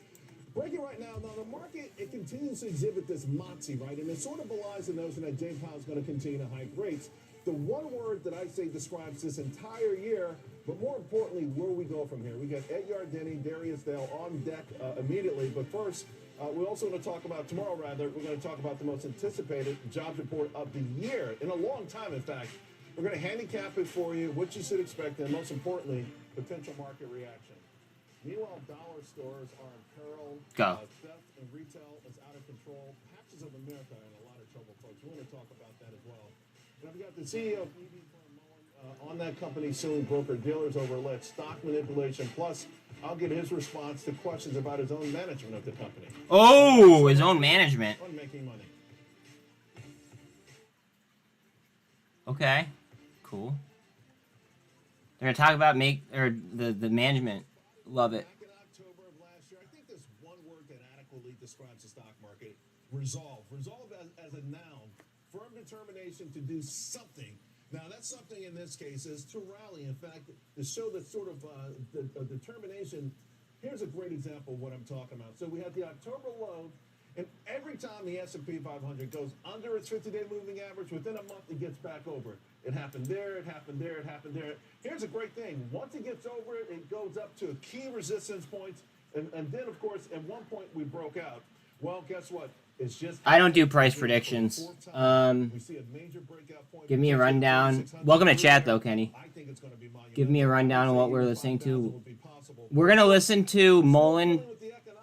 Breaking right now, the market, it continues to exhibit this moxie, right? And it sort of belies the notion that Jay Powell's going to continue to hike rates. The one word that I say describes this entire year, but more importantly, where we go from here. We got Ed Yardeni, Darius Dale on deck immediately. But first, we're also going to talk about, tomorrow rather, we're going to talk about the most anticipated jobs report of the year, in a long time, in fact. We're going to handicap it for you, what you should expect, and most importantly, potential market reaction. Meanwhile, dollar stores are in peril. Go. Theft and retail is out of control. Patches of America are in a lot of trouble, folks. We're going to talk about that as well. Now, we got the CEO of EB on that company suing broker-dealers over alleged stock manipulation. Plus, I'll get his response to questions about his own management of the company. Oh, his own management. On Making Money. Okay, cool. They're gonna talk about the management. Love it. Back in October of last year, I think there's one word that adequately describes the stock market: resolve. Resolve as a noun, firm determination to do something. Now, that's something in this case is to rally. In fact, to show that sort of the determination. Here's a great example of what I'm talking about. So we had the October low, and every time the S&P 500 goes under its 50-day moving average, within a month it gets back over it. It happened there, it happened there, it happened there. Here's a great thing. Once it gets over it, it goes up to a key resistance point, and then, of course, at one point we broke out. Well, guess what? It's just I don't do price predictions. we see a major breakout point. Give me a rundown. Welcome to chat, though, Kenny. I think it's going to be monumental. Give me a rundown on what we're listening to. We're gonna listen to MULN,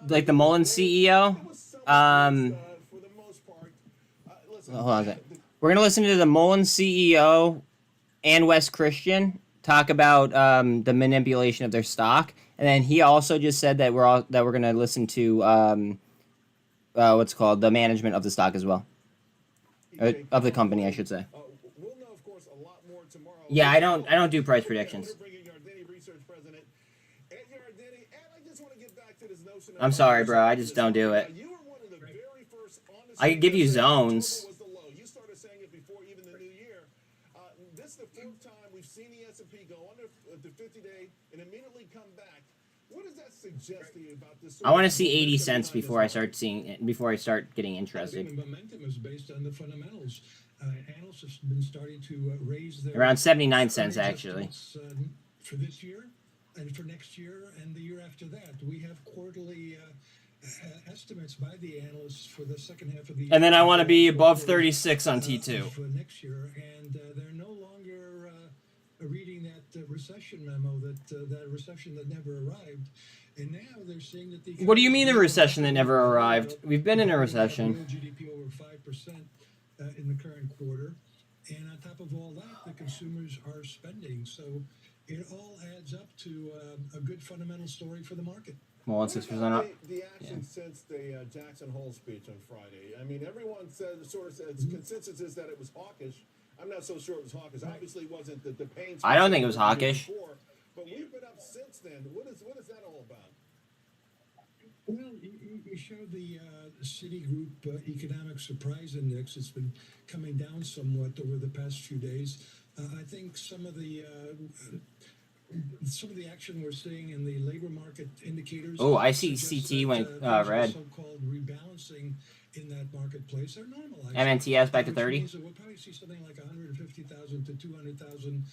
like the MULN CEO. For the most part, listen, Hold on a second. We're gonna listen to the MULN CEO and Wes Christian talk about the manipulation of their stock, and then he also just said that we're gonna listen to what's it called, the management of the stock as well, of the company, I should say. we'll know, of course, a lot more tomorrow. Yeah, I don't do price predictions. I'm sorry, bro. I just don't do it. I could give you zones. You started saying it before even the new year. This is the fourth time we've seen the S&P go under the 50-day and immediately come back. What does that suggest to you about this? I want to see 80 cents before I start getting I interested. think the momentum is based on the fundamentals. Analysts have been starting to raise their Around 79 cents, actually. For this year and for next year and the year after that. We have quarterly estimates by the analysts for the second half of the year. And then I want to be above 36 on T2. For next year, and they're no longer reading that recession memo, that recession that never arrived, and now they're saying that the. What do you mean the recession that never arrived? We've been in a recession. Real GDP over 5% in the current quarter, and on top of all that, the consumers are spending. So it all adds up to a good fundamental story for the market. Well, it's 6% up. The action since the Jackson Hole speech on Friday. I mean, everyone says consensus is that it was hawkish. I'm not so sure it was hawkish. Obviously, it wasn't the pain. I don't think it was hawkish. Before, but we've been up since then. What is that all about? Well, you showed the Citigroup Economic Surprise Index. It's been coming down somewhat over the past few days. I think some of the action we're seeing in the labor market indicators. Oh, ICCT went red. So-called rebalancing in that marketplace. They're normalizing. MNTS back to 30. So we'll probably see something like 150,000 to 200,000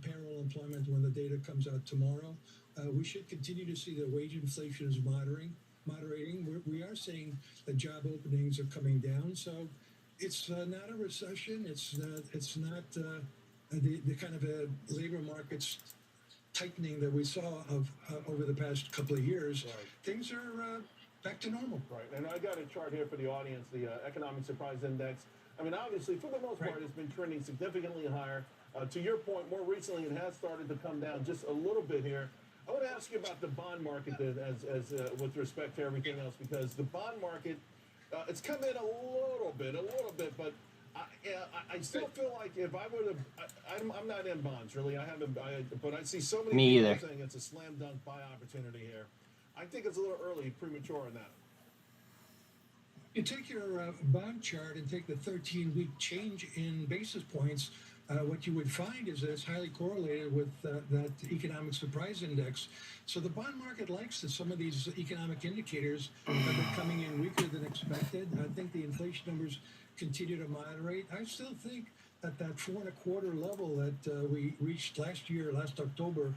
payroll employment when the data comes out tomorrow. We should continue to see that wage inflation is moderating. We are seeing that job openings are coming down. So it's not a recession. It's not the kind of a labor markets tightening that we saw over the past couple of years. Right. Things are back to normal. Right, and I got a chart here for the audience, the Economic Surprise Index. I mean, obviously, for the most part, it's been trending significantly higher. To your point, more recently, it has started to come down just a little bit here. I want to ask you about the bond market as with respect to everything else, because the bond market, it's come in a little bit, but I still feel like if I would have, I'm not in bonds really. But I see so many people saying it's a slam dunk buy opportunity here. I think it's a little early, premature on that. You take your bond chart and take the 13-week change in basis points. What you would find is that it's highly correlated with that economic surprise index. So the bond market likes that some of these economic indicators have been coming in weaker than expected. I think the inflation numbers continue to moderate. I still think that 4.25 level that we reached last October,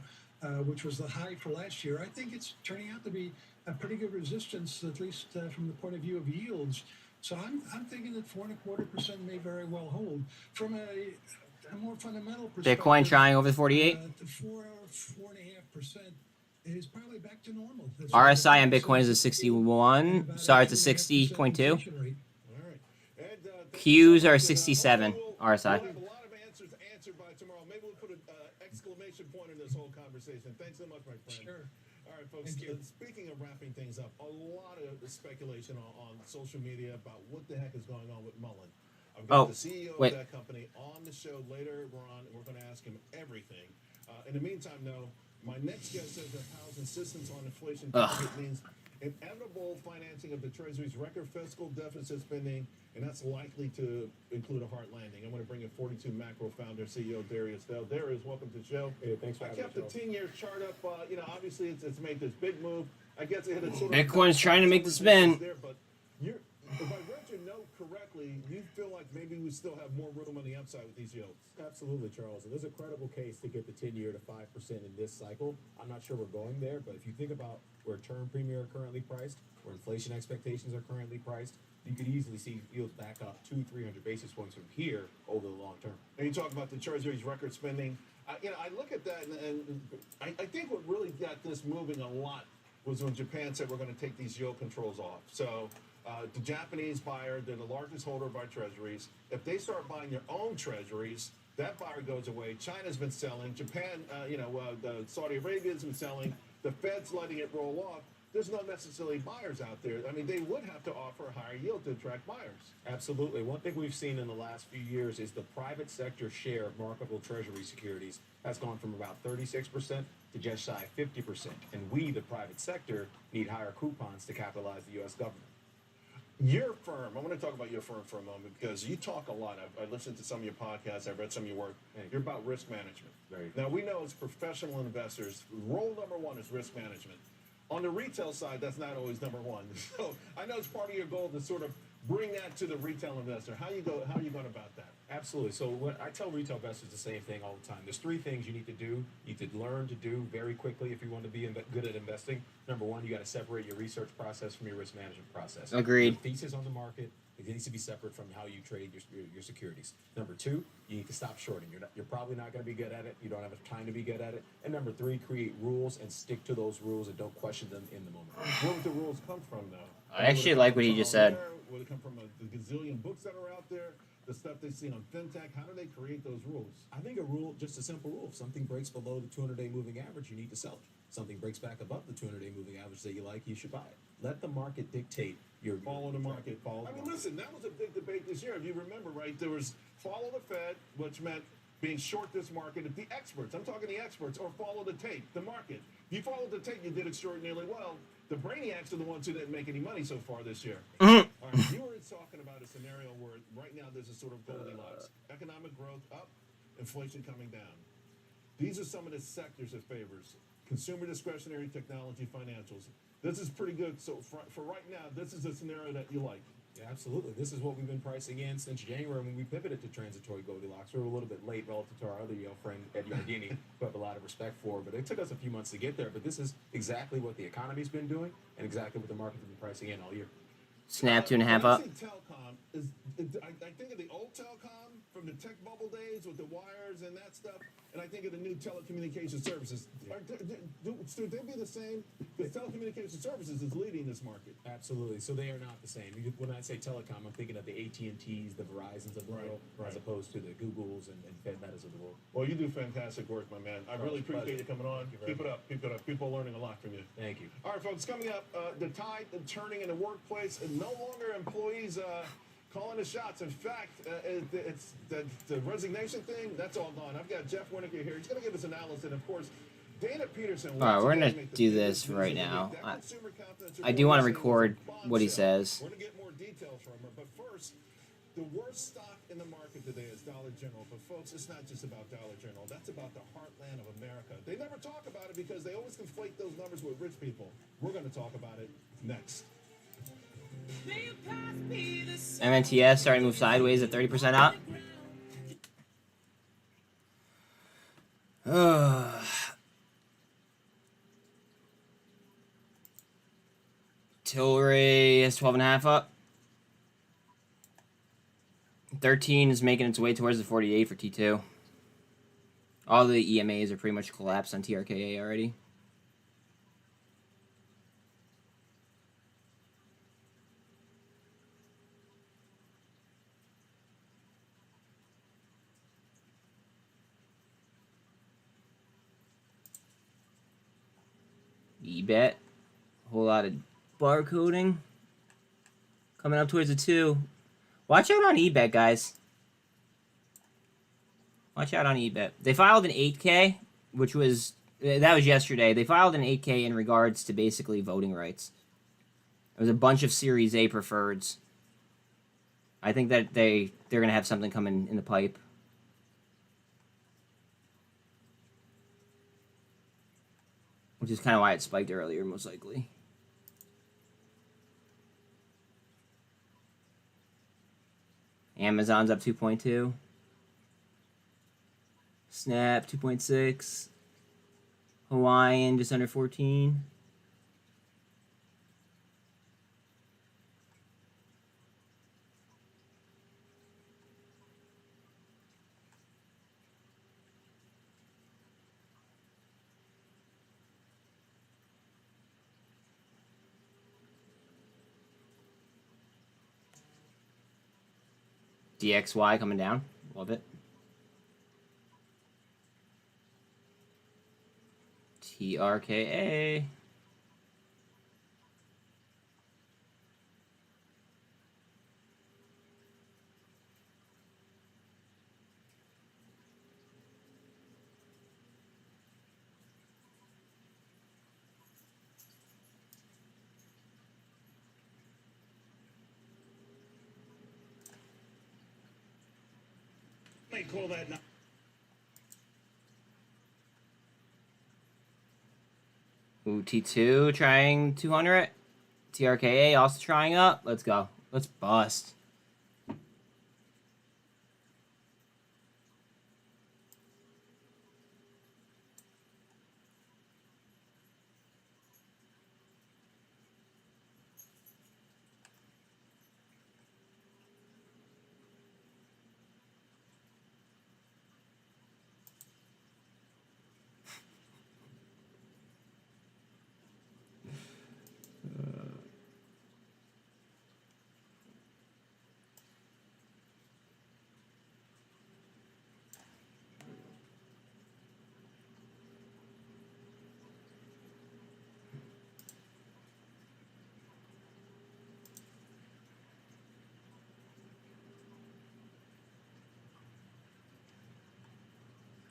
which was the high for last year, I think it's turning out to be a pretty good resistance, at least from the point of view of yields. So I'm thinking that 4.25% may very well hold. From a more fundamental perspective, Bitcoin trying over the 48. 4.5% is probably back to normal. RSI on Bitcoin is a 61. Sorry, it's a 60.2. All right. And, Qs are 67. We'll RSI. have a lot of answers answered by tomorrow. Maybe we'll put an exclamation point in this whole conversation. Thanks so much, my friend. Sure. All right, folks. Speaking of wrapping things up, a lot of speculation on social media about what the heck is going on with MULN. I've got the CEO of that company on the show later on, and we're going to ask him everything. In the meantime, though, my next guest says that Powell's insistence on inflation target means inevitable financing of the Treasury's record fiscal deficit spending, and that's likely to include a hard landing. I'm going to bring in 42 Macro founder, CEO Darius Dale. Darius, welcome to the show. Hey, thanks for having me. I kept the 10-year chart up. Obviously, it's made this big move. I guess it had sort of Bitcoin's trying to make the spin. there, but if I read your note correctly, you feel like maybe we still have more room on the upside with these yields. Absolutely, Charles. And there's a credible case to get the 10-year to 5% in this cycle. I'm not sure we're going there, but if you think about where term premium are currently priced, where inflation expectations are currently priced, you could easily see yields back up 200-300 basis points from here over the long term. And you talk about the Treasury's record spending. I look at that, and I think what really got this moving a lot was when Japan said we're going to take these yield controls off. So the Japanese buyer, they're the largest holder of our treasuries. If they start buying their own treasuries, that buyer goes away. China's been selling. Japan, the Saudi Arabia's been selling. The Fed's letting it roll off. There's not necessarily buyers out there. I mean, they would have to offer a higher yield to attract buyers. Absolutely. One thing we've seen in the last few years is the private sector share of marketable treasury securities has gone from about 36% to just shy of 50%. And we, the private sector, need higher coupons to capitalize the U.S. government. Your firm, I want to talk about your firm for a moment because you talk a lot. I listened to some of your podcasts. I've read some of your work. You're about risk management. Now, we know as professional investors, role number one is risk management. On the retail side, that's not always number one. So I know it's part of your goal to sort of bring that to the retail investor. How are you going about that? Absolutely. So what I tell retail investors the same thing all the time. There's three things you need to do. You need to learn to do very quickly if you want to be good at investing. Number one, you got to separate your research process from your risk management process. Agreed. Your thesis on the market, It needs to be separate from how you trade your securities. Number two, you need to stop shorting. You're probably not going to be good at it. You don't have time to be good at it. And number three, create rules and stick to those rules and don't question them in the moment. Where would the rules come from, though? I actually like what he just said. Where they come from the gazillion books that are out there, the stuff they've seen on fintech. How do they create those rules? I think a rule, just a simple rule. If something breaks below the 200-day moving average, you need to sell it. Something breaks back above the 200-day moving average that you like, you should buy it. Let the market dictate your Follow the market. Listen, that was a big debate this year. If you remember, right, there was follow the Fed, which meant being short this market. If the experts, I'm talking the experts, or follow the tape, the market. If you followed the tape, you did extraordinarily well. The brainiacs are the ones who didn't make any money so far this year. All right, you were talking about a scenario where right now there's a sort of Goldilocks. Economic growth up, inflation coming down. These are some of the sectors it favors. Consumer discretionary, technology, financials. This is pretty good. So for right now, this is a scenario that you like. Yeah, absolutely. This is what we've been pricing in since January when we pivoted to transitory Goldilocks. We were a little bit late relative to our other friend, Ed Yardini, who I have a lot of respect for. But it took us a few months to get there. But this is exactly what the economy's been doing and exactly what the market's been pricing in all year. Snap 2.5 up. Telecom I think of the old telecom from the tech bubble days with the wires and that stuff, and I think of the new telecommunication services. Should they be the same? Because telecommunication services is leading this market. Absolutely. So they are not the same. When I say telecom, I'm thinking of the AT&Ts, the Verizons of the world, as opposed to the Googles and FedMetas of the world. Well, you do fantastic work, my man. I really appreciate you coming on. Keep it up. Keep it up. People are learning a lot from you. Thank you. All right, folks, coming up, the tide turning in the workplace, and no longer employees calling the shots. In fact, it's the resignation thing, that's all gone. I've got Jeff Winiker here. He's going to give us analysis, and of course, Dana Peterson. All right, we're going to do this right now. I do want to record what he says. We're going to get more details from her, but first, the worst stock in the market today is Dollar General. But folks, it's not just about Dollar General. That's about the heartland of America. They never talk about it because they always conflate those numbers with rich people. We're going to talk about it next. MNTS starting to move sideways at 30% up. Tilray is 12.5 up. 13 is making its way towards the 48 for T2. All the EMAs are pretty much collapsed on TRKA already. EBET, a whole lot of barcoding coming up towards the 2. Watch out on EBET, guys. Watch out on EBET. They filed an 8K, which was that was yesterday. They filed an 8K in regards to basically voting rights. There was a bunch of Series A preferreds. I think that they're gonna have something coming in the pipe. Which is kind of why it spiked earlier, most likely. Amazon's up 2.2. Snap 2.6. Hawaiian just under 14. DXY coming down. Love it. TRKA. Call that. Ooh, T2 trying 200. TRKA also trying up. Let's go. Let's bust.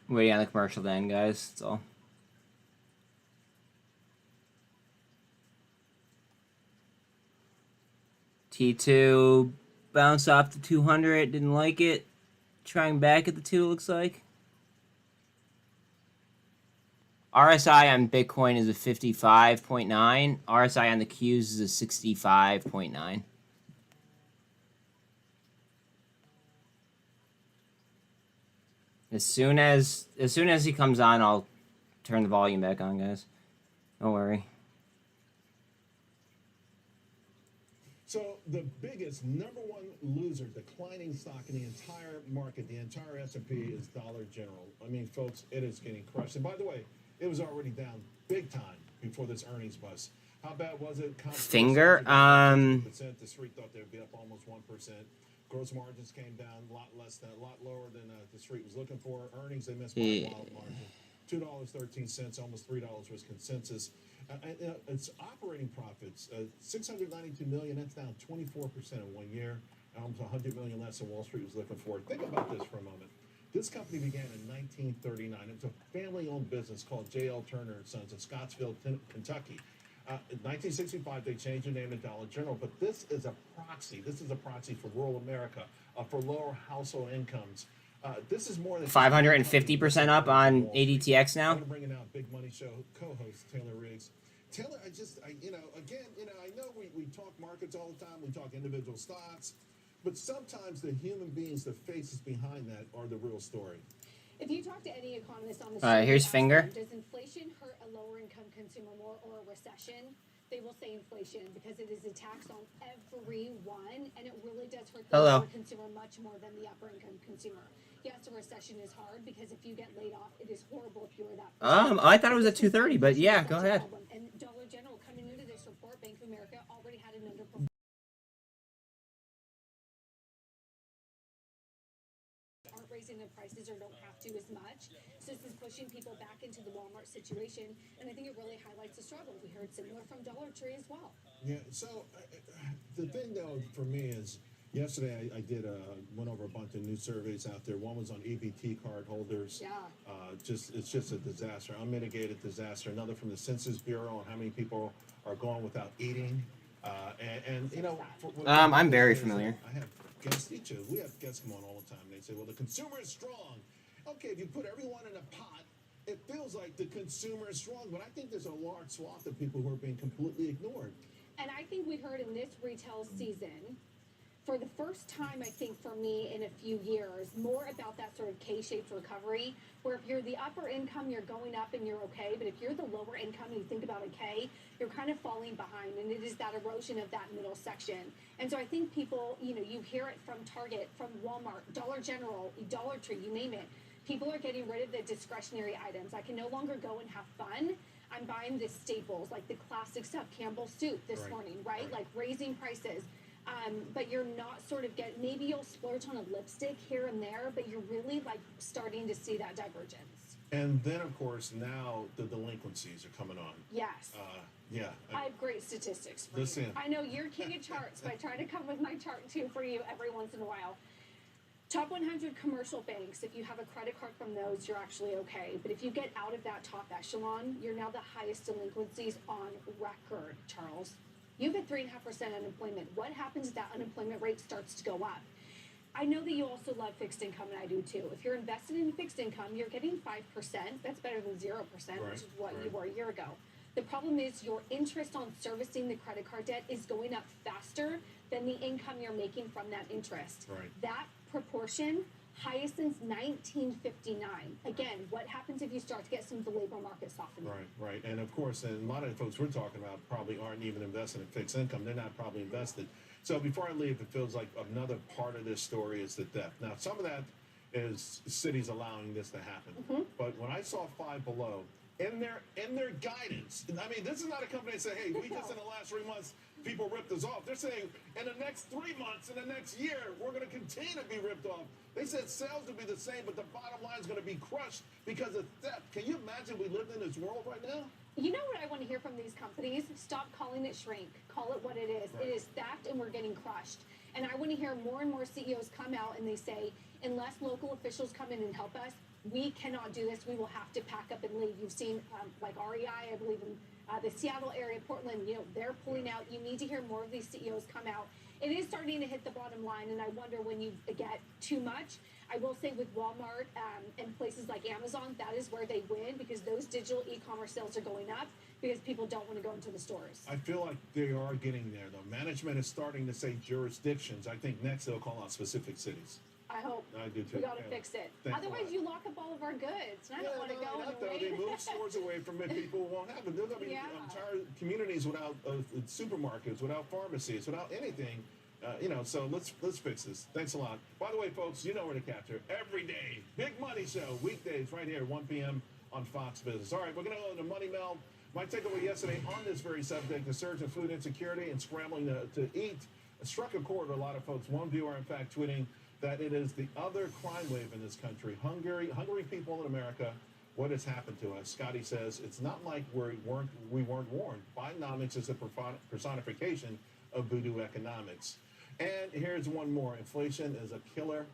Waiting on the commercial to end, guys. That's all. T2 bounced off the 200. Didn't like it. Trying back at the 2, looks like. RSI on Bitcoin is a 55.9. RSI on the Qs is a 65.9. As soon as he comes on, I'll turn the volume back on, guys. Don't worry. So the biggest number one loser, declining stock in the entire market, the entire S&P is Dollar General. I mean, folks, it is getting crushed. And by the way, it was already down big time before this earnings bust. How bad was it? Finger. The street thought they would be up almost 1%. Gross margins came down a lot lower than the street was looking for. Earnings, they missed by a wild margin. $2.13, almost $3 was consensus. It's operating profits, $692 million. That's down 24% in 1 year. Almost $100 million less than Wall Street was looking for. Think about this for a moment. This company began in 1939. It was a family-owned business called J.L. Turner & Sons in Scottsville, Kentucky. In 1965, they changed the name to Dollar General, but this is a proxy. This is a proxy for rural America, for lower household incomes. This is more than 550% up on ADTX now. I'm bringing out Big Money Show co-host Taylor Riggs. Taylor, I know we talk markets all the time. We talk individual stocks, but sometimes the human beings, the faces behind that, are the real story. If you talk to any economist on the street, here's Finger. Does inflation hurt a lower income consumer more or a recession? They will say inflation because it is a tax on everyone, and it really does hurt the lower consumer much more than the upper income consumer. Yes, a recession is hard because if you get laid off, it is horrible if you were that. I thought it was at 2:30, but yeah, go ahead. And Dollar General, coming into this report, Bank of America already had an underperformance. Aren't raising their prices or don't have to as much. So this is pushing people back into the Walmart situation, and I think it really highlights the struggle. We heard similar from Dollar Tree as well. Yeah. So the thing though for me is, yesterday I went over a bunch of new surveys out there. One was on EBT card holders. Yeah. It's just a disaster, unmitigated disaster. Another from the Census Bureau on how many people are going without eating. I'm very familiar. I have guests, we have guests come on all the time. They say, well, the consumer is strong. Okay, if you put everyone in a pot, it feels like the consumer is strong. But I think there's a large swath of people who are being completely ignored. And I think we heard in this retail season, for the first time, I think, for me in a few years, more about that sort of K-shaped recovery, where if you're the upper income, you're going up and you're okay, but if you're the lower income and you think about a K, you're kind of falling behind, and it is that erosion of that middle section. And so I think people, you hear it from Target, from Walmart, Dollar General, Dollar Tree, you name it. People are getting rid of the discretionary items. I can no longer go and have fun. I'm buying the staples, like the classic stuff, Campbell's soup this morning, right? Like raising prices. But you're not sort of maybe you'll splurge on a lipstick here and there, but you're really like starting to see that divergence. And then, of course, now the delinquencies are coming on. Yes. I have great statistics for you. I know you're king of charts, but I try to come with my chart too for you every once in a while. Top 100 commercial banks, if you have a credit card from those, you're actually okay. But if you get out of that top echelon, you're now the highest delinquencies on record, Charles. You have a 3.5% unemployment. What happens if that unemployment rate starts to go up? I know that you also love fixed income, and I do too. If you're invested in fixed income, you're getting 5%. That's better than 0%, which is what you were a year ago. The problem is your interest on servicing the credit card debt is going up faster than the income you're making from that interest. Right. That proportion, highest since 1959. Again, what happens if you start to get some of the labor market softening? Right. And of course, and a lot of the folks we're talking about probably aren't even invested in fixed income. They're not probably invested. So before I leave, it feels like another part of this story is the theft. Now, some of that is cities allowing this to happen. Mm-hmm. But when I saw Five Below, in their guidance, I mean, this is not a company that say, hey, we just in the last 3 months, people ripped us off. They're saying in the next 3 months, in the next year, we're going to continue to be ripped off. They said sales will be the same, but the bottom line is going to be crushed because of theft. Can you imagine we live in this world right now? You know what I want to hear from these companies? Stop calling it shrink. Call it what it is. Right. It is theft, and we're getting crushed. And I want to hear more and more CEOs come out and they say, unless local officials come in and help us, we cannot do this. We will have to pack up and leave. You've seen like REI, I believe in the Seattle area, Portland, they're pulling out. You need to hear more of these CEOs come out. It is starting to hit the bottom line, and I wonder when you get too much. I will say with Walmart and places like Amazon, that is where they win because those digital e-commerce sales are going up because people don't want to go into the stores. I feel like they are getting there, though. Management is starting to say jurisdictions. I think next they'll call out specific cities. I hope. I do too. We got to fix it. Thanks Otherwise, you lock up all of our goods. And I don't want to go and wait. They move stores away from it. People won't have it. There'll be entire communities without supermarkets, without pharmacies, without anything. So let's fix this. Thanks a lot. By the way, folks, you know where to capture every day. Big Money Show, weekdays right here, 1 p.m. on Fox Business. All right, we're going to go into Money Mel. My takeaway yesterday on this very subject, the surge in food insecurity and scrambling to eat, struck a chord with a lot of folks. One viewer, in fact, tweeting that it is the other crime wave in this country. Hungry people in America. What has happened to us? Scotty says it's not like we weren't warned. Bidenomics is a personification of voodoo economics. And here's one more. Inflation is a killer.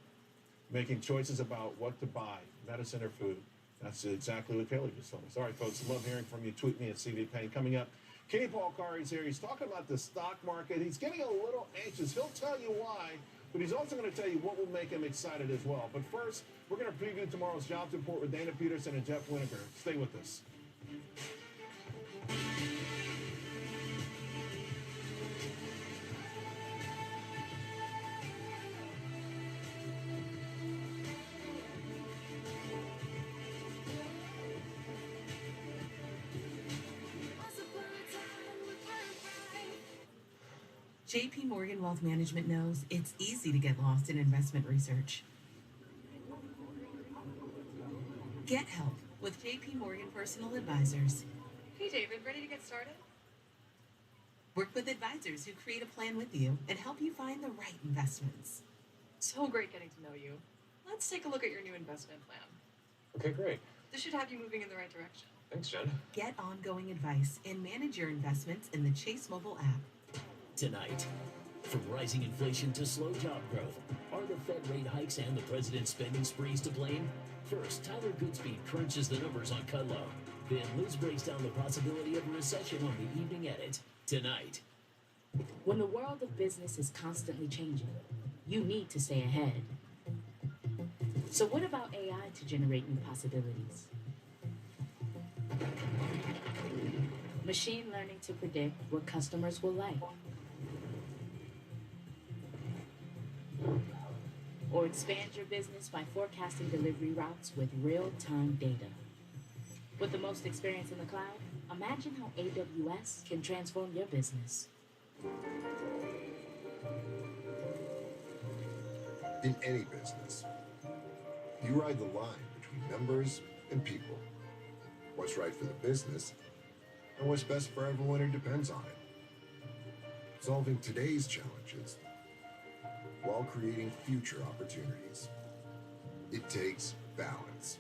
Making choices about what to buy, medicine or food. That's exactly what Taylor just told us. All right, folks, love hearing from you. Tweet me at CV Penny. Coming up, Kenny Paul Kari's here. He's talking about the stock market. He's getting a little anxious. He'll tell you why, but he's also going to tell you what will make him excited as well. But first, we're going to preview tomorrow's jobs report with Dana Peterson and Jeff Winiger. Stay with us. JP Morgan Wealth Management knows it's easy to get lost in investment research. Get help with JP Morgan Personal Advisors. Hey David, ready to get started? Work with advisors who create a plan with you and help you find the right investments. So great getting to know you. Let's take a look at your new investment plan. Okay, great. This should have you moving in the right direction. Thanks, Jen. Get ongoing advice and manage your investments in the Chase mobile app. Tonight, from rising inflation to slow job growth, are the Fed rate hikes and the president's spending sprees to blame? First, Tyler Goodspeed crunches the numbers on Kudlow. Then Liz breaks down the possibility of a recession on the Evening Edit. Tonight. When the world of business is constantly changing, you need to stay ahead. So what about AI to generate new possibilities? Machine learning to predict what customers will like. Or expand your business by forecasting delivery routes with real-time data. With the most experience in the cloud, imagine how AWS can transform your business. In any business, you ride the line between numbers and people. What's right for the business and what's best for everyone who depends on it. Solving today's challenges while creating future opportunities. It takes balance.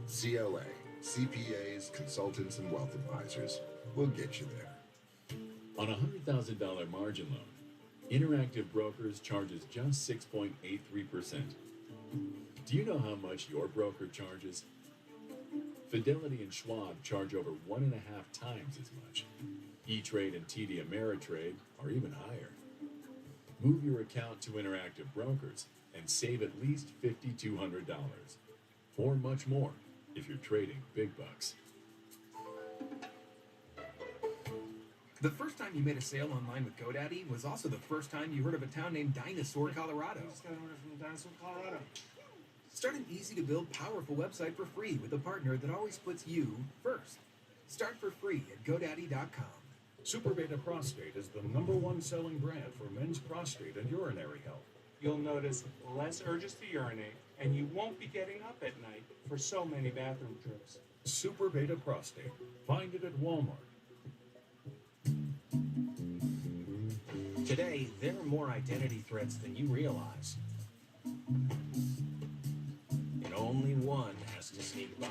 CLA, CPAs, consultants, and wealth advisors will get you there. On a $100,000 margin loan, Interactive Brokers charges just 6.83%. Do you know how much your broker charges? Fidelity and Schwab charge over 1.5 times as much. E-Trade and TD Ameritrade are even higher. Move your account to Interactive Brokers and save at least $5,200. Or much more if you're trading big bucks. The first time you made a sale online with GoDaddy was also the first time you heard of a town named Dinosaur, Colorado. Just got an order from Dinosaur, Colorado. Start an easy-to-build, powerful website for free with a partner that always puts you first. Start for free at GoDaddy.com. Super Beta Prostate is the #1 selling brand for men's prostate and urinary health. You'll notice less urges to urinate, and you won't be getting up at night for so many bathroom trips. Super Beta Prostate. Find it at Walmart. Today, there are more identity threats than you realize. And only one has to sneak by.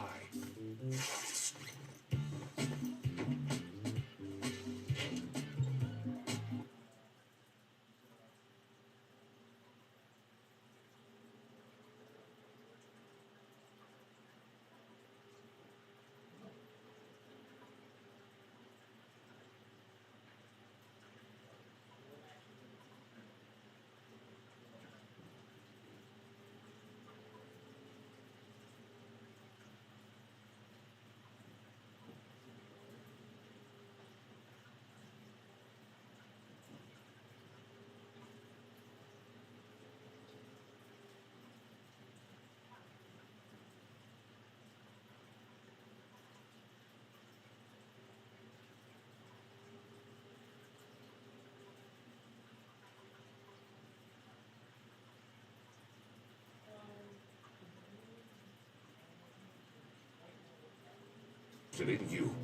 in you.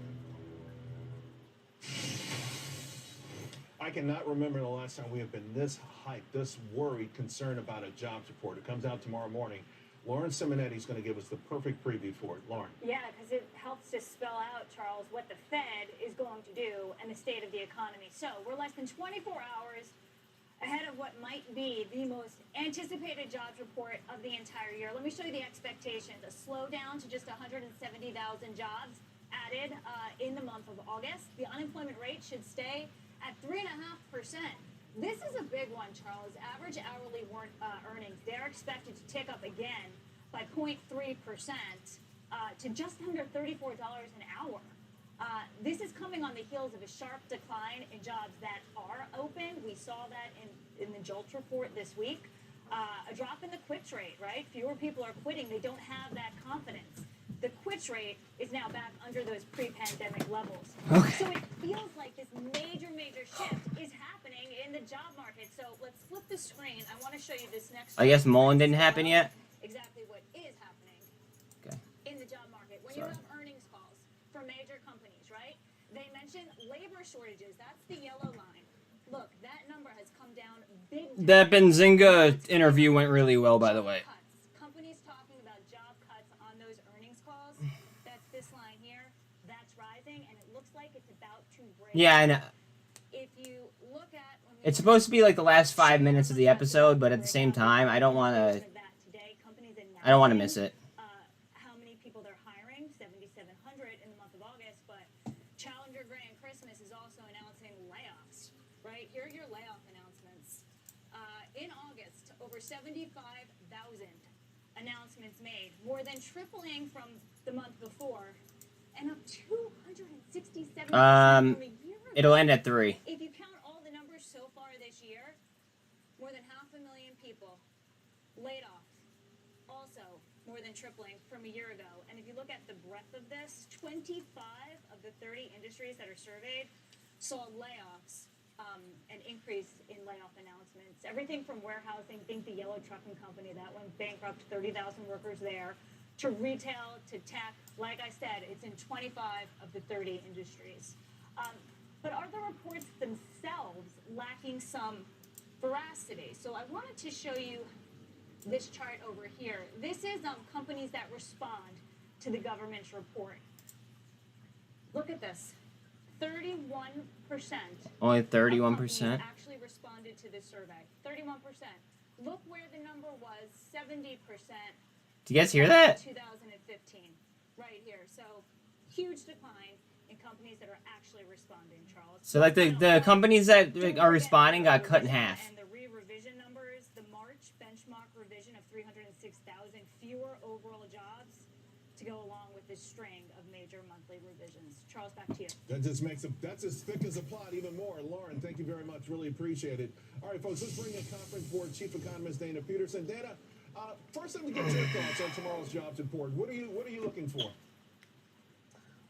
I cannot remember the last time we have been this hyped, this worried, concerned about a jobs report. It comes out tomorrow morning. Lauren Simonetti is going to give us the perfect preview for it. Lauren. Yeah, because it helps to spell out, Charles, what the Fed is going to do and the state of the economy. So we're less than 24 hours ahead of what might be the most anticipated jobs report of the entire year. Let me show you the expectations. A slowdown to just 170,000 jobs added in the month of August. The unemployment rate should stay at 3.5%. This is a big one, Charles. Average hourly earnings, they're expected to tick up again by 0.3% to just under $34 an hour. This is coming on the heels of a sharp decline in jobs that are open. We saw that in the JOLTS report this week. A drop in the quits rate, right? Fewer people are quitting. They don't have that confidence. The quits rate is now back under those pre-pandemic levels. Okay. So it feels like this major shift is happening in the job market. So let's flip the screen. I want to show you this next. I guess MULN didn't happen yet. Exactly what is happening Okay. in the job market. When you have earnings calls for major companies, right? They mention labor shortages. That's the yellow line. Look, that number has come down big time. That Benzinga interview went really well, by the way. Companies talking about job cuts on those earnings calls. That's this line here. That's rising, and it looks like it's about to break. Yeah, I know. If you look at It's supposed to be like the last 5 minutes of the episode, but at the same time, I don't want to miss it. How many people they're hiring? 7,700 in the month of August, but Challenger Gray and Christmas is also announcing layoffs. Right here are your layoff announcements. In August, over 75,000 announcements made, more than tripling from the month before, and up 267% from a year ago. It'll end at 3. If you count all the numbers so far this year, more than 500,000 people laid off. Also, more than tripling from a year ago. And if you look at the breadth of this, 25 of the 30 industries that are surveyed saw layoffs, an increase in layoff announcements. Everything from warehousing, think the yellow trucking company, that went bankrupt, 30,000 workers there, to retail, to tech. Like I said, it's in 25 of the 30 industries. But are the reports themselves lacking some veracity? So I wanted to show you this chart over here. This is companies that respond to the government's report. Look at this. 31%. Only 31%. Actually responded to this survey. 31%. Look where the number was. 70%. Do you guys hear that? 2015. Right here. So huge decline in companies that are actually responding, Charles. So like the companies that are responding got cut in half. And the re-revision numbers, the March benchmark revision of 306,000 fewer overall jobs to go along with this string of major monthly revisions. Charles, back to you. That just makes that's as thick as a plot, even more. Lauren, thank you very much. Really appreciate it. All right, folks, let's bring in Conference Board Chief Economist Dana Peterson. Dana, first let me get your thoughts on tomorrow's jobs report. What are you looking for?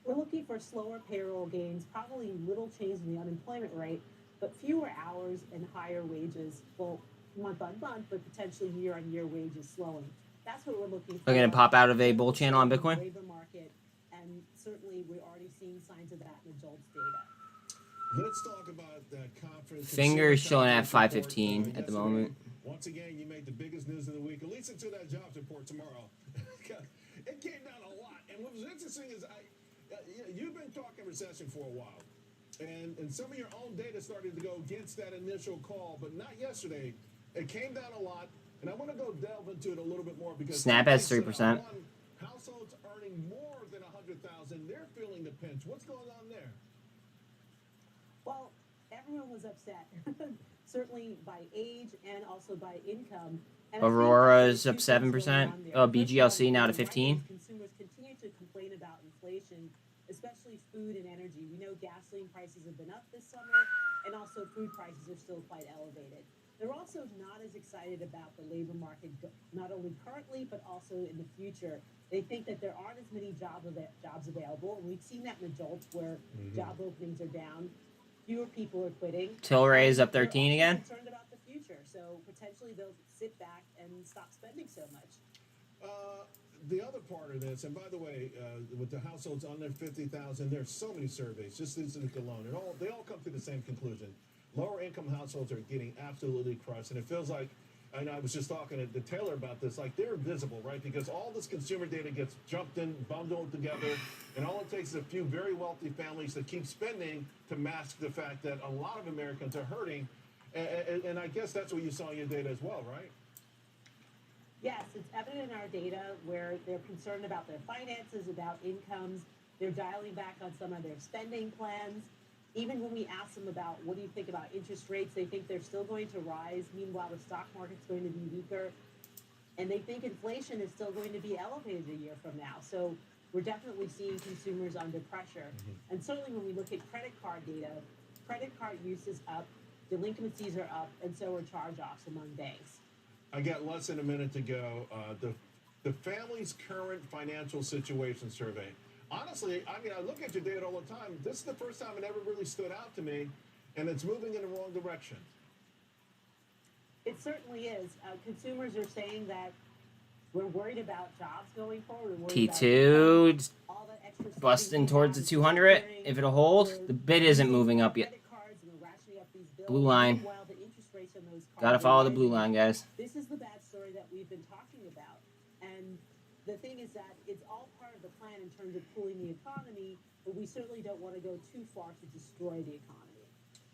We're looking for slower payroll gains, probably little change in the unemployment rate, but fewer hours and higher wages, well, month on month, but potentially year on year wages slowing. That's what we're looking for. They're going to pop out of a bull channel on Bitcoin? Labor market, and certainly we're already seeing signs of that in the JOLTS data. Let's talk about that conference. Fingers showing at 515 at the moment. Once again, you made the biggest news of the week, at least until that jobs report tomorrow. It came down a lot. And what was interesting is you've been talking recession for a while. And some of your own data started to go against that initial call, but not yesterday. It came down a lot. And I want to go delve into it a little bit more because Snap has 3%. Households earning more than 100,000, they're feeling the pinch. What's going on there? Well, everyone was upset, certainly by age and also by income. And Aurora's up 7%. Oh, BGLC now to 15. Consumers continue to complain about inflation, especially food and energy. We know gasoline prices have been up this summer, and also food prices are still quite elevated. They're also not as excited about the labor market, not only currently, but also in the future. They think that there aren't as many jobs available. And we've seen that in the JOLTS where job openings are down. Fewer people are quitting. Tilray is up 13 again. They're concerned about the future. So potentially they'll sit back and stop spending so much. the other part of this, and by the way, with the households under 50,000, there's so many surveys, just this week alone, and they all come to the same conclusion. Lower income households are getting absolutely crushed, and it feels like, and I was just talking to Taylor about this, like they're invisible, right? Because all this consumer data gets jumped in, bundled together, and all it takes is a few very wealthy families that keep spending to mask the fact that a lot of Americans are hurting, and I guess that's what you saw in your data as well, right? Yes, it's evident in our data where they're concerned about their finances, about incomes. They're dialing back on some of their spending plans. Even when we ask them about what do you think about interest rates, they think they're still going to rise. Meanwhile, the stock market's going to be weaker. And they think inflation is still going to be elevated a year from now. So we're definitely seeing consumers under pressure. And certainly when we look at credit card data, credit card use is up, delinquencies are up, and so are charge-offs among banks. I got less than a minute to go. The family's current financial situation survey. Honestly, I mean, I look at your data all the time. This is the first time it ever really stood out to me, and it's moving in the wrong direction. It certainly is. Consumers are saying that we're worried about jobs going forward. T2 busting towards the 200 if it'll hold. The bid isn't moving up yet. Blue line. Gotta follow the blue line, guys. This is the bad story that we've been talking about. And the thing is that it's all part of the plan in terms of cooling the economy, but we certainly don't want to go too far to destroy the economy.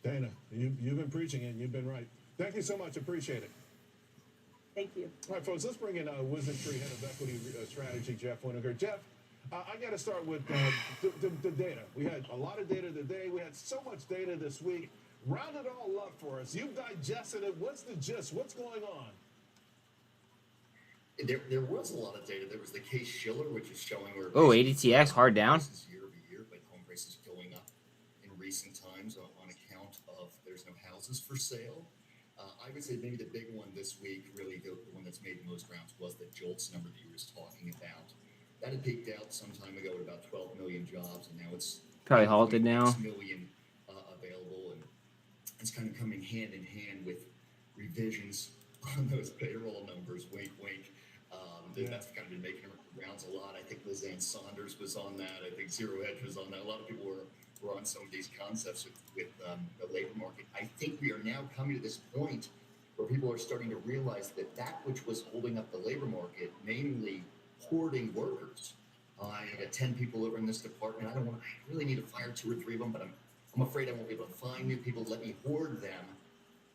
Dana, you've been preaching it, and you've been right. Thank you so much. Appreciate it. Thank you. All right, folks, let's bring in Wisdom Tree Head of Equity Strategy, Jeff Winiger. Jeff, I got to start with the data. We had a lot of data today. We had so much data this week. Round it all up for us. You've digested it. What's the gist? What's going on? There was a lot of data. There was the case Schiller, which is showing where ADTX hard down. Year over year, but home prices going up in recent times on account of there's no houses for sale. I would say maybe the big one this week, really the one that's made the most rounds, was the JOLTS number that you were talking about. That had peaked out some time ago at about 12 million jobs, and now it's probably halted now. 6 million available, and it's kind of coming hand in hand with revisions on those payroll numbers. Wink, wink. That's kind of been making rounds a lot. I think Lizanne Saunders was on that. I think Zero Hedge was on that. A lot of people were on some of these concepts with the labor market. I think we are now coming to this point where people are starting to realize that which was holding up the labor market, namely hoarding workers. I got 10 people over in this department. I really need to fire 2 or 3 of them, but I'm afraid I won't be able to find new people to let me hoard them.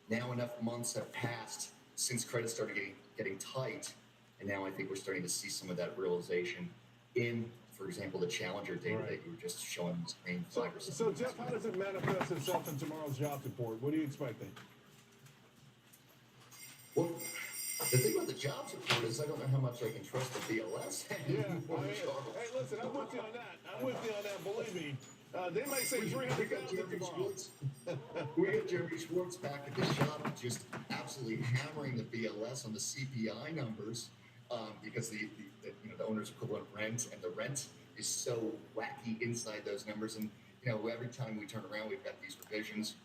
Now enough months have passed since credit started getting tight, and now I think we're starting to see some of that realization in, for example, the Challenger data that you were just showing on the screen 5 or 6 So Jeff, how does it manifest itself in tomorrow's jobs report? What are you expecting? Well, the thing about the jobs report is I don't know how much I can trust the BLS. Yeah, hey, listen, I'm with you on that. Believe me. They might say 300,000 tomorrow. We got Jeremy Schwartz back at the shop, just absolutely hammering the BLS on the CPI numbers because the owner's equivalent rent, and the rent is so wacky inside those numbers. And every time we turn around, we've got these revisions.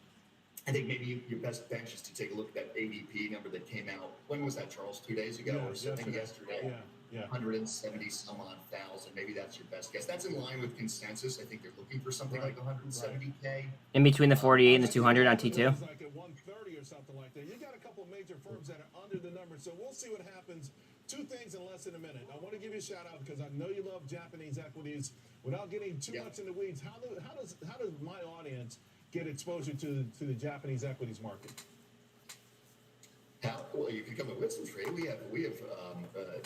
I think maybe your best bench is to take a look at that ADP number that came out. When was that, Charles? 2 days ago or something? Yesterday. Yeah. 170 some odd thousand. Maybe that's your best guess. That's in line with consensus. I think they're looking for something like 170K. In between the 48 and the 200 on T2. Like at 130 or something like that. You got a couple of major firms that are under the number, so we'll see what happens. 2 things in less than a minute. I want to give you a shout out because I know you love Japanese equities. Without getting too much in the weeds, how does my audience get exposure to the Japanese equities market? Well, you can come at Wisdom Trade. We have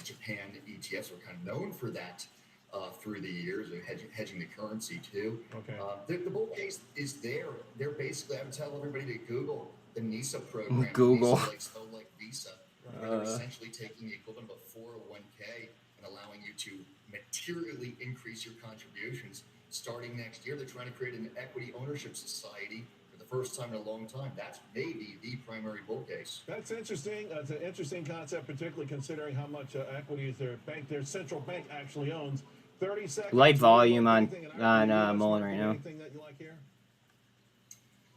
Japan ETFs. We're kind of known for that through the years, hedging the currency too. Okay. The bull case is there. They're basically, I would tell everybody to Google the NISA program. Google. NISA, like Visa, where they're essentially taking the equivalent of a 401k and allowing you to materially increase your contributions. Starting next year, they're trying to create an equity ownership society for the first time in a long time. That's maybe the primary bull case. That's interesting. It's an interesting concept, particularly considering how much equities their central bank actually owns. 30 seconds. Light volume on MULN right now. Anything that you like here?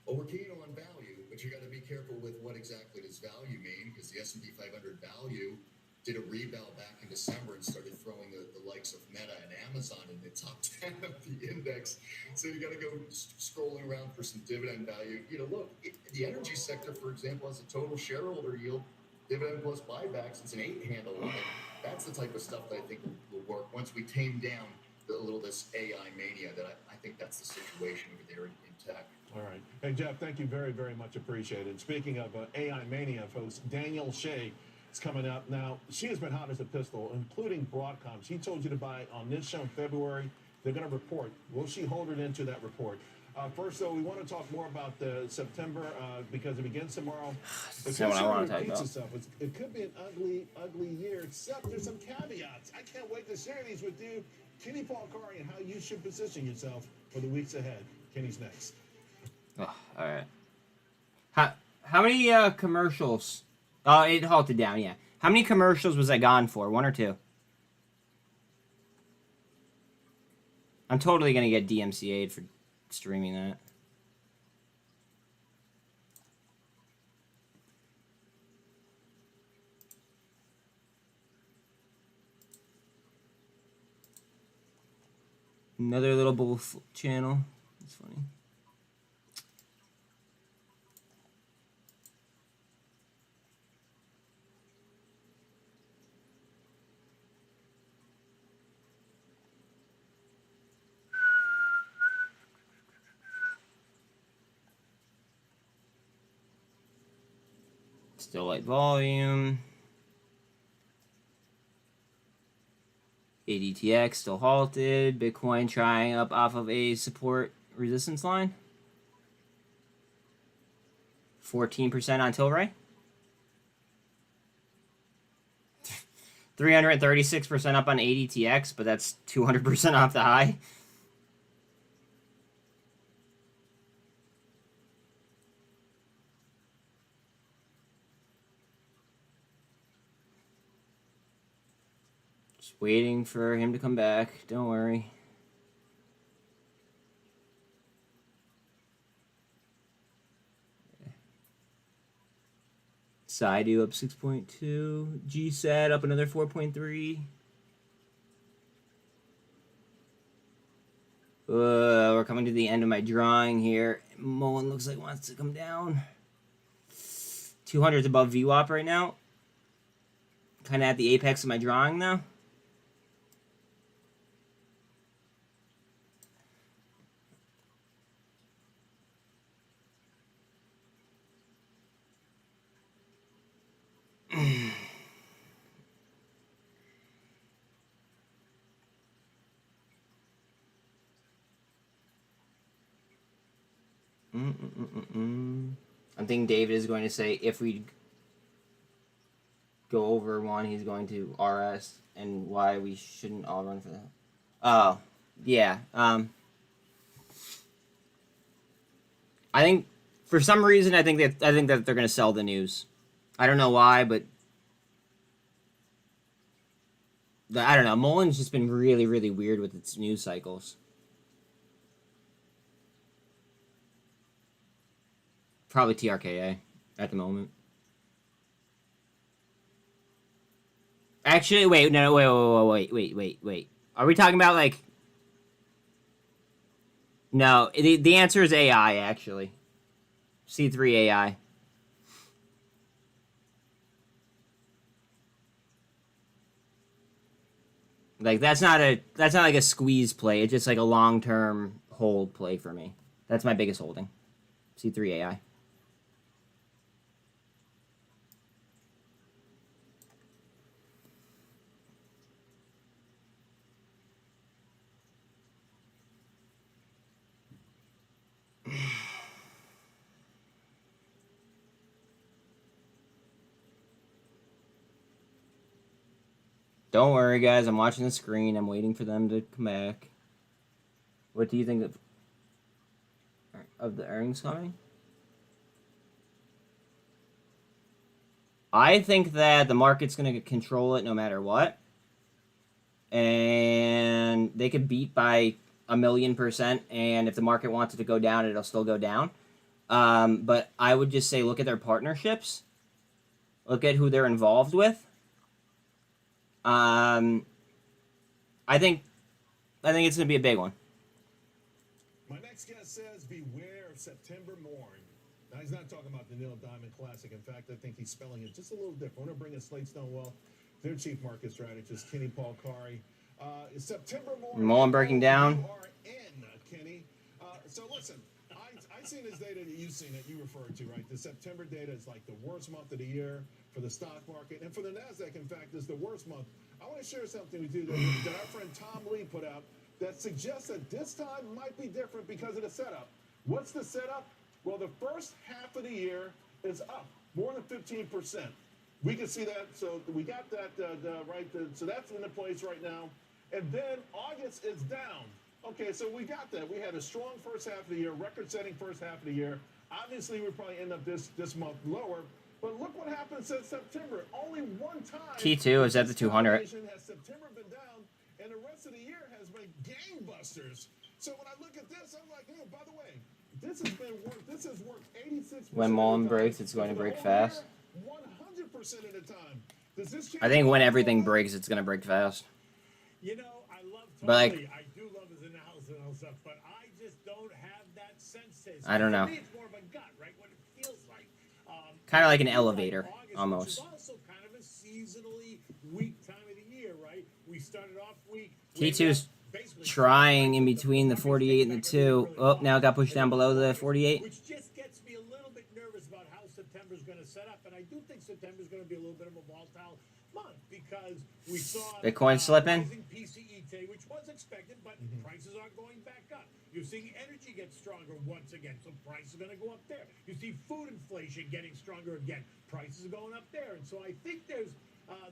Well, we're keen on value, but you got to be careful with what exactly does value mean, because the S&P 500 value did a rebound back in December and started throwing the likes of Meta and Amazon in the top 10 of the index. So you got to go scrolling around for some dividend value. Look, the energy sector, for example, has a total shareholder yield, dividend plus buybacks. It's an 8 handle on it. That's the type of stuff that I think will work once we tame down a little this AI mania. That I think that's the situation over there in tech. All right. Hey, Jeff, thank you very, very much appreciated. Speaking of AI mania, folks, Daniel Shea is coming up. Now, she has been hot as a pistol, including Broadcom. She told you to buy on this show in February. They're going to report. Will she hold it into that report? First, though, we want to talk more about the September because it begins tomorrow. That's what I want to talk about. It could be an ugly, ugly year, except there's some caveats. I can't wait to share these with you. Kenny Paul-Curry and how you should position yourself for the weeks ahead. Kenny's next. Oh, all right. How many commercials? Oh, it halted down, yeah. How many commercials was I gone for? 1 or 2? I'm totally going to get DMCA'd for streaming that. Another little bull channel. That's funny. Still light volume. ADTX still halted. Bitcoin trying up off of a support resistance line. 14% on Tilray. 336% up on ADTX, but that's 200% off the high. Just waiting for him to come back. Don't worry. Sideu up 6.2. GSAT up another 4.3. We're coming to the end of my drawing here. MULN looks like wants to come down. 200 is above VWAP right now. Kind of at the apex of my drawing now. I think David is going to say if we go over 1, he's going to RS, and why we shouldn't all run for that. Oh, yeah. I think for some reason I think that they're going to sell the news. I don't know why, but I don't know. MULN's just been really, really weird with its news cycles. Probably TRKA at the moment. Actually, wait, no, wait. Are we talking about, like... No, the answer is AI, actually. C3 AI. Like, that's not like a squeeze play. It's just like a long-term hold play for me. That's my biggest holding. C3 AI. Don't worry, guys. I'm watching the screen. I'm waiting for them to come back. What do you think of the earnings coming? I think that the market's going to control it no matter what. And they could beat by 1,000,000%. And if the market wants it to go down, it'll still go down. But I would just say look at their partnerships. Look at who they're involved with. I think it's gonna be a big one. My next guest says, beware of September morn. Now, he's not talking about the Neil Diamond Classic. In fact, I think he's spelling it just a little different. I want to bring in Slate Stonewell, their chief market strategist, Kenny Paul Kari. September morn. MULN breaking down. You are in, Kenny. So listen, I've seen this data that you've seen that you referred to, right? The September data is like the worst month of the year for the stock market. And for the NASDAQ, in fact, is the worst month. I want to share something with you that our friend Tom Lee put out that suggests that this time might be different because of the setup. What's the setup? Well, the first half of the year is up more than 15%. We can see that. So we got that right. So that's in the place right now. And then August is down. Okay, so we got that. We had a strong first half of the year, record-setting first half of the year. Obviously, we'll probably end up this month lower. But look what happened since September. Only one time. T2 is at the 200. Has September been down, and the rest of the year has been gangbusters. So when I look at this, I'm like, oh, by the way, this has worked 86%. When MULN breaks, it's going to break fast. 100% of the time. Does this change? I think when everything breaks, it's gonna break fast. You know, I love Tom But, like, Lee. I do love his analysis and all stuff, but I just don't have that sense. I don't know. For me, it's more of a gut, right? What it feels like. Kind of like an elevator, August, almost. which is also kind of a seasonally weak time of the year, right? We started off weak. T2's trying in between the 48 and the 2. Oh, now it got pushed down below the 48. Which just gets me a little bit nervous about how September's going to set up. And I do think September's going to be a little bit of a volatile month because we saw Bitcoin slipping. rising PCE today, which was expected, but prices are going back up. You're seeing energy get stronger once again, so prices are going to go up there. You see food inflation getting stronger again. Prices are going up there. And so I think there's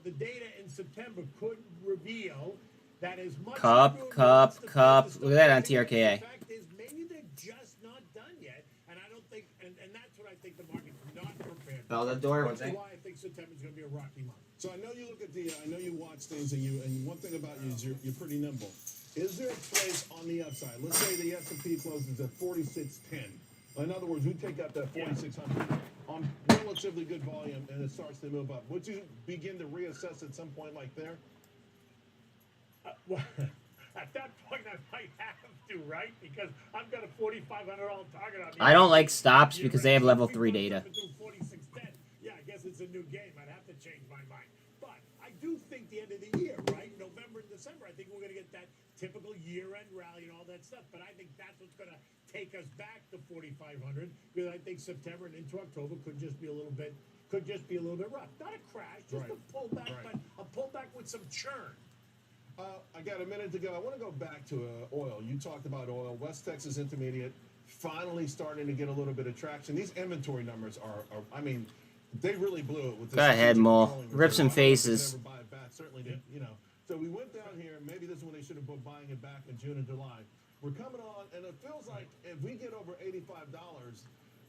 the data in September could reveal that as much Cup. Look at that on TRKA. the fact is maybe they're just not done yet, and I don't think, and that's what I think the market's not prepared for. Bell that door, Which one is thing. why I think September's going to be a rocky month. So I know you look at I know you watch things, and one thing about you is you're pretty nimble. Is there a place on the upside? Let's say the S&P closes at 4610. In other words, we take out that 4600 on relatively good volume, and it starts to move up. Would you begin to reassess at some point like there? Well, at that point, I might have to, right? Because I've got a $4,500 target on me. I don't like stops because they have level 3 data. 4610. Yeah, I guess it's a new game. I'd have to change my mind. But I do think the end of the year, right? November and December, I think we're going to get that typical year-end rally and all that stuff. But I think that's what's going to take us back to 4,500 because I think September and into October could just be a little bit rough. Not a crash, just a pullback, but a pullback with some churn. I got a minute to go. I want to go back to oil. You talked about oil. West Texas Intermediate finally starting to get a little bit of traction. These inventory numbers are I mean, they really blew it with this. Go ahead, Mole. Rip some faces. Never buy it back. Certainly did, you know. So we went down here. Maybe this is when they should have been buying it back in June and July. We're coming on, and it feels like if we get over $85,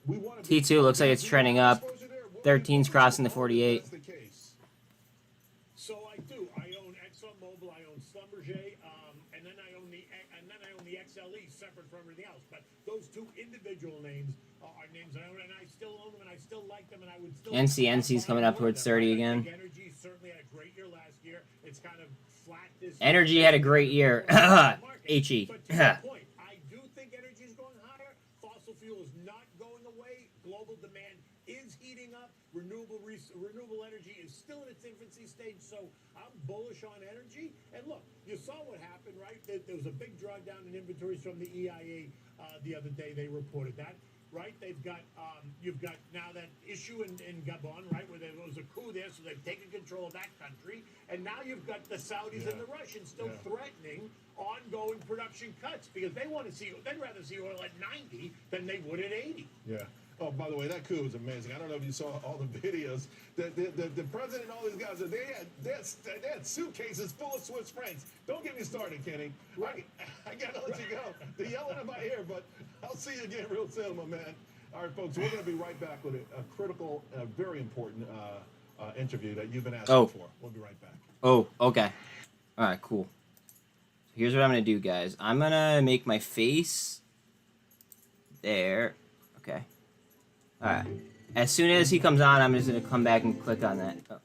we want to. T2 looks like it's trending up. 13's crossing the 48. So I do. I own ExxonMobil. I own Schlumberger, and then I own the XLE separate from everything else. But those two individual names are names I own, and I still own them, and I still like them, and I would still. NCNC's coming up towards 30 again. Energy certainly had a great year last year. It's kind of flat this. Energy had a great year. HE. But to your point, I do think energy is going higher. Fossil fuel is not going away. Global demand is heating up. Renewable energy is still in its infancy stage, so I'm bullish on energy. And look, you saw what happened, right? There was a big drawdown in inventories from the EIA the other day. They reported that, right? They've got you've got now that issue in Gabon, right, where there was a coup there, so they've taken control of that country, and now you've got the Saudis and the Russians still threatening ongoing production cuts because they'd rather see oil at 90 than they would at 80. Yeah. Oh, by the way, that coup was amazing. I don't know if you saw all the videos. The president and all these guys, they had suitcases full of Swiss francs. Don't get me started, Kenny. I got to let you go. They're yelling in my ear, but I'll see you again real soon, my man. All right, folks, we're going to be right back with a critical, very important interview that you've been asking for. We'll be right back. Oh, okay. All right, cool. Here's what I'm going to do, guys. I'm going to make my face there. Okay. Alright. As soon as he comes on, I'm just going to come back and click on that. Oh.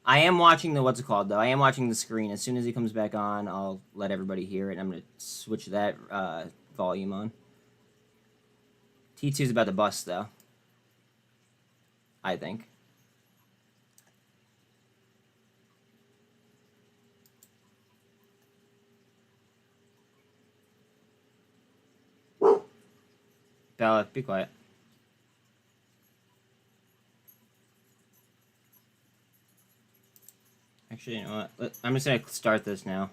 I am watching the, what's it called, though? I am watching the screen. As soon as he comes back on, I'll let everybody hear it. I'm going to switch that volume on. T2's about to bust, though. I think. Bella, be quiet. Actually, you know what? I'm just going to start this now.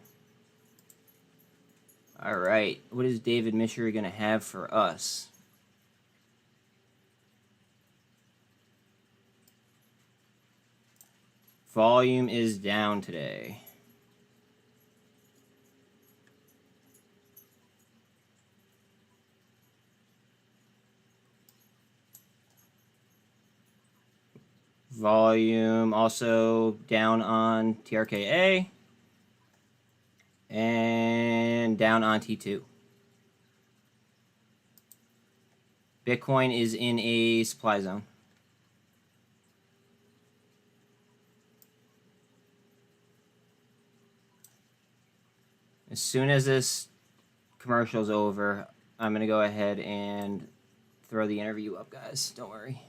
All right. What is David Mishery going to have for us? Volume is down today. Volume also down on TRKA and down on T2. Bitcoin is in a supply zone. As soon as this commercial's over, I'm going to go ahead and throw the interview up, guys. Don't worry.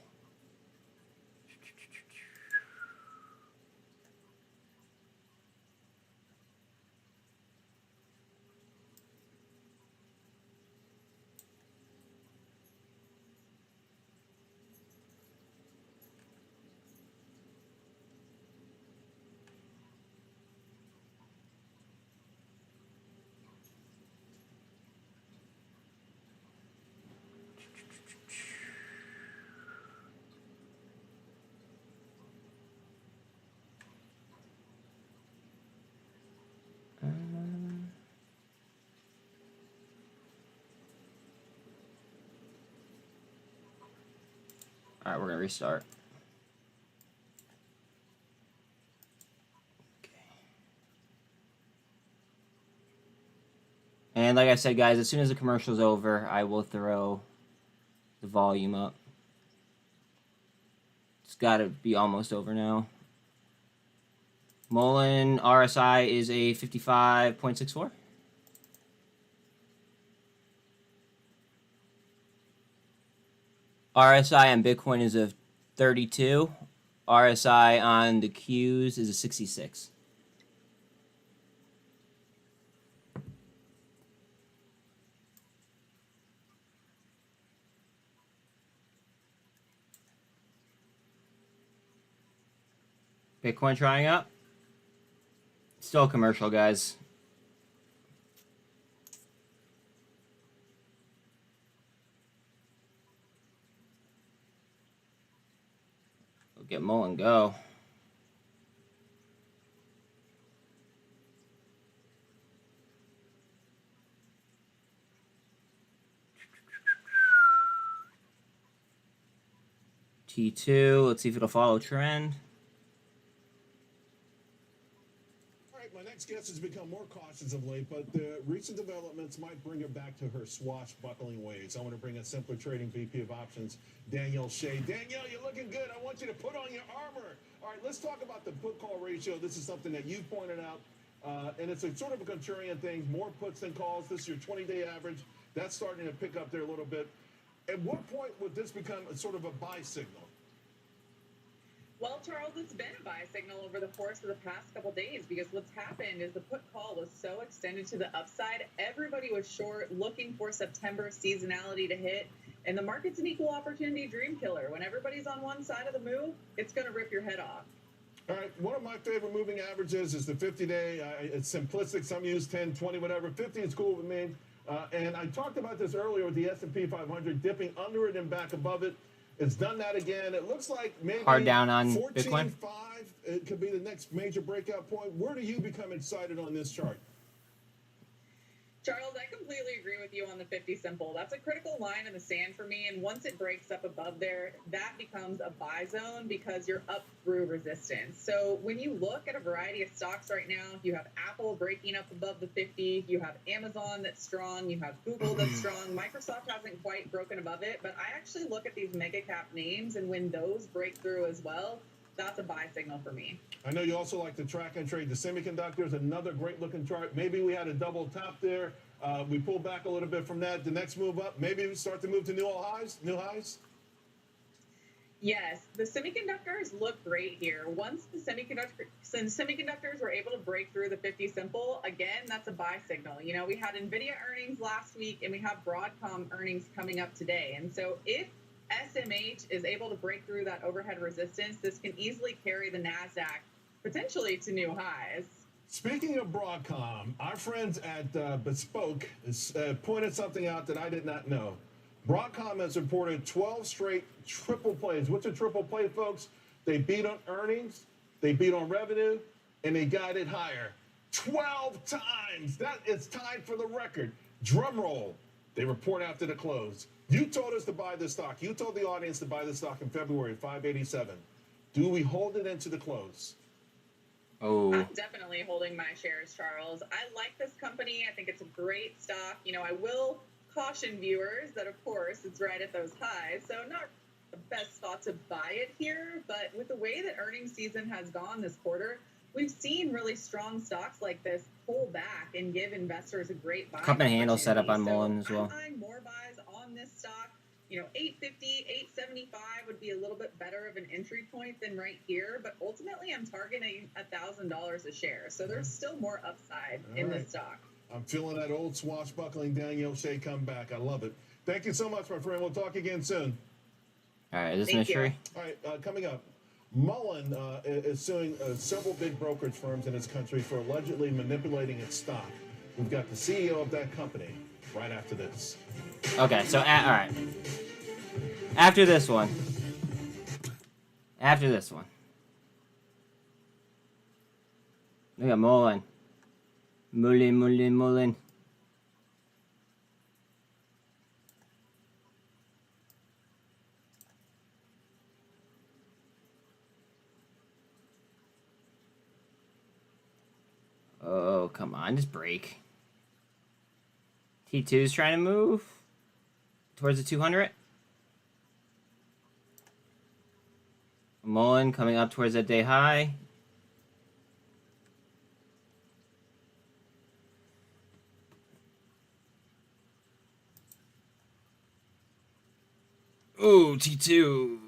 All right, we're going to restart. Okay. And like I said, guys, as soon as the commercial's over, I will throw the volume up. It's got to be almost over now. MULN RSI is a 55.64. RSI on Bitcoin is a 32. RSI on the Qs is a 66. Bitcoin trying up. Still a commercial, guys. We'll get MULN go. T2, let's see if it'll follow trend. My next guest has become more cautious of late, but the recent developments might bring her back to her swashbuckling ways. I want to bring a Simpler Trading VP of Options, Danielle Shea. Danielle, you're looking good. I want you to put on your armor. All right, let's talk about the put-call ratio. This is something that you pointed out, and it's a sort of a contrarian thing. More puts than calls. This is your 20-day average. That's starting to pick up there a little bit. At what point would this become a sort of a buy signal? Well, Charles, it's been a buy signal over the course of the past couple days because what's happened is the put call was so extended to the upside. Everybody was short, looking for September seasonality to hit. And the market's an equal opportunity dream killer. When everybody's on one side of the move, it's going to rip your head off. All right, one of my favorite moving averages is the 50-day. It's simplistic. Some use 10, 20, whatever. 50 is cool with me. And I talked about this earlier with the S&P 500, dipping under it and back above it. It's done that again. It looks like maybe hard down on 14.5. Bitcoin. It could be the next major breakout point. Where do you become excited on this chart? Charles, I completely agree with you on the 50 simple. That's a critical line in the sand for me. And once it breaks up above there, that becomes a buy zone because you're up through resistance. So when you look at a variety of stocks right now, you have Apple breaking up above the 50. You have Amazon that's strong. You have Google that's strong. Microsoft hasn't quite broken above it. But I actually look at these mega cap names, and when those break through as well, that's a buy signal for me. I know you also like to track and trade the semiconductors, another great looking chart. Maybe we had a double top there. We pulled back a little bit from that. The next move up, maybe we start to move to new highs. Yes, the semiconductors look great here. Once the semiconductors were able to break through the 50 simple, again, that's a buy signal. You know, we had NVIDIA earnings last week, and we have Broadcom earnings coming up today. And so if SMH is able to break through that overhead resistance, this can easily carry the NASDAQ potentially to new highs. Speaking of Broadcom, our friends at Bespoke pointed something out that I did not know. Broadcom has reported 12 straight triple plays. What's a triple play, folks? They beat on earnings, they beat on revenue, and they guided higher. 12 times! That is tied for the record. Drum roll. They report after the close. You told us to buy this stock. You told the audience to buy this stock in February at $587. Do we hold it into the close? Oh. I'm definitely holding my shares, Charles. I like this company. I think it's a great stock. You know, I will caution viewers that, of course, it's right at those highs. So not the best spot to buy it here. But with the way that earnings season has gone this quarter, we've seen really strong stocks like this pull back and give investors a great buy. Cup and handle set up on MULN as well. I'm buying more buys on this stock. You know, 850, 875 would be a little bit better of an entry point than right here, but ultimately I'm targeting $1,000 a share. So there's still more upside in this stock. I'm feeling that old swashbuckling Danielle Shea come back. I love it. Thank you so much, my friend. We'll talk again soon. All right, is this mystery? All right, coming up. MULN is suing several big brokerage firms in this country for allegedly manipulating its stock. We've got the CEO of that company right after this. Okay, so all right. After this one. We got MULN. MULN. Oh, come on, just break. T2 is trying to move towards the 200. MULN coming up towards that day high. Ooh, T2.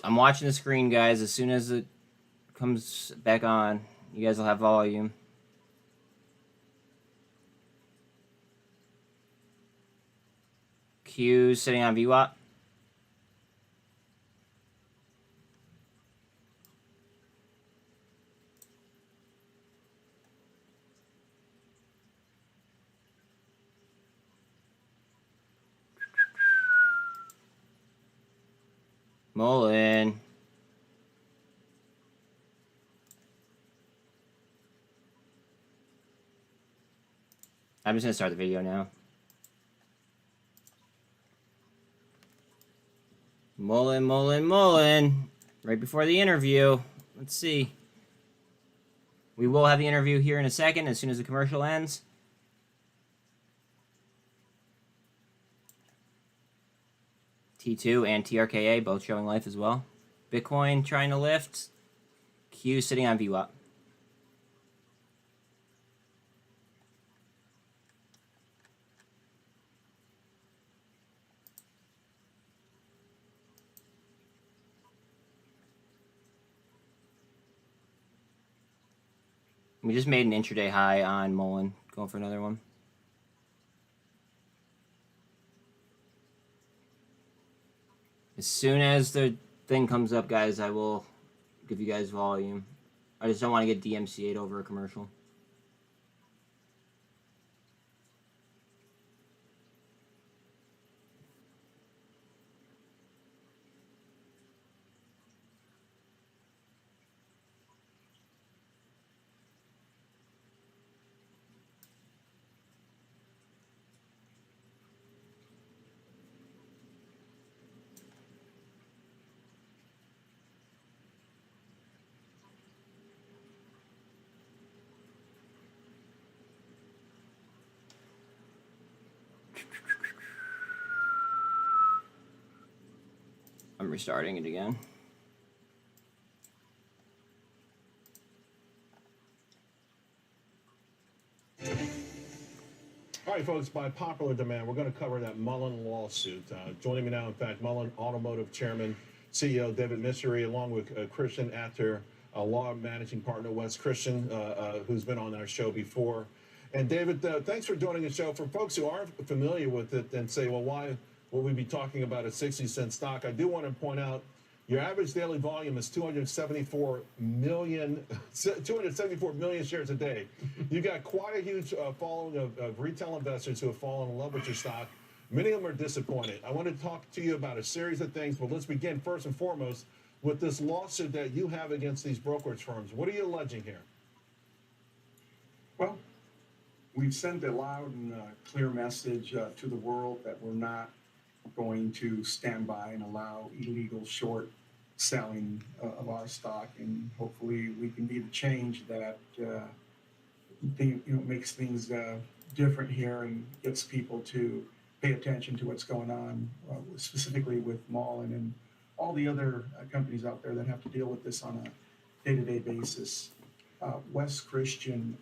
I'm watching the screen, guys. As soon as it comes back on, you guys will have volume. Q sitting on VWAP. MULN. I'm just gonna start the video now. MULN. Right before the interview. Let's see. We will have the interview here in a second as soon as the commercial ends. T2 and TRKA both showing life as well. Bitcoin trying to lift. Q sitting on VWAP. We just made an intraday high on MULN. Going for another one. As soon as the thing comes up, guys, I will give you guys volume. I just don't want to get DMCA'd over a commercial. restarting it again. All right, folks, by popular demand, we're going to cover that MULN lawsuit. Joining me now, in fact, MULN Automotive Chairman, CEO David Mystery, along with Christian Atter, law managing partner Wes Christian, who's been on our show before. And David, thanks for joining the show. For folks who aren't familiar with it and say, well, why would we be talking about a 60-cent stock? I do want to point out your average daily volume is 274 million shares a day. You've got quite a huge following of retail investors who have fallen in love with your stock. Many of them are disappointed. I want to talk to you about a series of things, but let's begin first and foremost with this lawsuit that you have against these brokerage firms. What are you alleging here? Well, we've sent a loud and clear message to the world that we're not going to stand by and allow illegal short selling of our stock, and hopefully we can be the change that makes things different here and gets people to pay attention to what's going on, specifically with MULN and all the other companies out there that have to deal with this on a day-to-day basis. Wes Christian,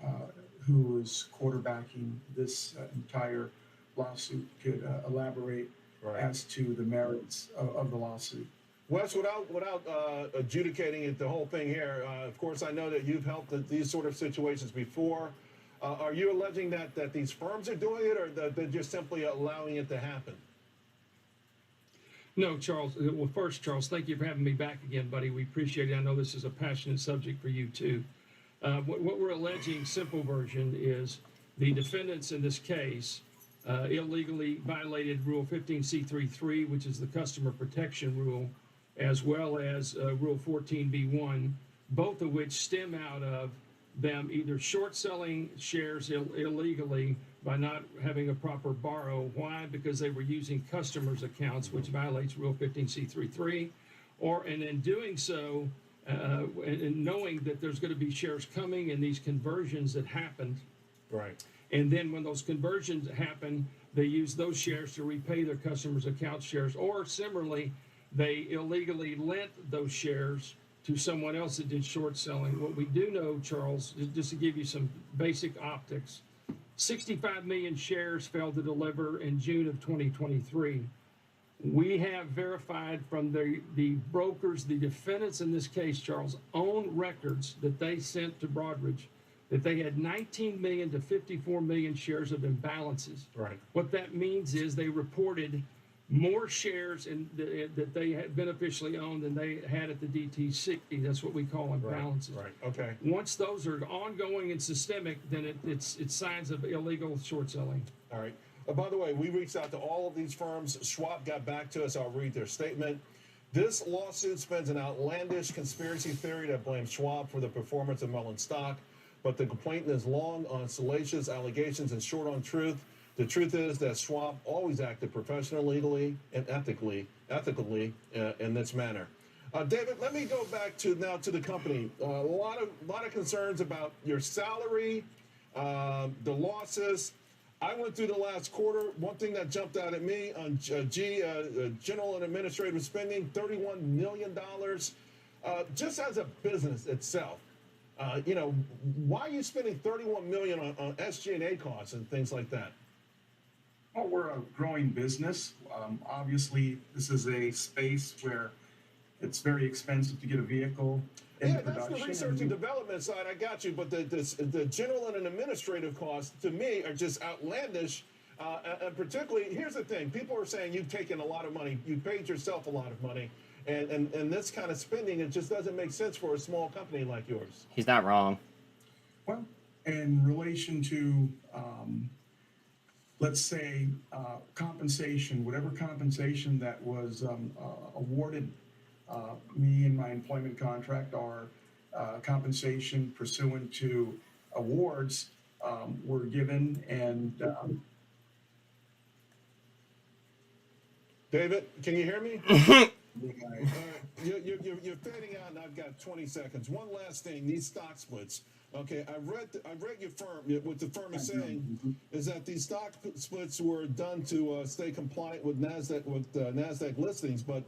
who is quarterbacking this entire lawsuit, could elaborate as to the merits of the lawsuit. Wes, without adjudicating it, the whole thing here, of course, I know that you've helped these sort of situations before. Are you alleging that these firms are doing it, or that they're just simply allowing it to happen? No, Charles. Well, first, Charles, thank you for having me back again, buddy. We appreciate it. I know this is a passionate subject for you, too. What we're alleging, simple version, is the defendants in this case illegally violated Rule 15C33, which is the customer protection rule, as well as Rule 14B1, both of which stem out of them either short selling shares illegally by not having a proper borrow. Why? Because they were using customers' accounts, which violates Rule 15C33, and in doing so, and knowing that there's going to be shares coming in these conversions that happened. Right. And then when those conversions happen, they use those shares to repay their customers' account shares, or similarly, they illegally lent those shares to someone else that did short selling. What we do know, Charles, just to give you some basic optics, 65 million shares failed to deliver in June of 2023. We have verified from the brokers, the defendants in this case, Charles, own records that they sent to Broadridge, that they had 19 million to 54 million shares of imbalances. Right. What that means is they reported more shares that they had beneficially owned than they had at the DT60. That's what we call imbalances. Right. Okay. Once those are ongoing and systemic, then it's signs of illegal short selling. All right. By the way, we reached out to all of these firms. Schwab got back to us. I'll read their statement. This lawsuit spins an outlandish conspiracy theory that blames Schwab for the performance of MULN stock, but the complaint is long on salacious allegations and short on truth. The truth is that Schwab always acted professionally, legally, and ethically in this manner. David, let me go back to the company. A lot of concerns about your salary, the losses. I went through the last quarter. One thing that jumped out at me on general and administrative spending, $31 million, just as a business itself. Why are you spending $31 million on SG&A costs and things like that? Well, we're a growing business. Obviously, this is a space where it's very expensive to get a vehicle into production. That's the research and development side. I got you, but the general and administrative costs to me are just outlandish. And particularly, here's the thing: people are saying you've taken a lot of money, you paid yourself a lot of money, and this kind of spending, it just doesn't make sense for a small company like yours. He's not wrong. Well, in relation to let's say compensation, whatever compensation that was awarded me in my employment contract, or compensation pursuant to awards were given. And David, can you hear me? You're fading out, and I've got 20 seconds. One last thing: these stock splits. Okay, I read your firm. What the firm is saying is that these stock splits were done to stay compliant with Nasdaq listings. But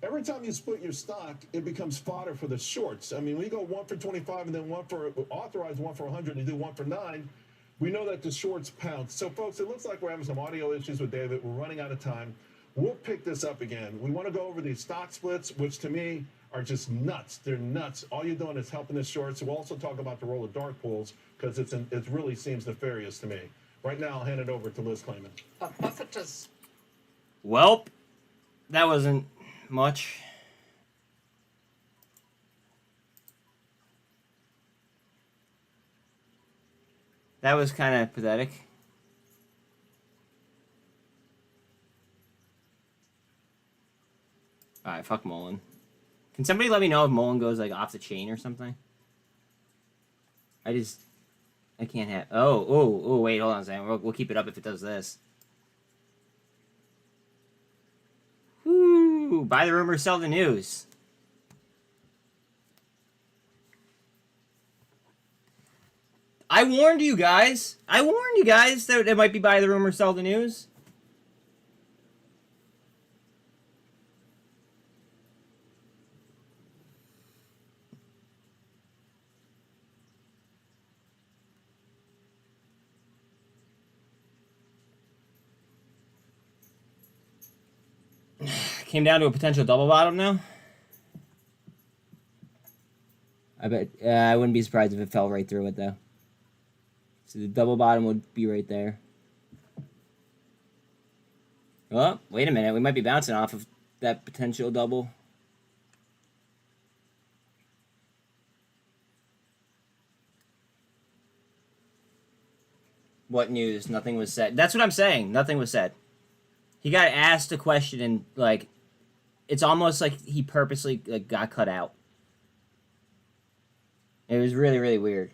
every time you split your stock, it becomes fodder for the shorts. I mean, when you go 1 for 25 and then one for authorized 1 for 100 and do 1 for 9, we know that the shorts pounce. So, folks, it looks like we're having some audio issues with David. We're running out of time. We'll pick this up again. We want to go over these stock splits, which to me are just nuts. They're nuts. All you're doing is helping the shorts. We'll also talk about the role of dark pools because it really seems nefarious to me. Right now, I'll hand it over to Liz Clayman. Welp, that wasn't much. That was kind of pathetic. Alright, fuck MULN. Can somebody let me know if MULN goes, like, off the chain or something? I can't have... Oh, wait, hold on a second. We'll keep it up if it does this. Whoo! Buy the rumor, sell the news. I warned you guys. I warned you guys that it might be buy the rumor, sell the news. Came down to a potential double bottom now. I bet I wouldn't be surprised if it fell right through it though. So the double bottom would be right there. Oh, wait a minute. We might be bouncing off of that potential double. What news? Nothing was said. That's what I'm saying. Nothing was said. He got asked a question and, like, it's almost like he purposely, like, got cut out. It was really, really weird.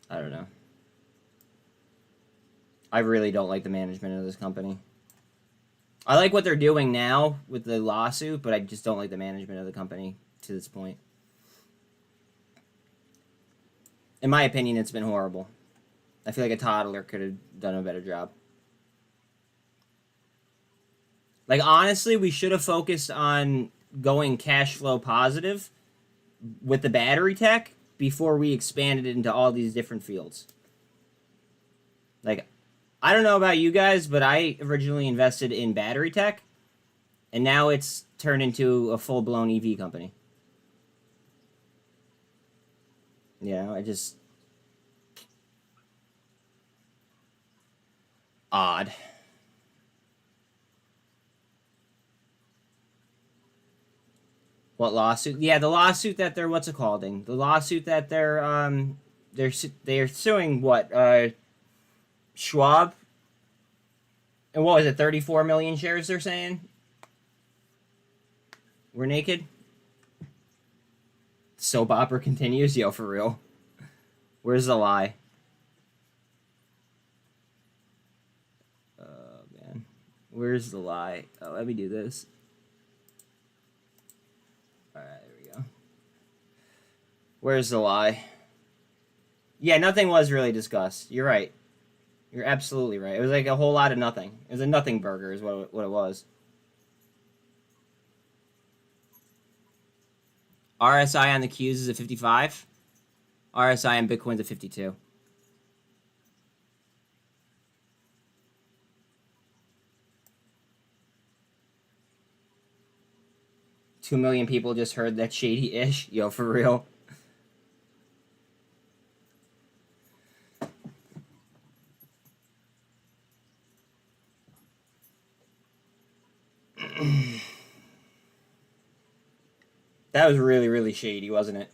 I don't know. I really don't like the management of this company. I like what they're doing now with the lawsuit, but I just don't like the management of the company to this point. In my opinion, it's been horrible. I feel like a toddler could have done a better job. Like, honestly, we should have focused on going cash flow positive with the battery tech before we expanded into all these different fields. Like, I don't know about you guys, but I originally invested in battery tech, and now it's turned into a full-blown EV company. You know, I just... Odd. What lawsuit? Yeah, the lawsuit that they're... What's it called? The lawsuit that they're suing, what, Schwab? And what was it, 34 million shares they're saying? We're naked? Soap opera continues? Yo, for real. Where's the lie? Oh, man. Where's the lie? Oh, let me do this. Alright, there we go. Where's the lie? Yeah, nothing was really discussed. You're right. You're absolutely right. It was like a whole lot of nothing. It was a nothing burger is what it was. RSI on the Qs is a 55. RSI on Bitcoin's a 52. $2 million people just heard that shady-ish. Yo, for real. That was really, really shady, wasn't it?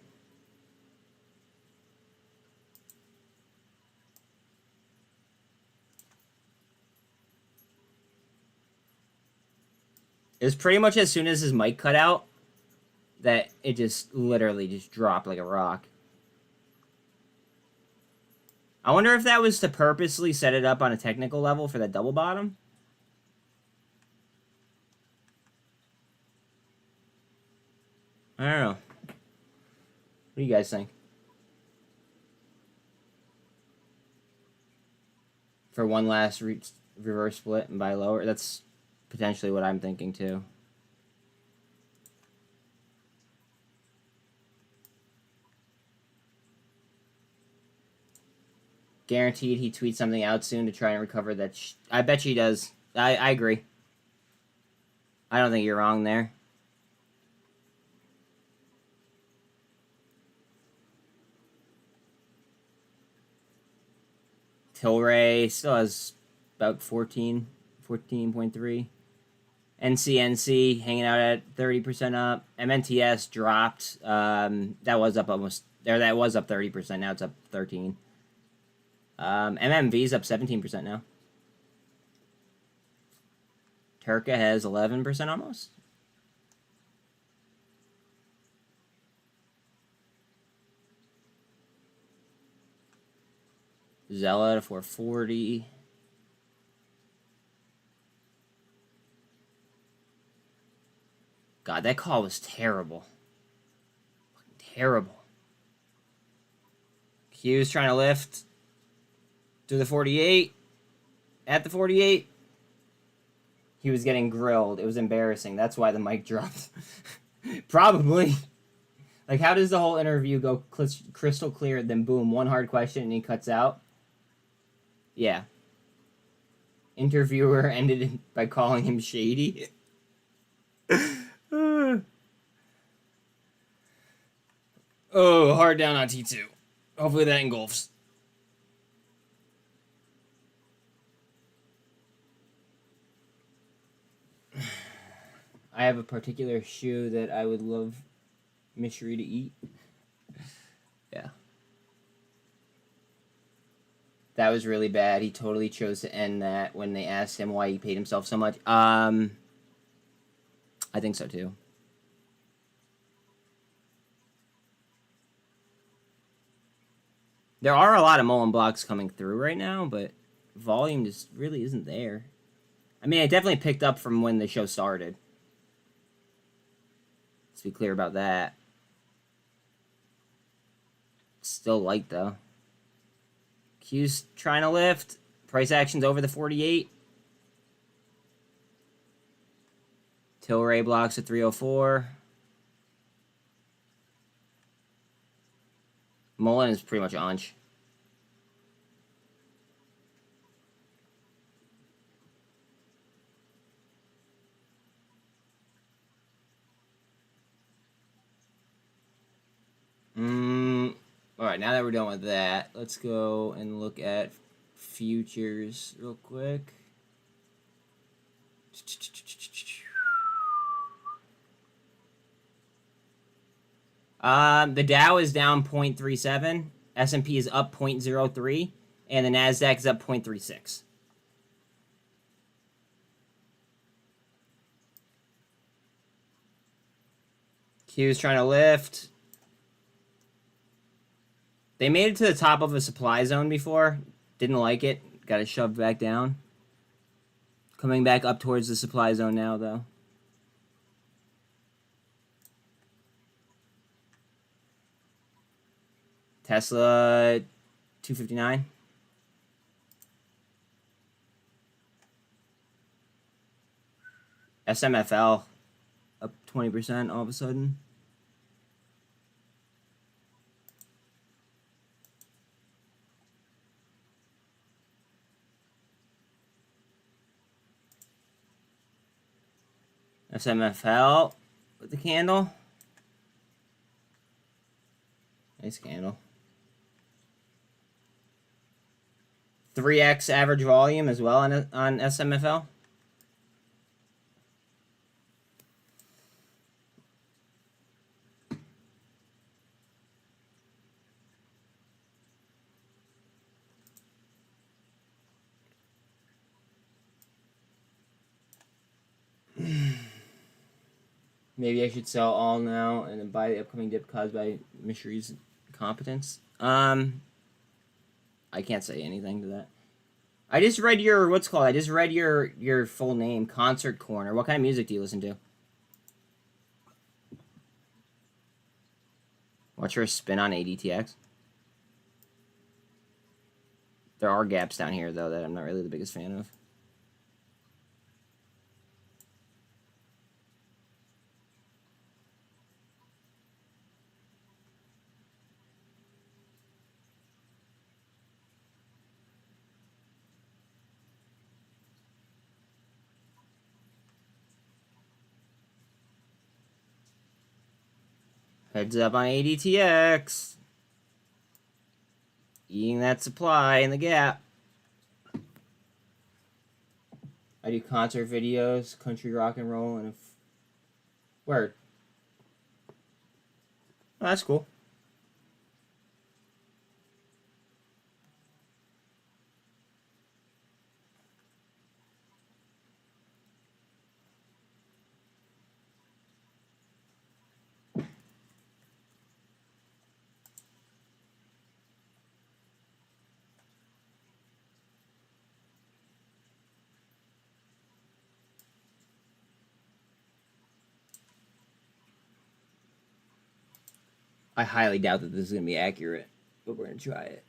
It was pretty much as soon as his mic cut out that it just literally just dropped like a rock. I wonder if that was to purposely set it up on a technical level for that double bottom. I don't know. What do you guys think? For one last reverse split and buy lower. That's potentially what I'm thinking too. Guaranteed he tweets something out soon to try and recover that. I bet you he does. I agree. I don't think you're wrong there. Tilray still has about 14.3. NCNC hanging out at 30% up. MNTS dropped. That was up almost there. That was up 30%. Now it's up 13. MMV's up 17% now. TRKA has 11% almost. Zella at 440. God, that call was terrible. Fucking terrible. Q's trying to lift to the 48. At the 48. He was getting grilled. It was embarrassing. That's why the mic dropped. Probably. Like, how does the whole interview go crystal clear, then boom, one hard question and he cuts out? Yeah. Interviewer ended by calling him shady. Oh, hard down on T2. Hopefully that engulfs. I have a particular shoe that I would love Mishri to eat. Yeah. That was really bad. He totally chose to end that when they asked him why he paid himself so much. I think so too. There are a lot of MULN blocks coming through right now, but volume just really isn't there. I mean, it definitely picked up from when the show started. Let's be clear about that. Still light, though. Q's trying to lift. Price action's over the 48. Tilray blocks at 304. MULN is pretty much onch. All right, now that we're done with that, let's go and look at futures real quick. The Dow is down 0.37, S&P is up 0.03, and the NASDAQ is up 0.36. Q's trying to lift. They made it to the top of a supply zone before. Didn't like it. Got it shoved back down. Coming back up towards the supply zone now, though. Tesla, 259. SMFL, up 20% all of a sudden. SMFL with the candle. Nice candle. 3x average volume as well on SMFL. Maybe I should sell all now and then buy the upcoming dip caused by Mishri's competence. I can't say anything to that. I just read your I just read your full name, Concert Corner. What kind of music do you listen to? What's your spin on ADTX? There are gaps down here though that I'm not really the biggest fan of. Heads up on ADTX. Eating that supply in the gap. I do concert videos, country rock and roll, and word. Oh, that's cool. I highly doubt that this is going to be accurate, but we're going to try it.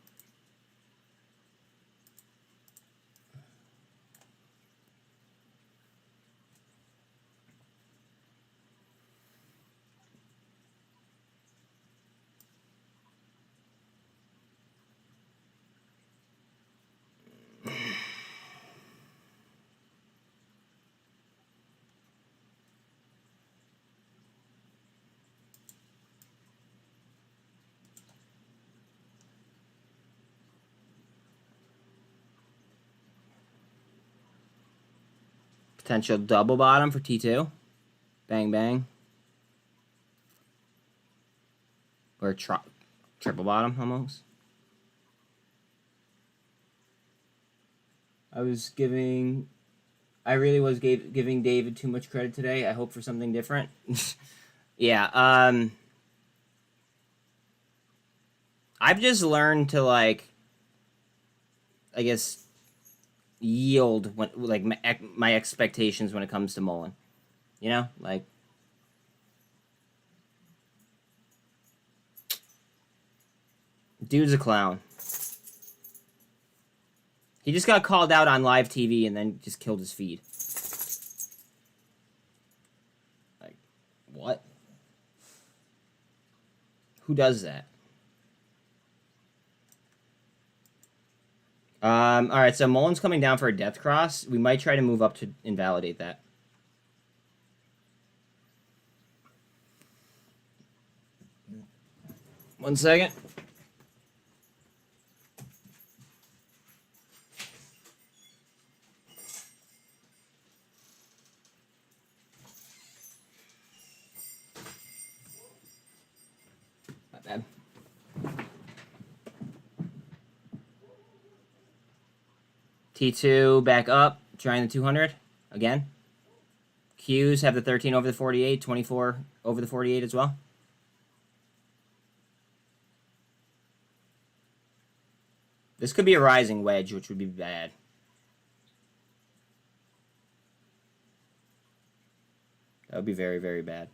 Potential double bottom for T2. Bang, bang. Or triple bottom, almost. I really was giving David too much credit today. I hope for something different. Yeah, I've just learned to, like, I guess, yield when, like, my expectations when it comes to MULN. You know, like, dude's a clown. He just got called out on live TV and then just killed his feed. Like, what? Who does that? Alright, so MULN's coming down for a death cross. We might try to move up to invalidate that. One second. My bad. T2 back up, trying the 200 again. Qs have the 13 over the 48, 24 over the 48 as well. This could be a rising wedge, which would be bad. That would be very, very bad.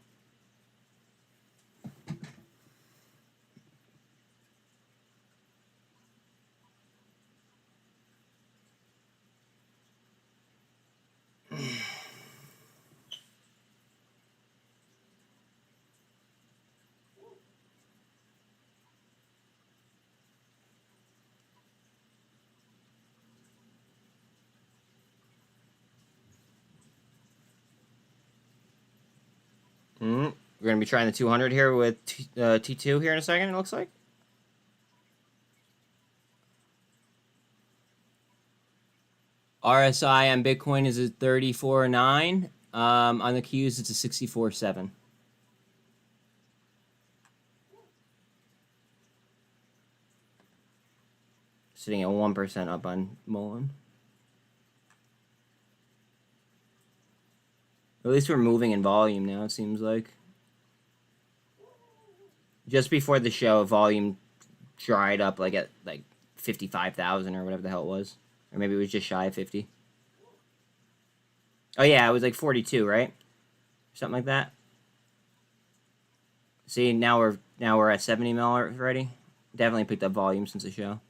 We're going to be trying the 200 here with T2 here in a second, it looks like. RSI on Bitcoin is a 34.9. On the Qs, it's a 64.7. Sitting at 1% up on MULN. At least we're moving in volume now, it seems like. Just before the show, volume dried up like at like 55,000 or whatever the hell it was. Or maybe it was just shy of 50. Oh yeah, it was like 42, right? Something like that. See, now we're at 70 mil already. Definitely picked up volume since the show. I'm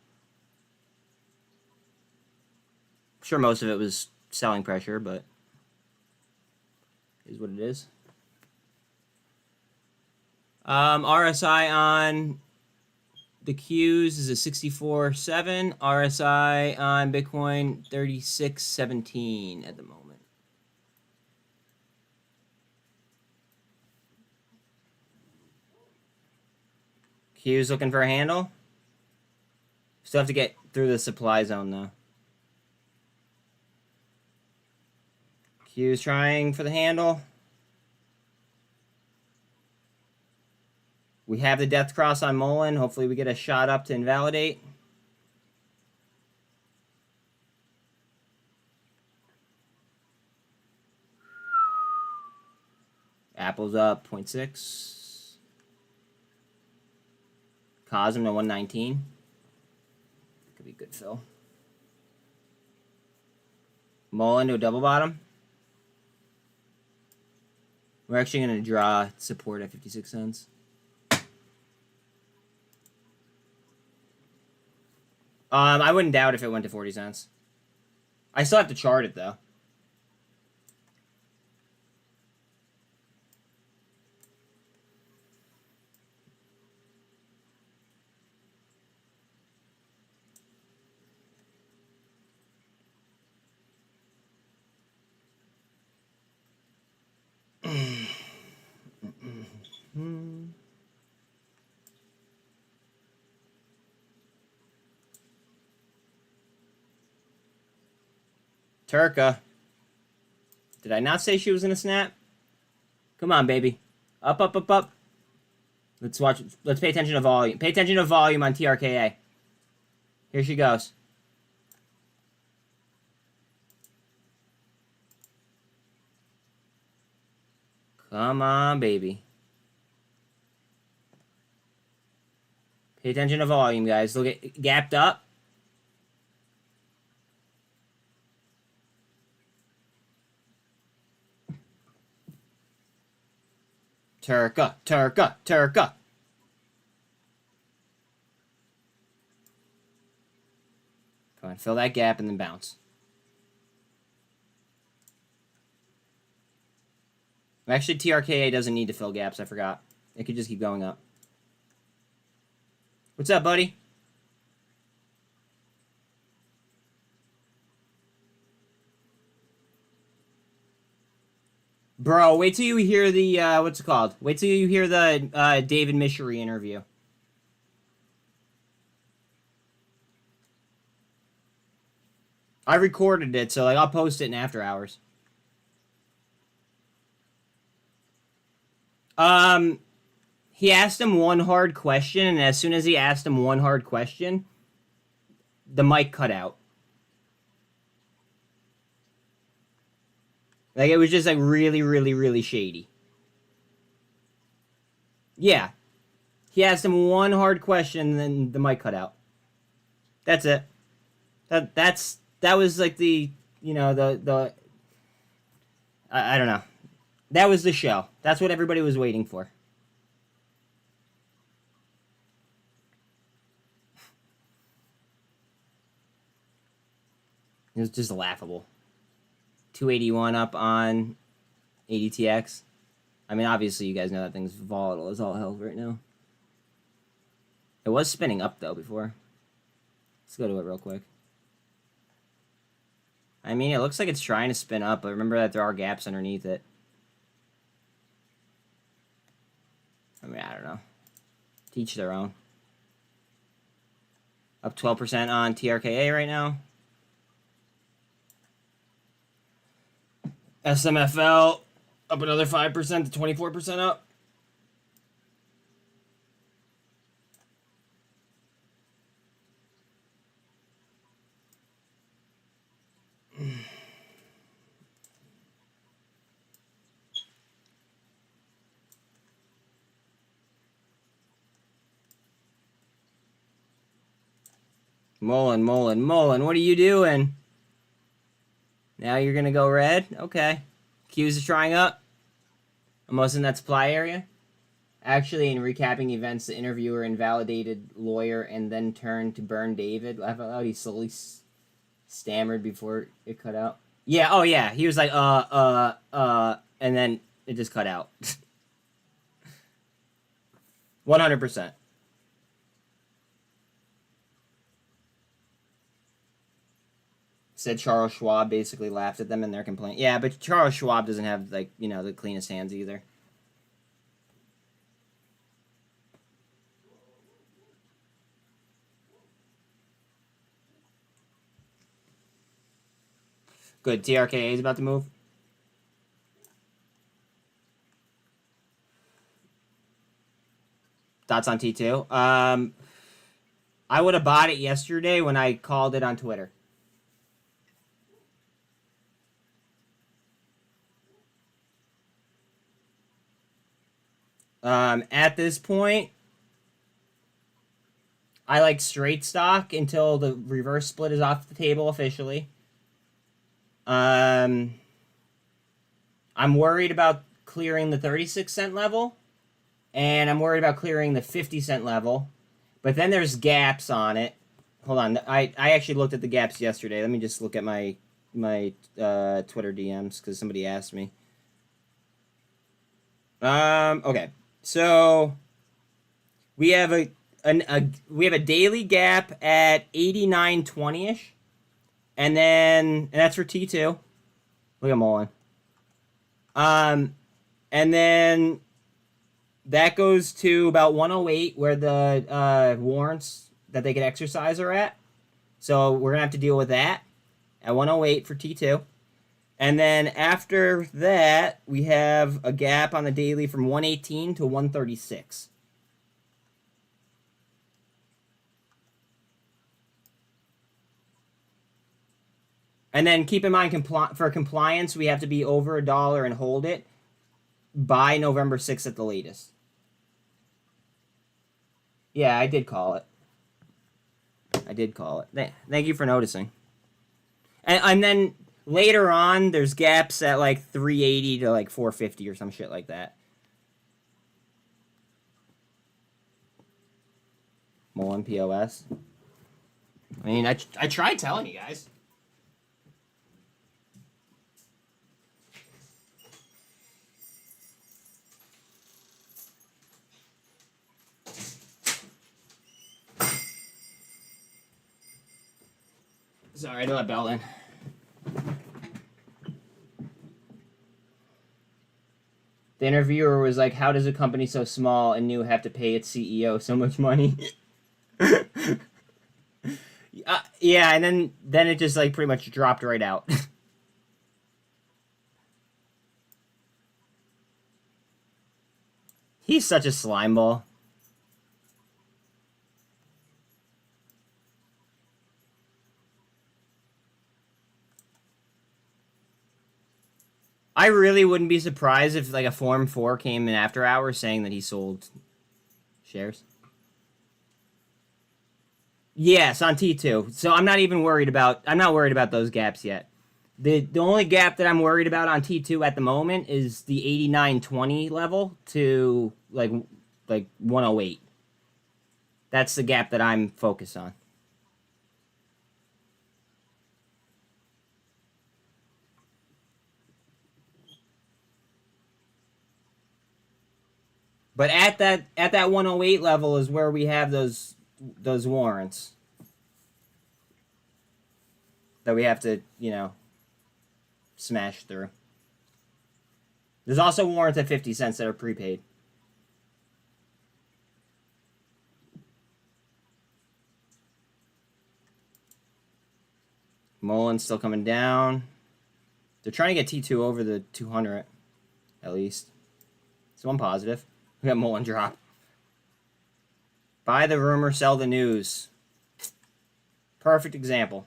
sure most of it was selling pressure, but is what it is. RSI on the Qs is a 64.7. RSI on Bitcoin 36.17 at the moment. Q's looking for a handle. Still have to get through the supply zone, though. Q's trying for the handle. We have the death cross on MULN. Hopefully we get a shot up to invalidate. Apple's up 0.6. Cosm to 119. Could be good fill. MULN to a double bottom. We're actually going to draw support at 56 cents. I wouldn't doubt if it went to 40 cents. I still have to chart it, though. TRKA. Did I not say she was in a snap? Come on, baby. Up, up, up, up. Let's watch. Let's pay attention to volume. Pay attention to volume on TRKA. Here she goes. Come on, baby. Pay attention to volume, guys. Look at gapped up. TRKA, TRKA, TRKA. Come on, fill that gap and then bounce. Actually, TRKA doesn't need to fill gaps. I forgot. It could just keep going up. What's up, buddy? Bro, wait till you hear the, what's it called? Wait till you hear the David Michery interview. I recorded it, so, like, I'll post it in after hours. He asked him one hard question, and as soon as he asked him one hard question, the mic cut out. Like, it was just, like, really, really, really shady. Yeah. He asked him one hard question, and then the mic cut out. That's it. That was, like, the, you know, I don't know. That was the show. That's what everybody was waiting for. It was just laughable. 281 up on ADTX. I mean, obviously, you guys know that thing's volatile as all hell right now. It was spinning up, though, before. Let's go to it real quick. I mean, it looks like it's trying to spin up, but remember that there are gaps underneath it. I mean, I don't know. Teach their own. Up 12% on TRKA right now. SMFL up another 5% to 24% up. MULN, what are you doing? Now you're going to go red? Okay. Q's is trying up. Almost in that supply area. Actually, in recapping events, the interviewer invalidated lawyer and then turned to burn David. Laugh out loud, he slowly stammered before it cut out. Yeah, oh yeah. He was like, and then it just cut out. 100%. Said Charles Schwab basically laughed at them in their complaint. Yeah, but Charles Schwab doesn't have, like, you know, the cleanest hands either. Good. TRKA is about to move. Thoughts on T2? I would have bought it yesterday when I called it on Twitter. At this point, I like straight stock until the reverse split is off the table officially. I'm worried about clearing the 36-cent level, and I'm worried about clearing the 50-cent level. But then there's gaps on it. Hold on, I actually looked at the gaps yesterday. Let me just look at my Twitter DMs because somebody asked me. Okay, so we have a daily gap at 89.20ish, and that's for T2. Look at MULN. And then that goes to about 108 where the warrants that they could exercise are at. So we're gonna have to deal with that at 108 for T2. And then after that, we have a gap on the daily from 118 to 136. And then keep in mind, for compliance, we have to be over $1 and hold it by November 6th at the latest. Yeah, I did call it. Thank you for noticing. And then later on, there's gaps at like 380 to like 450 or some shit like that. MULN POS. I mean, I tried telling you guys. Sorry, I know that bell in. The interviewer was like, how does a company so small and new have to pay its CEO so much money? Yeah, and then it just like pretty much dropped right out. He's such a slime ball. I really wouldn't be surprised if like a Form 4 came in after hours saying that he sold shares. Yes, on T2. So I'm not worried about those gaps yet. The only gap that I'm worried about on T2 at the moment is the 89.20 level to like 108. That's the gap that I'm focused on. But at that 108 level is where we have those warrants that we have to, smash through. There's also warrants at 50 cents that are prepaid. MULN's still coming down. They're trying to get T2 over the 200, at least. So I'm positive. We got MULN drop. Buy the rumor, sell the news. Perfect example.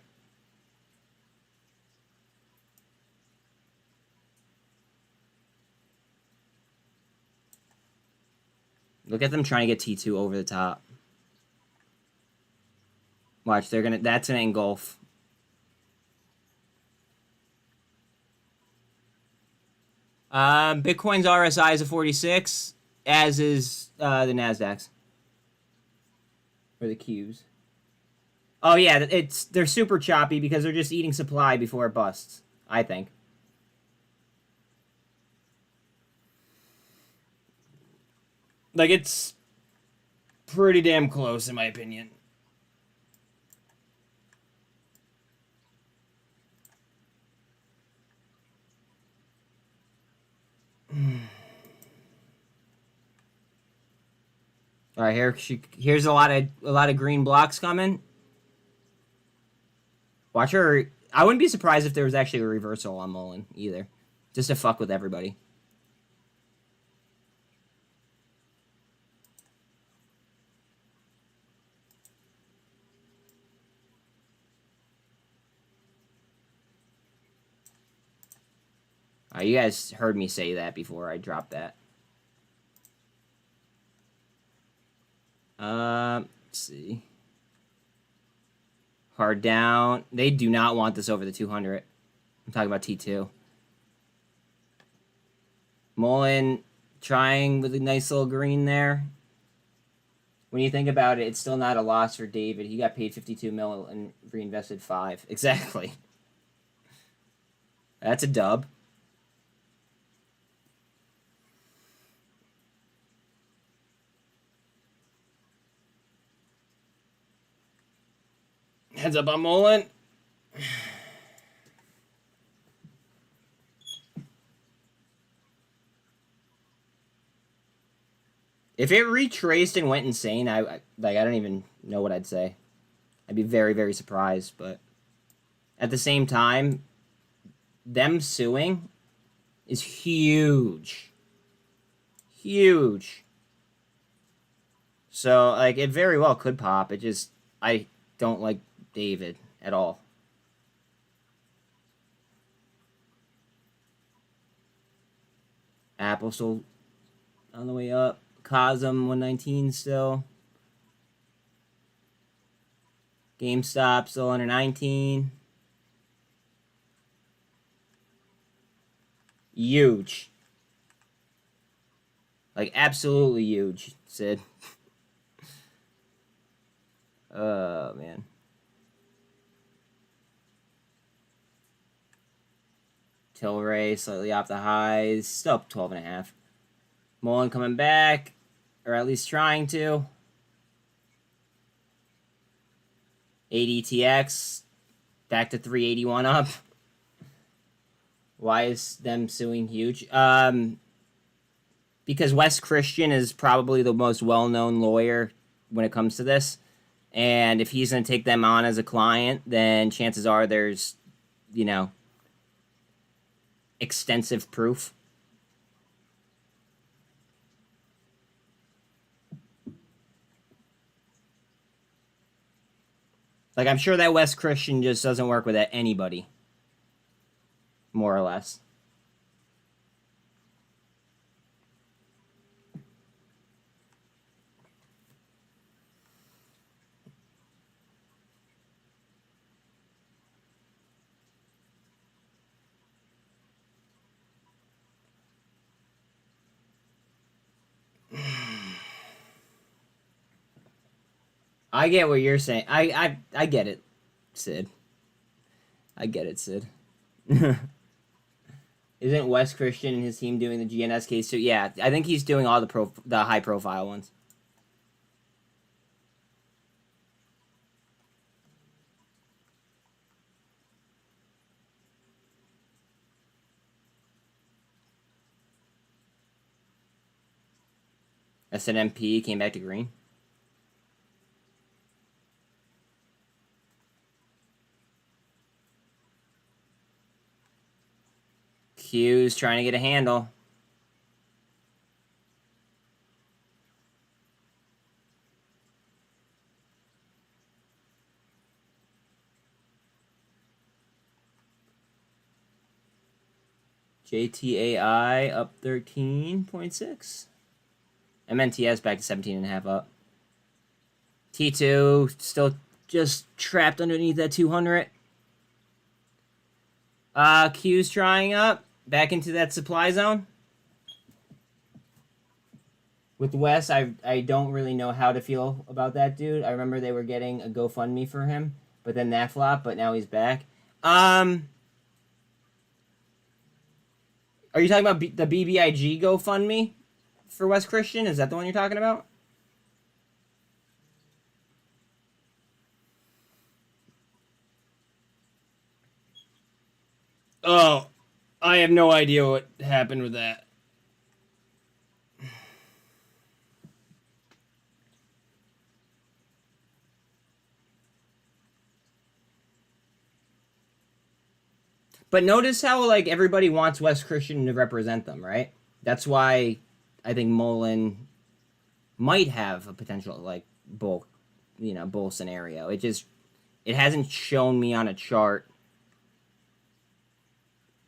Look at them trying to get T2 over the top. Watch, that's an engulf. Bitcoin's RSI is a 46. As is the Nasdaq's. Or the Qs. Oh yeah, they're super choppy because they're just eating supply before it busts, I think. Like, it's pretty damn close in my opinion. All right, here's a lot of green blocks coming. Watch her. I wouldn't be surprised if there was actually a reversal on MULN either, just to fuck with everybody. You guys heard me say that before I dropped that. Let's see. Hard down. They do not want this over the 200. I'm talking about T2. MULN trying with a nice little green there. When you think about it, it's still not a loss for David. He got paid 52 mil and reinvested 5. Exactly. That's a dub. Heads up on MULN. If it retraced and went insane, I don't even know what I'd say. I'd be very, very surprised, but at the same time, them suing is huge. Huge. So, like, it very well could pop. It just, I don't like David at all. Apple still on the way up. Cosm 119 still. GameStop still under 19. Huge. Like, absolutely huge, Sid. Oh, man. Tilray slightly off the highs. Still up 12.5. MULN coming back. Or at least trying to. ADTX. Back to 381 up. Why is them suing huge? Because Wes Christian is probably the most well-known lawyer when it comes to this. And if he's going to take them on as a client, then chances are there's, you know, extensive proof. Like, I'm sure that Wes Christian just doesn't work with anybody. More or less. I get what you're saying. I get it, Sid. I get it, Sid. Isn't Wes Christian and his team doing the GNS case too? Yeah, I think he's doing all the high profile ones. SNMP came back to green. Q's trying to get a handle. JTAI up 13.6. MNTS back to 17.5 up. T2 still just trapped underneath that 200. Q's trying up. Back into that supply zone. With Wes, I don't really know how to feel about that dude. I remember they were getting a GoFundMe for him, but then that flopped, but now he's back. Are you talking about the BBIG GoFundMe for Wes Christian? Is that the one you're talking about? Oh, I have no idea what happened with that. But notice how, like, everybody wants Wes Christian to represent them, right? That's why I think MULN might have a potential, like, bull scenario. It hasn't shown me on a chart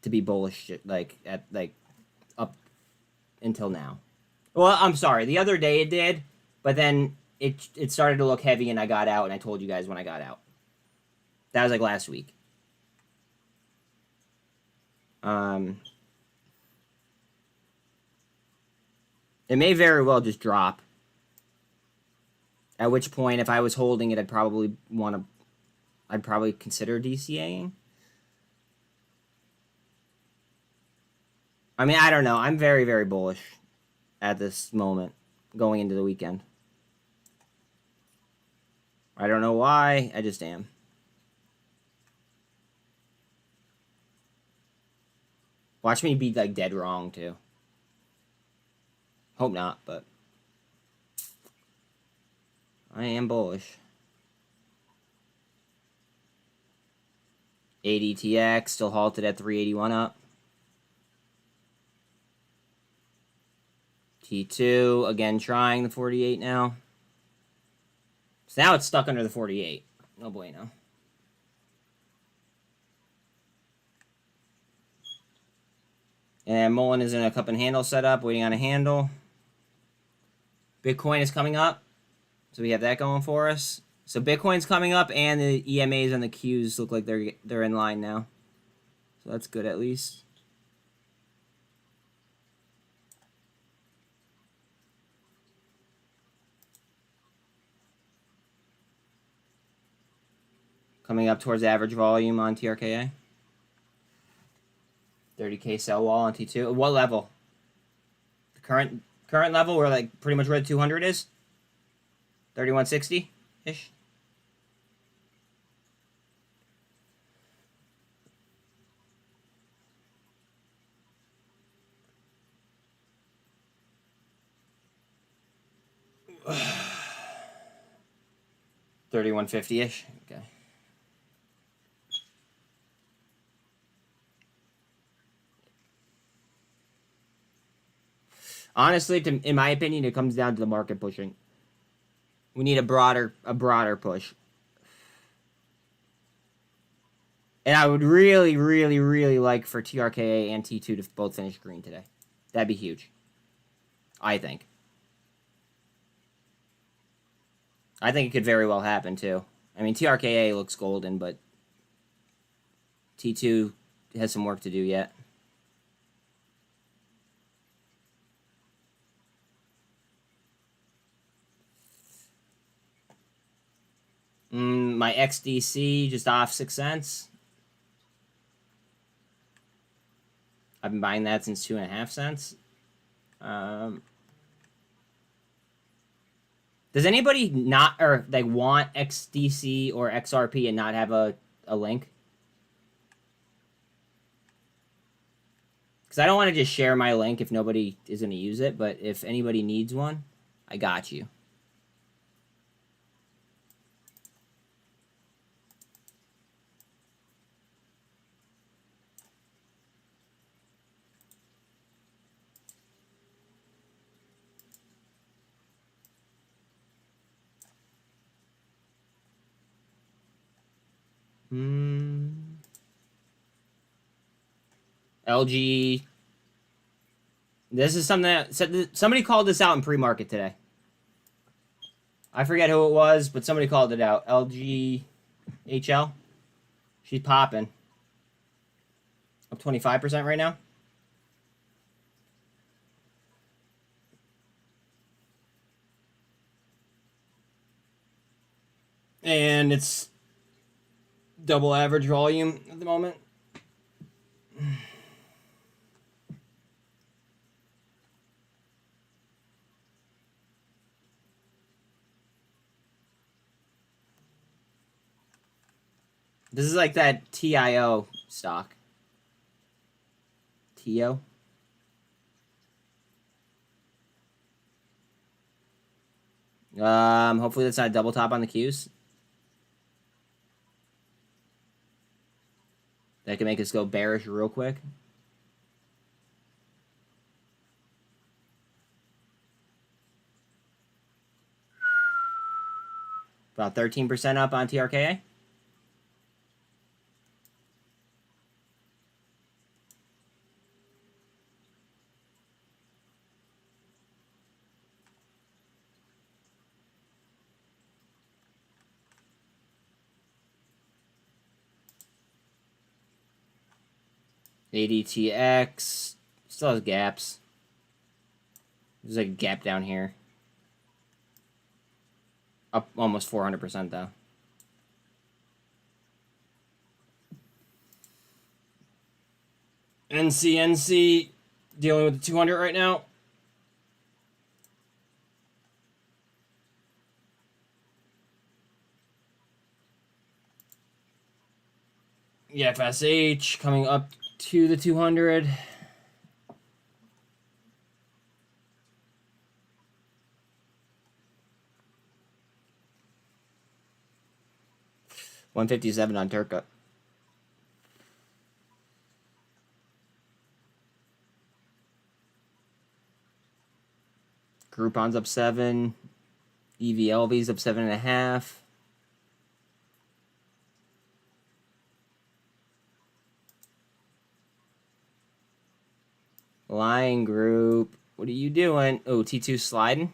to be bullish, like, up until now. Well, I'm sorry. The other day it did, but then it started to look heavy and I got out, and I told you guys when I got out. That was, like, last week. It may very well just drop. At which point, if I was holding it, I'd probably consider DCAing. I mean, I don't know. I'm very, very bullish at this moment going into the weekend. I don't know why. I just am. Watch me be, like, dead wrong, too. Hope not, but I am bullish. ADTX still halted at 381 up. T2 again trying the 48 now. So now it's stuck under the 48. No bueno. And MULN is in a cup and handle setup, waiting on a handle. Bitcoin is coming up. So we have that going for us. So Bitcoin's coming up, and the EMAs and the Qs look like they're in line now. So that's good at least. Coming up towards average volume on TRKA. 30K sell wall on T2. What level? The current level, where, like, pretty much where the 200 is? 3160-ish? $31.50-ish? Okay. Honestly, in my opinion, it comes down to the market pushing. We need a broader push. And I would really, really, really like for TRKA and T2 to both finish green today. That'd be huge. I think. I think it could very well happen, too. I mean, TRKA looks golden, but T2 has some work to do yet. My XDC just off 6 cents. I've been buying that since 2.5 cents. Does anybody not, or like, want XDC or XRP and not have a link? Because I don't want to just share my link if nobody is going to use it, but if anybody needs one, I got you. LG. This is something that somebody called this out in pre-market today. I forget who it was, but somebody called it out. LG HL. She's popping. Up 25% right now. And it's double average volume at the moment. This is like that TIO stock. TIO. Hopefully that's not a double top on the Qs. That can make us go bearish real quick. About 13% up on TRKA. ADTX still has gaps. There's like a gap down here. Up almost 400% though. NCNC dealing with the 200 right now. EFSH coming up to the 200. $157 on TRKA. Groupon's up 7. EVLV's up 7.5. Line group. What are you doing? Oh, T2 sliding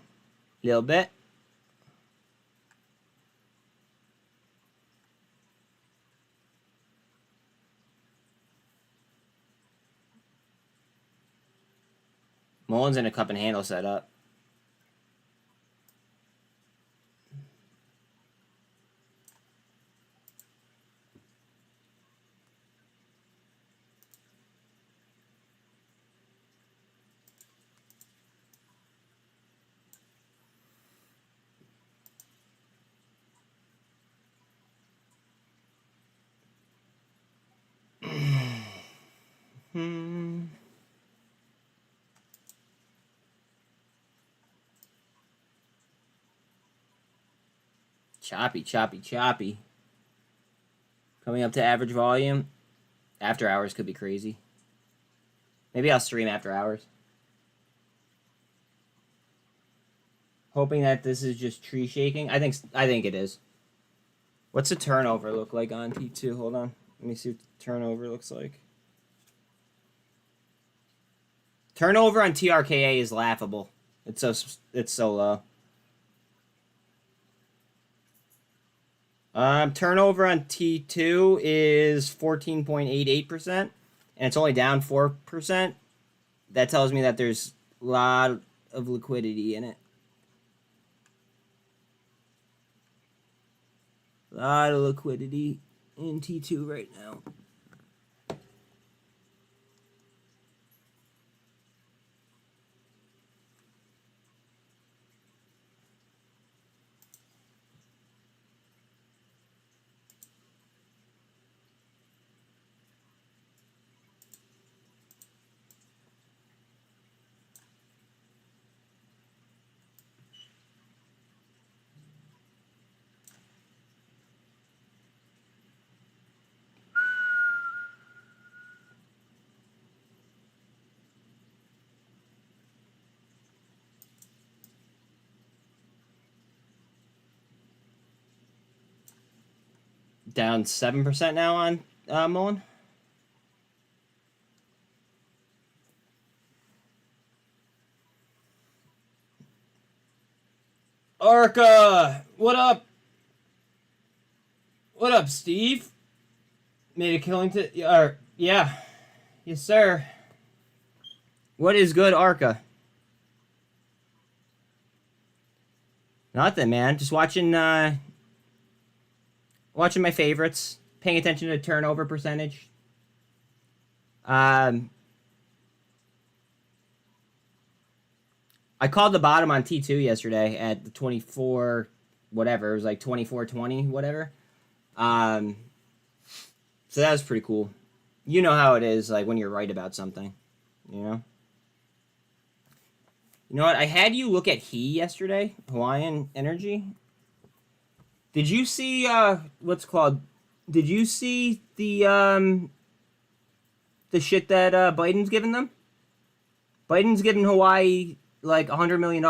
a little bit. MULN's in a cup and handle setup. Choppy, choppy, choppy. Coming up to average volume. After hours could be crazy. Maybe I'll stream after hours. Hoping that this is just tree shaking. I think it is. What's the turnover look like on T2? Hold on. Let me see what the turnover looks like. Turnover on TRKA is laughable. It's so low. Turnover on T2 is 14.88%, and it's only down 4%. That tells me that there's a lot of liquidity in it. A lot of liquidity in T2 right now. Down 7% now on MULN. ARCA, what up? What up, Steve? Made a killing to, yeah, yes sir. What is good, ARCA? Nothing, man. Just watching my favorites, paying attention to turnover percentage. I called the bottom on T2 yesterday at the 24, whatever. It was like 24.20, whatever. So that was pretty cool. You know how it is, like, when you're right about something, you know? You know what? I had you look at yesterday, Hawaiian Energy. Did you see, what's called? Did you see the the shit that Biden's giving them? Biden's giving Hawaii like $100 million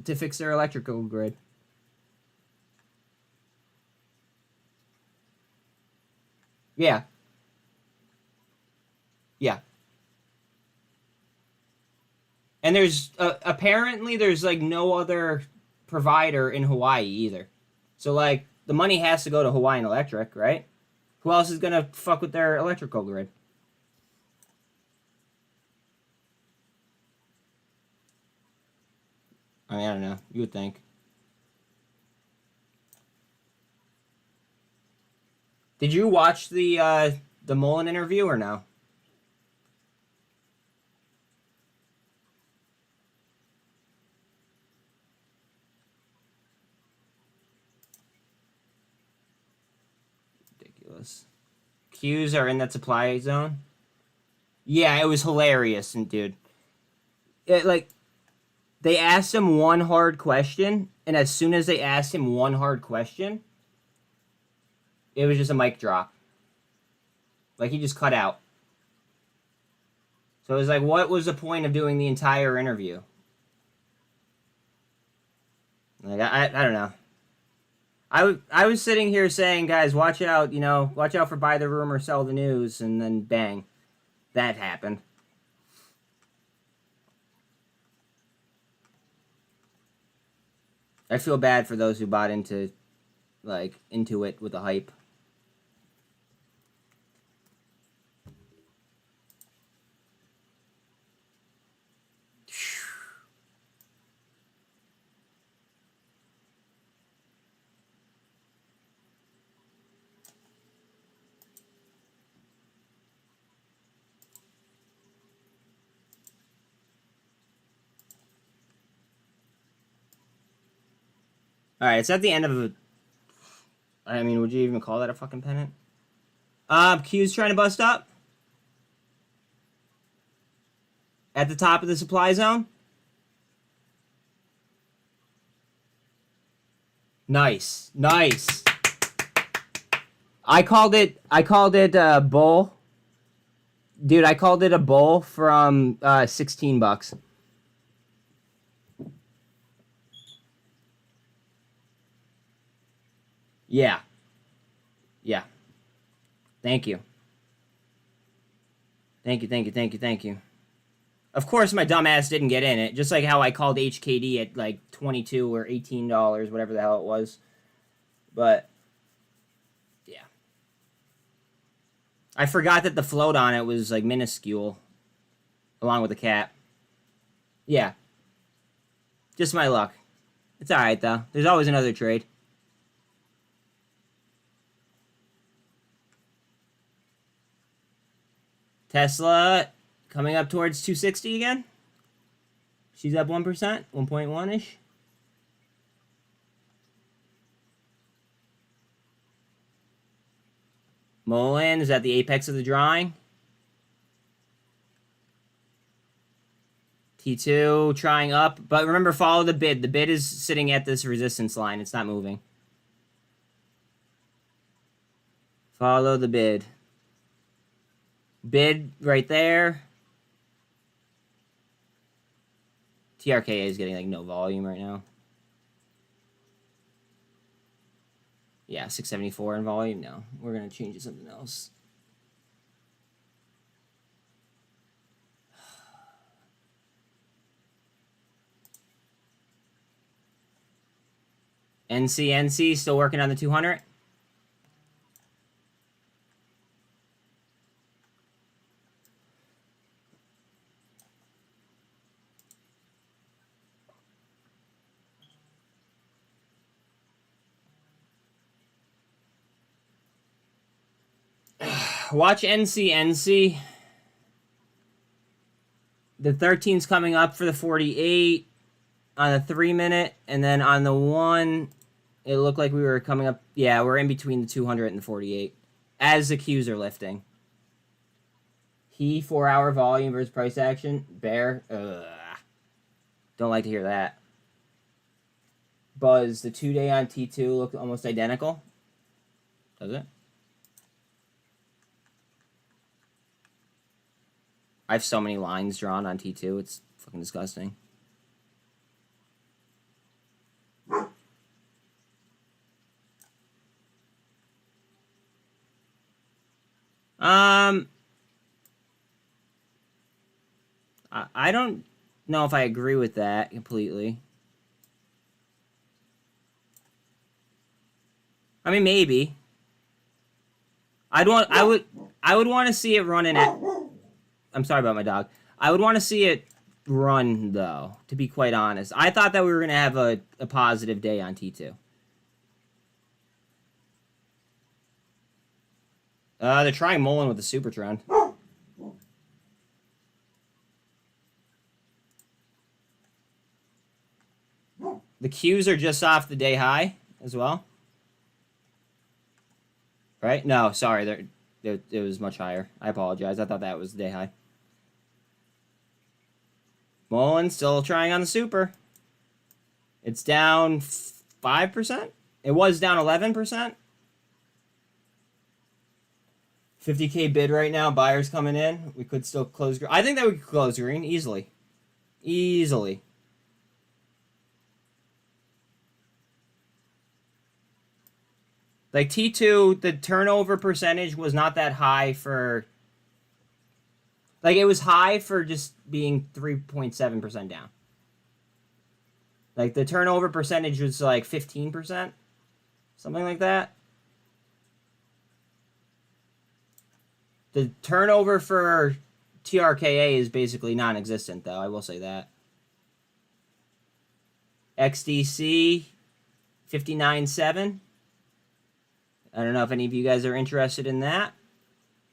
to fix their electrical grid. Yeah. Yeah. And there's apparently there's like no other provider in Hawaii either. So like the money has to go to Hawaiian Electric, right? Who else is gonna fuck with their electrical grid? I mean, I don't know. You would think. Did you watch the MULN interview or no? Ridiculous. Qs are in that supply zone. Yeah, it was hilarious, and dude, like they asked him one hard question, and as soon as they asked him one hard question, it was just a mic drop. Like he just cut out. So it was like, what was the point of doing the entire interview? Like I don't know. I was sitting here saying, guys, watch out, watch out for buy the rumor, sell the news, and then bang, that happened. I feel bad for those who bought into it with the hype. Alright, it's at the end of a... I mean, would you even call that a fucking pennant? Q's trying to bust up. At the top of the supply zone. Nice. Nice. I called it a bull. Dude, I called it a bull from 16 bucks. Yeah. Yeah. Thank you. Thank you. Of course, my dumb ass didn't get in it. Just like how I called HKD at like $22 or $18, whatever the hell it was. But, yeah. I forgot that the float on it was like minuscule. Along with the cap. Yeah. Just my luck. It's alright though. There's always another trade. Tesla coming up towards 260 again. She's up 1%, 1.1-ish. MULN is at the apex of the drawing. T2 trying up, but remember, follow the bid. The bid is sitting at this resistance line. It's not moving. Follow the bid. Bid right there. TRKA is getting like no volume right now. Yeah, 674 in volume. No, we're gonna change it to something else. NCNC still working on the 200. Watch NCNC. The 13's coming up for the 48 on the 3-minute, and then on the 1, it looked like we were coming up. Yeah, we're in between the 200 and the 48 as the Qs are lifting. He 4-hour volume versus price action. Bear. Don't like to hear that. Buzz, the 2-day on T2 looked almost identical. Does it? I have so many lines drawn on T2. It's fucking disgusting. I don't know if I agree with that completely. I mean, maybe. I would want to see it running at. I'm sorry about my dog. I would want to see it run though. To be quite honest, I thought that we were gonna have a positive day on T2. They're trying MULN with the super trend. The Qs are just off the day high as well. Right? No, sorry. It was much higher. I apologize. I thought that was the day high. MULN still trying on the super. It's down 5%. It was down 11%. 50K bid right now. Buyers coming in. We could still close green. I think that we could close green easily. Easily. Like T2, the turnover percentage was not that high for... Like, it was high for just being 3.7% down. Like, the turnover percentage was like 15%. Something like that. The turnover for TRKA is basically non-existent, though. I will say that. XDC, 59.7. I don't know if any of you guys are interested in that.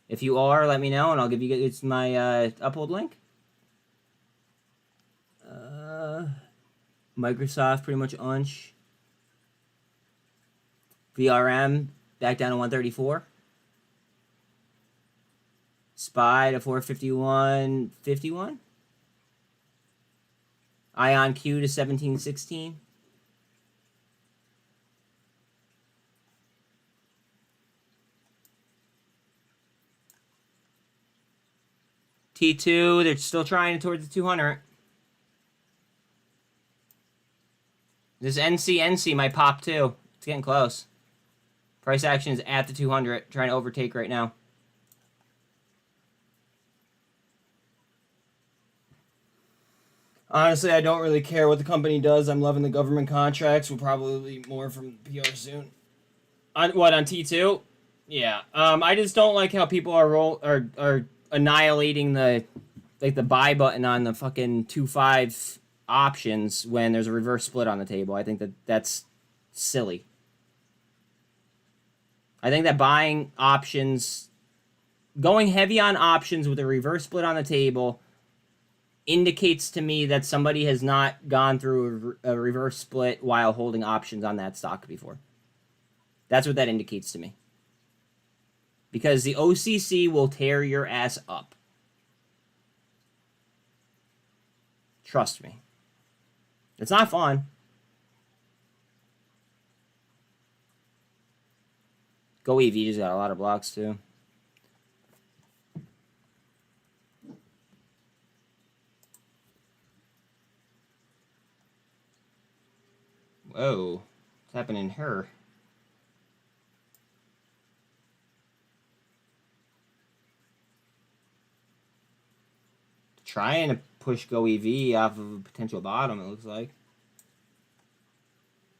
If you are, let me know, and I'll give you guys my upload link. Microsoft pretty much unch. VRM back down to 134. SPY to 451.51. ION Q to 1716. T2, they're still trying towards the 200. This NCNC might pop too. It's getting close. Price action is at the 200, trying to overtake right now. Honestly, I don't really care what the company does. I'm loving the government contracts. We'll probably be more from PR soon. On what, on T2? Yeah. I just don't like how people are annihilating the buy button on the fucking 2.5 options when there's a reverse split on the table. I think that's silly. I think that buying options, going heavy on options with a reverse split on the table, indicates to me that somebody has not gone through a reverse split while holding options on that stock before. That's what that indicates to me. Because the OCC will tear your ass up. Trust me. It's not fun. Go EV just got a lot of blocks too. Whoa. What's happening here? Trying to push Go EV off of a potential bottom, it looks like.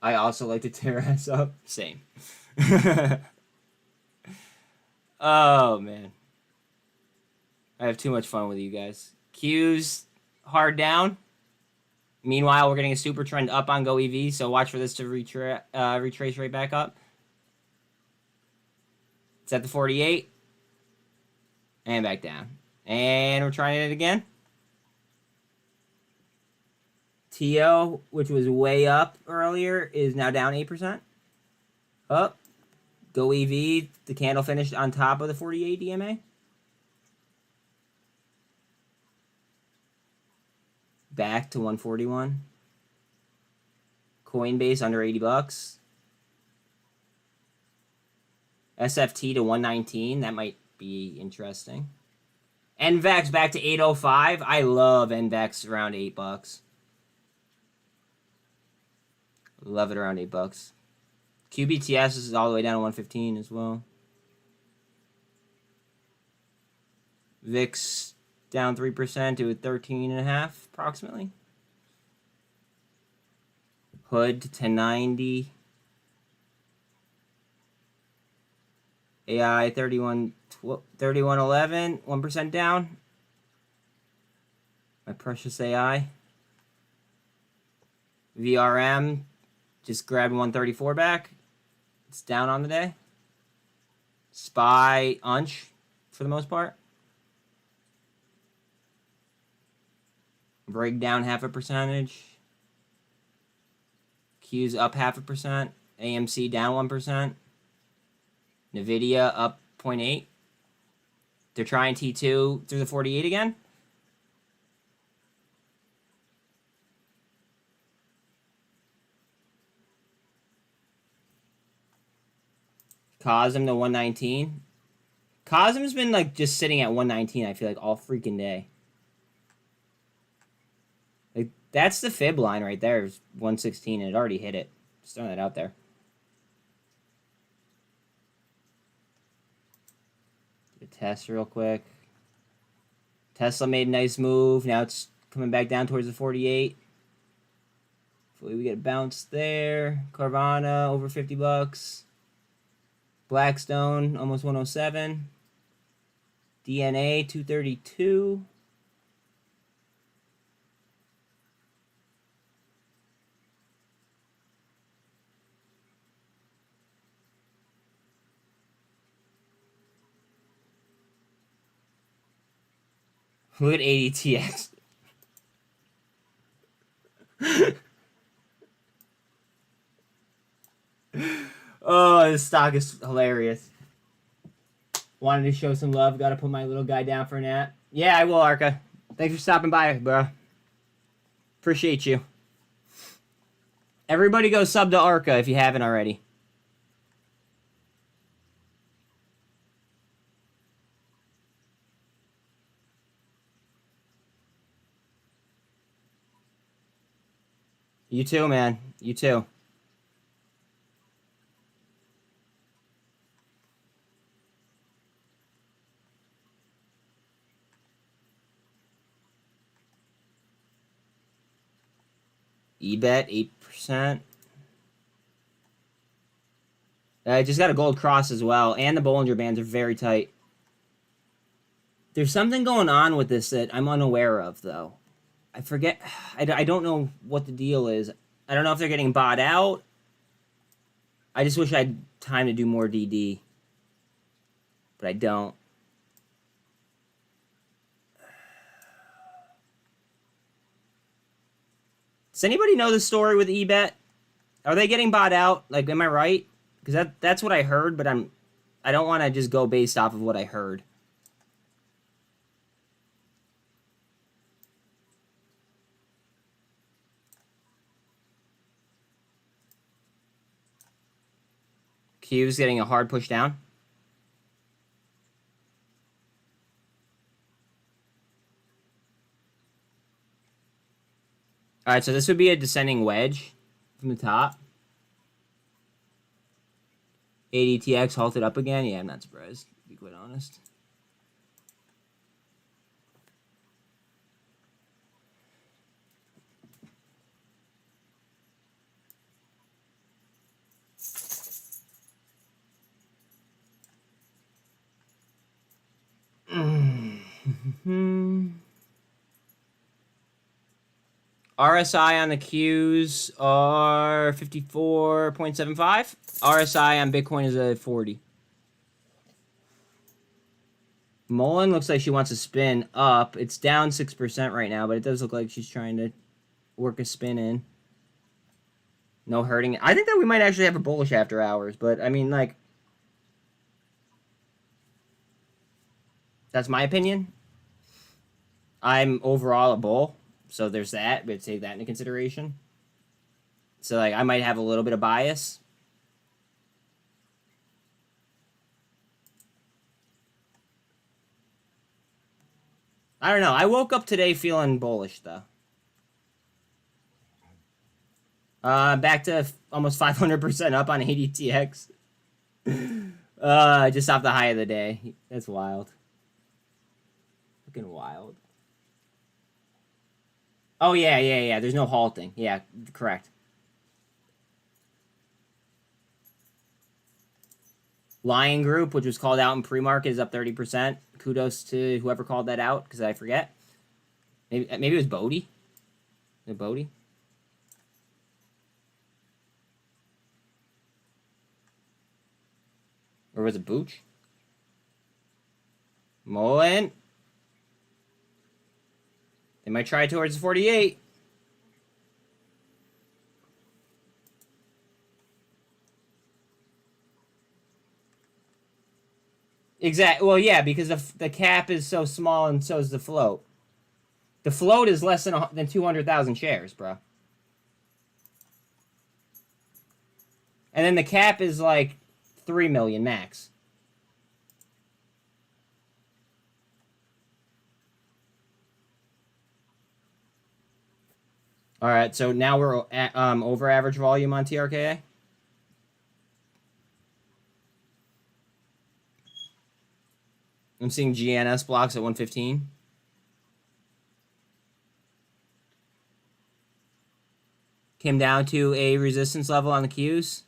I also like to tear ass up. Same. Oh, man. I have too much fun with you guys. Q's hard down. Meanwhile, we're getting a super trend up on Go EV, so watch for this to retrace right back up. It's at the 48. And back down. And we're trying it again. TO, which was way up earlier, is now down 8%. Up. Go EV, the candle finished on top of the 48 DMA. Back to 141. Coinbase under 80 bucks. SFT to 119. That might be interesting. NVAX back to 805. I love NVAX around $8. Love it around $8. QBTS is all the way down to 115 as well. VIX down 3% to 13.5 approximately. Hood to 1090. AI 3111, 1% down. My precious AI. VRM just grabbed 134 back. It's down on the day. SPY unch for the most part. Break down 0.5%. Q's up 0.5%. AMC down 1%. NVIDIA up 0.8. They're trying T2 through the 48 again. Cosm to 119. Cosm's been like just sitting at 119, I feel like, all freaking day. Like, that's the fib line right there. It's 116, and it already hit it. Just throwing that out there. Test real quick. Tesla made a nice move. Now it's coming back down towards the 48. Hopefully we get a bounce there. Carvana over $50. Blackstone almost 107. DNA 232. Look at ADTX. Oh, this stock is hilarious. Wanted to show some love. Got to put my little guy down for a nap. Yeah, I will, Arca. Thanks for stopping by, bro. Appreciate you. Everybody go sub to Arca if you haven't already. You too, man. You too. EBET, 8%. I just got a gold cross as well. And the Bollinger Bands are very tight. There's something going on with this that I'm unaware of, though. I forget. I don't know what the deal is. I don't know if they're getting bought out. I just wish I had time to do more DD. But I don't. Does anybody know the story with EBET? Are they getting bought out? Like, am I right? Because that's what I heard, but I don't want to just go based off of what I heard. Q's getting a hard push down. All right, so this would be a descending wedge from the top. ADTX halted up again. Yeah, I'm not surprised, to be quite honest. RSI on the Qs are 54.75. RSI on Bitcoin is a 40. MULN looks like she wants to spin up. It's down 6% right now, but it does look like she's trying to work a spin in. No hurting. I think that we might actually have a bullish after hours, but I mean, like, that's my opinion. I'm overall a bull, so there's that. We have to take that into consideration. So, like, I might have a little bit of bias. I don't know. I woke up today feeling bullish, though. Back to almost 500% up on ADTX. Just off the high of the day. That's wild. Fucking wild. Oh, yeah. There's no halting. Yeah, correct. Lion Group, which was called out in pre-market, is up 30%. Kudos to whoever called that out, because I forget. Maybe it was Bodie. Was it Bodie? Or was it Booch? MULN. They might try towards 48. Exactly. Well, yeah, because the cap is so small and so is the float. The float is less than 200,000 shares, bro. And then the cap is like 3 million max. All right, so now we're at over average volume on TRKA. I'm seeing GNS blocks at 115. Came down to a resistance level on the Qs.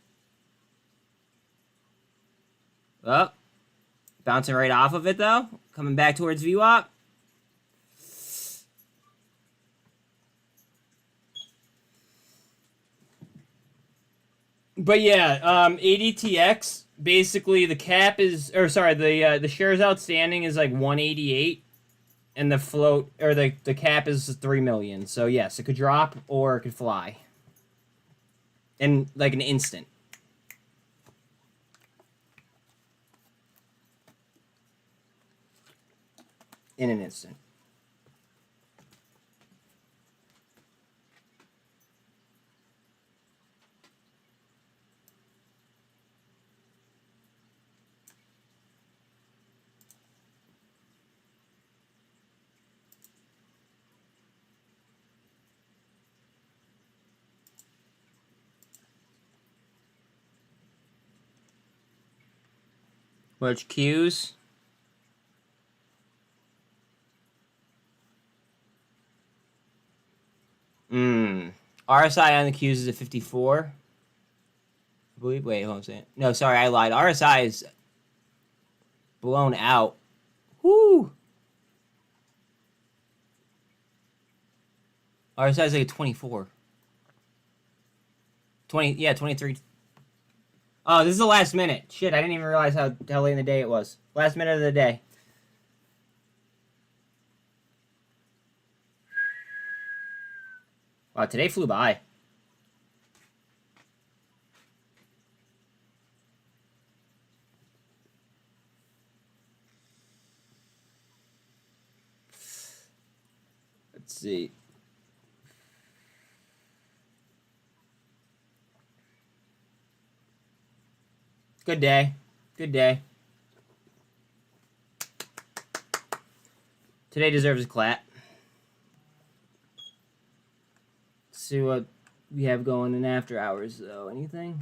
Oh, bouncing right off of it, though. Coming back towards VWAP. But yeah, ADTX, basically the cap is, or sorry, the shares outstanding is like 188, and the float, or the cap is 3 million. So yes, it could drop or it could fly. In like an instant. In an instant. Which Qs? RSI on the Qs is a 54. I believe. Wait, hold on a second. No, sorry, I lied. RSI is blown out. Whoo! RSI is like a 24. 23. Oh, this is the last minute. Shit, I didn't even realize how late in the day it was. Last minute of the day. Wow, today flew by. Let's see. Good day. Good day. Today deserves a clap. Let's see what we have going in after hours, though. Anything?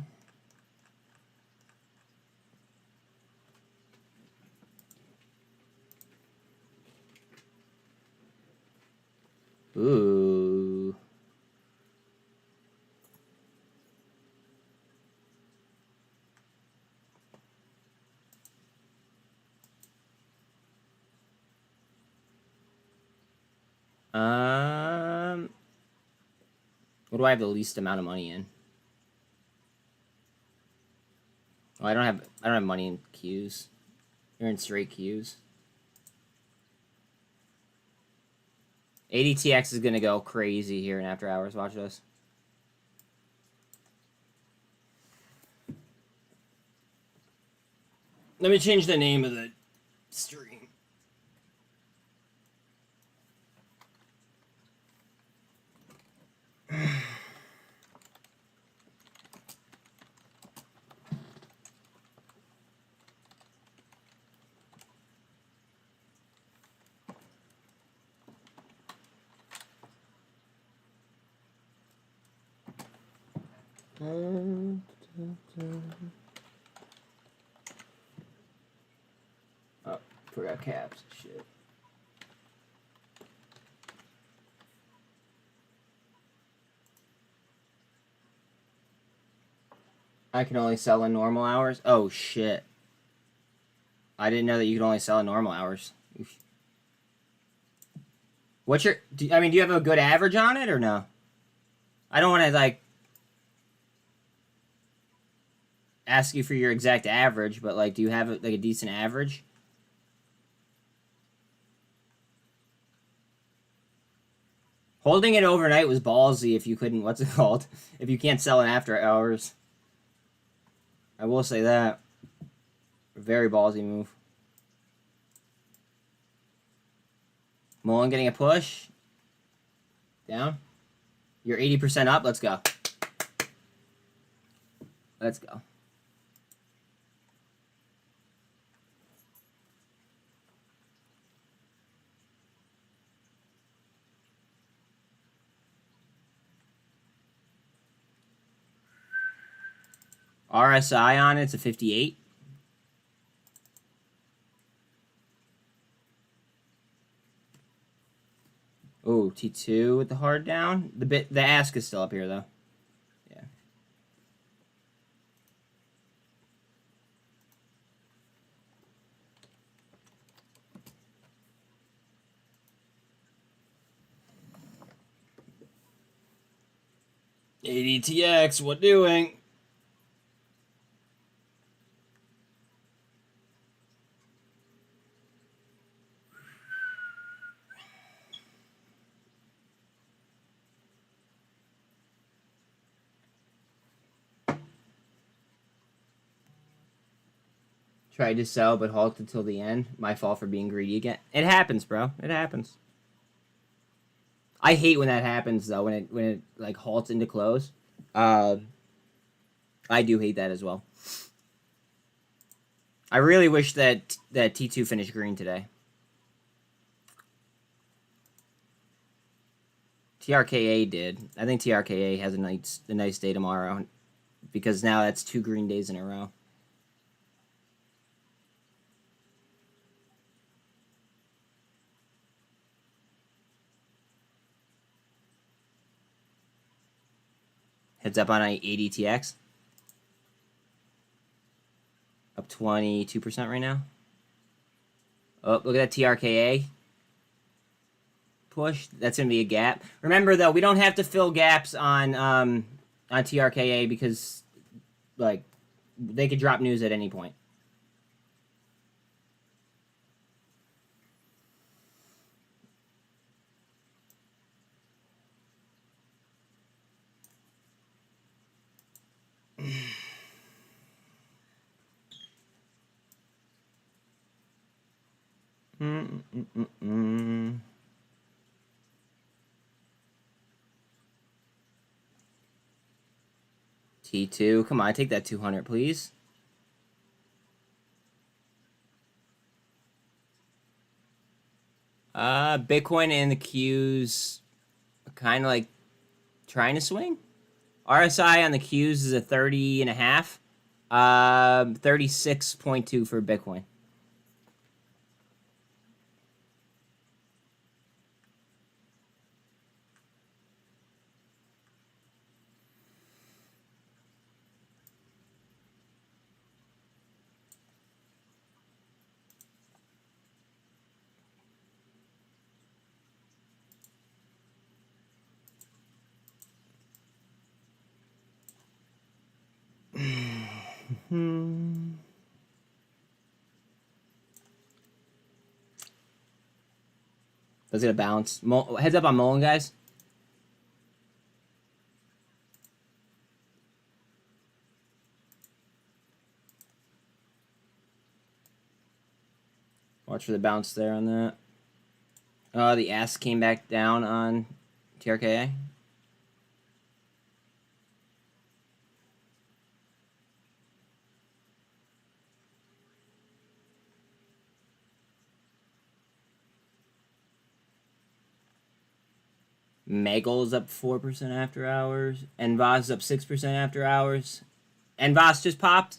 Ooh. What do I have the least amount of money in? Oh, I don't have money in Qs. They're in straight Qs. ADTX is gonna go crazy here in after hours. Watch this. Let me change the name of the stream. Oh, forgot caps. Shit. I can only sell in normal hours? Oh, shit. I didn't know that you could only sell in normal hours. What's your... do you have a good average on it or no? I don't want to, like... ask you for your exact average, but, like, do you have, like, a decent average? Holding it overnight was ballsy if you couldn't... what's it called? If you can't sell in after hours. I will say that. Very ballsy move. MULN getting a push. Down. You're 80% up. Let's go. Let's go. RSI on it's a 58. Oh, T2 with the hard down. The ask is still up here though. Yeah. ADTX, what doing? Tried to sell, but halted till the end. My fault for being greedy again. It happens, bro. It happens. I hate when that happens, though. When it like halts into close. I do hate that as well. I really wish that T2 finished green today. TRKA did. I think TRKA has a nice day tomorrow, because now that's 2 green days in a row. Heads up on ADTX. Up 22% right now. Oh, look at that TRKA push. That's going to be a gap. Remember, though, we don't have to fill gaps on TRKA because, like, they could drop news at any point. T2, come on, take that 200, please. Bitcoin and the Qs kind of like trying to swing. RSI on the Qs is a 30.5. 36.2 for Bitcoin. Let's get a bounce. Heads up on MULN, guys. Watch for the bounce there on that. The ask came back down on TRKA. Megal's up 4% after hours. NVOS up 6% after hours. NVOS just popped.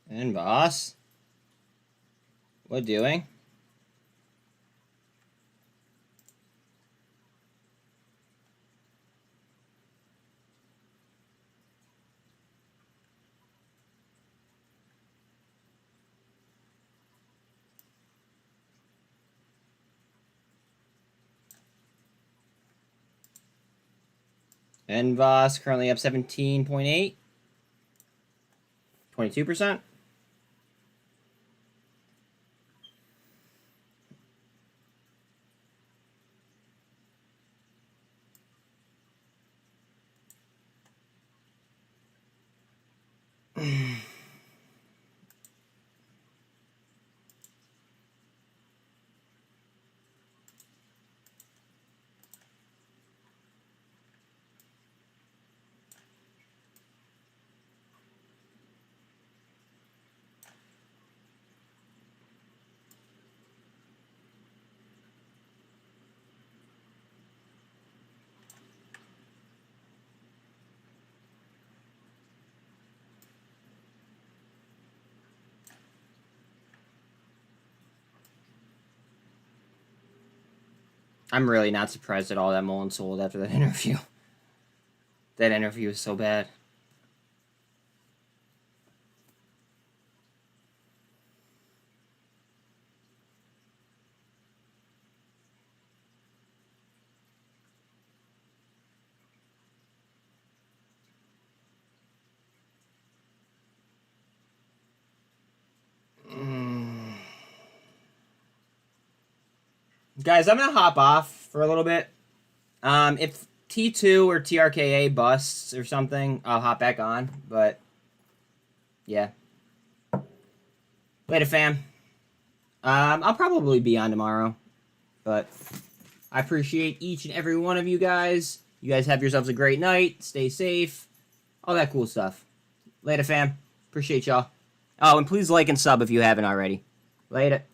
NVOS? What doing? NVOS currently up 17.8. 22%. I'm really not surprised at all that MULN sold after that interview. That interview was so bad. Guys, I'm gonna hop off for a little bit. If T2 or TRKA busts or something, I'll hop back on. But yeah, later, fam. I'll probably be on tomorrow, but I appreciate each and every one of you guys. You guys have yourselves a great night. Stay safe. All that cool stuff. Later, fam. Appreciate y'all. Oh, and please like and sub if you haven't already. Later.